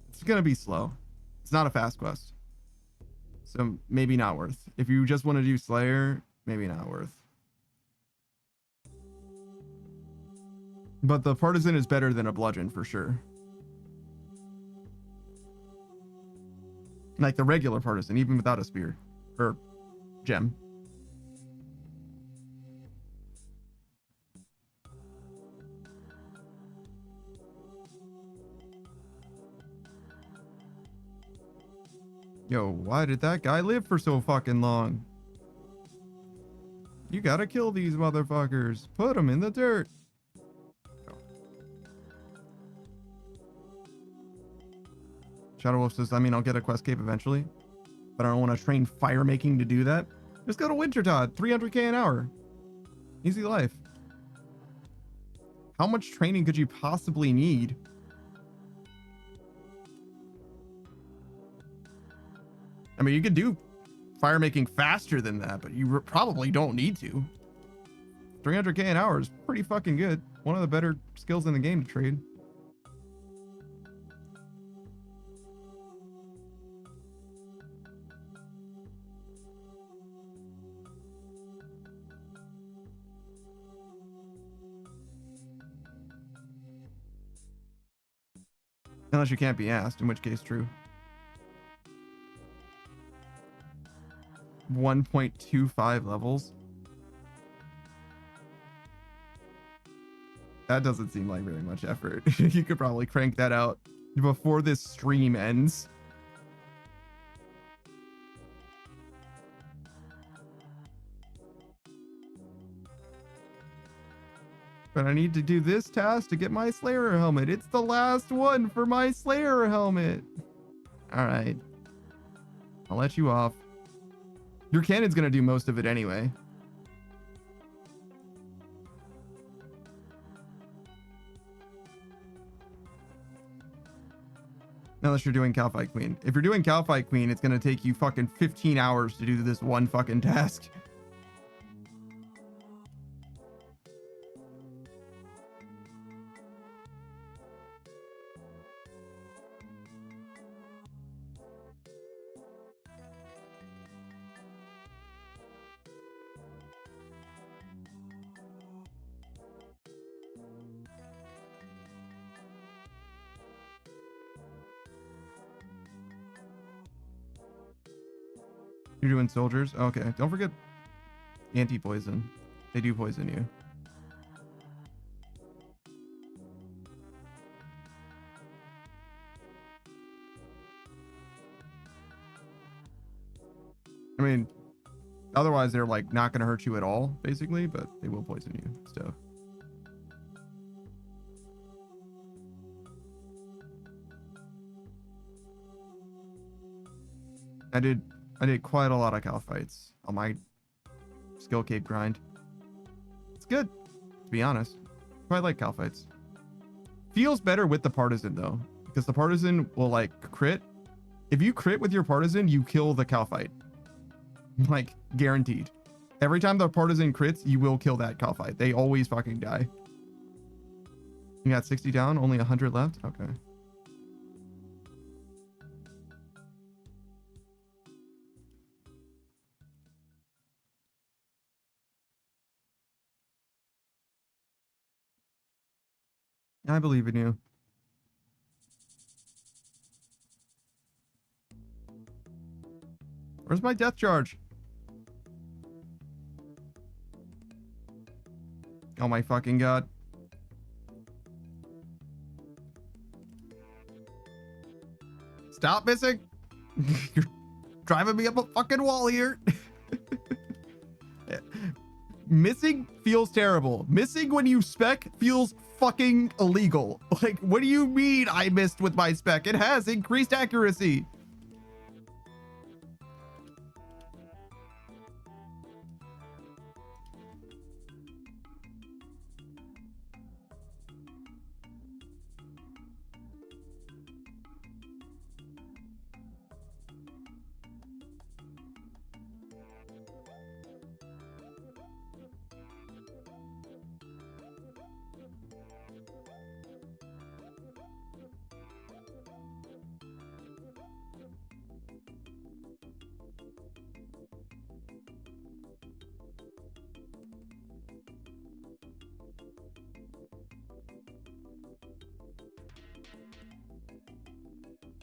It's gonna be slow. It's not a fast quest. So maybe not worth. If you just want to do Slayer, maybe not worth. But the partisan is better than a bludgeon for sure. Like the regular partisan, even without a spear or gem. Yo, why did that guy live for so fucking long? You gotta kill these motherfuckers. Put them in the dirt. Shadow Wolf says, I mean, I'll get a quest cape eventually, but I don't want to train fire making to do that. Just go to Wintertodd, 300k an hour. Easy life. How much training could you possibly need? I mean, you could do fire making faster than that, but you probably don't need to. 300k an hour is pretty fucking good. One of the better skills in the game to trade. Unless you can't be asked, in which case true. 1.25 levels. That doesn't seem like very much effort. You could probably crank that out before this stream ends. But I need to do this task to get my Slayer helmet. It's the last one for my Slayer helmet. All right. I'll let you off. Your cannon's going to do most of it anyway. Unless you're doing Calfight Queen. If you're doing Calfight Queen, it's going to take you fucking 15 hours to do this one fucking task. You're doing soldiers? Okay. Don't forget anti-poison. They do poison you. I mean, otherwise they're like not going to hurt you at all, basically, but they will poison you. So. I did quite a lot of Cal fights on my skill cape grind. It's good, to be honest. Quite like Cal fights. Feels better with the partisan though, because the partisan will like crit. If you crit with your partisan, you kill the Cal fight. Like guaranteed. Every time the partisan crits, you will kill that Cal fight. They always fucking die. You got 60 down, only 100 left? Okay. I believe in you. Where's my death charge? Oh my fucking god. Stop missing. You're driving me up a fucking wall here. Missing feels terrible. Missing when you spec feels fucking illegal. Like, what do you mean I missed with my spec? It has increased accuracy.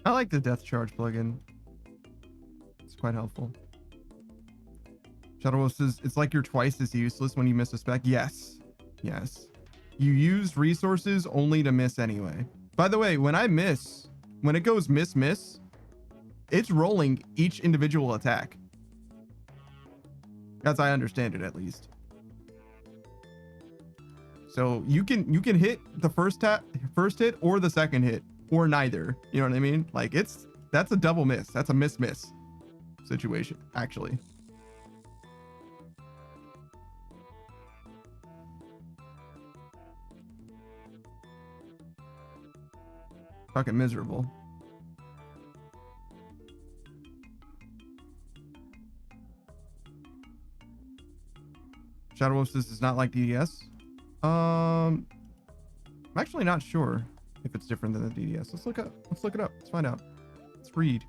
I like the death charge plugin. It's quite helpful. Shadow Wolf says, it's like you're twice as useless when you miss a spec. Yes. Yes. You used resources only to miss anyway. By the way, when I miss, when it goes miss, miss, it's rolling each individual attack. As I understand it, at least. So you can hit the first hit or the second hit. Or neither, you know what I mean? Like that's a double miss. That's a miss situation, actually. Fucking miserable. Shadow Wolves is not like DDS. I'm actually not sure if it's different than the DDS. Let's look it up. Let's find out. Let's read.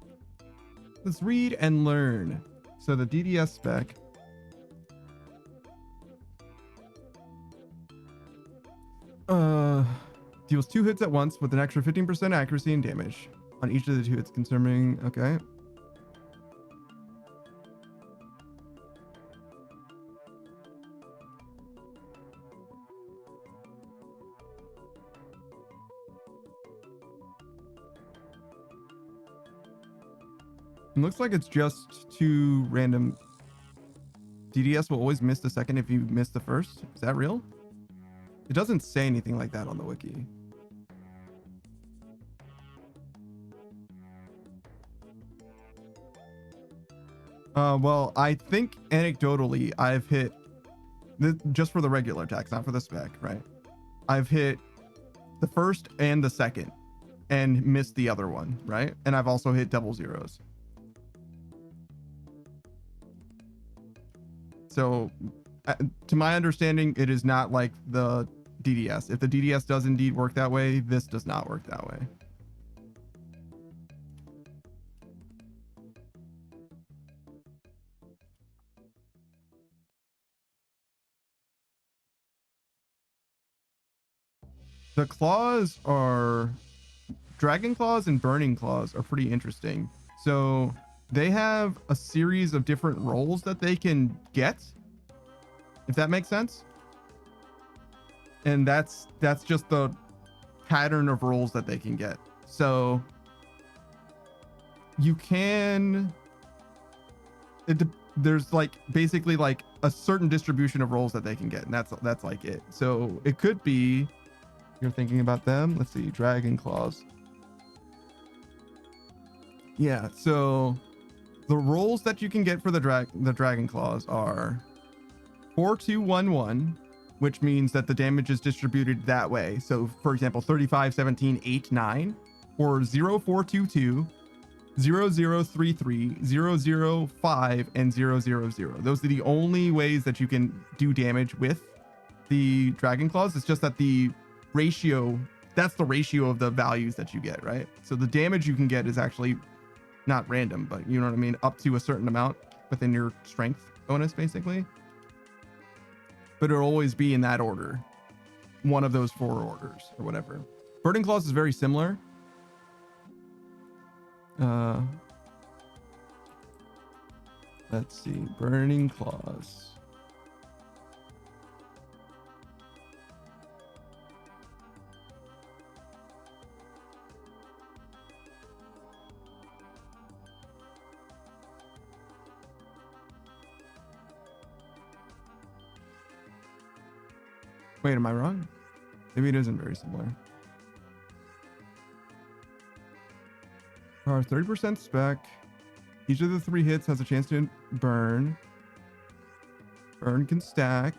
Let's read and learn. So the DDS spec. Deals 2 hits at once with an extra 15% accuracy and damage on each of the 2 hits consuming. Okay. It looks like it's just 2 random. DDS will always miss the second if you miss the first. Is that real? It doesn't say anything like that on the wiki. Well, I think anecdotally I've hit this just for the regular attacks, not for the spec, right? I've hit the first and the second and missed the other one, right? And I've also hit double zeros. So to my understanding, it is not like the DDS. If the DDS does indeed work that way, this does not work that way. The claws are dragon claws and burning claws are pretty interesting. So they have a series of different rolls that they can get, if that makes sense. And that's just the pattern of rolls that they can get. So you can there's like basically like a certain distribution of rolls that they can get, and that's like it. So it could be you're thinking about them. Let's see, dragon claws. Yeah, so the rolls that you can get for the dragon claws are 4-2-1-1, which means that the damage is distributed that way. So for example, 35, 17, 8, 9, or 0-4-2-2, 0-0-3-3, 0-0-5, and 0-0-0. Those are the only ways that you can do damage with the dragon claws. It's just that the ratio, that's the ratio of the values that you get, right? So the damage you can get is actually not random, but you know what I mean, up to a certain amount within your strength bonus basically. But it'll always be in that order, one of those 4 orders or whatever. Burning claws is very similar. Let's see, burning claws. Wait, am I wrong? Maybe it isn't very similar. Our 30% spec. Each of the 3 hits has a chance to burn. Burn can stack.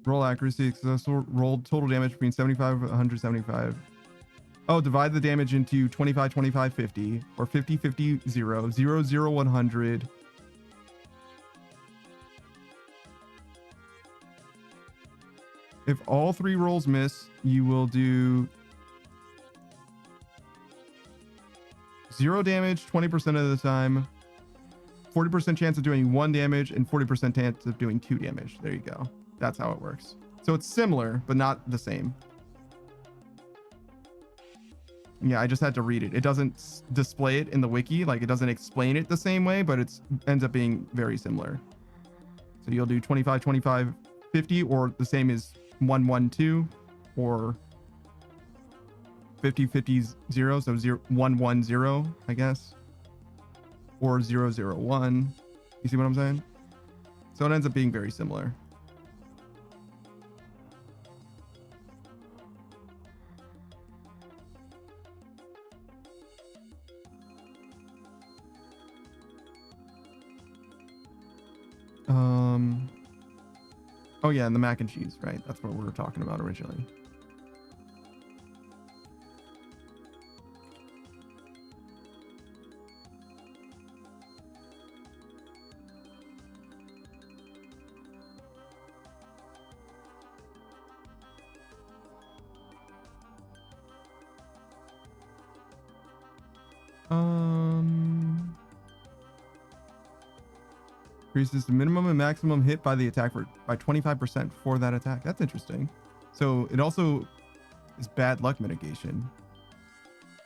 Roll accuracy, successful roll total damage between 75 and 175. Oh, divide the damage into 25, 25, 50, or 50, 50, 0, 0, 0, 100. If all 3 rolls miss, you will do 0 damage 20% of the time, 40% chance of doing 1 damage, and 40% chance of doing 2 damage. There you go. That's how it works. So it's similar, but not the same. Yeah, I just had to read it. It doesn't display it in the wiki, like it doesn't explain it the same way, but it ends up being very similar. So you'll do 25, 25, 50, or the same as 1, 1, 2, or 50, 50, 0, so 0, 1, 1, 0, I guess, or 0, 0, 1. You see what I'm saying? So it ends up being very similar. Oh yeah, and the mac and cheese, right? That's what we were talking about originally. Increases the minimum and maximum hit by the attack by 25% for that attack. That's interesting. So it also is bad luck mitigation.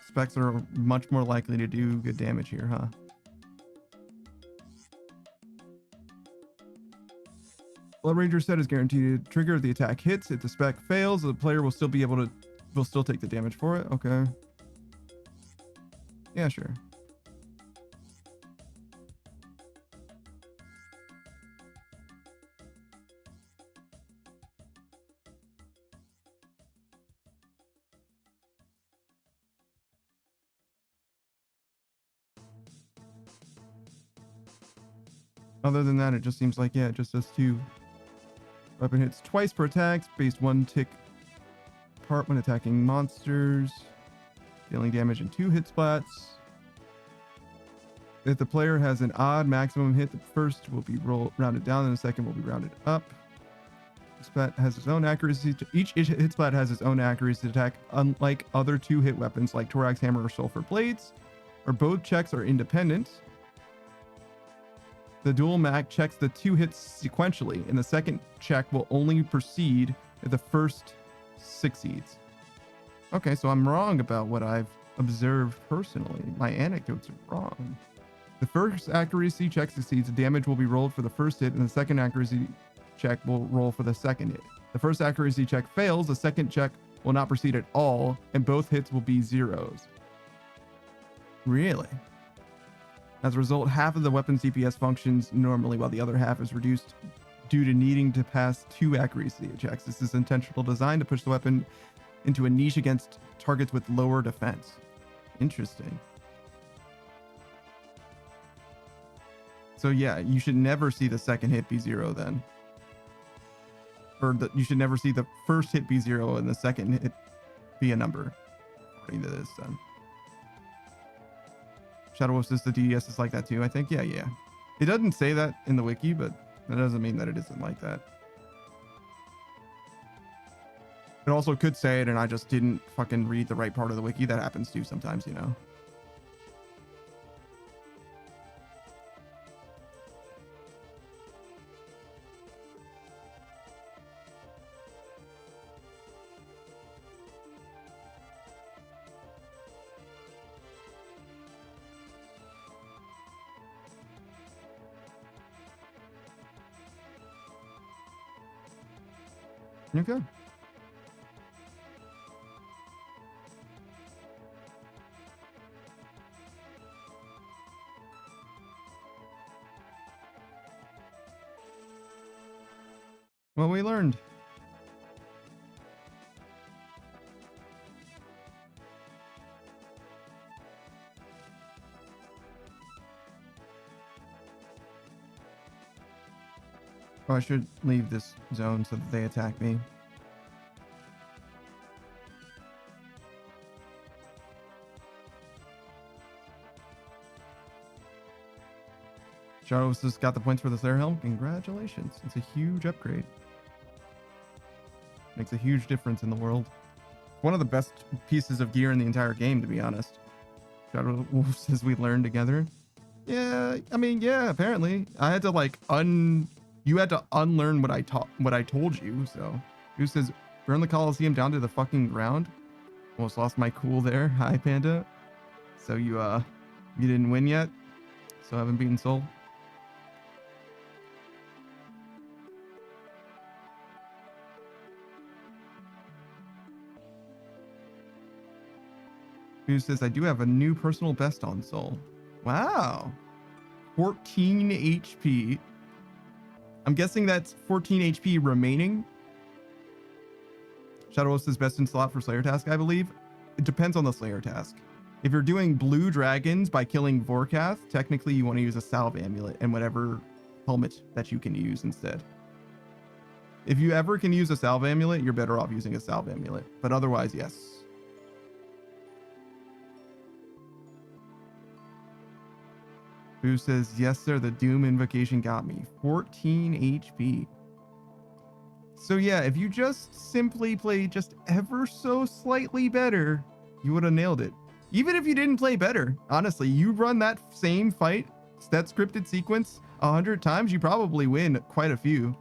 Specs are much more likely to do good damage here, huh? Blood Ranger set is guaranteed to trigger if the attack hits. If the spec fails, the player will still take the damage for it. Okay. Yeah, sure. Other than that, it just seems like, yeah, it just does 2. Weapon hits twice per attack, based 1 tick apart when attacking monsters, dealing damage in 2 hit splats. If the player has an odd maximum hit, the first will be rounded down and the second will be rounded up. The splat has its own accuracy. Each hit splat has its own accuracy to attack, unlike other 2-hit weapons like Thorax Hammer or Sulfur Blades, or both checks are independent. The dual mac checks the 2 hits sequentially, and the second check will only proceed if the first succeeds. Okay, so I'm wrong about what I've observed personally. My anecdotes are wrong. The first accuracy check succeeds, the damage will be rolled for the first hit, and the second accuracy check will roll for the second hit. The first accuracy check fails, the second check will not proceed at all, and both hits will be zeros. Really? As a result, half of the weapon's DPS functions normally, while the other half is reduced due to needing to pass 2 accuracy checks. This is intentional design to push the weapon into a niche against targets with lower defense. Interesting. So yeah, you should never see the second hit be 0 then. Or you should never see the first hit be 0 and the second hit be a number, according to this then. Shadow Wolf says the DDS is like that too, I think. Yeah. It doesn't say that in the wiki, but that doesn't mean that it isn't like that. It also could say it and I just didn't fucking read the right part of the wiki. That happens too sometimes, you know. Okay. Well, we learned. Oh, I should leave this zone so that they attack me. Jarvis just got the points for the Slayer Helm. Congratulations. It's a huge upgrade. Makes a huge difference in the world. One of the best pieces of gear in the entire game, to be honest. Shadow Wolf says we learned together. Yeah, I mean, yeah, apparently. I had to like you had to unlearn what I told you, so. Who says burn the Coliseum down to the fucking ground? Almost lost my cool there. Hi, Panda. So you didn't win yet? So I haven't beaten Soul? Who says I do have a new personal best on Soul. Wow. 14 HP. I'm guessing that's 14 HP remaining. Shadow Wolf says best in slot for Slayer task, I believe. It depends on the Slayer task. If you're doing blue dragons by killing Vorkath, technically you want to use a salve amulet and whatever helmet that you can use instead. If you ever can use a salve amulet, you're better off using a salve amulet. But otherwise, yes. Boo says, yes, sir, the Doom invocation got me. 14 HP. So yeah, if you just simply play just ever so slightly better, you would have nailed it. Even if you didn't play better, honestly, you run that same fight, that scripted sequence 100 times, you probably win quite a few.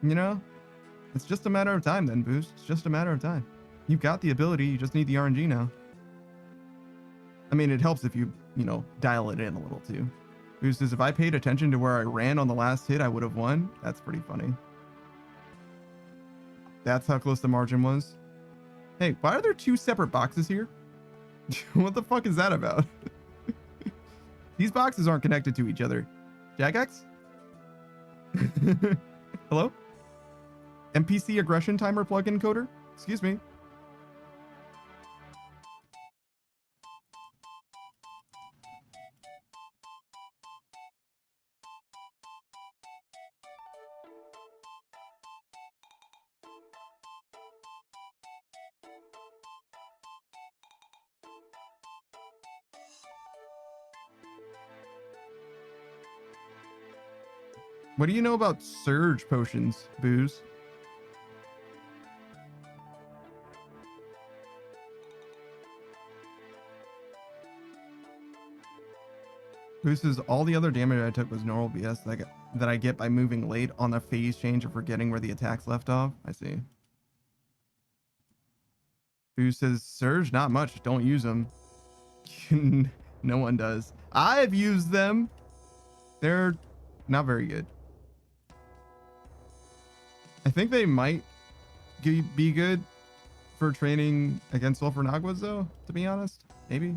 You know, it's just a matter of time then, Boost. It's just a matter of time. You've got the ability, you just need the RNG now. I mean, it helps if you know, dial it in a little too. Boost says, if I paid attention to where I ran on the last hit, I would have won. That's pretty funny. That's how close the margin was. Hey, why are there 2 separate boxes here? What the fuck is that about? These boxes aren't connected to each other. Jagex? Hello? NPC aggression timer plugin coder? Excuse me. What do you know about surge potions, Booze? Booze says all the other damage I took was normal BS that I get by moving late on a phase change or forgetting where the attacks left off. I see. Booze says surge, not much. Don't use them. No one does. I've used them. They're not very good. I think they might be good for training against Sulfur Naguas, though, to be honest. Maybe.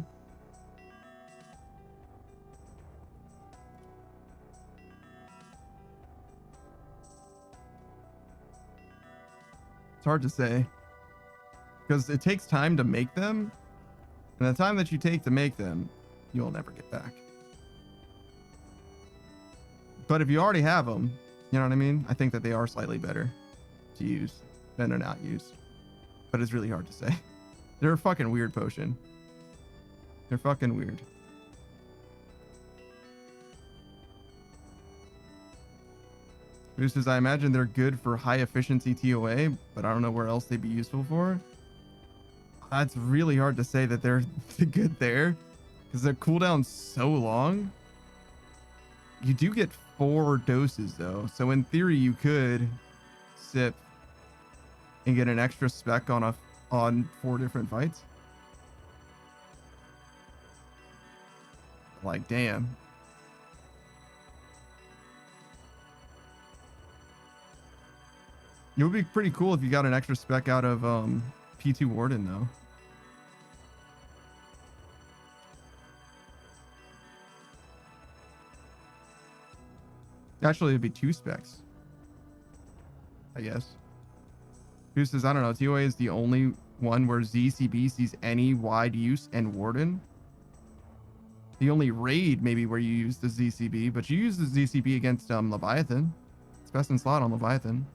It's hard to say. Because it takes time to make them. And the time that you take to make them, you'll never get back. But if you already have them, you know what I mean? I think that they are slightly better to use than to not use. But it's really hard to say. They're a fucking weird potion. They're fucking weird. Who says, I imagine they're good for high efficiency TOA, but I don't know where else they'd be useful for. It's really hard to say that they're good there because their cooldown's so long. You do get 4 doses though, so in theory you could sip and get an extra spec on 4 different fights. Like, damn. It would be pretty cool if you got an extra spec out of P2 Warden though. Actually, it'd be 2 specs, I guess. Who says, I don't know, TOA is the only one where ZCB sees any wide use and Warden. The only raid maybe where you use the ZCB, but you use the ZCB against Leviathan. It's best in slot on Leviathan.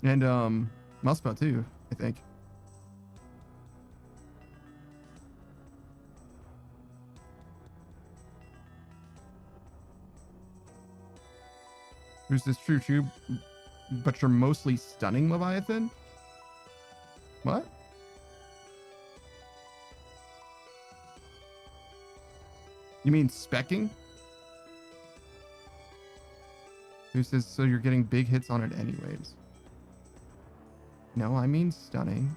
And Muspa too, I think. Who's this true, but you're mostly stunning Leviathan? What? You mean specking? Who says, so you're getting big hits on it anyways? No, I mean stunning.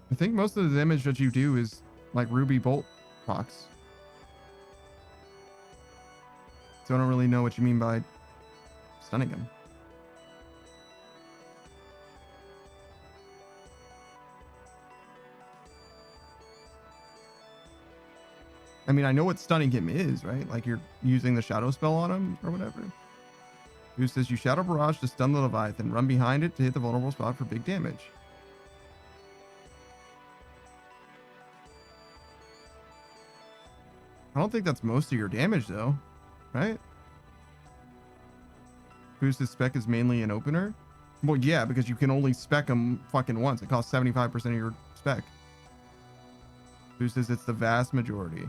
I think most of the damage that you do is like Ruby Bolt procs. So I don't really know what you mean by stunning him. I mean, I know what stunning him is, right? Like you're using the shadow spell on him or whatever. Who says you Shadow Barrage to stun the Leviathan, run behind it to hit the vulnerable spot for big damage. I don't think that's most of your damage though, right? Who's the spec is mainly an opener? Well, yeah, because you can only spec them fucking once. It costs 75% of your spec. Who says it's the vast majority?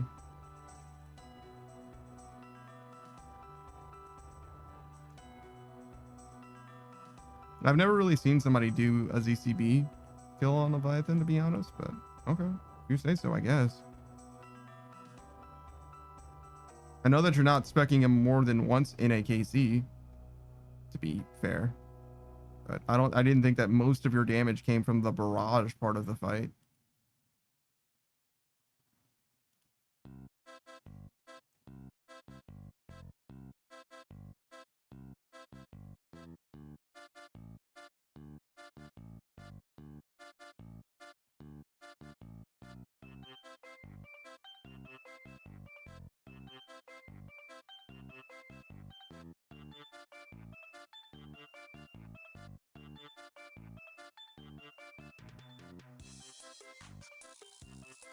I've never really seen somebody do a ZCB kill on Leviathan, to be honest, but okay. You say so, I guess. I know that you're not specking him more than once in a KC, to be fair. But I didn't think that most of your damage came from the barrage part of the fight.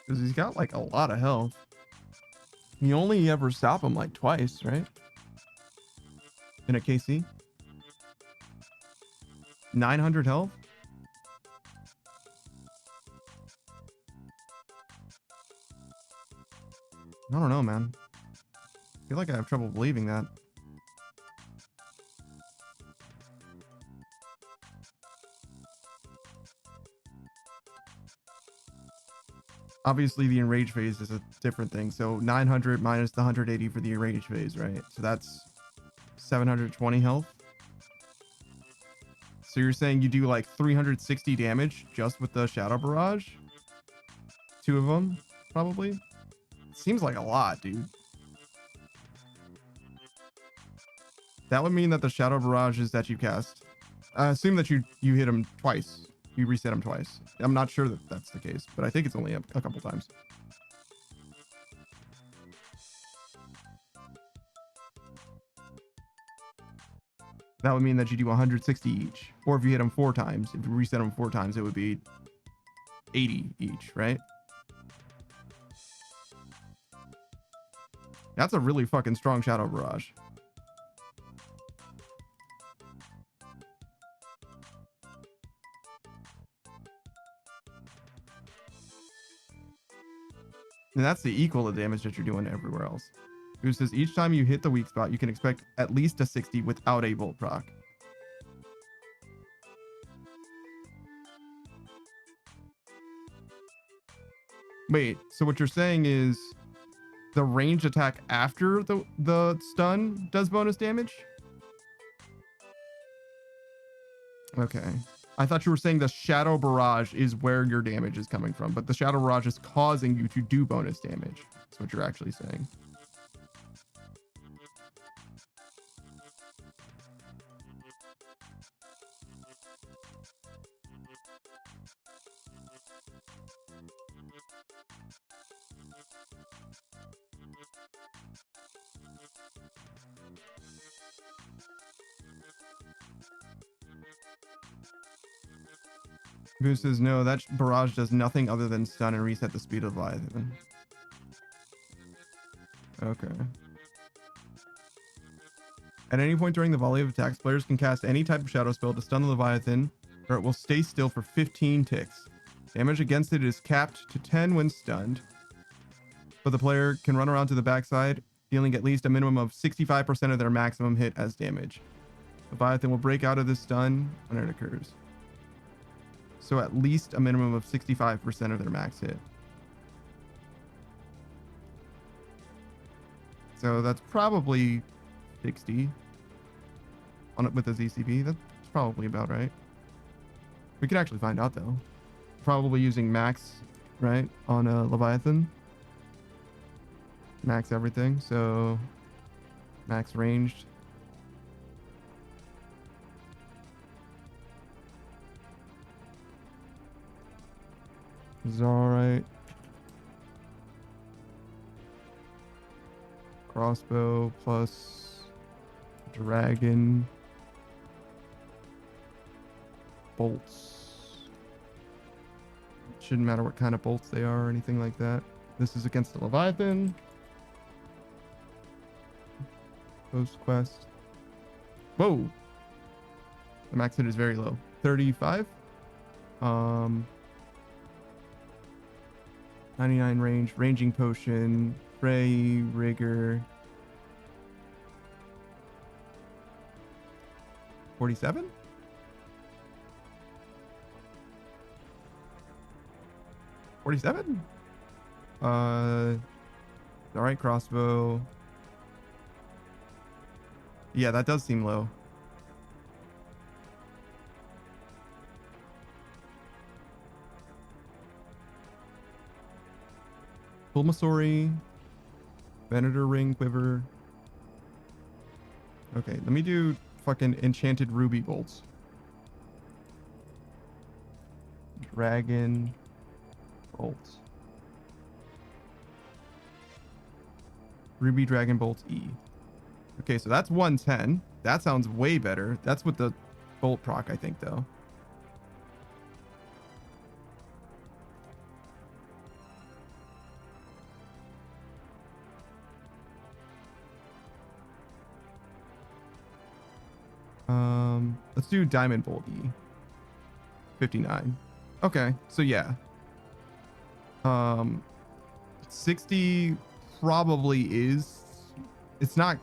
Because he's got like a lot of health. You only ever stop him like twice, right? In a KC? 900 health? I don't know, man. I feel like I have trouble believing that. Obviously, the enrage phase is a different thing. So 900 minus the 180 for the enrage phase, right? So that's 720 health. So you're saying you do like 360 damage just with the Shadow Barrage? 2 of them, probably? Seems like a lot, dude. That would mean that the Shadow Barrages that you cast, I assume that you hit them twice. You reset them twice. I'm not sure that that's the case, but I think it's only a couple times. That would mean that you do 160 each. Or if you hit them 4 times, if you reset them 4 times, it would be 80 each, right? That's a really fucking strong Shadow Barrage. And that's the equal of damage that you're doing everywhere else. Who says each time you hit the weak spot, you can expect at least a 60 without a Volt proc. Wait, so what you're saying is the ranged attack after the stun does bonus damage? Okay. I thought you were saying the Shadow Barrage is where your damage is coming from, but the Shadow Barrage is causing you to do bonus damage. That's what you're actually saying. Who says no, that barrage does nothing other than stun and reset the speed of Leviathan. Okay. At any point during the volley of attacks, players can cast any type of shadow spell to stun the Leviathan, or it will stay still for 15 ticks. Damage against it is capped to 10 when stunned, but the player can run around to the backside, dealing at least a minimum of 65% of their maximum hit as damage. Leviathan will break out of this stun when it occurs. So at least a minimum of 65% of their max hit. So that's probably 60 on it with a ZCB. That's probably about right. We can actually find out though. Probably using max, right, on a Leviathan. Max everything. So max ranged. Is all right. Crossbow plus dragon bolts. Shouldn't matter what kind of bolts they are or anything like that. This is against the Leviathan. Post quest. Whoa. The max hit is very low. 35. 99 range. Ranging potion. Fray. Rigor. 47? $47? Alright, crossbow. Yeah, that does seem low. Pulmasori. Venator ring quiver. Okay, let me do fucking enchanted ruby bolts. Dragon bolts. Ruby dragon bolts E. Okay, so that's 110. That sounds way better. That's with the bolt proc, I think, though. Let's do diamond bolt E. 59. Okay, so yeah. 60 probably is. It's not.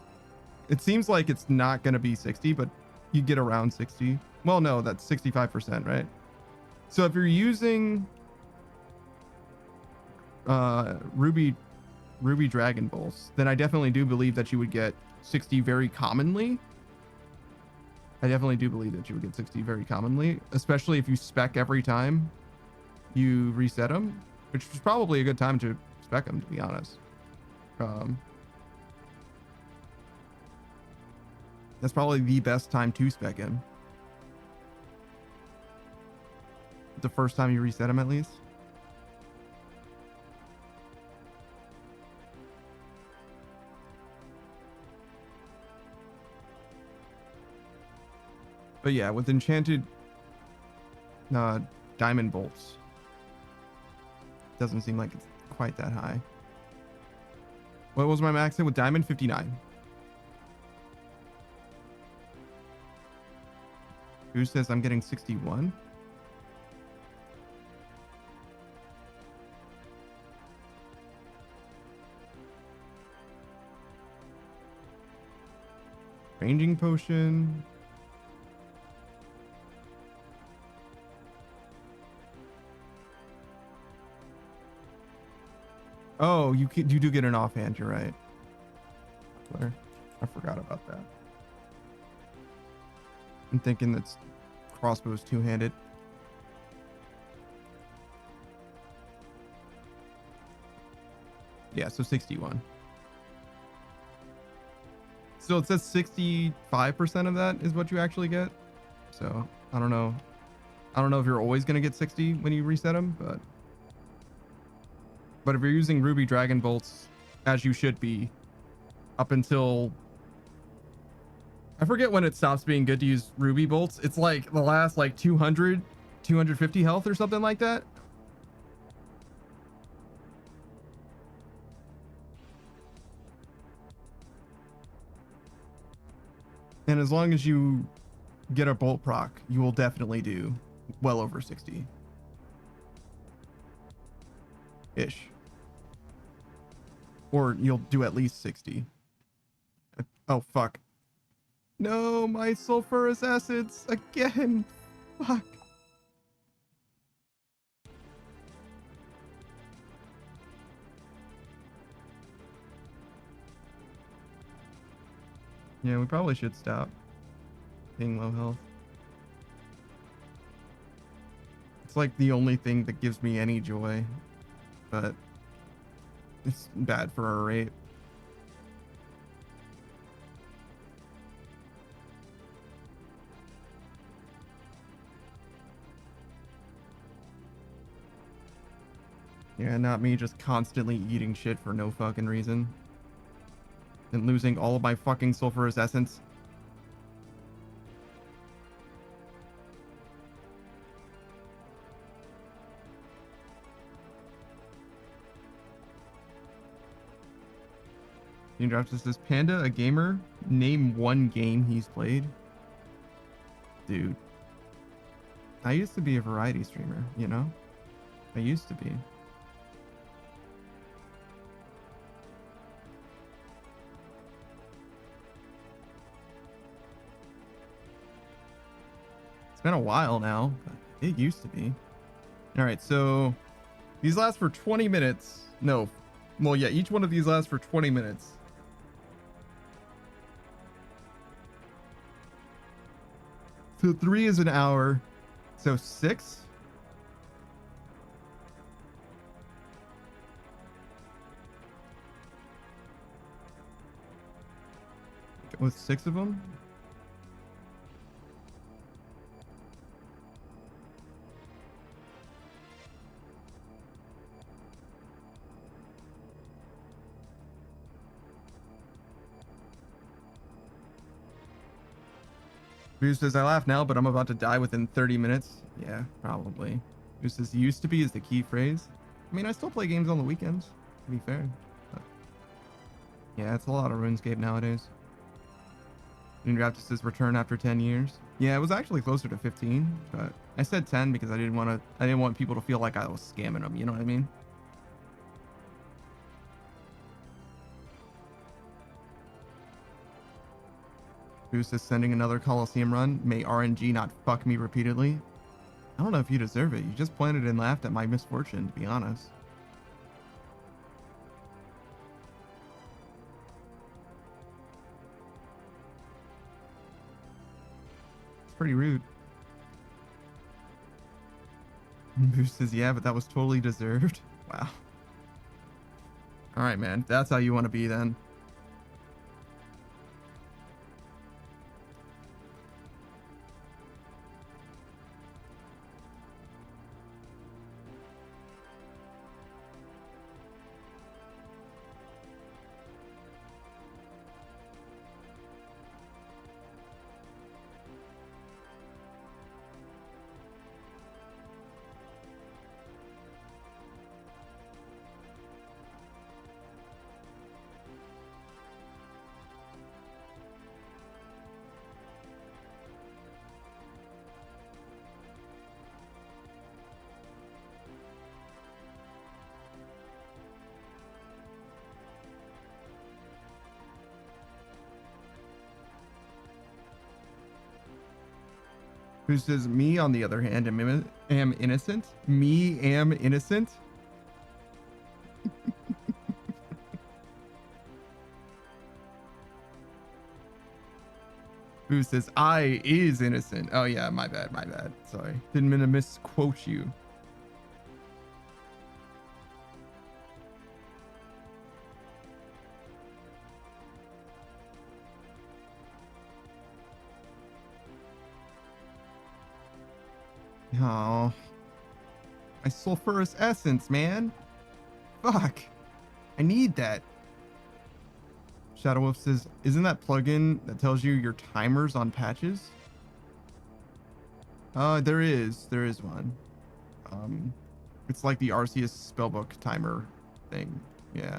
It seems like it's not going to be 60, but you get around 60. Well, no, that's 65%, right? So if you're using ruby dragon bolts, then I definitely do believe that you would get 60 very commonly. I definitely do believe that you would get 60 very commonly, especially if you spec every time you reset them, which is probably a good time to spec them, to be honest. That's probably the best time to spec him. The first time you reset him, at least. But yeah, with enchanted diamond bolts, doesn't seem like it's quite that high. What was my max hit with diamond? 59. Who says I'm getting 61? Ranging potion. Oh, you do get an offhand. You're right. Claire, I forgot about that. I'm thinking that's crossbow's two-handed. Yeah, so 61. So it says 65% of that is what you actually get. So I don't know. I don't know if you're always going to get 60 when you reset them, but if you're using ruby dragon bolts, as you should be, up until I forget when it stops being good to use ruby bolts. It's like the last like 200, 250 health or something like that. And as long as you get a bolt proc, you will definitely do well over 60 ish. Or you'll do at least 60. Oh, fuck. No, my sulfurous acids again. Fuck. Yeah, we probably should stop being low health. It's like the only thing that gives me any joy, but it's bad for our rate. Yeah, not me just constantly eating shit for no fucking reason. And losing all of my fucking sulfurous essence. Draft says Panda a gamer? Name one game he's played. Dude, I used to be a variety streamer, you know? I used to be. It's been a while now, but it used to be. All right, so these last for 20 minutes. No, well, yeah, each one of these lasts for 20 minutes. So 3 is an hour. So 6? With 6 of them? Boo says, I laugh now, but I'm about to die within 30 minutes. Yeah, probably. Boo says, used to be is the key phrase. I mean, I still play games on the weekends, to be fair. But yeah, it's a lot of RuneScape nowadays. Draft says, return after 10 years. Yeah, it was actually closer to 15, but I said 10 because I didn't want people to feel like I was scamming them, you know what I mean? Boost is sending another Coliseum run. May RNG not fuck me repeatedly. I don't know if you deserve it. You just pointed and laughed at my misfortune, to be honest. It's pretty rude. Boost says, yeah, but that was totally deserved. Wow. All right, man. That's how you want to be then. Who says, me, on the other hand, am innocent? Me am innocent? Who says, I is innocent? Oh, yeah, my bad, my bad. Sorry. Didn't mean to misquote you. Oh, my sulfurous essence, man. Fuck. I need that. Shadow Wolf says, isn't that plugin that tells you your timers on patches? There is one. It's like the Arceus spellbook timer thing. Yeah.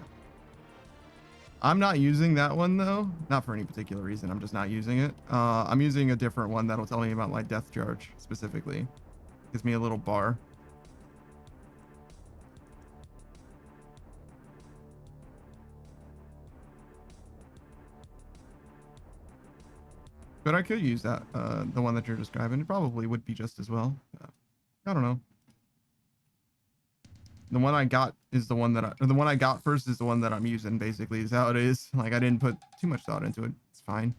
I'm not using that one though. Not for any particular reason. I'm just not using it. I'm using a different one that'll tell me about my death charge specifically. Gives me a little bar. But I could use that, the one that you're describing. It probably would be just as well. I don't know. The one I got is the one that the one I got first is the one that I'm using, basically, is how it is. Like, I didn't put too much thought into it. It's fine.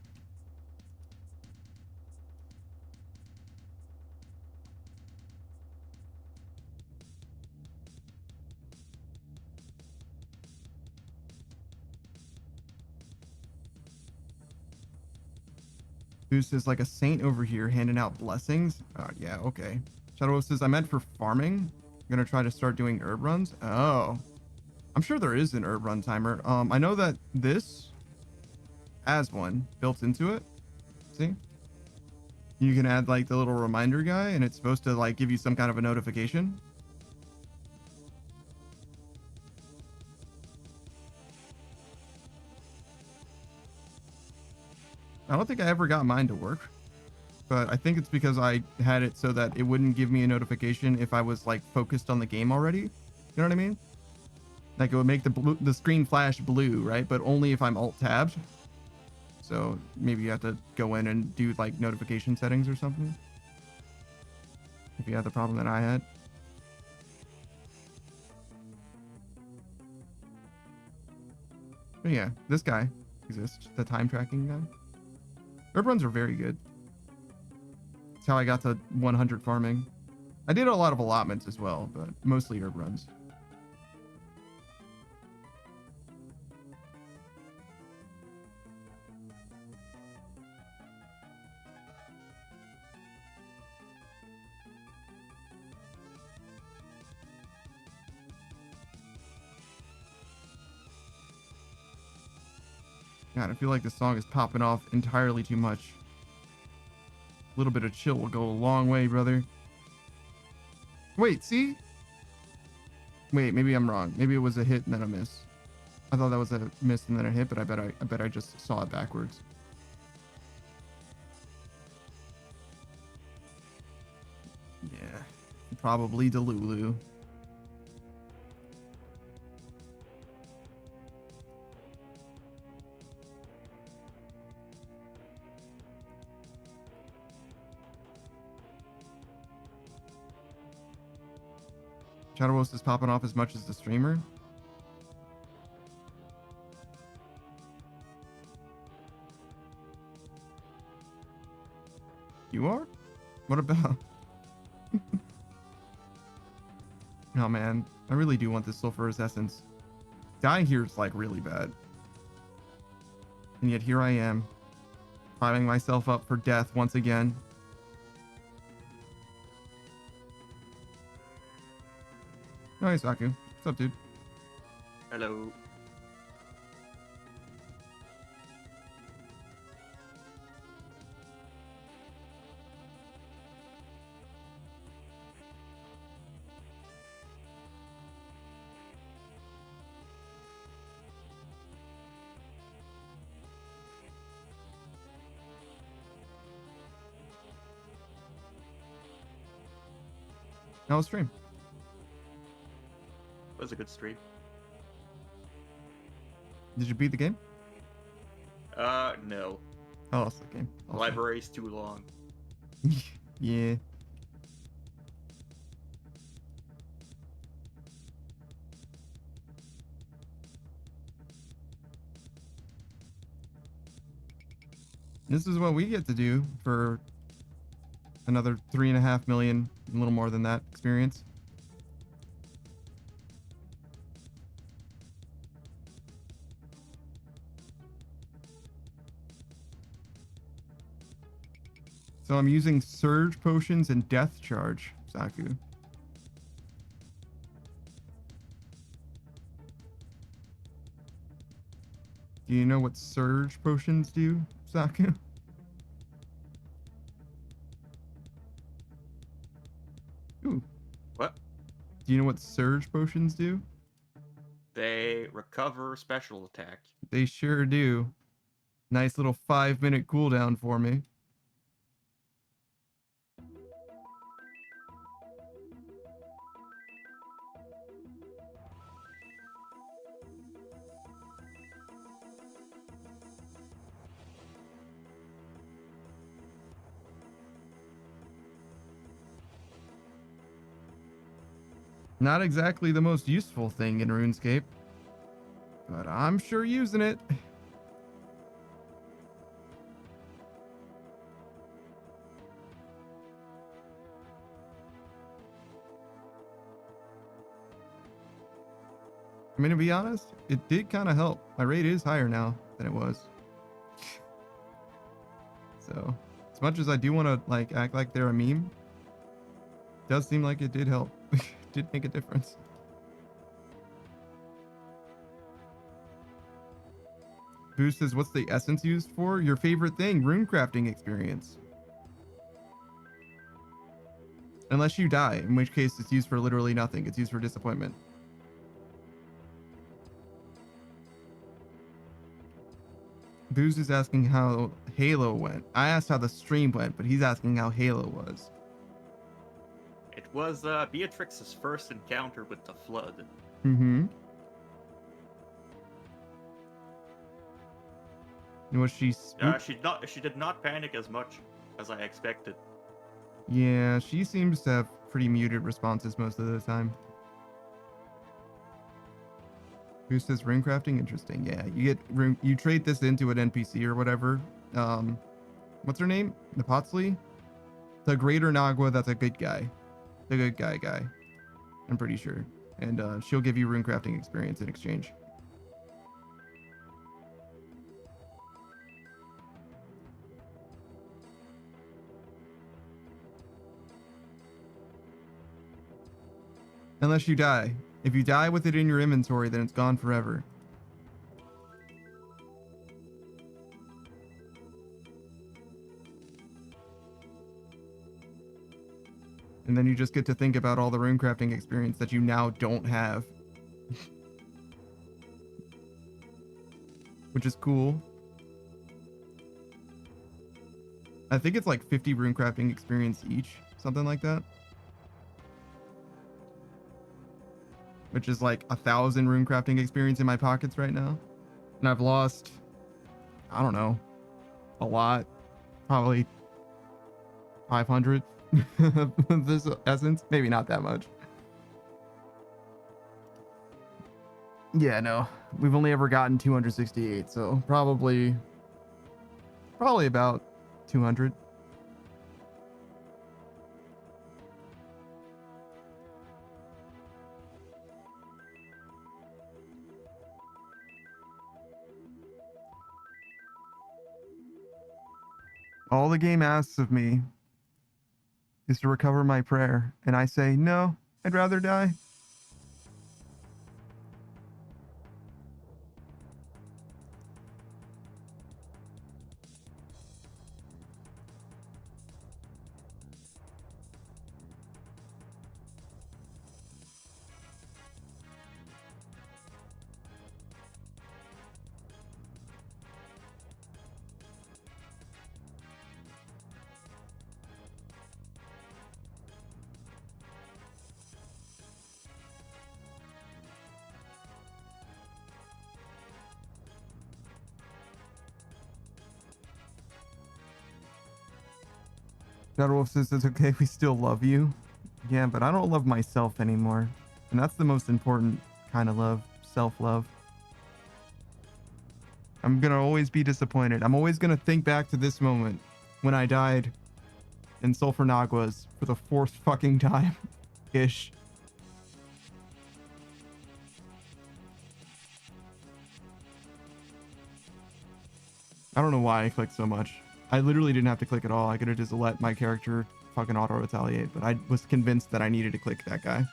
Goose is like a saint over here handing out blessings. Yeah, okay. Shadow Wolf says, I meant for farming. I'm gonna try to start doing herb runs. Oh, I'm sure there is an herb run timer. I know that this has one built into it. See? You can add like the little reminder guy and it's supposed to like give you some kind of a notification. I don't think I ever got mine to work, but I think it's because I had it so that it wouldn't give me a notification if I was like focused on the game already. You know what I mean? Like it would make the screen flash blue, right? But only if I'm alt tabbed. So maybe you have to go in and do like notification settings or something. If you have the problem that I had. But yeah, this guy exists, the time tracking guy. Herb runs are very good. That's how I got to 100 farming. I did a lot of allotments as well, but mostly herb runs. God, I feel like this song is popping off entirely too much. A little bit of chill will go a long way, brother. Wait, see? Wait, maybe I'm wrong. Maybe it was a hit and then a miss. I thought that was a miss and then a hit, but I bet I just saw it backwards. Yeah, probably Delulu. Shadowhost is popping off as much as the streamer. You are? What about? Oh man, I really do want this sulfurous essence. Dying here is like really bad. And yet here I am, priming myself up for death once again. Oh, hey, Saku. What's up, dude? Hello. How was stream? It was a good stream. Did you beat the game? No. I lost the game. The library's too long. Yeah. This is what we get to do for another 3.5 million, a little more than that experience. So I'm using surge potions and death charge, Saku. Do you know what surge potions do, Saku? Ooh. What? Do you know what surge potions do? They recover special attack. They sure do. Nice little 5-minute cooldown for me. Not exactly the most useful thing in RuneScape, but I'm sure using it. I mean, to be honest, it did kind of help. My rate is higher now than it was. So, as much as I do want to like act like they're a meme, it does seem like it did help. Did make a difference. Boost says, what's the essence used for? Your favorite thing, rune crafting experience. Unless you die, in which case it's used for literally nothing. It's used for disappointment. Booze is asking how Halo went. I asked how the stream went, but he's asking how Halo was. It was Beatrix's first encounter with the Flood. Mm-hmm. Was she spooked? She did not panic as much as I expected. Yeah, she seems to have pretty muted responses most of the time. Who says rune crafting? Interesting. Yeah, you trade this into an NPC or whatever. What's her name? Napotsley? The Greater Nagua, that's a good guy. The good guy. I'm pretty sure. And she'll give you rune crafting experience in exchange. Unless you die. If you die with it in your inventory, then it's gone forever. And then you just get to think about all the runecrafting experience that you now don't have. Which is cool. I think it's like 50 runecrafting experience each. Something like that. Which is like 1,000 runecrafting experience in my pockets right now. And I've lost, I don't know, a lot. Probably 500 of this essence. Maybe not that much. Yeah, no. We've only ever gotten 268, so probably about 200. All the game asks of me is to recover my prayer, and I say, no, I'd rather die. Wolf says it's okay, we still love you. Yeah, but I don't love myself anymore. And that's the most important kind of love, self-love. I'm gonna always be disappointed. I'm always gonna think back to this moment when I died in Sulphur Naguas for the 4th fucking time. Ish. I don't know why I clicked so much. I literally didn't have to click at all. I could have just let my character fucking auto-retaliate, but I was convinced that I needed to click that guy.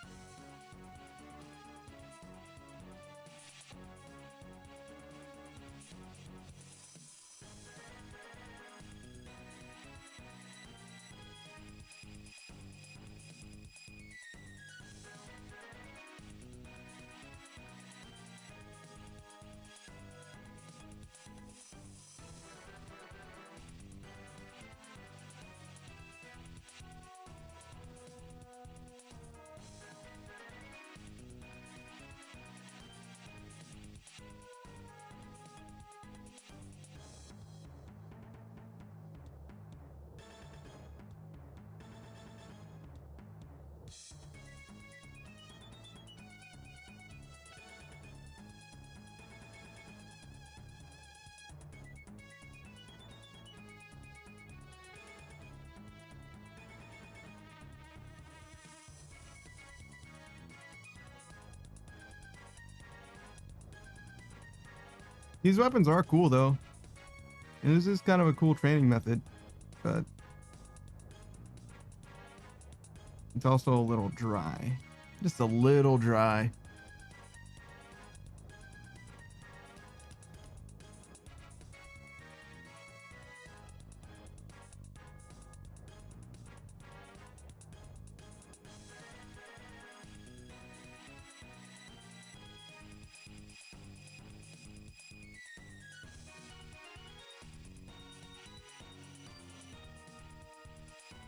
These weapons are cool though. And this is kind of a cool training method, but it's also a little dry. Just a little dry.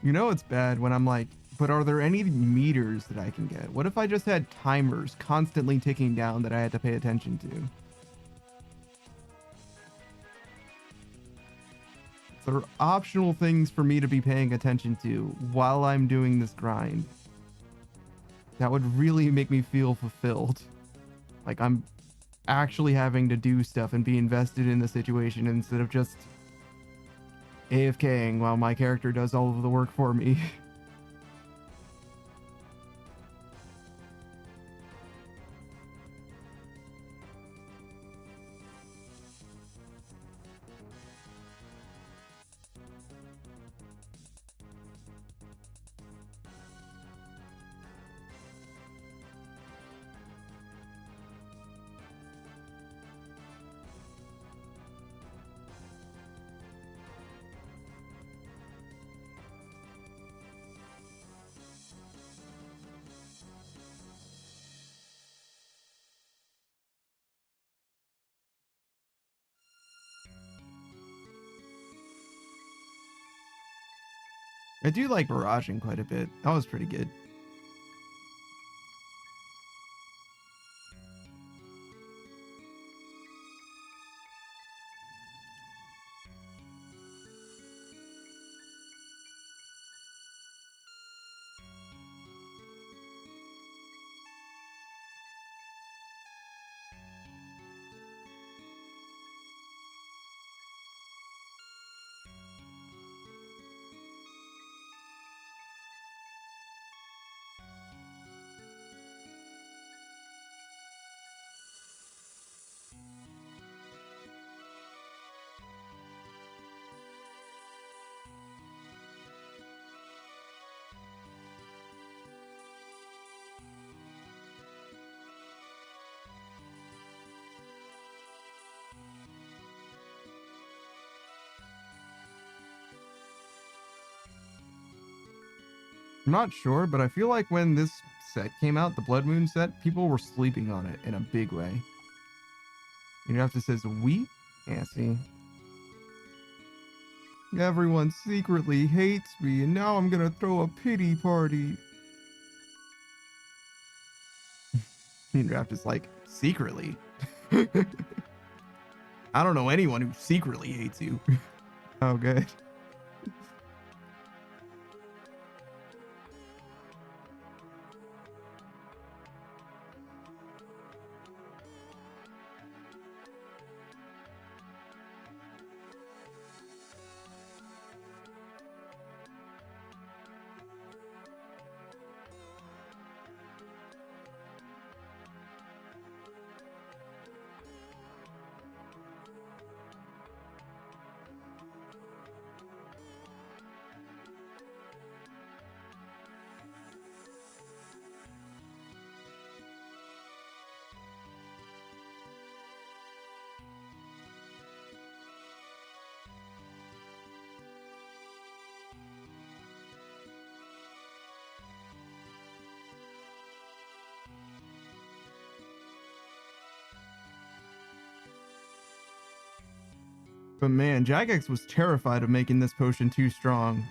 You know it's bad when I'm like, but are there any meters that I can get? What if I just had timers constantly ticking down that I had to pay attention to? There are optional things for me to be paying attention to while I'm doing this grind. That would really make me feel fulfilled. Like I'm actually having to do stuff and be invested in the situation instead of just AFKing while my character does all of the work for me. I do like barraging quite a bit. That was pretty good. I'm not sure, but I feel like when this set came out, the Blood Moon set, people were sleeping on it in a big way. You have to say, we? Yeah, see. Everyone secretly hates me, and now I'm gonna throw a pity party. Draft is like, secretly? I don't know anyone who secretly hates you. Oh, good. But man, Jagex was terrified of making this potion too strong.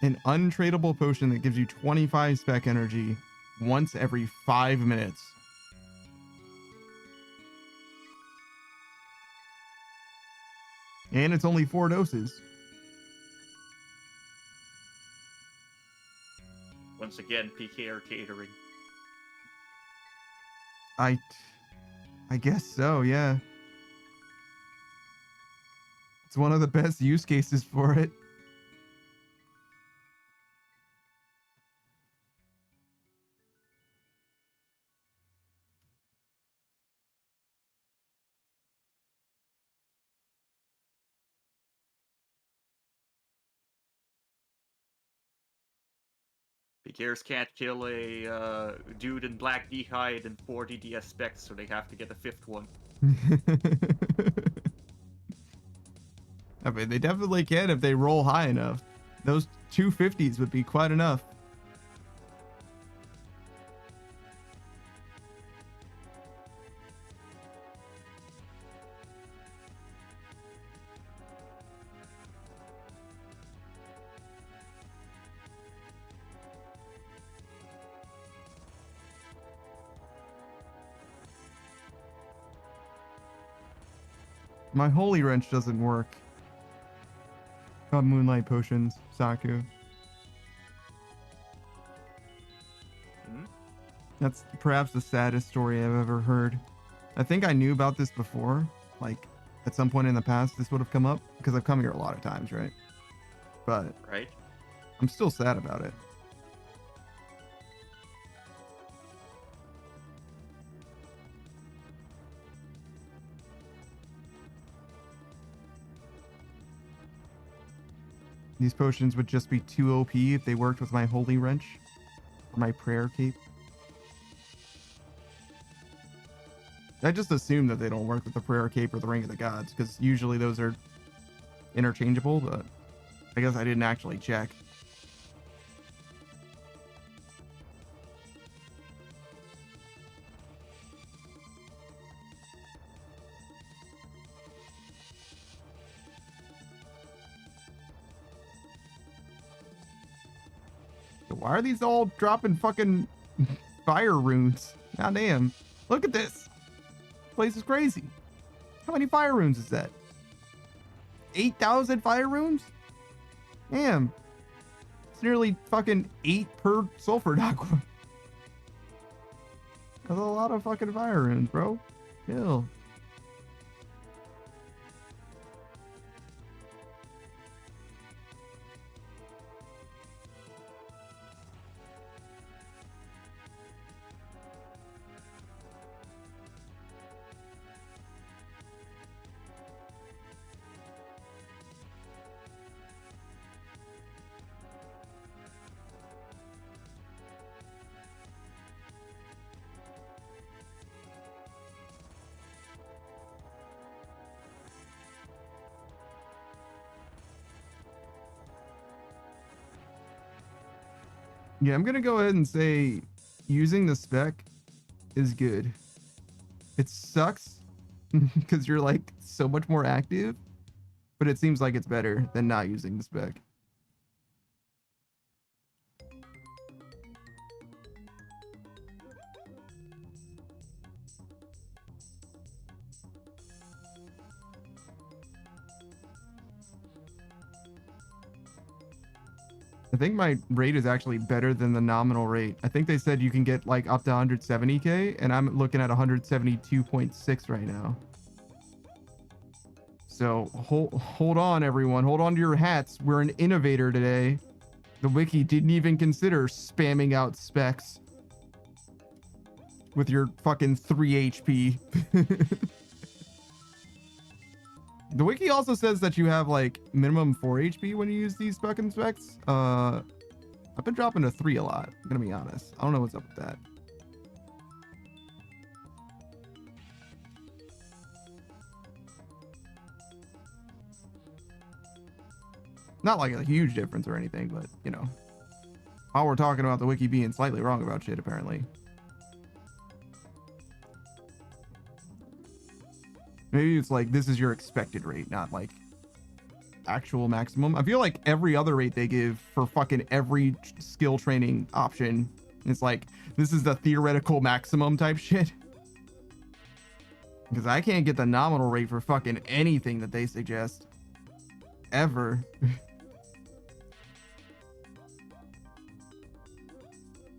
An untradeable potion that gives you 25 spec energy once every 5 minutes. And it's only 4 doses. Once again, PK are catering. I guess so, yeah. It's one of the best use cases for it. PKers can't kill a dude in black d'hide and 40 DS specs, so they have to get a 5th one. I mean, they definitely can if they roll high enough. Those 250s would be quite enough. My holy wrench doesn't work. Moonlight potions, Saku. Hmm? That's perhaps the saddest story I've ever heard. I think I knew about this before, like at some point in the past this would have come up because I've come here a lot of times, right? But Right? I'm still sad about it. These potions would just be too OP if they worked with my holy wrench or my prayer cape. I just assume that they don't work with the prayer cape or the ring of the gods because usually those are interchangeable, but I guess I didn't actually check. Why are these all dropping fucking fire runes? God damn. Look at this. This place is crazy. How many fire runes is that? 8,000 fire runes? Damn. It's nearly fucking 8 per sulfur aqua. That's a lot of fucking fire runes, bro. Chill. Yeah, I'm gonna go ahead and say using the spec is good. It sucks because you're like so much more active, but it seems like it's better than not using the spec. I think my rate is actually better than the nominal rate. I think they said you can get like up to 170k, and I'm looking at 172.6 right now. So hold on, everyone. Hold on to your hats. We're an innovator today. The wiki didn't even consider spamming out specs with your fucking 3 HP. The wiki also says that you have like minimum 4 HP when you use these fucking specs. I've been dropping to 3 a lot, I'm gonna be honest. I don't know what's up with that. Not like a huge difference or anything, but you know, while we're talking about the wiki being slightly wrong about shit, apparently. Maybe it's like, this is your expected rate, not like actual maximum. I feel like every other rate they give for fucking every skill training option, it's like, this is the theoretical maximum type shit. Because I can't get the nominal rate for fucking anything that they suggest. Ever.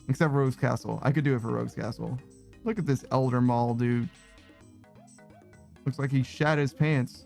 Except Rogue's Castle. I could do it for Rogue's Castle. Look at this Elder Maul, dude. Looks like he shat his pants.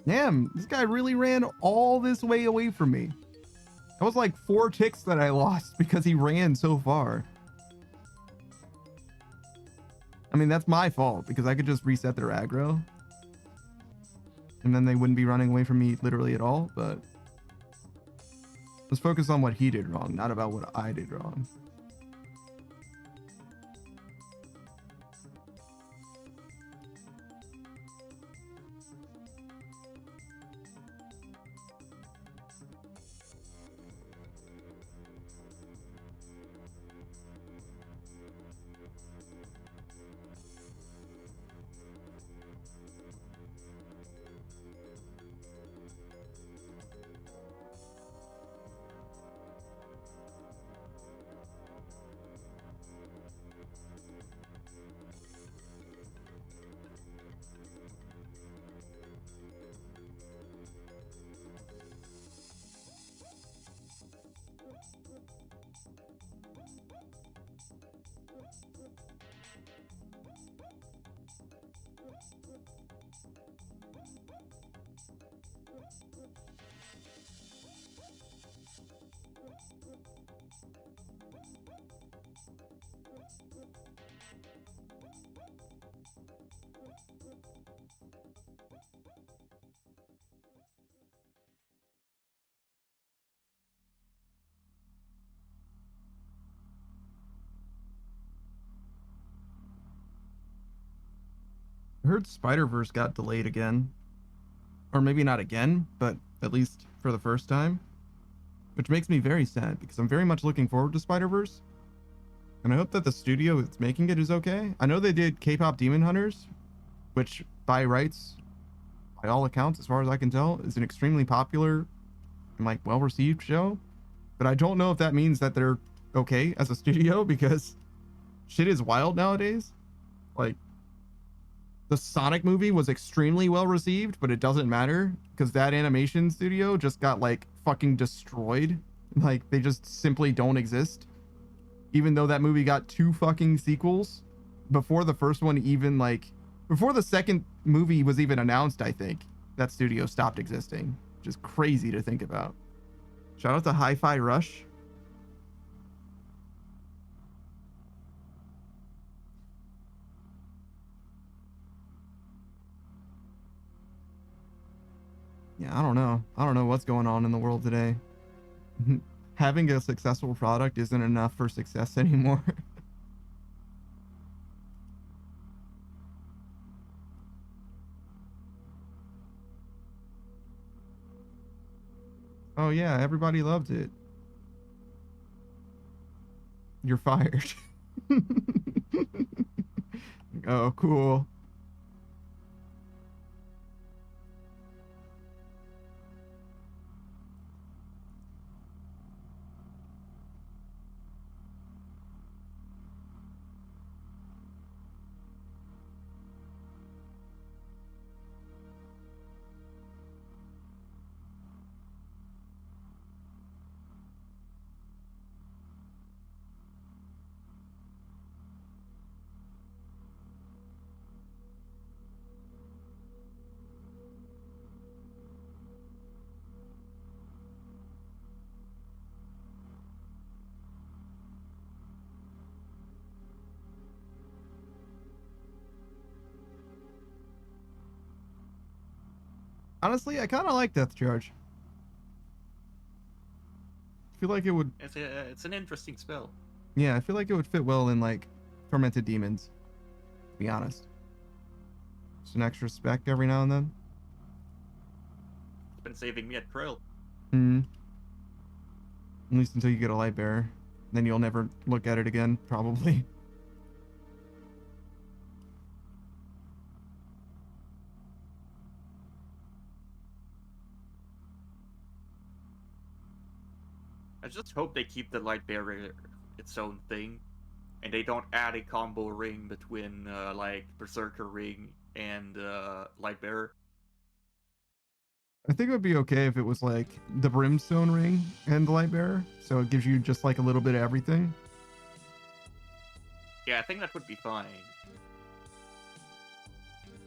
Damn, this guy really ran all this way away from me. That was like 4 ticks that I lost because he ran so far. I mean, that's my fault because I could just reset their aggro. And then they wouldn't be running away from me literally at all, but let's focus on what he did wrong, not about what I did wrong. I heard Spider-Verse got delayed again. Or maybe not again, but at least for the first time. Which makes me very sad because I'm very much looking forward to Spider-Verse. And I hope that the studio that's making it is okay. I know they did K-pop Demon Hunters, which by rights, by all accounts, as far as I can tell, is an extremely popular and like well-received show. But I don't know if that means that they're okay as a studio because shit is wild nowadays. Like, the Sonic movie was extremely well received, but it doesn't matter because that animation studio just got like fucking destroyed. Like, they just simply don't exist. Even though that movie got 2 fucking sequels before the first one even like, before the second movie was even announced, I think that studio stopped existing. Which is crazy to think about. Shout out to Hi-Fi Rush. Yeah, I don't know. I don't know what's going on in the world today. Having a successful product isn't enough for success anymore. Oh yeah, everybody loved it. You're fired. Oh, cool. Honestly, I kind of like Death Charge. I feel like it would. It's an interesting spell. Yeah, I feel like it would fit well in like Tormented Demons. To be honest, just an extra spec every now and then. It's been saving me at Krill. Hmm. At least until you get a light bearer, then you'll never look at it again, probably. I just hope they keep the light bearer its own thing, and they don't add a combo ring between like Berserker ring and light bearer. I think it would be okay if it was like the Brimstone ring and the light bearer, so it gives you just like a little bit of everything. Yeah, I think that would be fine.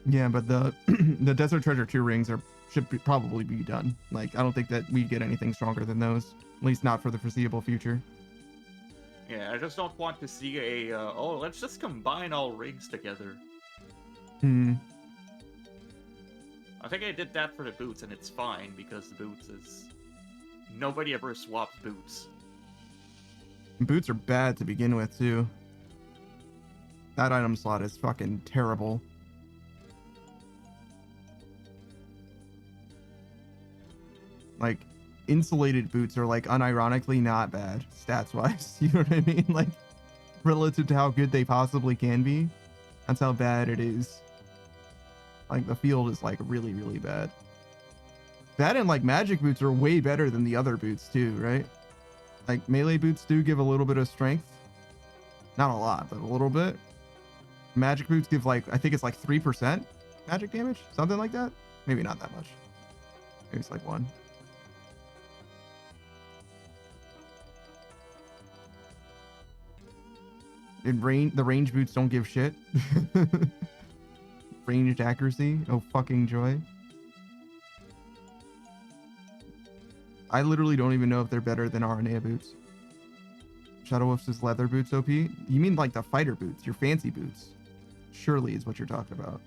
Yeah, but the the Desert Treasure 2 rings probably be done. Like, I don't think that we get anything stronger than those. At least not for the foreseeable future. Yeah, I just don't want to see a, oh, let's just combine all rings together. Hmm. I think I did that for the boots, and it's fine, because the boots is... Nobody ever swaps boots. Boots are bad to begin with, too. That item slot is fucking terrible. Like, insulated boots are like unironically not bad stats wise. You know what I mean? Like, relative to how good they possibly can be, that's how bad it is. Like, the field is like really, really bad. That and like magic boots are way better than the other boots too, right? Like, melee boots do give a little bit of strength. Not a lot, but a little bit. Magic boots give like, I think it's like 3% magic damage, something like that. Maybe not that much. Maybe it's like 1. The range boots don't give shit. Ranged accuracy, oh fucking joy. I literally don't even know if they're better than RNA boots. Shadow Wolf says leather boots OP. You mean like the fighter boots, your fancy boots? Surely is what you're talking about.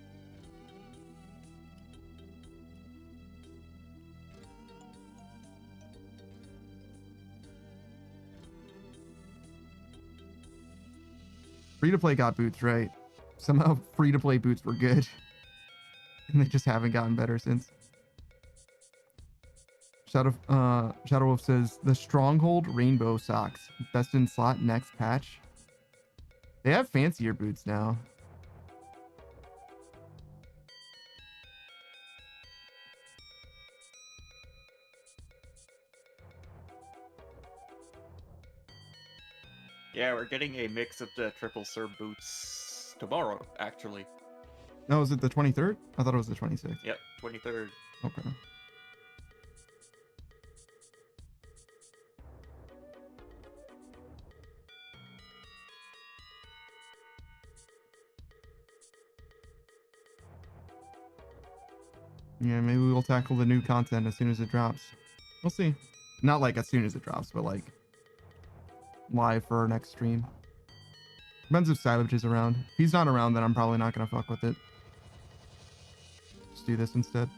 Free to play got boots right. Somehow free to play boots were good. And they just haven't gotten better since. Shadow Wolf says the Stronghold Rainbow socks. Best in slot next patch. They have fancier boots now. Yeah, we're getting a mix of the triple serve boots tomorrow, actually. No, is it the 23rd? I thought it was the 26th. Yep, 23rd. Okay. Yeah, maybe we'll tackle the new content as soon as it drops. We'll see. Not like as soon as it drops, but like live for our next stream. Depends if Savage is around. If he's not around, then I'm probably not going to fuck with it. Just do this instead.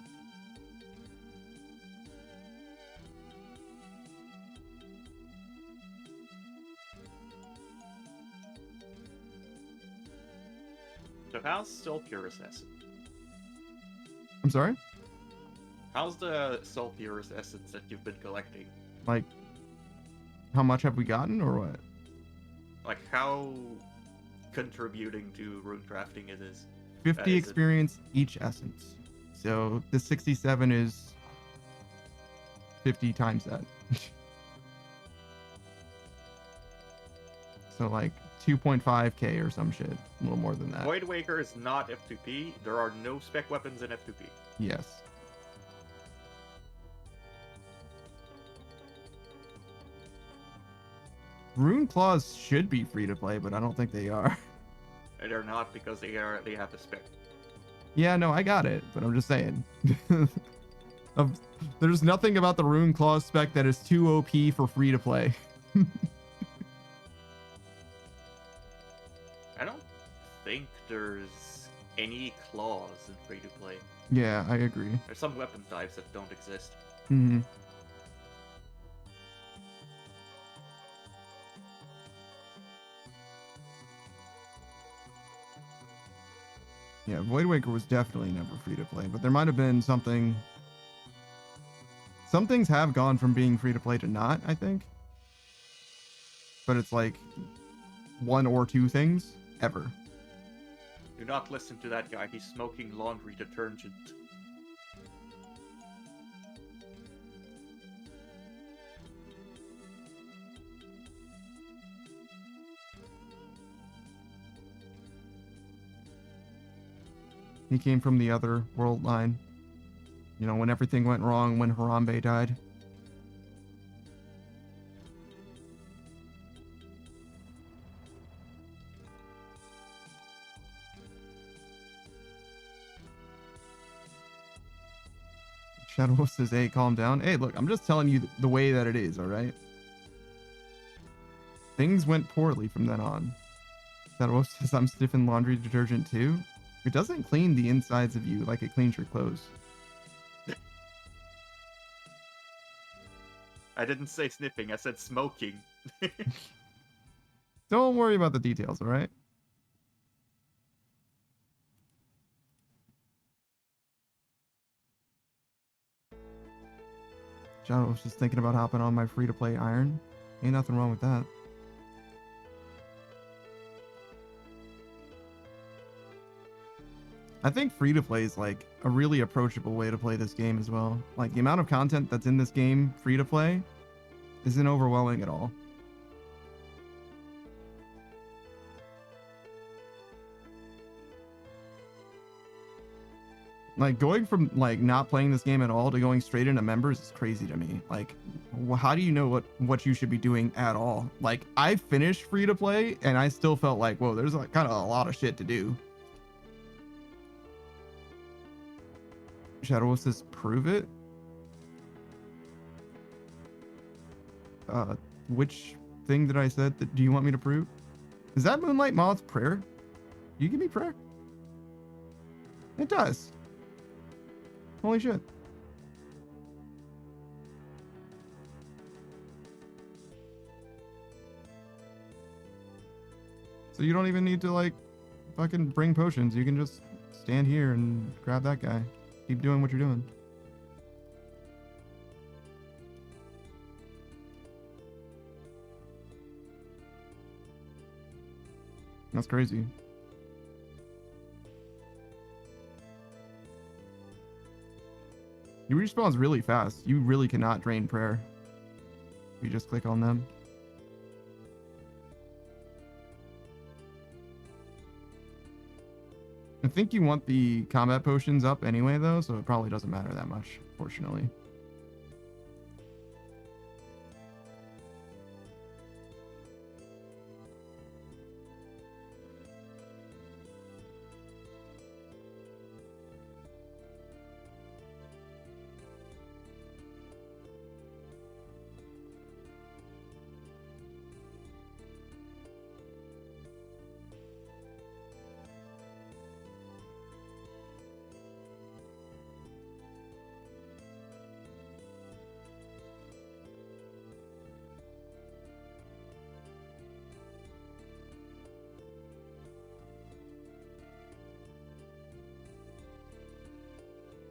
So how's Sulfurous Essence? I'm sorry? How's the Sulfurous Essence that you've been collecting? Like, how much have we gotten or what? Like, how contributing to rune crafting it is? 50 experience each essence. So the 67 is 50 times that. So like 2.5k or some shit. A little more than that. Void Waker is not F2P. There are no spec weapons in F2P. Yes. Rune Claws should be free to play, but I don't think they are. They're not because they have the spec. Yeah, no, I got it, but I'm just saying. There's nothing about the Rune Claws spec that is too OP for free to play. I don't think there's any claws in free to play. Yeah, I agree. There's some weapon types that don't exist. Mm-hmm. Yeah, Void Waker was definitely never free to play, but there might have been something. Some things have gone from being free to play to not, I think. But it's like one or two things ever. Do not listen to that guy. He's smoking laundry detergent. He came from the other world line. You know, when everything went wrong when Harambe died. Shadow Wolf says, hey, calm down. Hey, look, I'm just telling you the way that it is, all right? Things went poorly from then on. Shadow Wolf says, I'm sniffing laundry detergent too. It doesn't clean the insides of you like it cleans your clothes. I didn't say sniffing, I said smoking. Don't worry about the details, all right? Shadow was just thinking about hopping on my free-to-play iron. Ain't nothing wrong with that. I think free-to-play is like a really approachable way to play this game as well. Like the amount of content that's in this game free-to-play isn't overwhelming at all. Like going from like not playing this game at all to going straight into members is crazy to me. Like, how do you know what you should be doing at all? Like I finished free to play and I still felt like, whoa, there's like kind of a lot of shit to do. Shadow Wolf says, prove it. Which thing did I said that do you want me to prove? Is that Moonlight Moth's prayer? You give me prayer? It does. Holy shit. So you don't even need to like fucking bring potions. You can just stand here and grab that guy. Keep doing what you're doing. That's crazy. He respawns really fast. You really cannot drain prayer. You just click on them. I think you want the combat potions up anyway, though, so it probably doesn't matter that much, fortunately.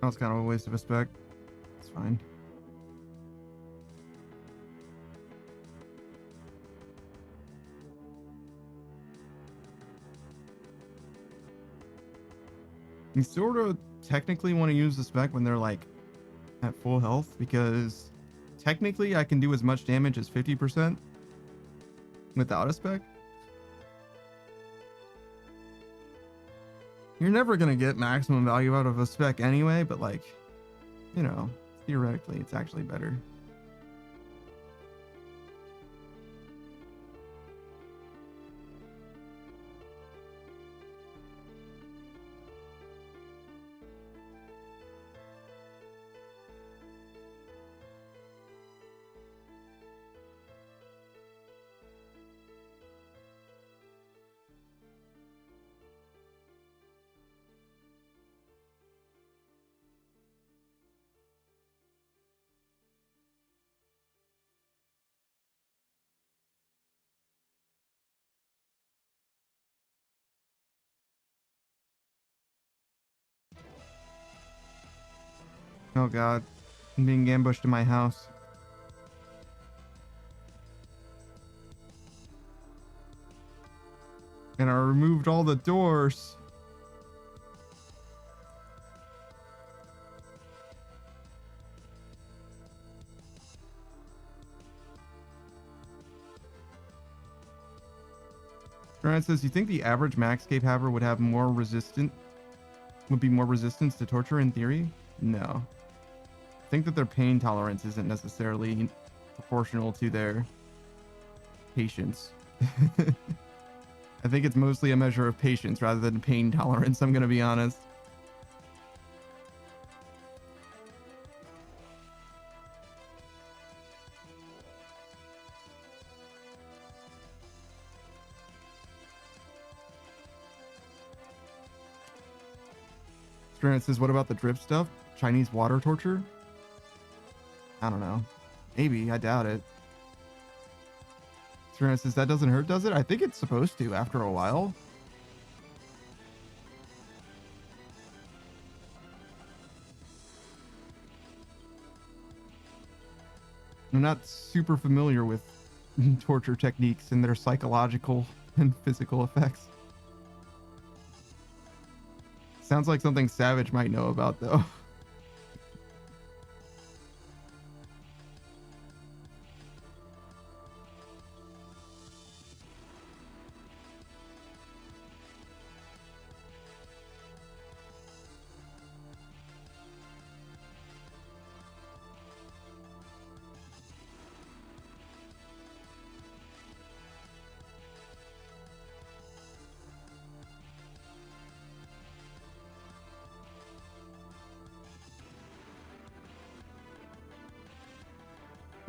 That was kind of a waste of a spec. It's fine. You sort of technically want to use the spec when they're like at full health, because technically I can do as much damage as 50% without a spec. You're never going to get maximum value out of a spec anyway, but like, you know, theoretically it's actually better. Oh god, I'm being ambushed in my house. And I removed all the doors. Ryan says, you think the average Maxscape haver would have more would be more resistance to torture in theory? No. I think that their pain tolerance isn't necessarily proportional to their patience. I think it's mostly a measure of patience rather than pain tolerance, I'm going to be honest. Strand says, what about the drip stuff? Chinese water torture? I don't know. Maybe, I doubt it. Strand says, that doesn't hurt, does it? I think it's supposed to after a while. I'm not super familiar with torture techniques and their psychological and physical effects. Sounds like something Savage might know about, though.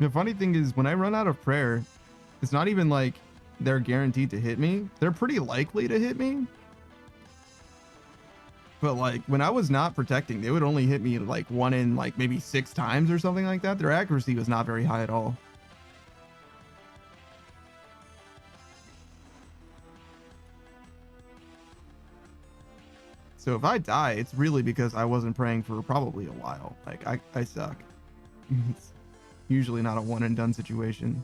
The funny thing is, when I run out of prayer, it's not even like they're guaranteed to hit me. They're pretty likely to hit me. But like when I was not protecting, they would only hit me like 1 in like maybe 6 times or something like that. Their accuracy was not very high at all. So if I die, it's really because I wasn't praying for probably a while. Like I suck. It's usually not a one and done situation.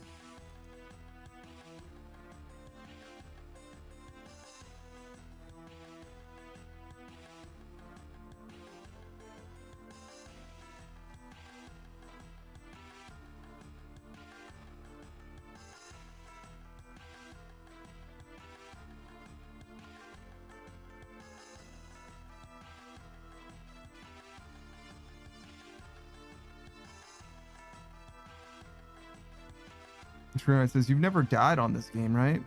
It says you've never died on this game, right?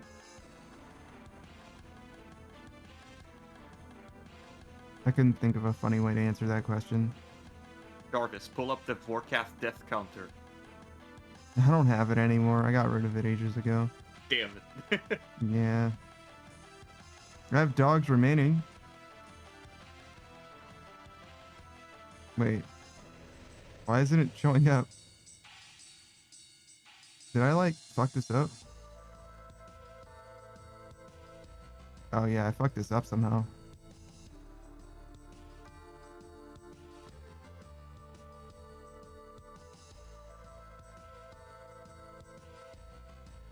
I couldn't think of a funny way to answer that question. Jarvis, pull up the forecast death counter. I don't have it anymore. I got rid of it ages ago. Damn it. Yeah. I have dogs remaining. Wait. Why isn't it showing up? Did I like fuck this up? Oh yeah, I fucked this up somehow.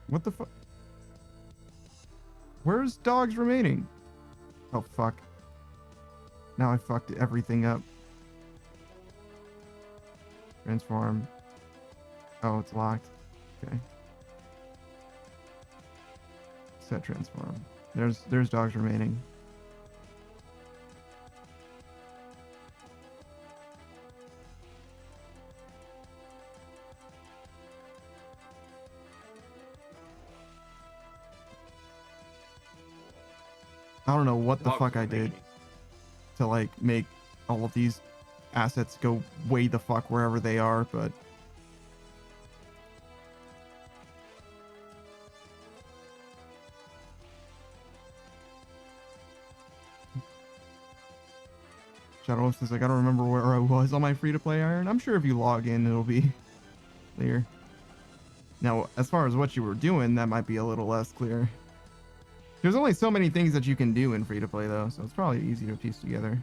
What the fuck? Where's dogs remaining? Oh fuck. Now I fucked everything up. Transform. Oh, it's locked. Okay. Set transform. There's dogs remaining. I don't know what the fuck I did to like make all of these assets go way the fuck wherever they are, but Shadow says, I gotta remember where I was on my free-to-play iron. I'm sure if you log in, it'll be clear. Now, as far as what you were doing, that might be a little less clear. There's only so many things that you can do in free-to-play, though, so it's probably easy to piece together.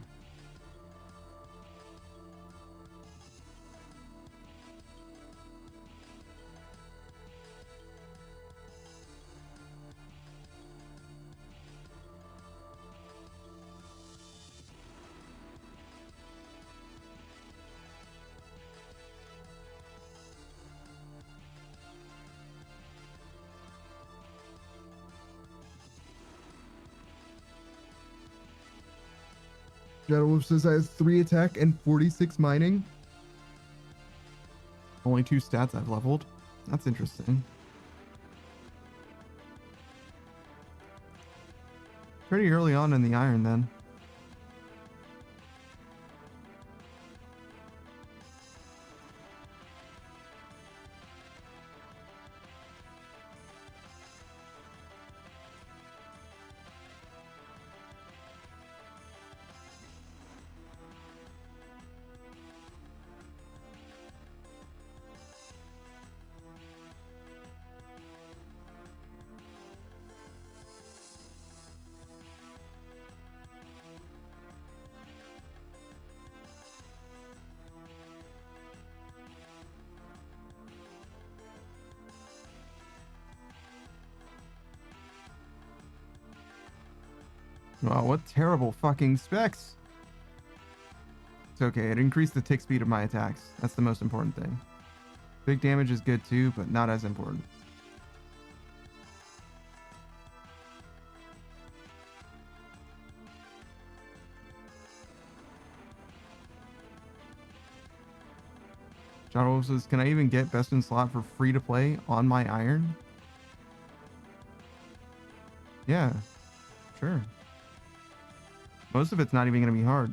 Shadow Wolf says I have 3 attack and 46 mining. Only 2 stats I've leveled. That's interesting. Pretty early on in the iron then. Wow, what terrible fucking specs. It's okay, it increased the tick speed of my attacks. That's the most important thing. Big damage is good too, but not as important. John Wolf says, can I even get best in slot for free to play on my iron? Yeah, sure. Most of it's not even going to be hard.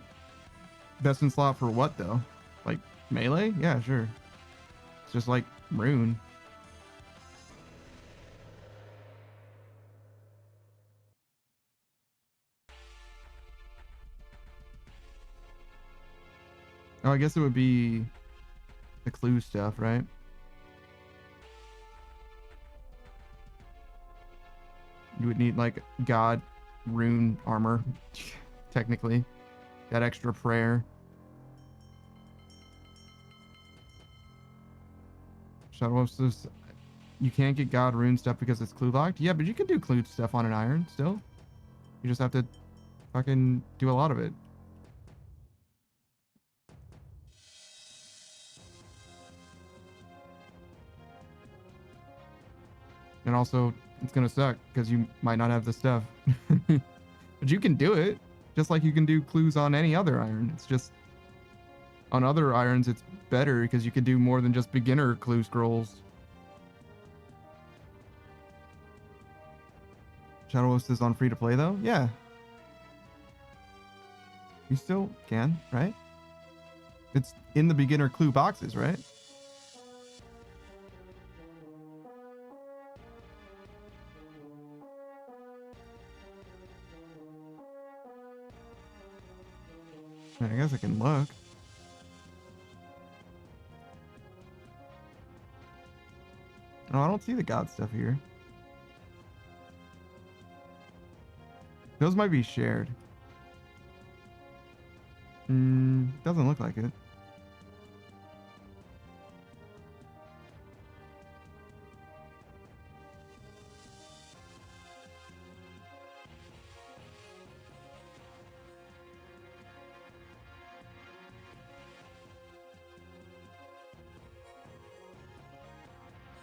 Best in slot for what though? Like melee? Yeah, sure. It's just like rune. Oh, I guess it would be the clue stuff, right? You would need like God rune armor, technically. That extra prayer. Shadow says you can't get God rune stuff because it's clue locked. Yeah, but you can do clue stuff on an iron still. You just have to fucking do a lot of it. And also, it's gonna suck because you might not have the stuff. But you can do it, just like you can do clues on any other iron. It's just on other irons, it's better because you can do more than just beginner clue scrolls. Shadow Host is on free to play though? Yeah. You still can, right? It's in the beginner clue boxes, right? I guess I can look. Oh, I don't see the God stuff here. Those might be shared. Doesn't look like it.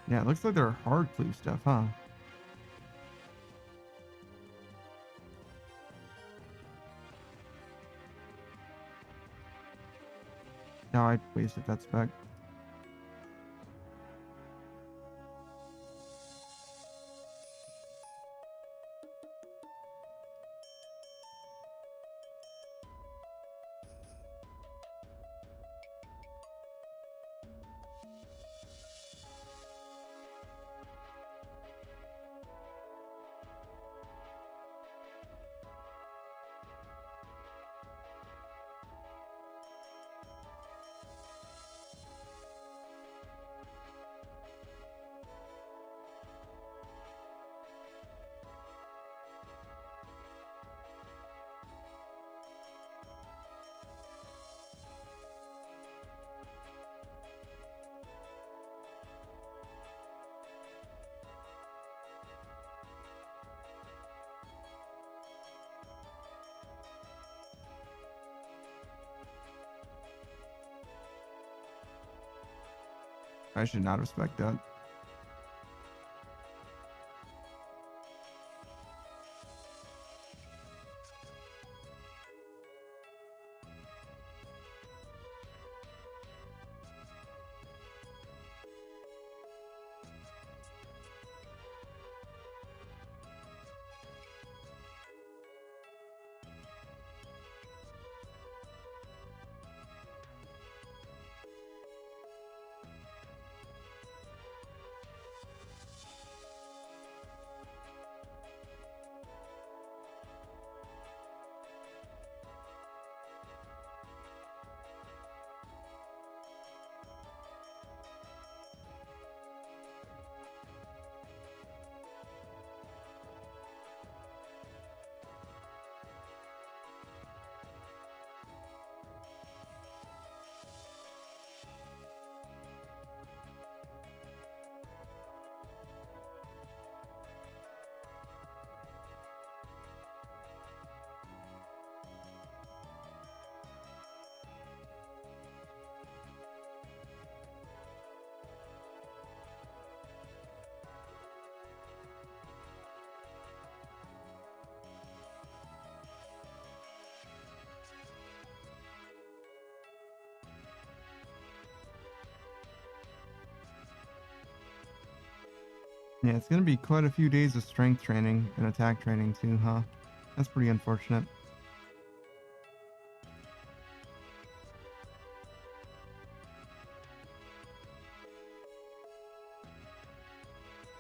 Yeah, it looks like they're hard clue stuff, huh? No, I wasted that spec. I should not respect that. Yeah, it's gonna be quite a few days of strength training and attack training too, huh? That's pretty unfortunate.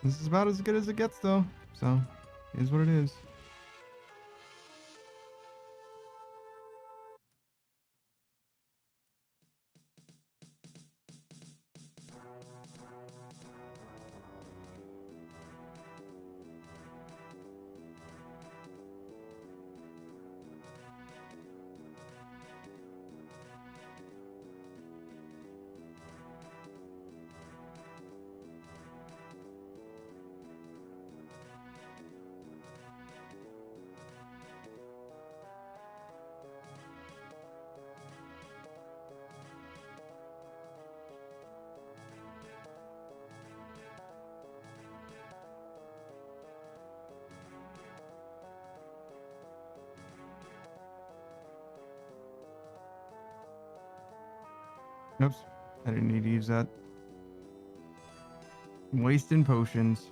This is about as good as it gets, though. So, it is what it is. Oops. I didn't need to use that. Wasting potions.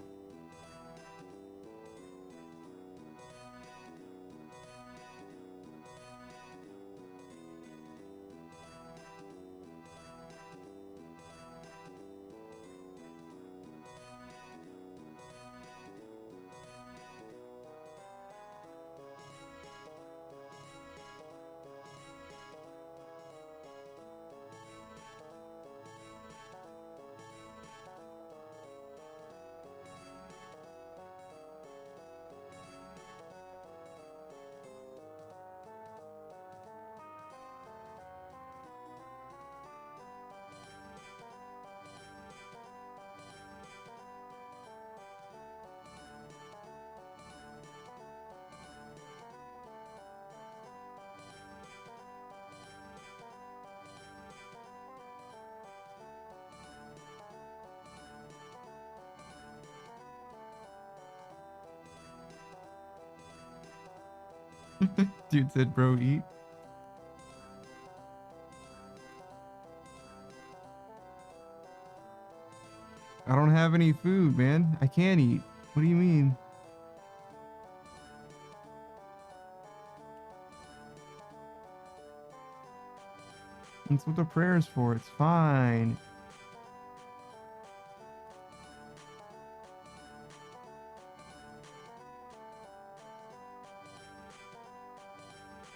Dude said, bro, eat. I don't have any food, man. I can't eat. What do you mean? That's what the prayer's for. It's fine.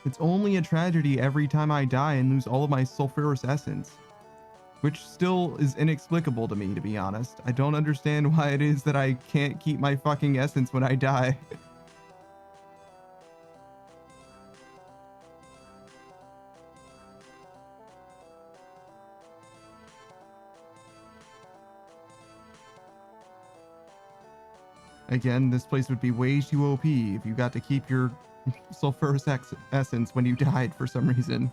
It's only a tragedy every time I die and lose all of my sulfurous essence. Which still is inexplicable to me, to be honest. I don't understand why it is that I can't keep my fucking essence when I die. Again, this place would be way too OP if you got to keep your sulfurous essence when you died for some reason.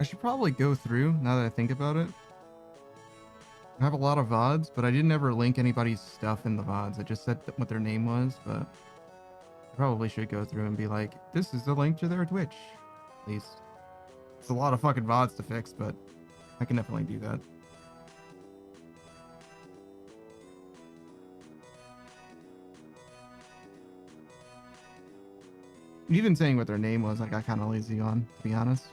I should probably go through now that I think about it. I have a lot of VODs, but I didn't ever link anybody's stuff in the VODs. I just said what their name was, but I probably should go through and be like, this is the link to their Twitch. At least. It's a lot of fucking VODs to fix, but I can definitely do that. Even saying what their name was, I got kind of lazy on, to be honest.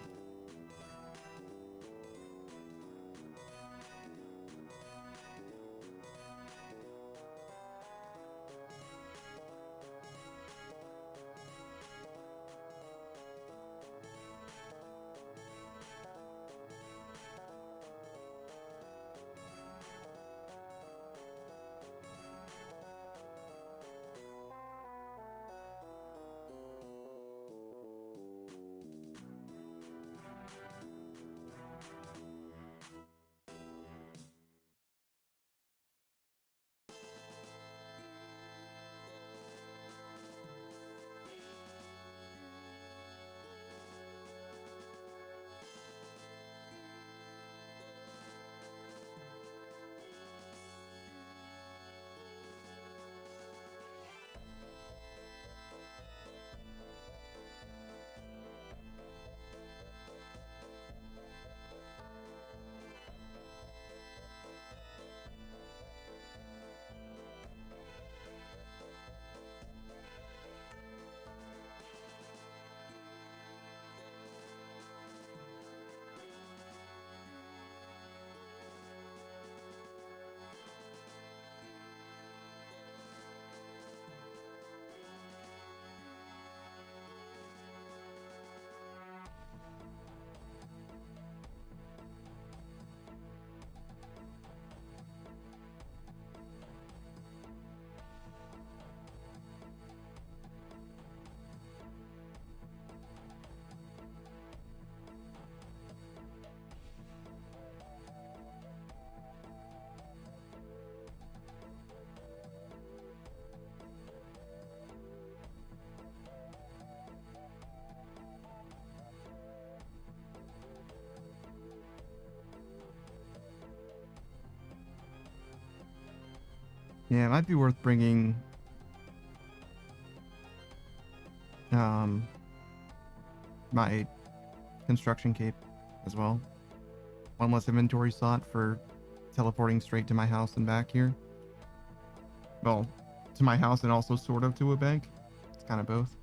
Yeah, it might be worth bringing my construction cape as well. One less inventory slot for teleporting straight to my house and back here. Well, to my house and also sort of to a bank. It's kind of both.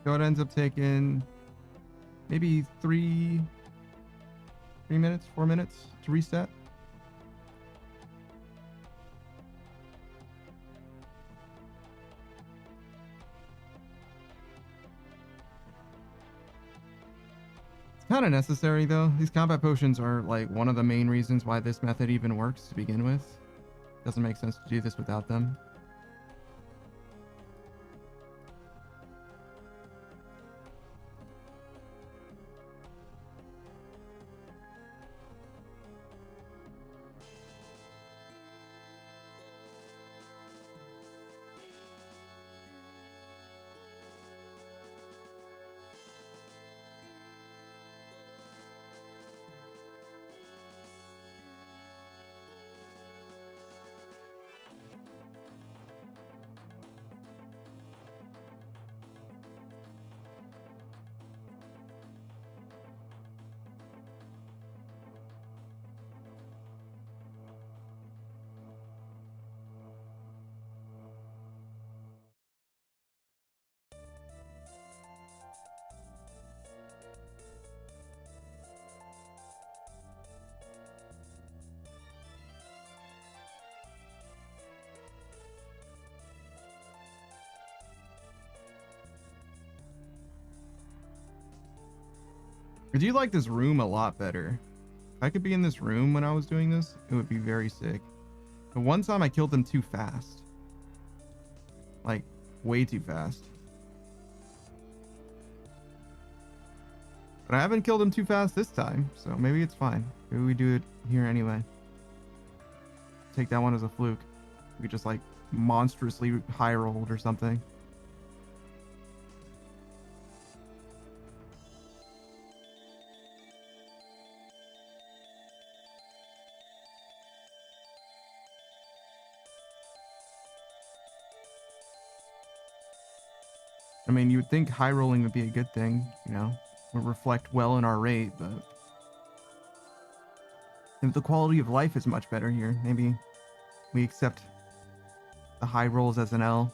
So it ends up taking maybe 3 minutes, 4 minutes to reset. It's Kind of necessary though. These combat potions are like one of the main reasons why this method even works to begin with. Doesn't make sense to do this without them. I do like this room a lot better. If I could be in this room when I was doing this, it would be very sick. But one time I killed them too fast. Like, way too fast. But I haven't killed them too fast this time, so maybe it's fine. Maybe we do it here anyway. Take that one as a fluke. We just like monstrously high rolled or something. I mean, you would think high rolling would be a good thing, you know, would reflect well in our rate, but if the quality of life is much better here, maybe we accept the high rolls as an L.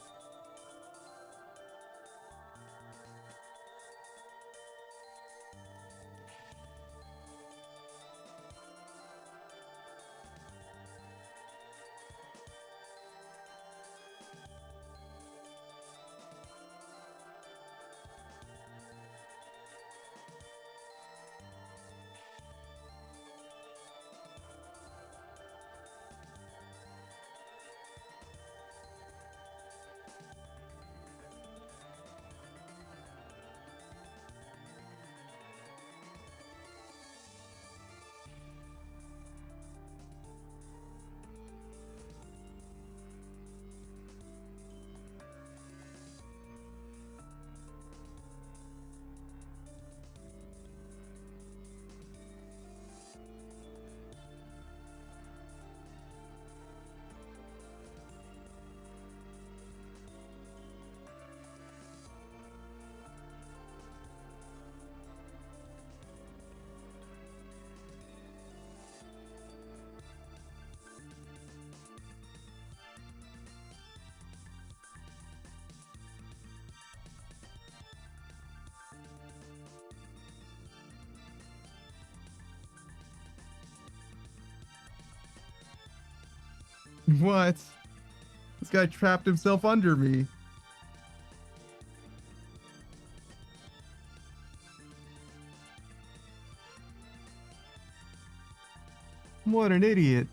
What? This guy trapped himself under me. What an idiot.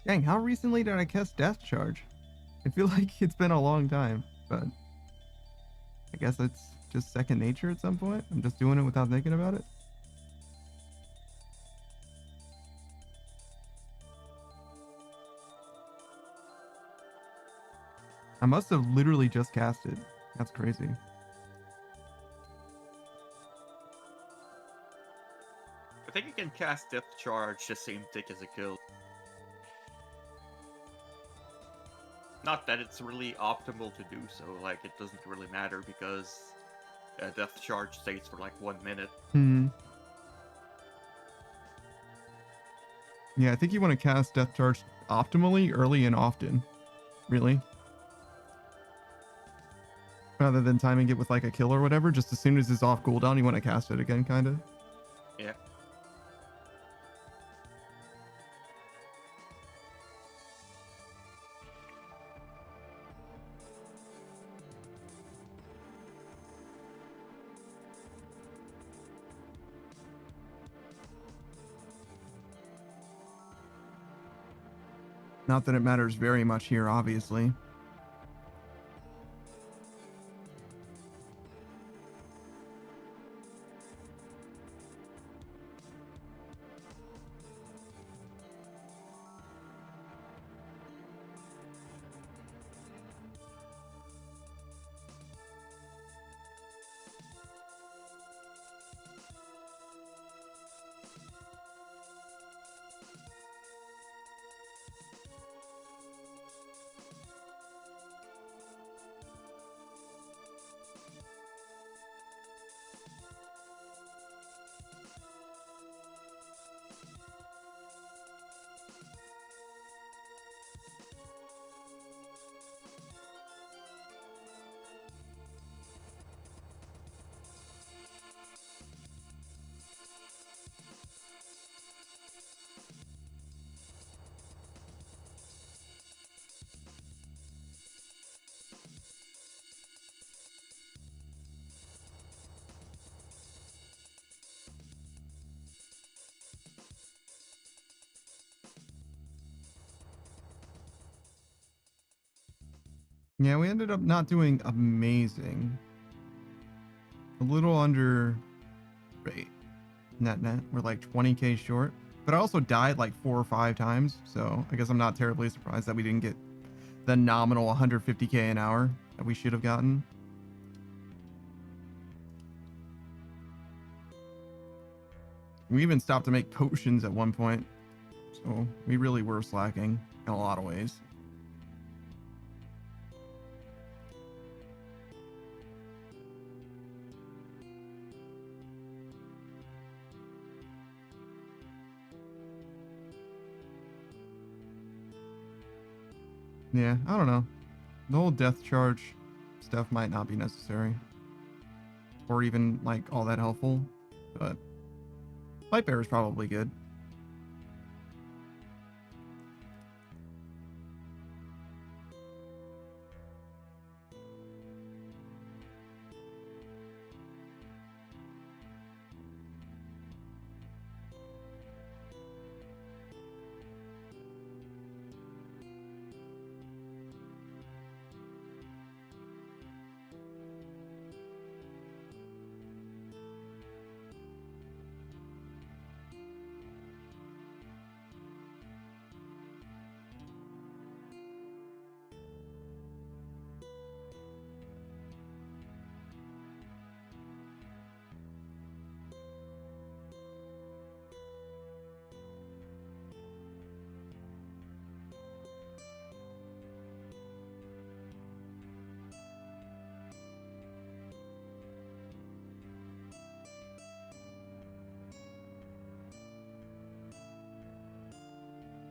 Dang, how recently did I cast Death Charge? I feel like it's been a long time, but I guess it's just second nature at some point. I'm just doing it without thinking about it. I must have literally just cast it. That's crazy. I think you can cast Death Charge the same tick as a kill. Not that it's really optimal to do so, like, it doesn't really matter because Death Charge stays for like 1 minute. Hmm. Yeah, I think you want to cast Death Charge optimally, early and often. Really? Rather than timing it with like a kill or whatever, just as soon as it's off cooldown, you want to cast it again, kind of. Yeah. Not that it matters very much here, obviously. Yeah, we ended up not doing amazing. A little under rate. Net. We're like 20k short. But I also died like 4 or 5 times, so I guess I'm not terribly surprised that we didn't get the nominal 150k an hour that we should have gotten. We even stopped to make potions at one point, so we really were slacking in a lot of ways. Yeah, I don't know. The whole death charge stuff might not be necessary. Or even, like, all that helpful. But Light Bearer is probably good.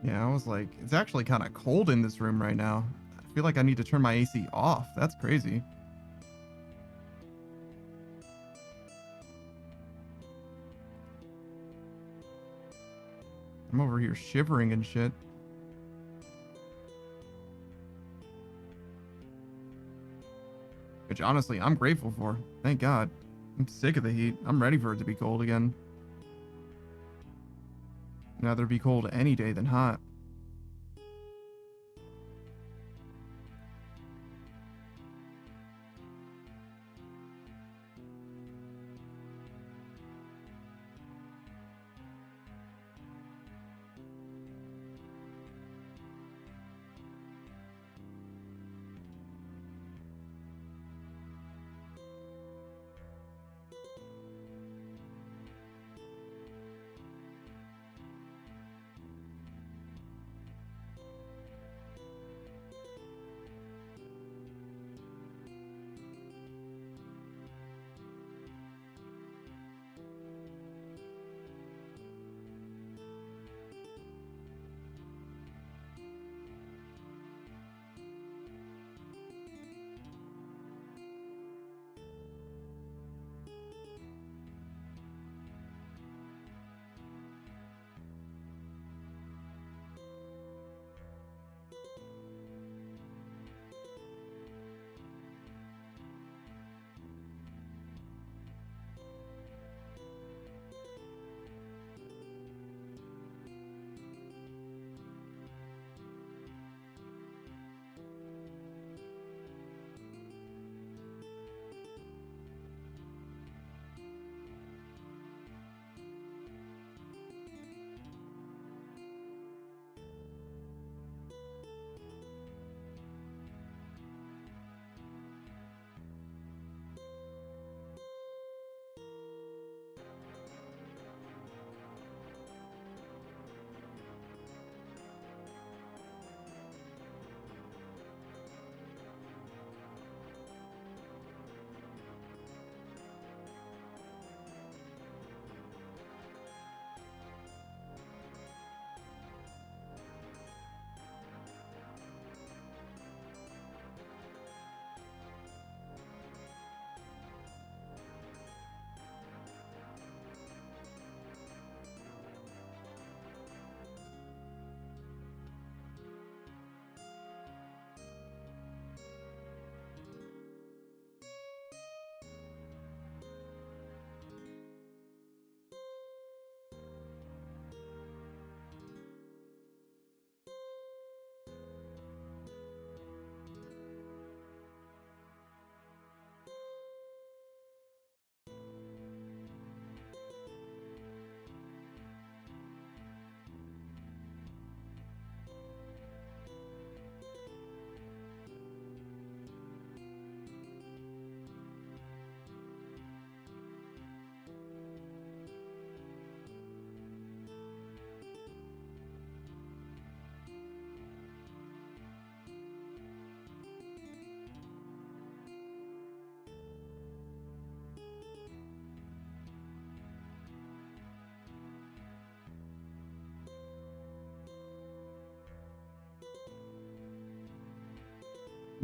Yeah, I was like, it's actually kind of cold in this room right now. I feel like I need to turn my AC off. That's crazy. I'm over here shivering and shit. Which honestly, I'm grateful for. Thank God. I'm sick of the heat. I'm ready for it to be cold again. I'd rather be cold any day than hot.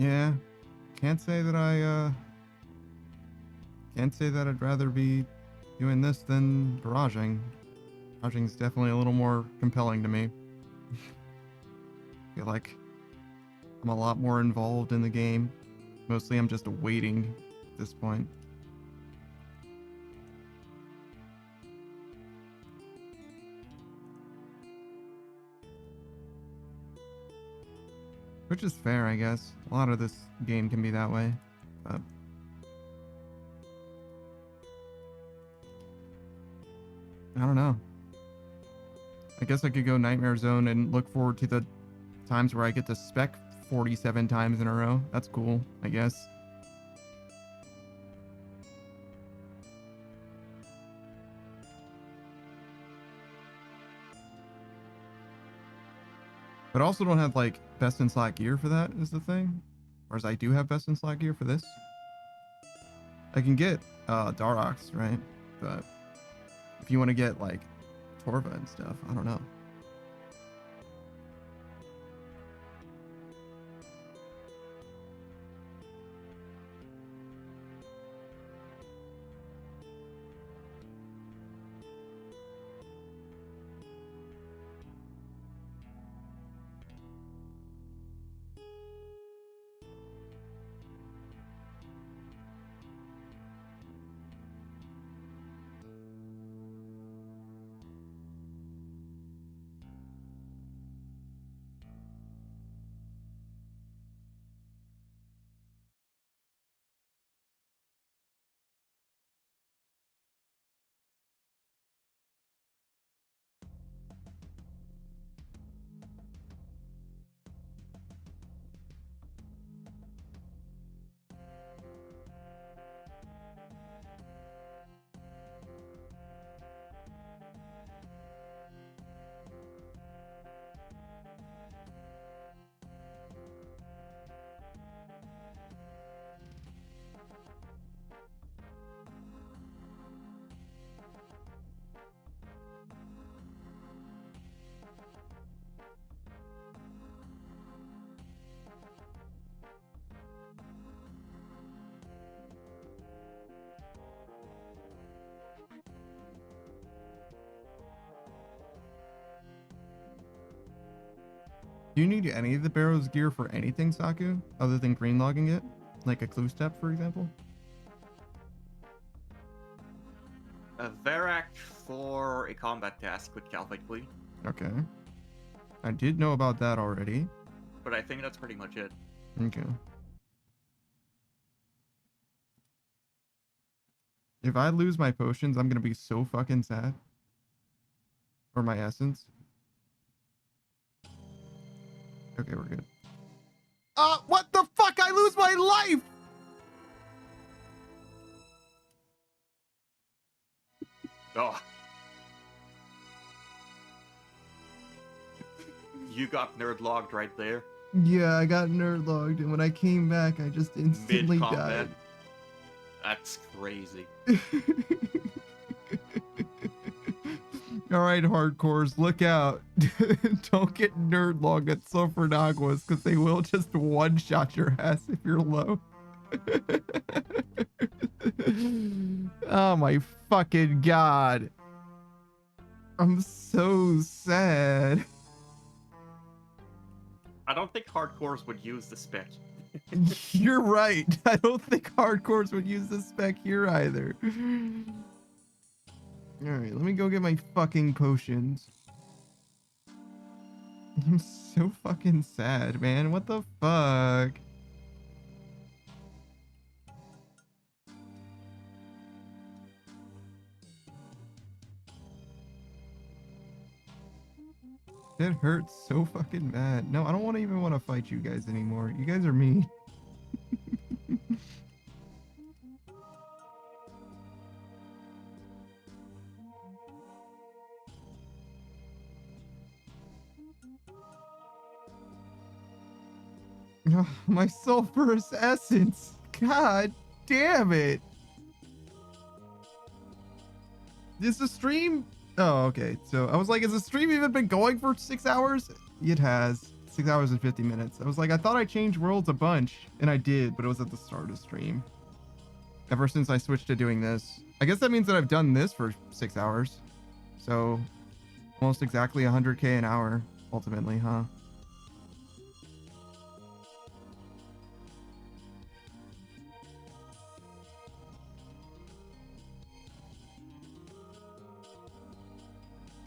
Yeah, can't say that I'd rather be doing this than barraging. Barraging's definitely a little more compelling to me. I feel like I'm a lot more involved in the game. Mostly I'm just waiting at this point. Which is fair, I guess. A lot of this game can be that way, but I don't know. I guess I could go Nightmare Zone and look forward to the times where I get to spec 47 times in a row. That's cool, I guess. But I also don't have like best in slot gear for that is the thing. Whereas I do have best in slot gear for this. I can get Darox, right? But if you want to get like Torva and stuff, I don't know. Do you need any of the Barrow's gear for anything, Saku, other than green logging it? Like a clue step, for example? A Verac for a combat task with Calvite Fleet. Okay. I did know about that already. But I think that's pretty much it. Okay. If I lose my potions, I'm gonna be so fucking sad. Or my essence. Okay, we're good. What the fuck? I lose my life! Oh. You got nerd logged right there. Yeah, I got nerd logged, and when I came back, I just instantly Mid-combat. died. That's crazy. All right, hardcores, look out. Don't get nerd logged at Sulfurnaguas, because they will just one-shot your ass if you're low. Oh my fucking god. I'm so sad. I don't think hardcores would use the spec. You're right. I don't think hardcores would use the spec here either. Alright, let me go get my fucking potions. I'm so fucking sad, man. What the fuck? It hurts so fucking bad. No, I don't even want to fight you guys anymore. You guys are mean. Oh, my sulfurous essence. God damn it. Is the stream... Oh, okay. So I was like, has the stream even been going for 6 hours? It has. 6 hours and 50 minutes. I was like, I thought I changed worlds a bunch, and I did, but it was at the start of stream. Ever since I switched to doing this. I guess that means that I've done this for 6 hours. So, almost exactly 100k an hour, ultimately, huh?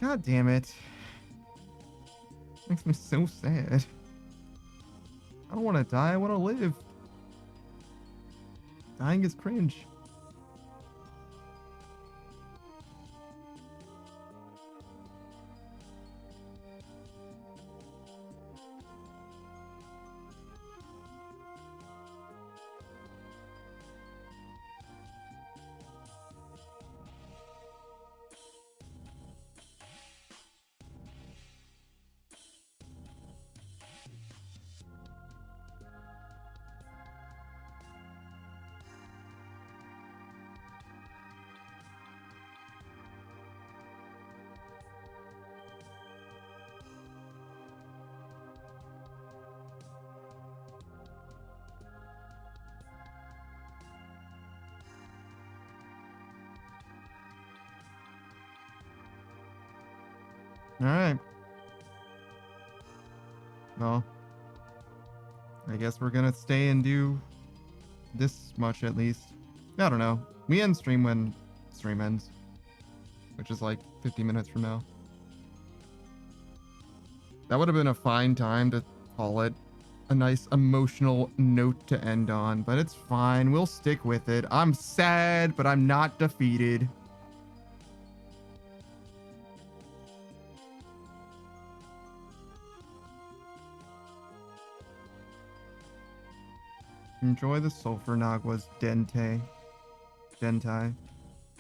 God damn it. Makes me so sad. I don't want to die, I want to live. Dying is cringe. All right. Well, I guess we're gonna stay and do this much at least. I don't know. We end stream when stream ends, which is like 50 minutes from now. That would have been a fine time to call it a nice emotional note to end on, but it's fine. We'll stick with it. I'm sad, but I'm not defeated. Enjoy the sulfur Nagua's Dentai.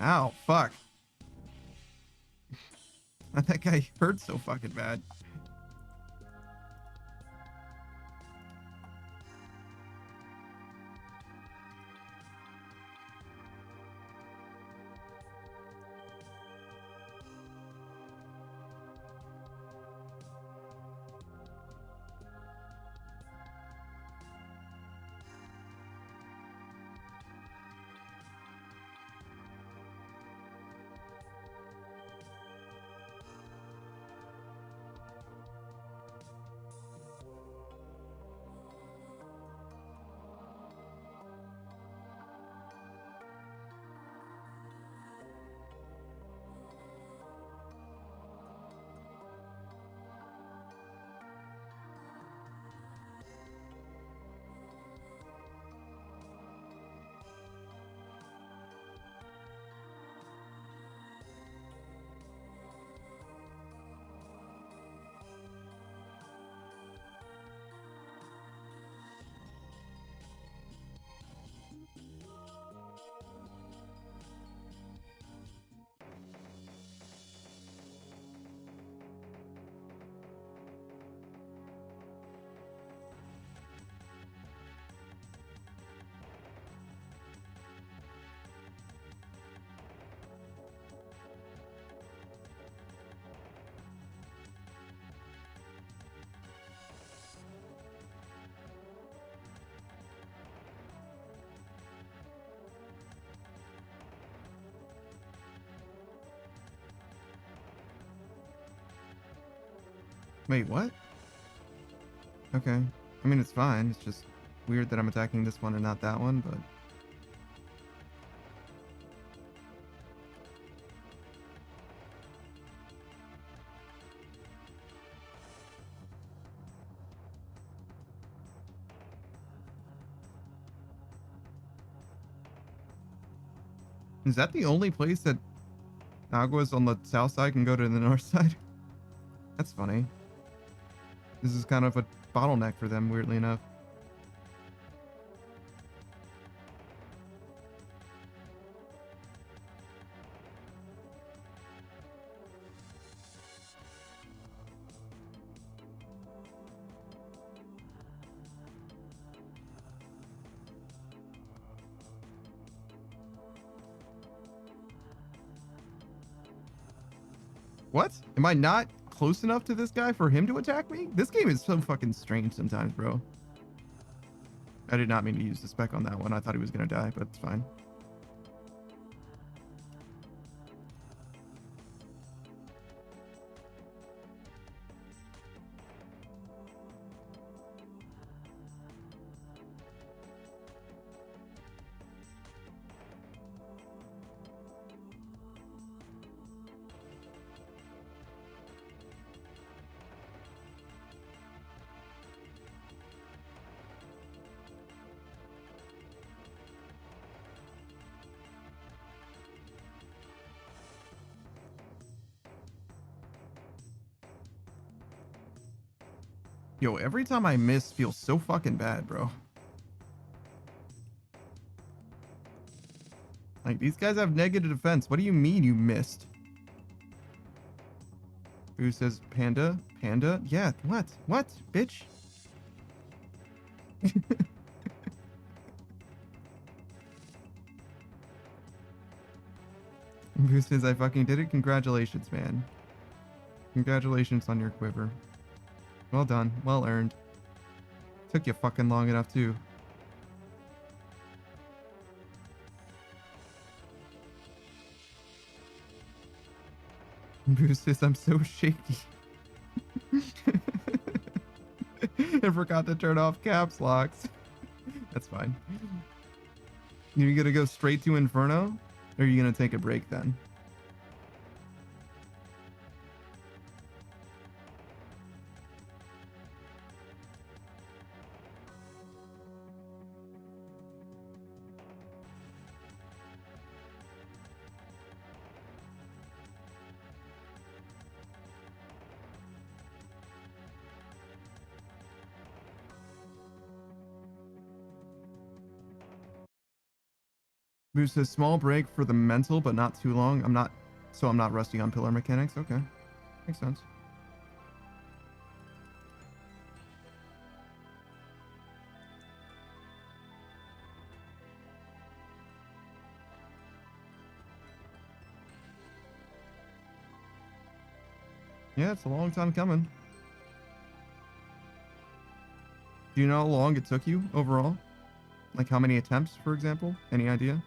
Ow, fuck. That guy hurt so fucking bad. Wait, what? Okay. I mean, it's fine. It's just weird that I'm attacking this one and not that one, but... Is that the only place that Aguas on the south side can go to the north side? That's funny. This is kind of a bottleneck for them, weirdly enough. What? Am I not close enough to this guy for him to attack me? This game is so fucking strange sometimes, bro. I did not mean to use the spec on that one. I thought he was gonna die, but it's fine. Yo, every time I miss feels so fucking bad, bro. Like, these guys have negative defense. What do you mean you missed? Who says panda? Panda? Yeah, what? What? Bitch? Who says I fucking did it? Congratulations, man. Congratulations on your quiver. Well done. Well earned. Took you fucking long enough, too. Bruce says I'm so shaky. I forgot to turn off caps locks. That's fine. You gonna go straight to Inferno? Or are you gonna take a break then? Boost says small break for the mental, but not too long. I'm not rusty on pillar mechanics. Okay. Makes sense. Yeah, it's a long time coming. Do you know how long it took you overall? Like how many attempts, for example? Any idea?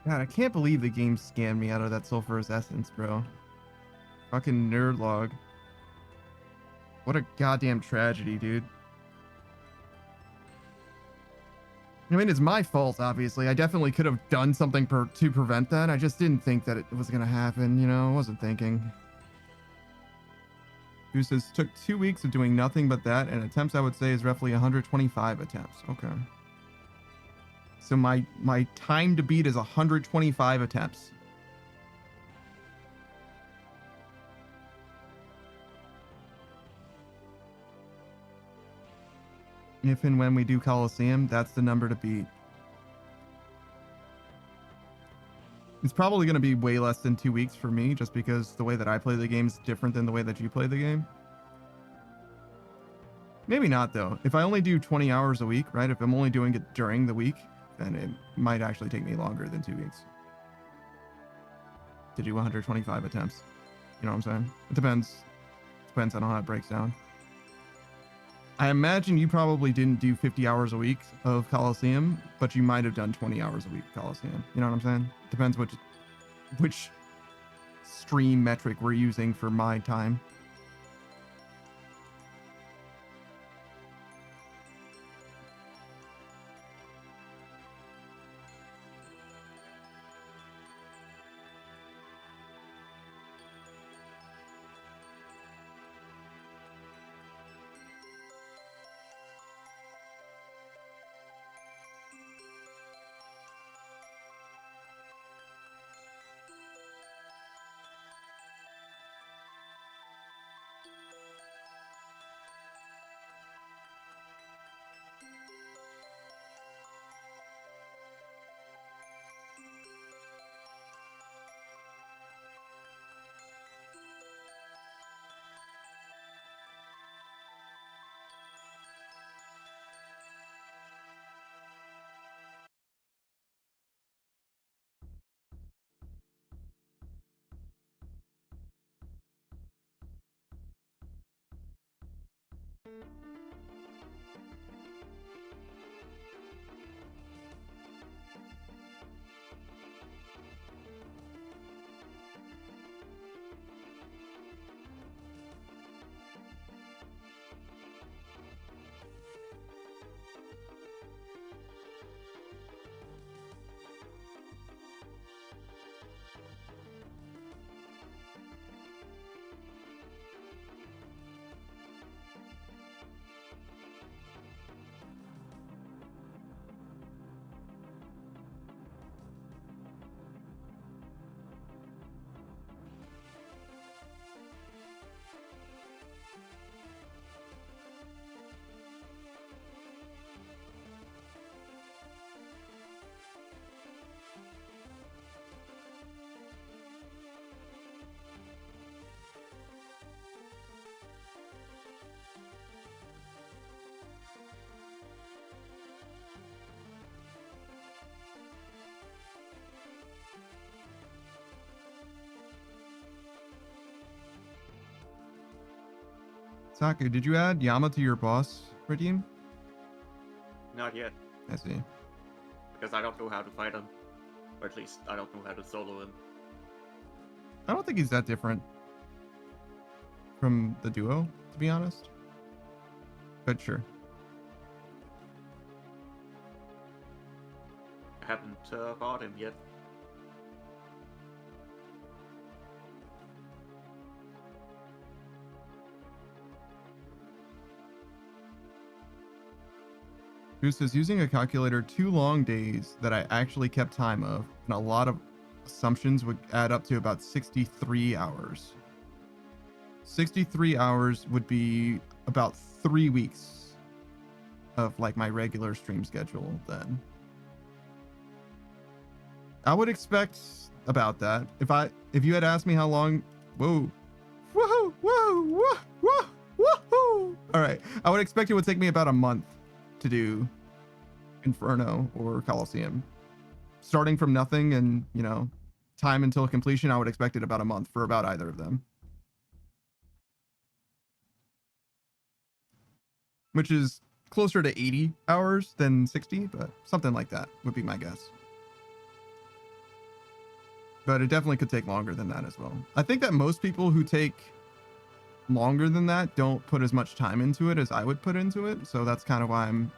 God, I can't believe the game scammed me out of that sulfurous essence, bro. Fucking nerd log. What a goddamn tragedy, dude. I mean, it's my fault, obviously. I definitely could have done something to prevent that. I just didn't think that it was going to happen, you know? I wasn't thinking. Who says, took 2 weeks of doing nothing but that, and attempts, I would say, is roughly 125 attempts. Okay. So my time to beat is 125 attempts. If and when we do Coliseum, that's the number to beat. It's probably going to be way less than 2 weeks for me, just because the way that I play the game is different than the way that you play the game. Maybe not, though. If I only do 20 hours a week, right? If I'm only doing it during the week, then it might actually take me longer than 2 weeks to do 125 attempts. You know what I'm saying? It depends. Depends on how it breaks down. I imagine you probably didn't do 50 hours a week of Coliseum, but you might have done 20 hours a week of Coliseum. You know what I'm saying? Depends which stream metric we're using for my time. Saku, did you add Yama to your boss redeem? Not yet, I see. because I don't know how to fight him. Or at least I don't know how to solo him. I don't think he's that different from the duo, to be honest. But sure. I haven't fought him yet. Who says using a calculator 2 long days that I actually kept time of, and a lot of assumptions would add up to about 63 hours. 63 hours would be about 3 weeks of like my regular stream schedule then. I would expect about that. If you had asked me how long, whoa, woohoo, whoa, whoa, whoa, woohoo. All right, I would expect it would take me about a month to do Inferno or Coliseum. Starting from nothing and, you know, time until completion, I would expect it about a month for about either of them. Which is closer to 80 hours than 60, but something like that would be my guess. But it definitely could take longer than that as well. I think that most people who take longer than that don't put as much time into it as I would put into it. So that's kind of why I'm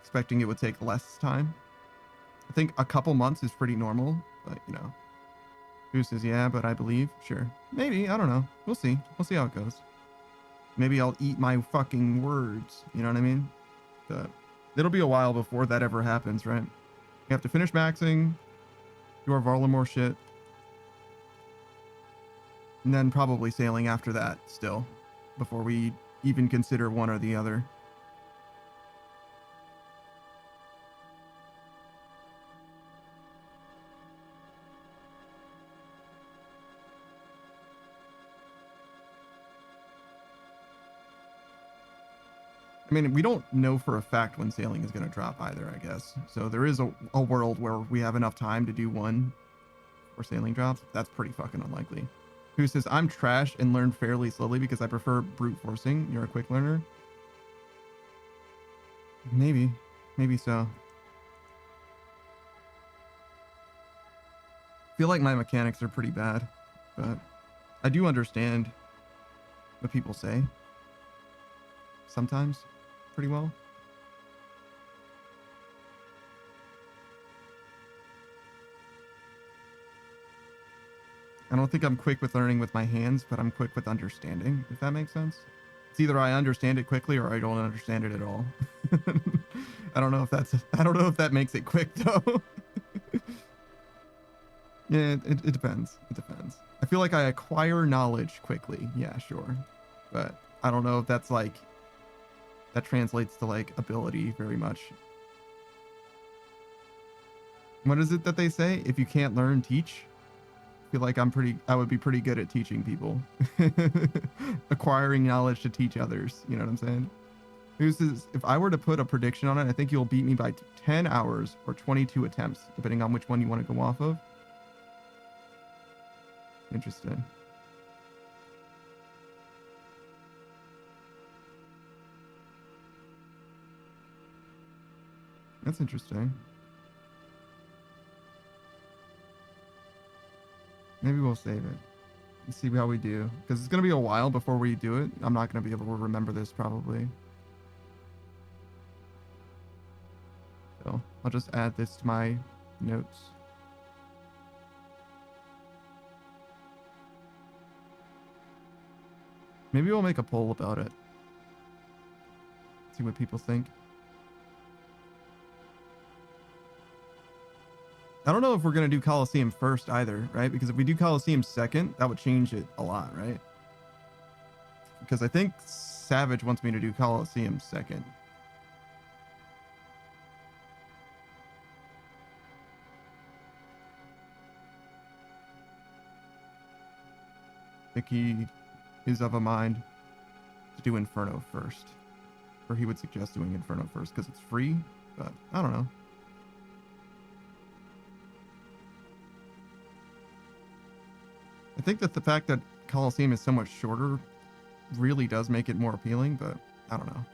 expecting it would take less time. I think a couple months is pretty normal, but you know. Who says, yeah, but I believe? Sure. Maybe, I don't know. We'll see. We'll see how it goes. Maybe I'll eat my fucking words. You know what I mean? But it'll be a while before that ever happens, right? You have to finish maxing, do our Varlamore shit, and then probably sailing after that still, before we even consider one or the other. I mean, we don't know for a fact when sailing is going to drop either, I guess. So there is a world where we have enough time to do one before sailing drops. That's pretty fucking unlikely. Who says, I'm trash and learn fairly slowly because I prefer brute forcing. You're a quick learner. Maybe. Maybe so. I feel like my mechanics are pretty bad, but I do understand what people say. Sometimes. Pretty well. I don't think I'm quick with learning with my hands, but I'm quick with understanding, if that makes sense. It's either I understand it quickly or I don't understand it at all. I don't know if that makes it quick though. Yeah, it depends. It depends. I feel like I acquire knowledge quickly. Yeah, sure. But I don't know if that's like that translates to like ability very much. What is it that they say? If you can't learn, teach. I feel like I would be pretty good at teaching people. Acquiring knowledge to teach others. You know what I'm saying? Who says, if I were to put a prediction on it, I think you'll beat me by 10 hours or 22 attempts, depending on which one you want to go off of. Interesting. That's interesting. Maybe we'll save it and see how we do, because it's going to be a while before we do it. I'm not going to be able to remember this probably. So I'll just add this to my notes. Maybe we'll make a poll about it. See what people think. I don't know if we're going to do Coliseum first either, right? Because if we do Coliseum second, that would change it a lot, right? Because I think Savage wants me to do Coliseum second. I think he is of a mind to do Inferno first. Or he would suggest doing Inferno first because it's free, but I don't know. I think that the fact that Coliseum is so much shorter really does make it more appealing, but I don't know.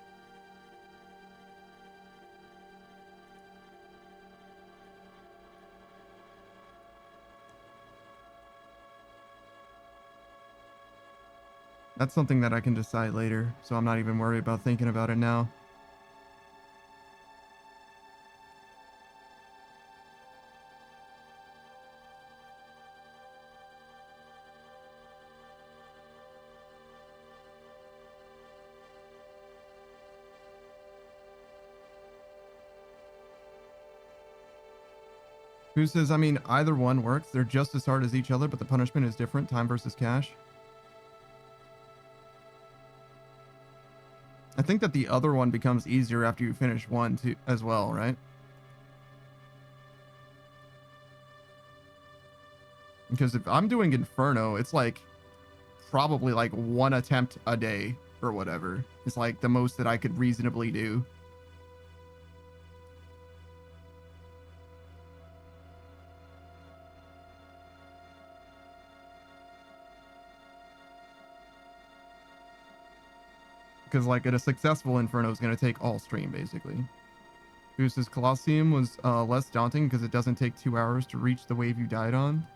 That's something that I can decide later, so I'm not even worried about thinking about it now. Who says, I mean, either one works. They're just as hard as each other, but the punishment is different. Time versus cash. I think that the other one becomes easier after you finish one too, as well, right? Because if I'm doing Inferno, it's like probably like one attempt a day or whatever. It's like the most that I could reasonably do. Because like a successful Inferno is going to take all stream basically. Boost's Colosseum was less daunting because it doesn't take 2 hours to reach the wave you died on.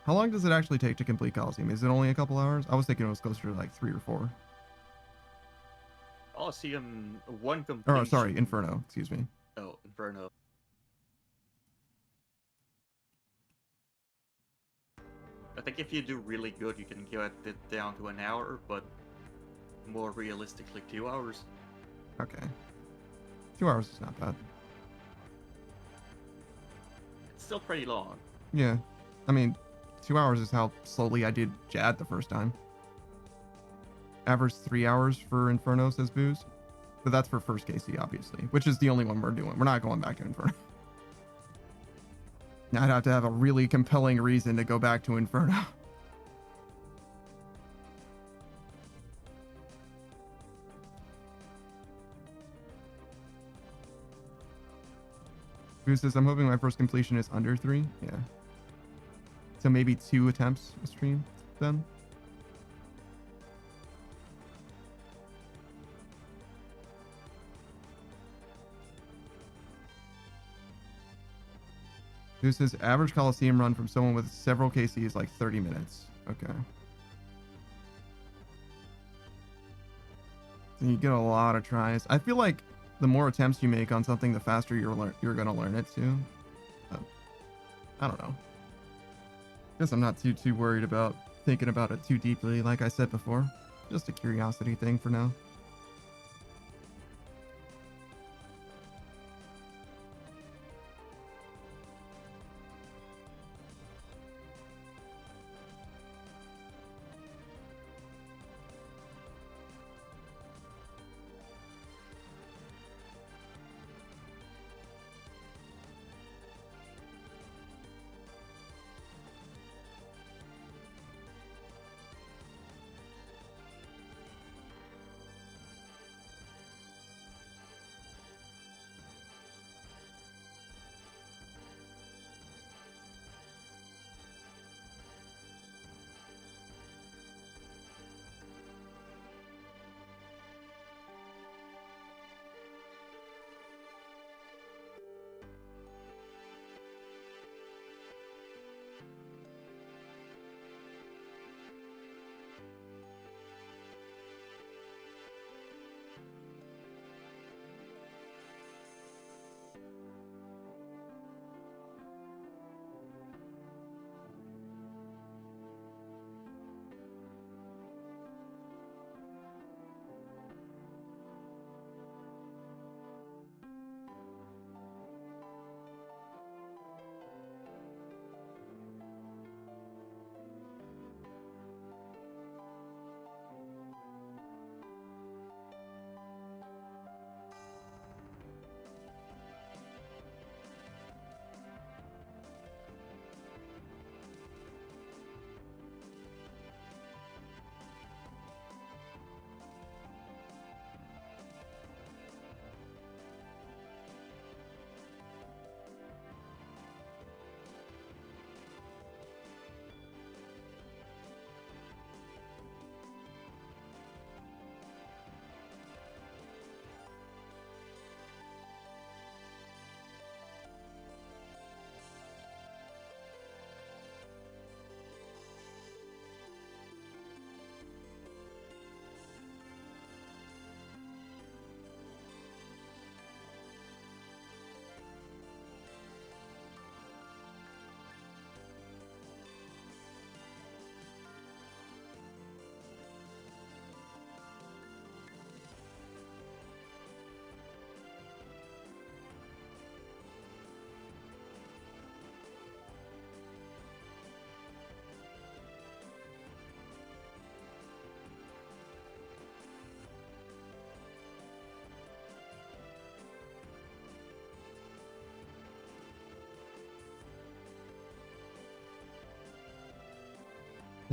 How long does it actually take to complete Colosseum? Is it only a couple hours? I was thinking it was closer to like 3 or 4. Colosseum, one completion. Oh, sorry, Inferno. Excuse me. Oh, Inferno. I think if you do really good, you can get it down to an hour, but more realistically, 2 hours. Okay. 2 hours is not bad. It's still pretty long. Yeah. I mean, 2 hours is how slowly I did Jad the first time. Average 3 hours for Inferno, says Booze. But that's for first KC, obviously, which is the only one we're doing. We're not going back to Inferno. I'd have to have a really compelling reason to go back to Inferno. Booze says, I'm hoping my first completion is under 3. Yeah. So maybe 2 attempts a stream then. This is average Coliseum run from someone with several KC is like 30 minutes. Okay. So you get a lot of tries. I feel like the more attempts you make on something, the faster you're gonna learn it too. I don't know. Guess I'm not too worried about thinking about it too deeply. Like I said before, just a curiosity thing for now.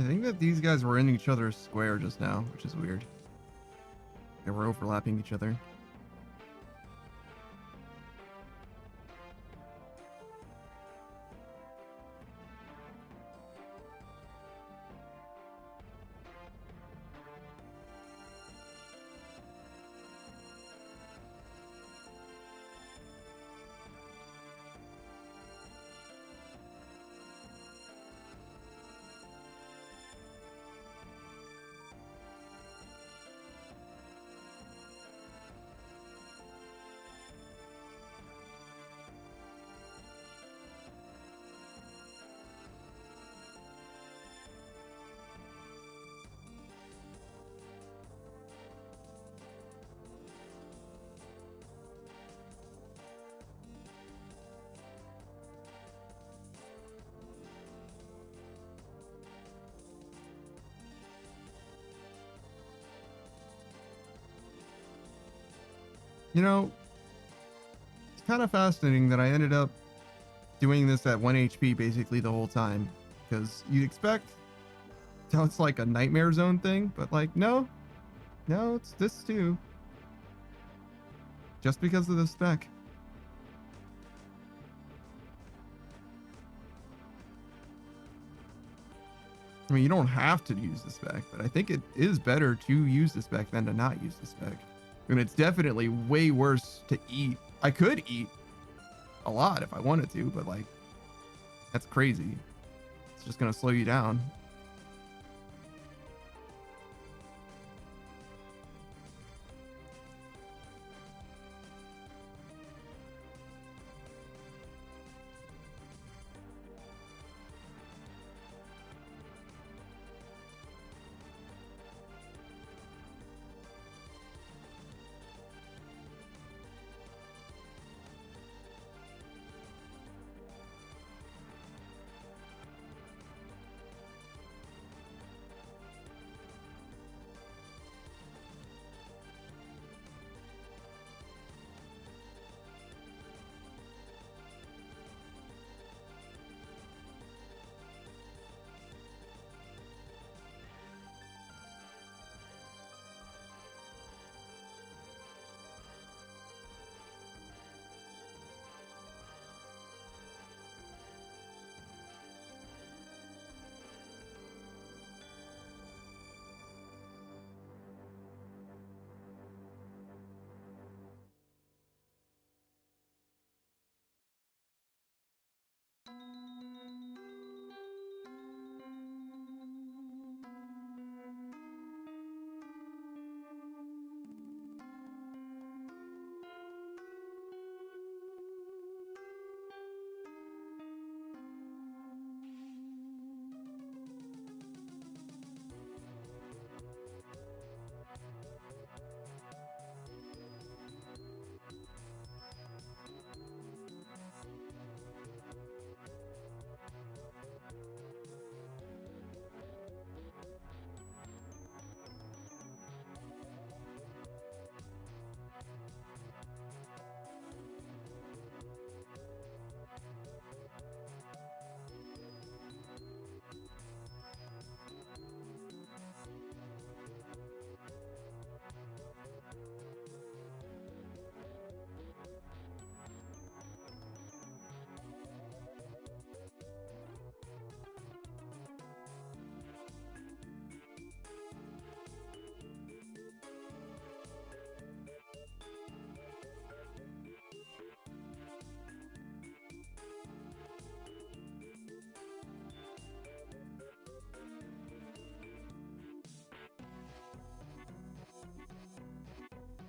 I think that these guys were in each other's square just now, which is weird. They were overlapping each other. You know, it's kind of fascinating that I ended up doing this at 1 HP basically the whole time, because you'd expect how it's like a nightmare zone thing, but like, no, it's this too. Just because of the spec. I mean, you don't have to use the spec, but I think it is better to use the spec than to not use the spec. And it's definitely way worse to eat. I could eat a lot if I wanted to, but like, that's crazy. It's just gonna slow you down.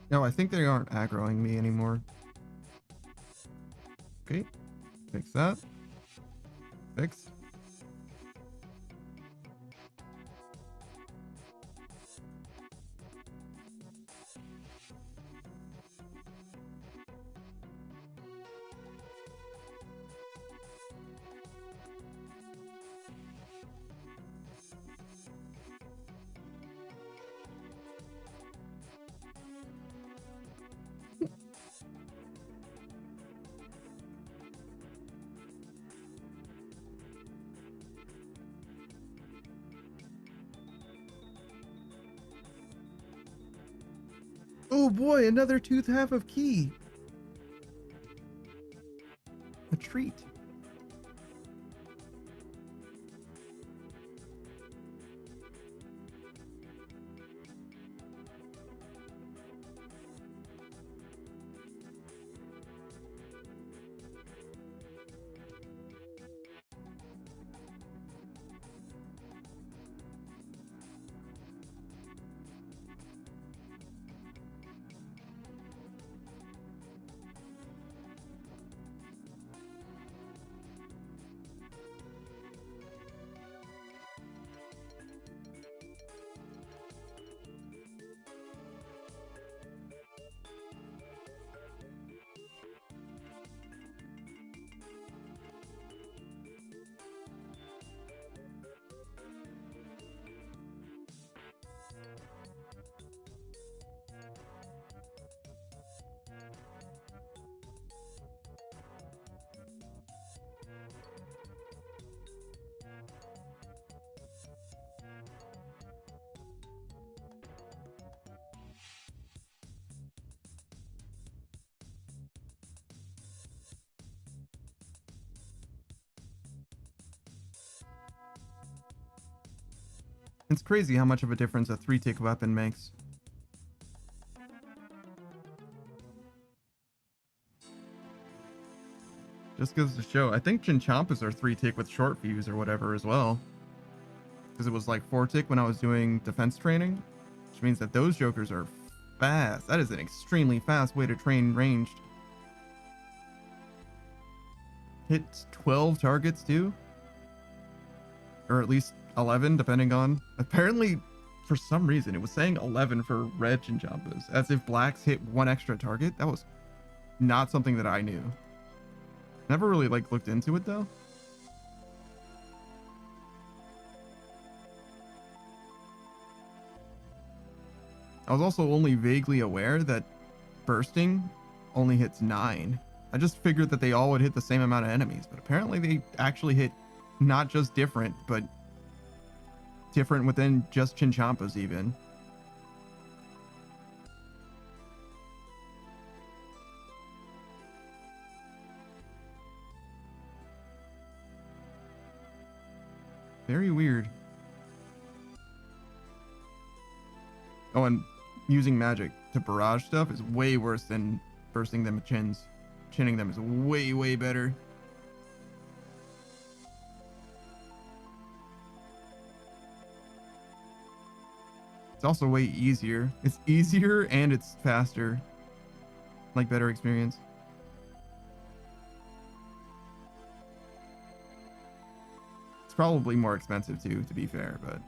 No, I think they aren't aggroing me anymore. Okay, fix that. Fix. Oh boy, another tooth half of key. A treat. It's crazy how much of a difference a 3-tick weapon makes. Just goes to show, I think Chinchampas are 3-tick with short fuse or whatever as well. Because it was like 4-tick when I was doing defense training, which means that those jokers are fast. That is an extremely fast way to train ranged. Hit 12 targets too, or at least 11 depending on. Apparently, for some reason, it was saying 11 for red Chinchampas, as if blacks hit 1 extra target. That was not something that I knew. Never really like looked into it though. I was also only vaguely aware that bursting only hits 9. I just figured that they all would hit the same amount of enemies, but apparently they actually hit not just different, but different within just Chinchampas even. Very weird. Oh, and using magic to barrage stuff is way worse than bursting them with chins. Chinning them is way, way better. It's also way easier. It's easier and it's faster. Like, better experience. It's probably more expensive too, to be fair, but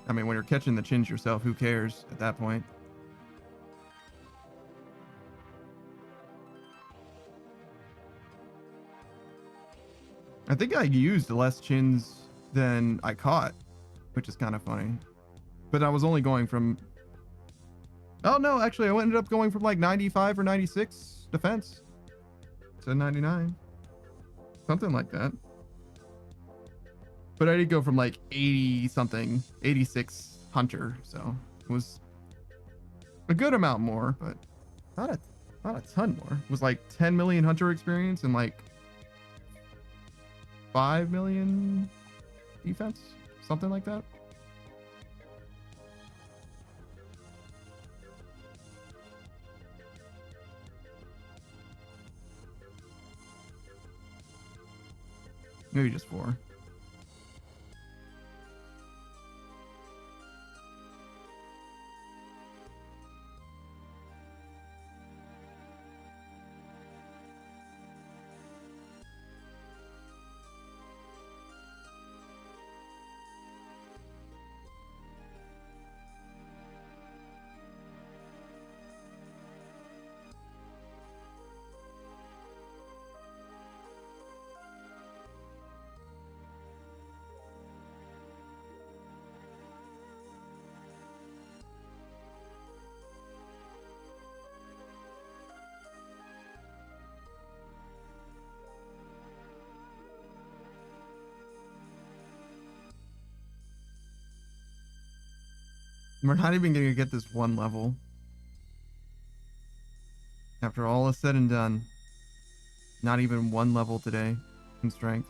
I mean, when you're catching the chins yourself, who cares at that point? I think I used less chins than I caught, which is kind of funny. But I was only going from... Oh, no, actually, I ended up going from like 95 or 96 defense to 99. Something like that. But I did go from like 80 something, 86 hunter, so it was a good amount more, but not a ton more. It was like 10 million hunter experience and like 5 million defense, something like that. Maybe just 4. We're not even gonna get this one level. After all is said and done. Not even one level today in strength.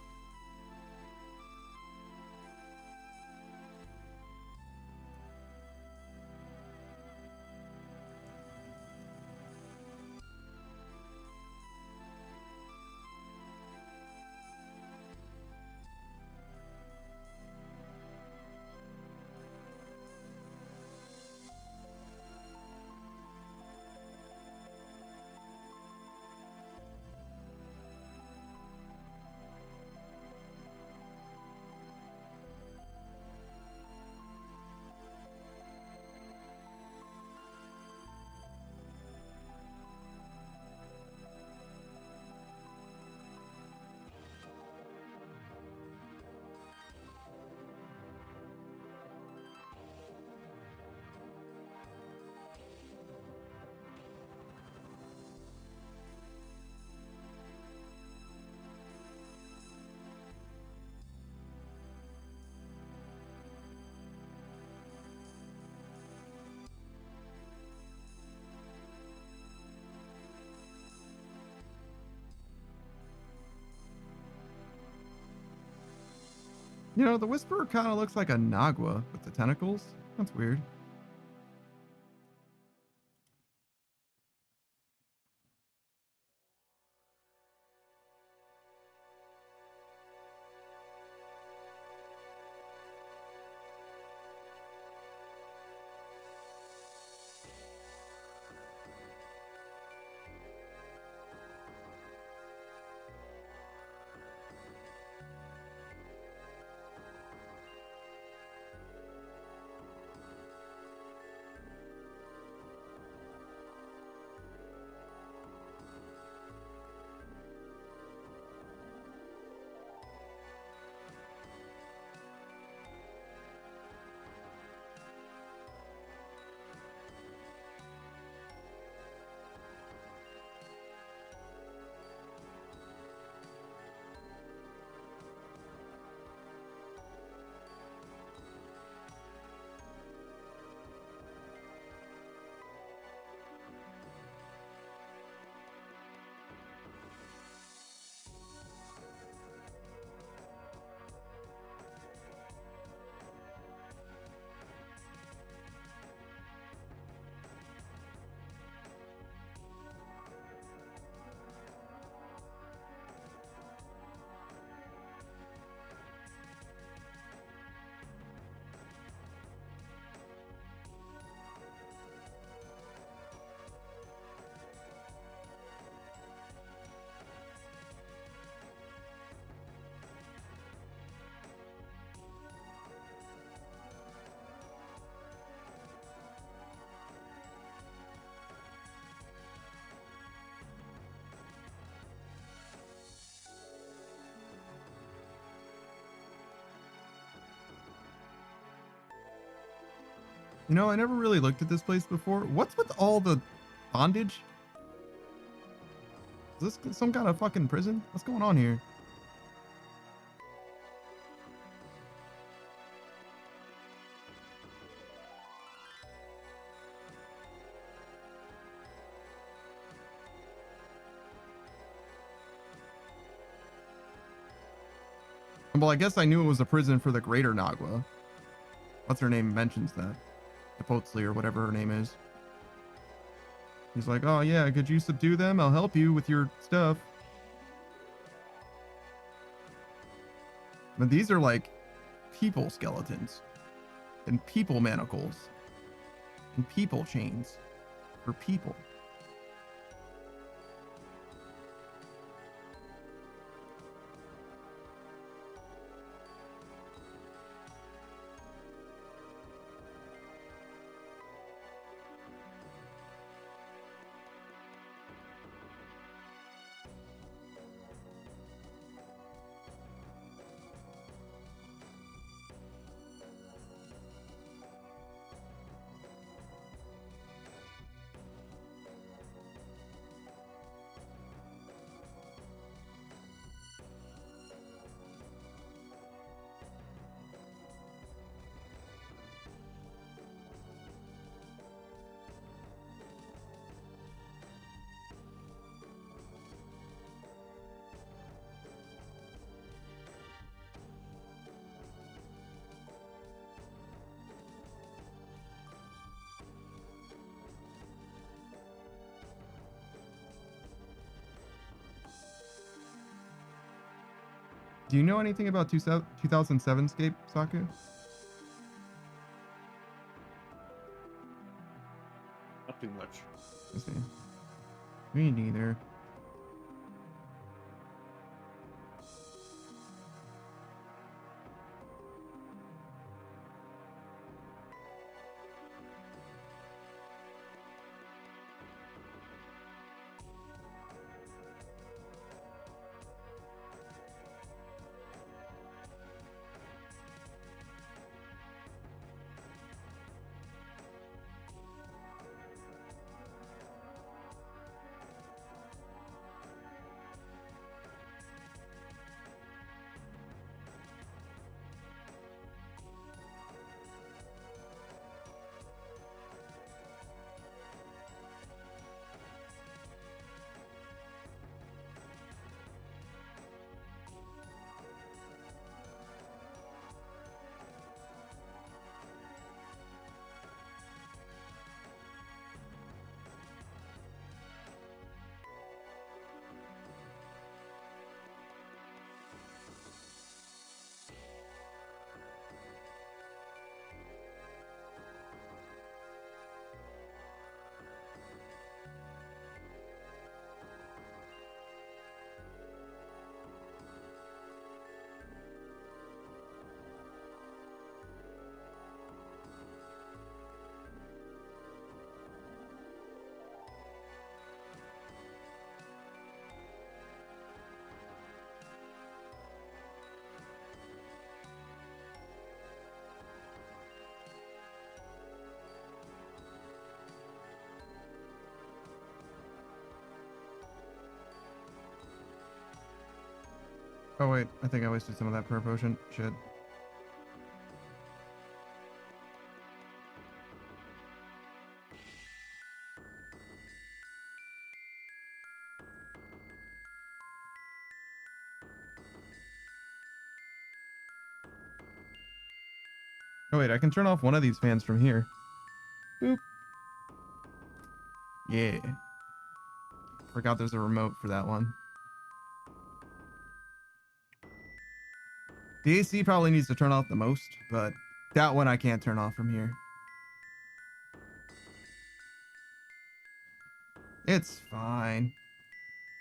You know, the Whisperer kind of looks like a Nagua with the tentacles. That's weird. You know, I never really looked at this place before. What's with all the bondage? Is this some kind of fucking prison? What's going on here? Well, I guess I knew it was a prison for the Greater Nagua. What's her name mentions that. Potsley or whatever her name is. He's like, oh yeah, could you subdue them? I'll help you with your stuff. But these are like people skeletons and people manacles and people chains for people. Do you know anything about 2007 Scape, Saku? Not too much. I see. Me neither. Oh wait, I think I wasted some of that prayer potion. Shit. Oh wait, I can turn off one of these fans from here. Boop. Yeah. Forgot there's a remote for that one. The AC probably needs to turn off the most, but that one I can't turn off from here. It's fine.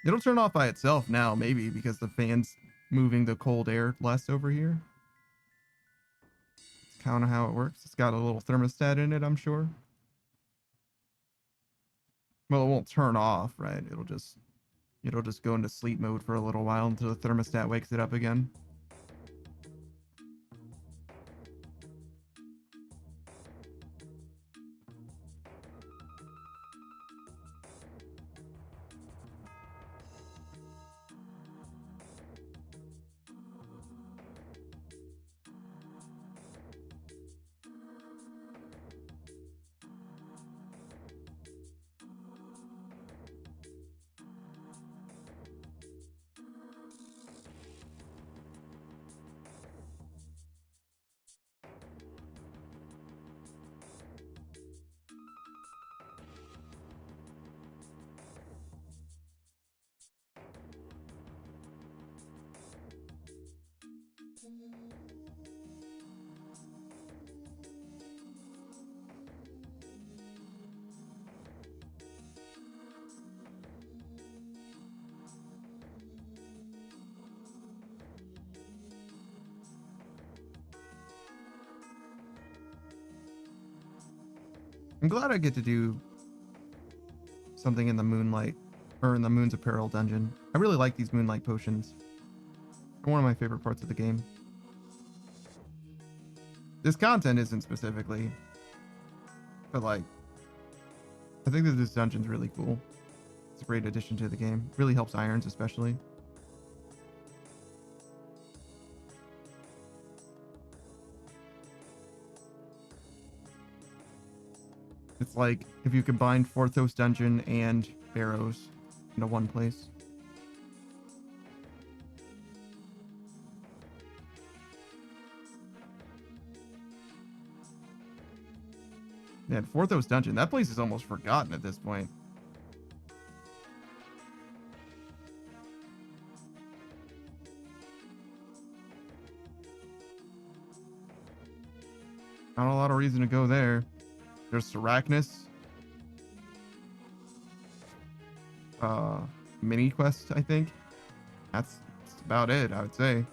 It'll turn off by itself now, maybe, because the fan's moving the cold air less over here. It's kind of how it works. It's got a little thermostat in it, I'm sure. Well, it won't turn off, right? It'll just go into sleep mode for a little while until the thermostat wakes it up again. I'm glad I get to do something in the Moonlight, or in the Moon's Apparel dungeon. I really like these Moonlight potions. They're one of my favorite parts of the game. This content isn't specifically, but like, I think that this dungeon's really cool. It's a great addition to the game. Really helps irons especially. It's like if you combine Forthos Dungeon and Barrows into one place. Yeah, Forthos Dungeon. That place is almost forgotten at this point. Not a lot of reason to go there. There's Arachnus. Mini quest, I think. That's about it, I would say.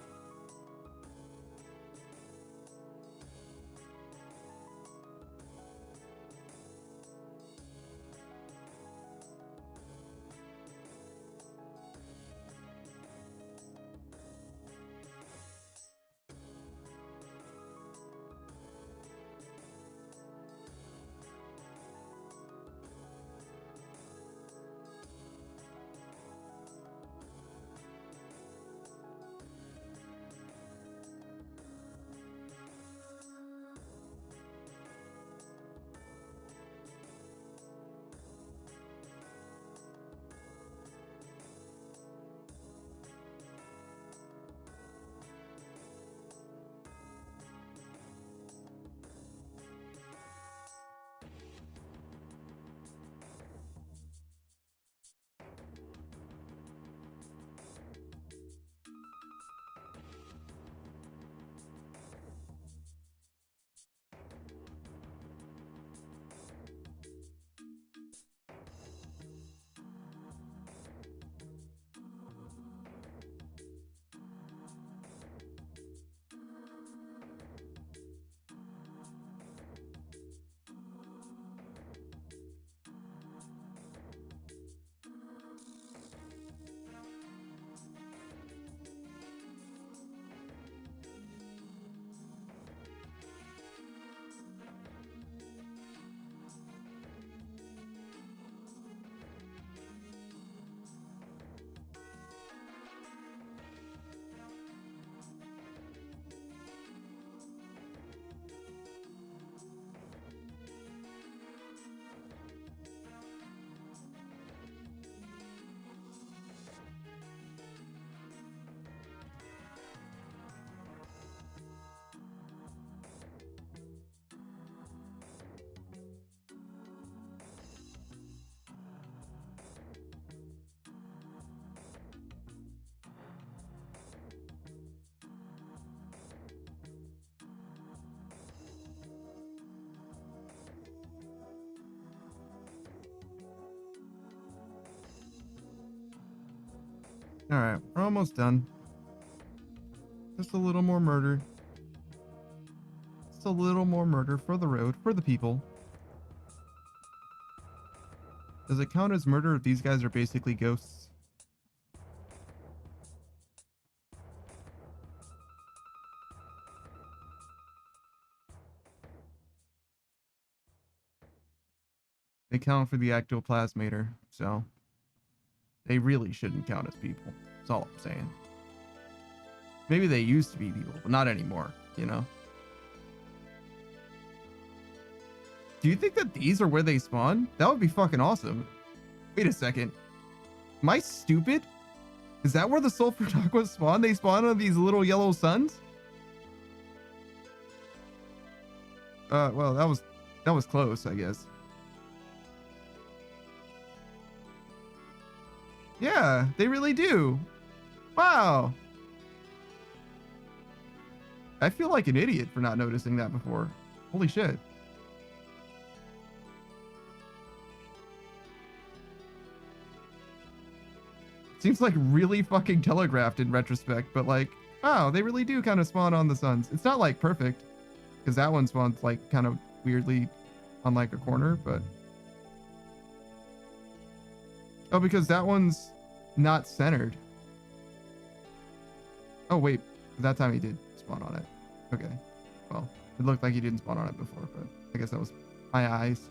All right, we're almost done. Just a little more murder. Just a little more murder for the road, for the people. Does it count as murder if these guys are basically ghosts? They count for the ectoplasmator, so they really shouldn't count as people. That's all I'm saying. Maybe they used to be people, but not anymore, you know? Do you think that these are where they spawn? That would be fucking awesome. Wait a second. Am I stupid? Is that where the sulfur aquas spawn? They spawn on these little yellow suns? Well, that was close, I guess. Yeah, they really do. Wow. I feel like an idiot for not noticing that before. Holy shit. Seems like really fucking telegraphed in retrospect, but like, wow, they really do kind of spawn on the suns. It's not like perfect, because that one spawns like kind of weirdly on like a corner, but oh, because that one's not centered. Oh wait, that time he did spawn on it. Okay, well, it looked like he didn't spawn on it before, but I guess that was my eyes.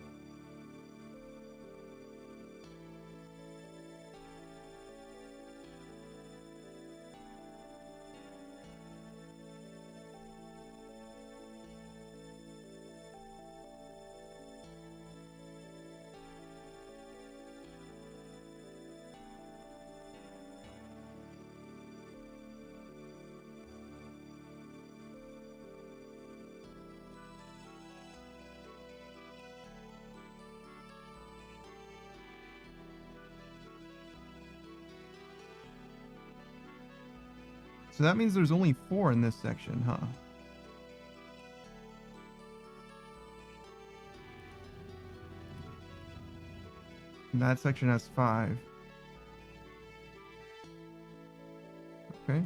So that means there's only 4 in this section, huh? And that section has 5. Okay.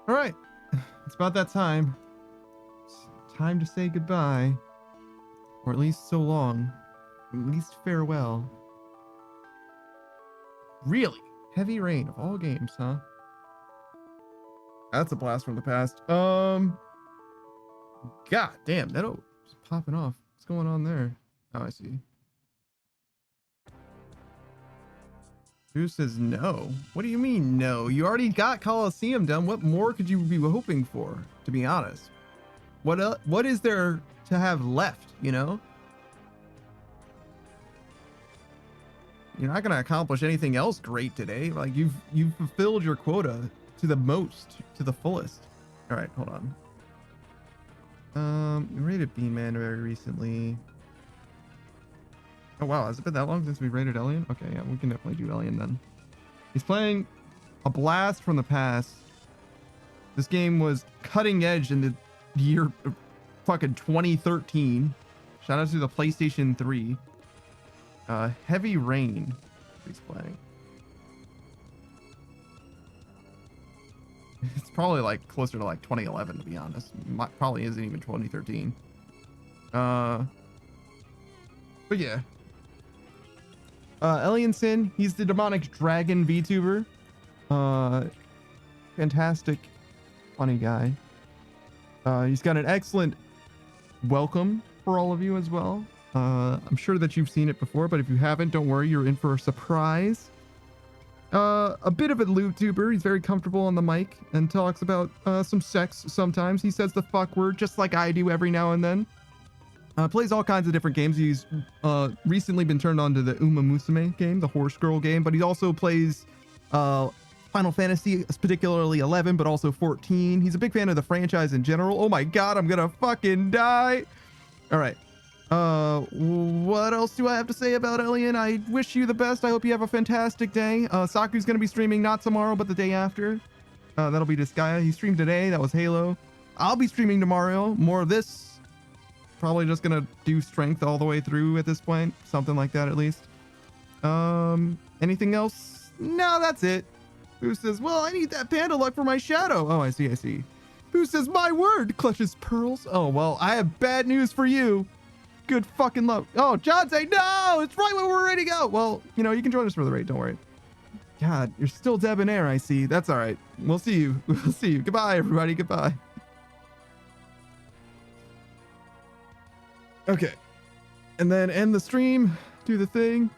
All right, it's about that time. It's time to say goodbye, or at least so long, at least farewell. Really? Heavy Rain of all games, huh? That's a blast from the past. God damn, that was popping off. What's going on there? Oh, I see. Who says no? What do you mean no? You already got Coliseum done. What more could you be hoping for, to be honest? What is there to have left, you know? You're not gonna accomplish anything else great today. Like you've fulfilled your quota to the most, to the fullest. All right, hold on. We rated Beanman very recently. Oh wow, has it been that long since we rated Elian? Okay, yeah, we can definitely do Elian then. He's playing a blast from the past. This game was cutting edge in the year fucking 2013. Shout out to the PlayStation 3. Heavy Rain he's playing. It's probably like closer to like 2011 to be honest. Probably isn't even 2013. But yeah. Elian Sin, he's the demonic dragon VTuber. Fantastic, funny guy. He's got an excellent welcome for all of you as well. I'm sure that you've seen it before, but if you haven't, don't worry, you're in for a surprise. A bit of a loot-tuber. He's very comfortable on the mic and talks about some sex sometimes. He says the fuck word just like I do every now and then. Plays all kinds of different games. He's recently been turned on to the Uma Musume game, the horse girl game, but he also plays Final Fantasy, particularly 11, but also 14. He's a big fan of the franchise in general. Oh my god, I'm gonna fucking die. All right. What else do I have to say about Elian? I wish you the best. I hope you have a fantastic day. Saku's gonna be streaming not tomorrow, but the day after. That'll be Disgaea. He streamed today. That was Halo. I'll be streaming tomorrow. More of this. Probably just gonna do strength all the way through at this point. Something like that at least. Anything else? No, that's it. Who says, well, I need that panda luck for my shadow. Oh, I see. Who says, my word, clutches pearls. Oh, well, I have bad news for you. Good fucking luck. Oh, John say, no, it's right when we're ready to go. Well, you know, you can join us for the raid. Don't worry. God, you're still debonair, I see. That's all right. We'll see you. We'll see you. Goodbye, everybody. Goodbye. Okay. And then end the stream. Do the thing.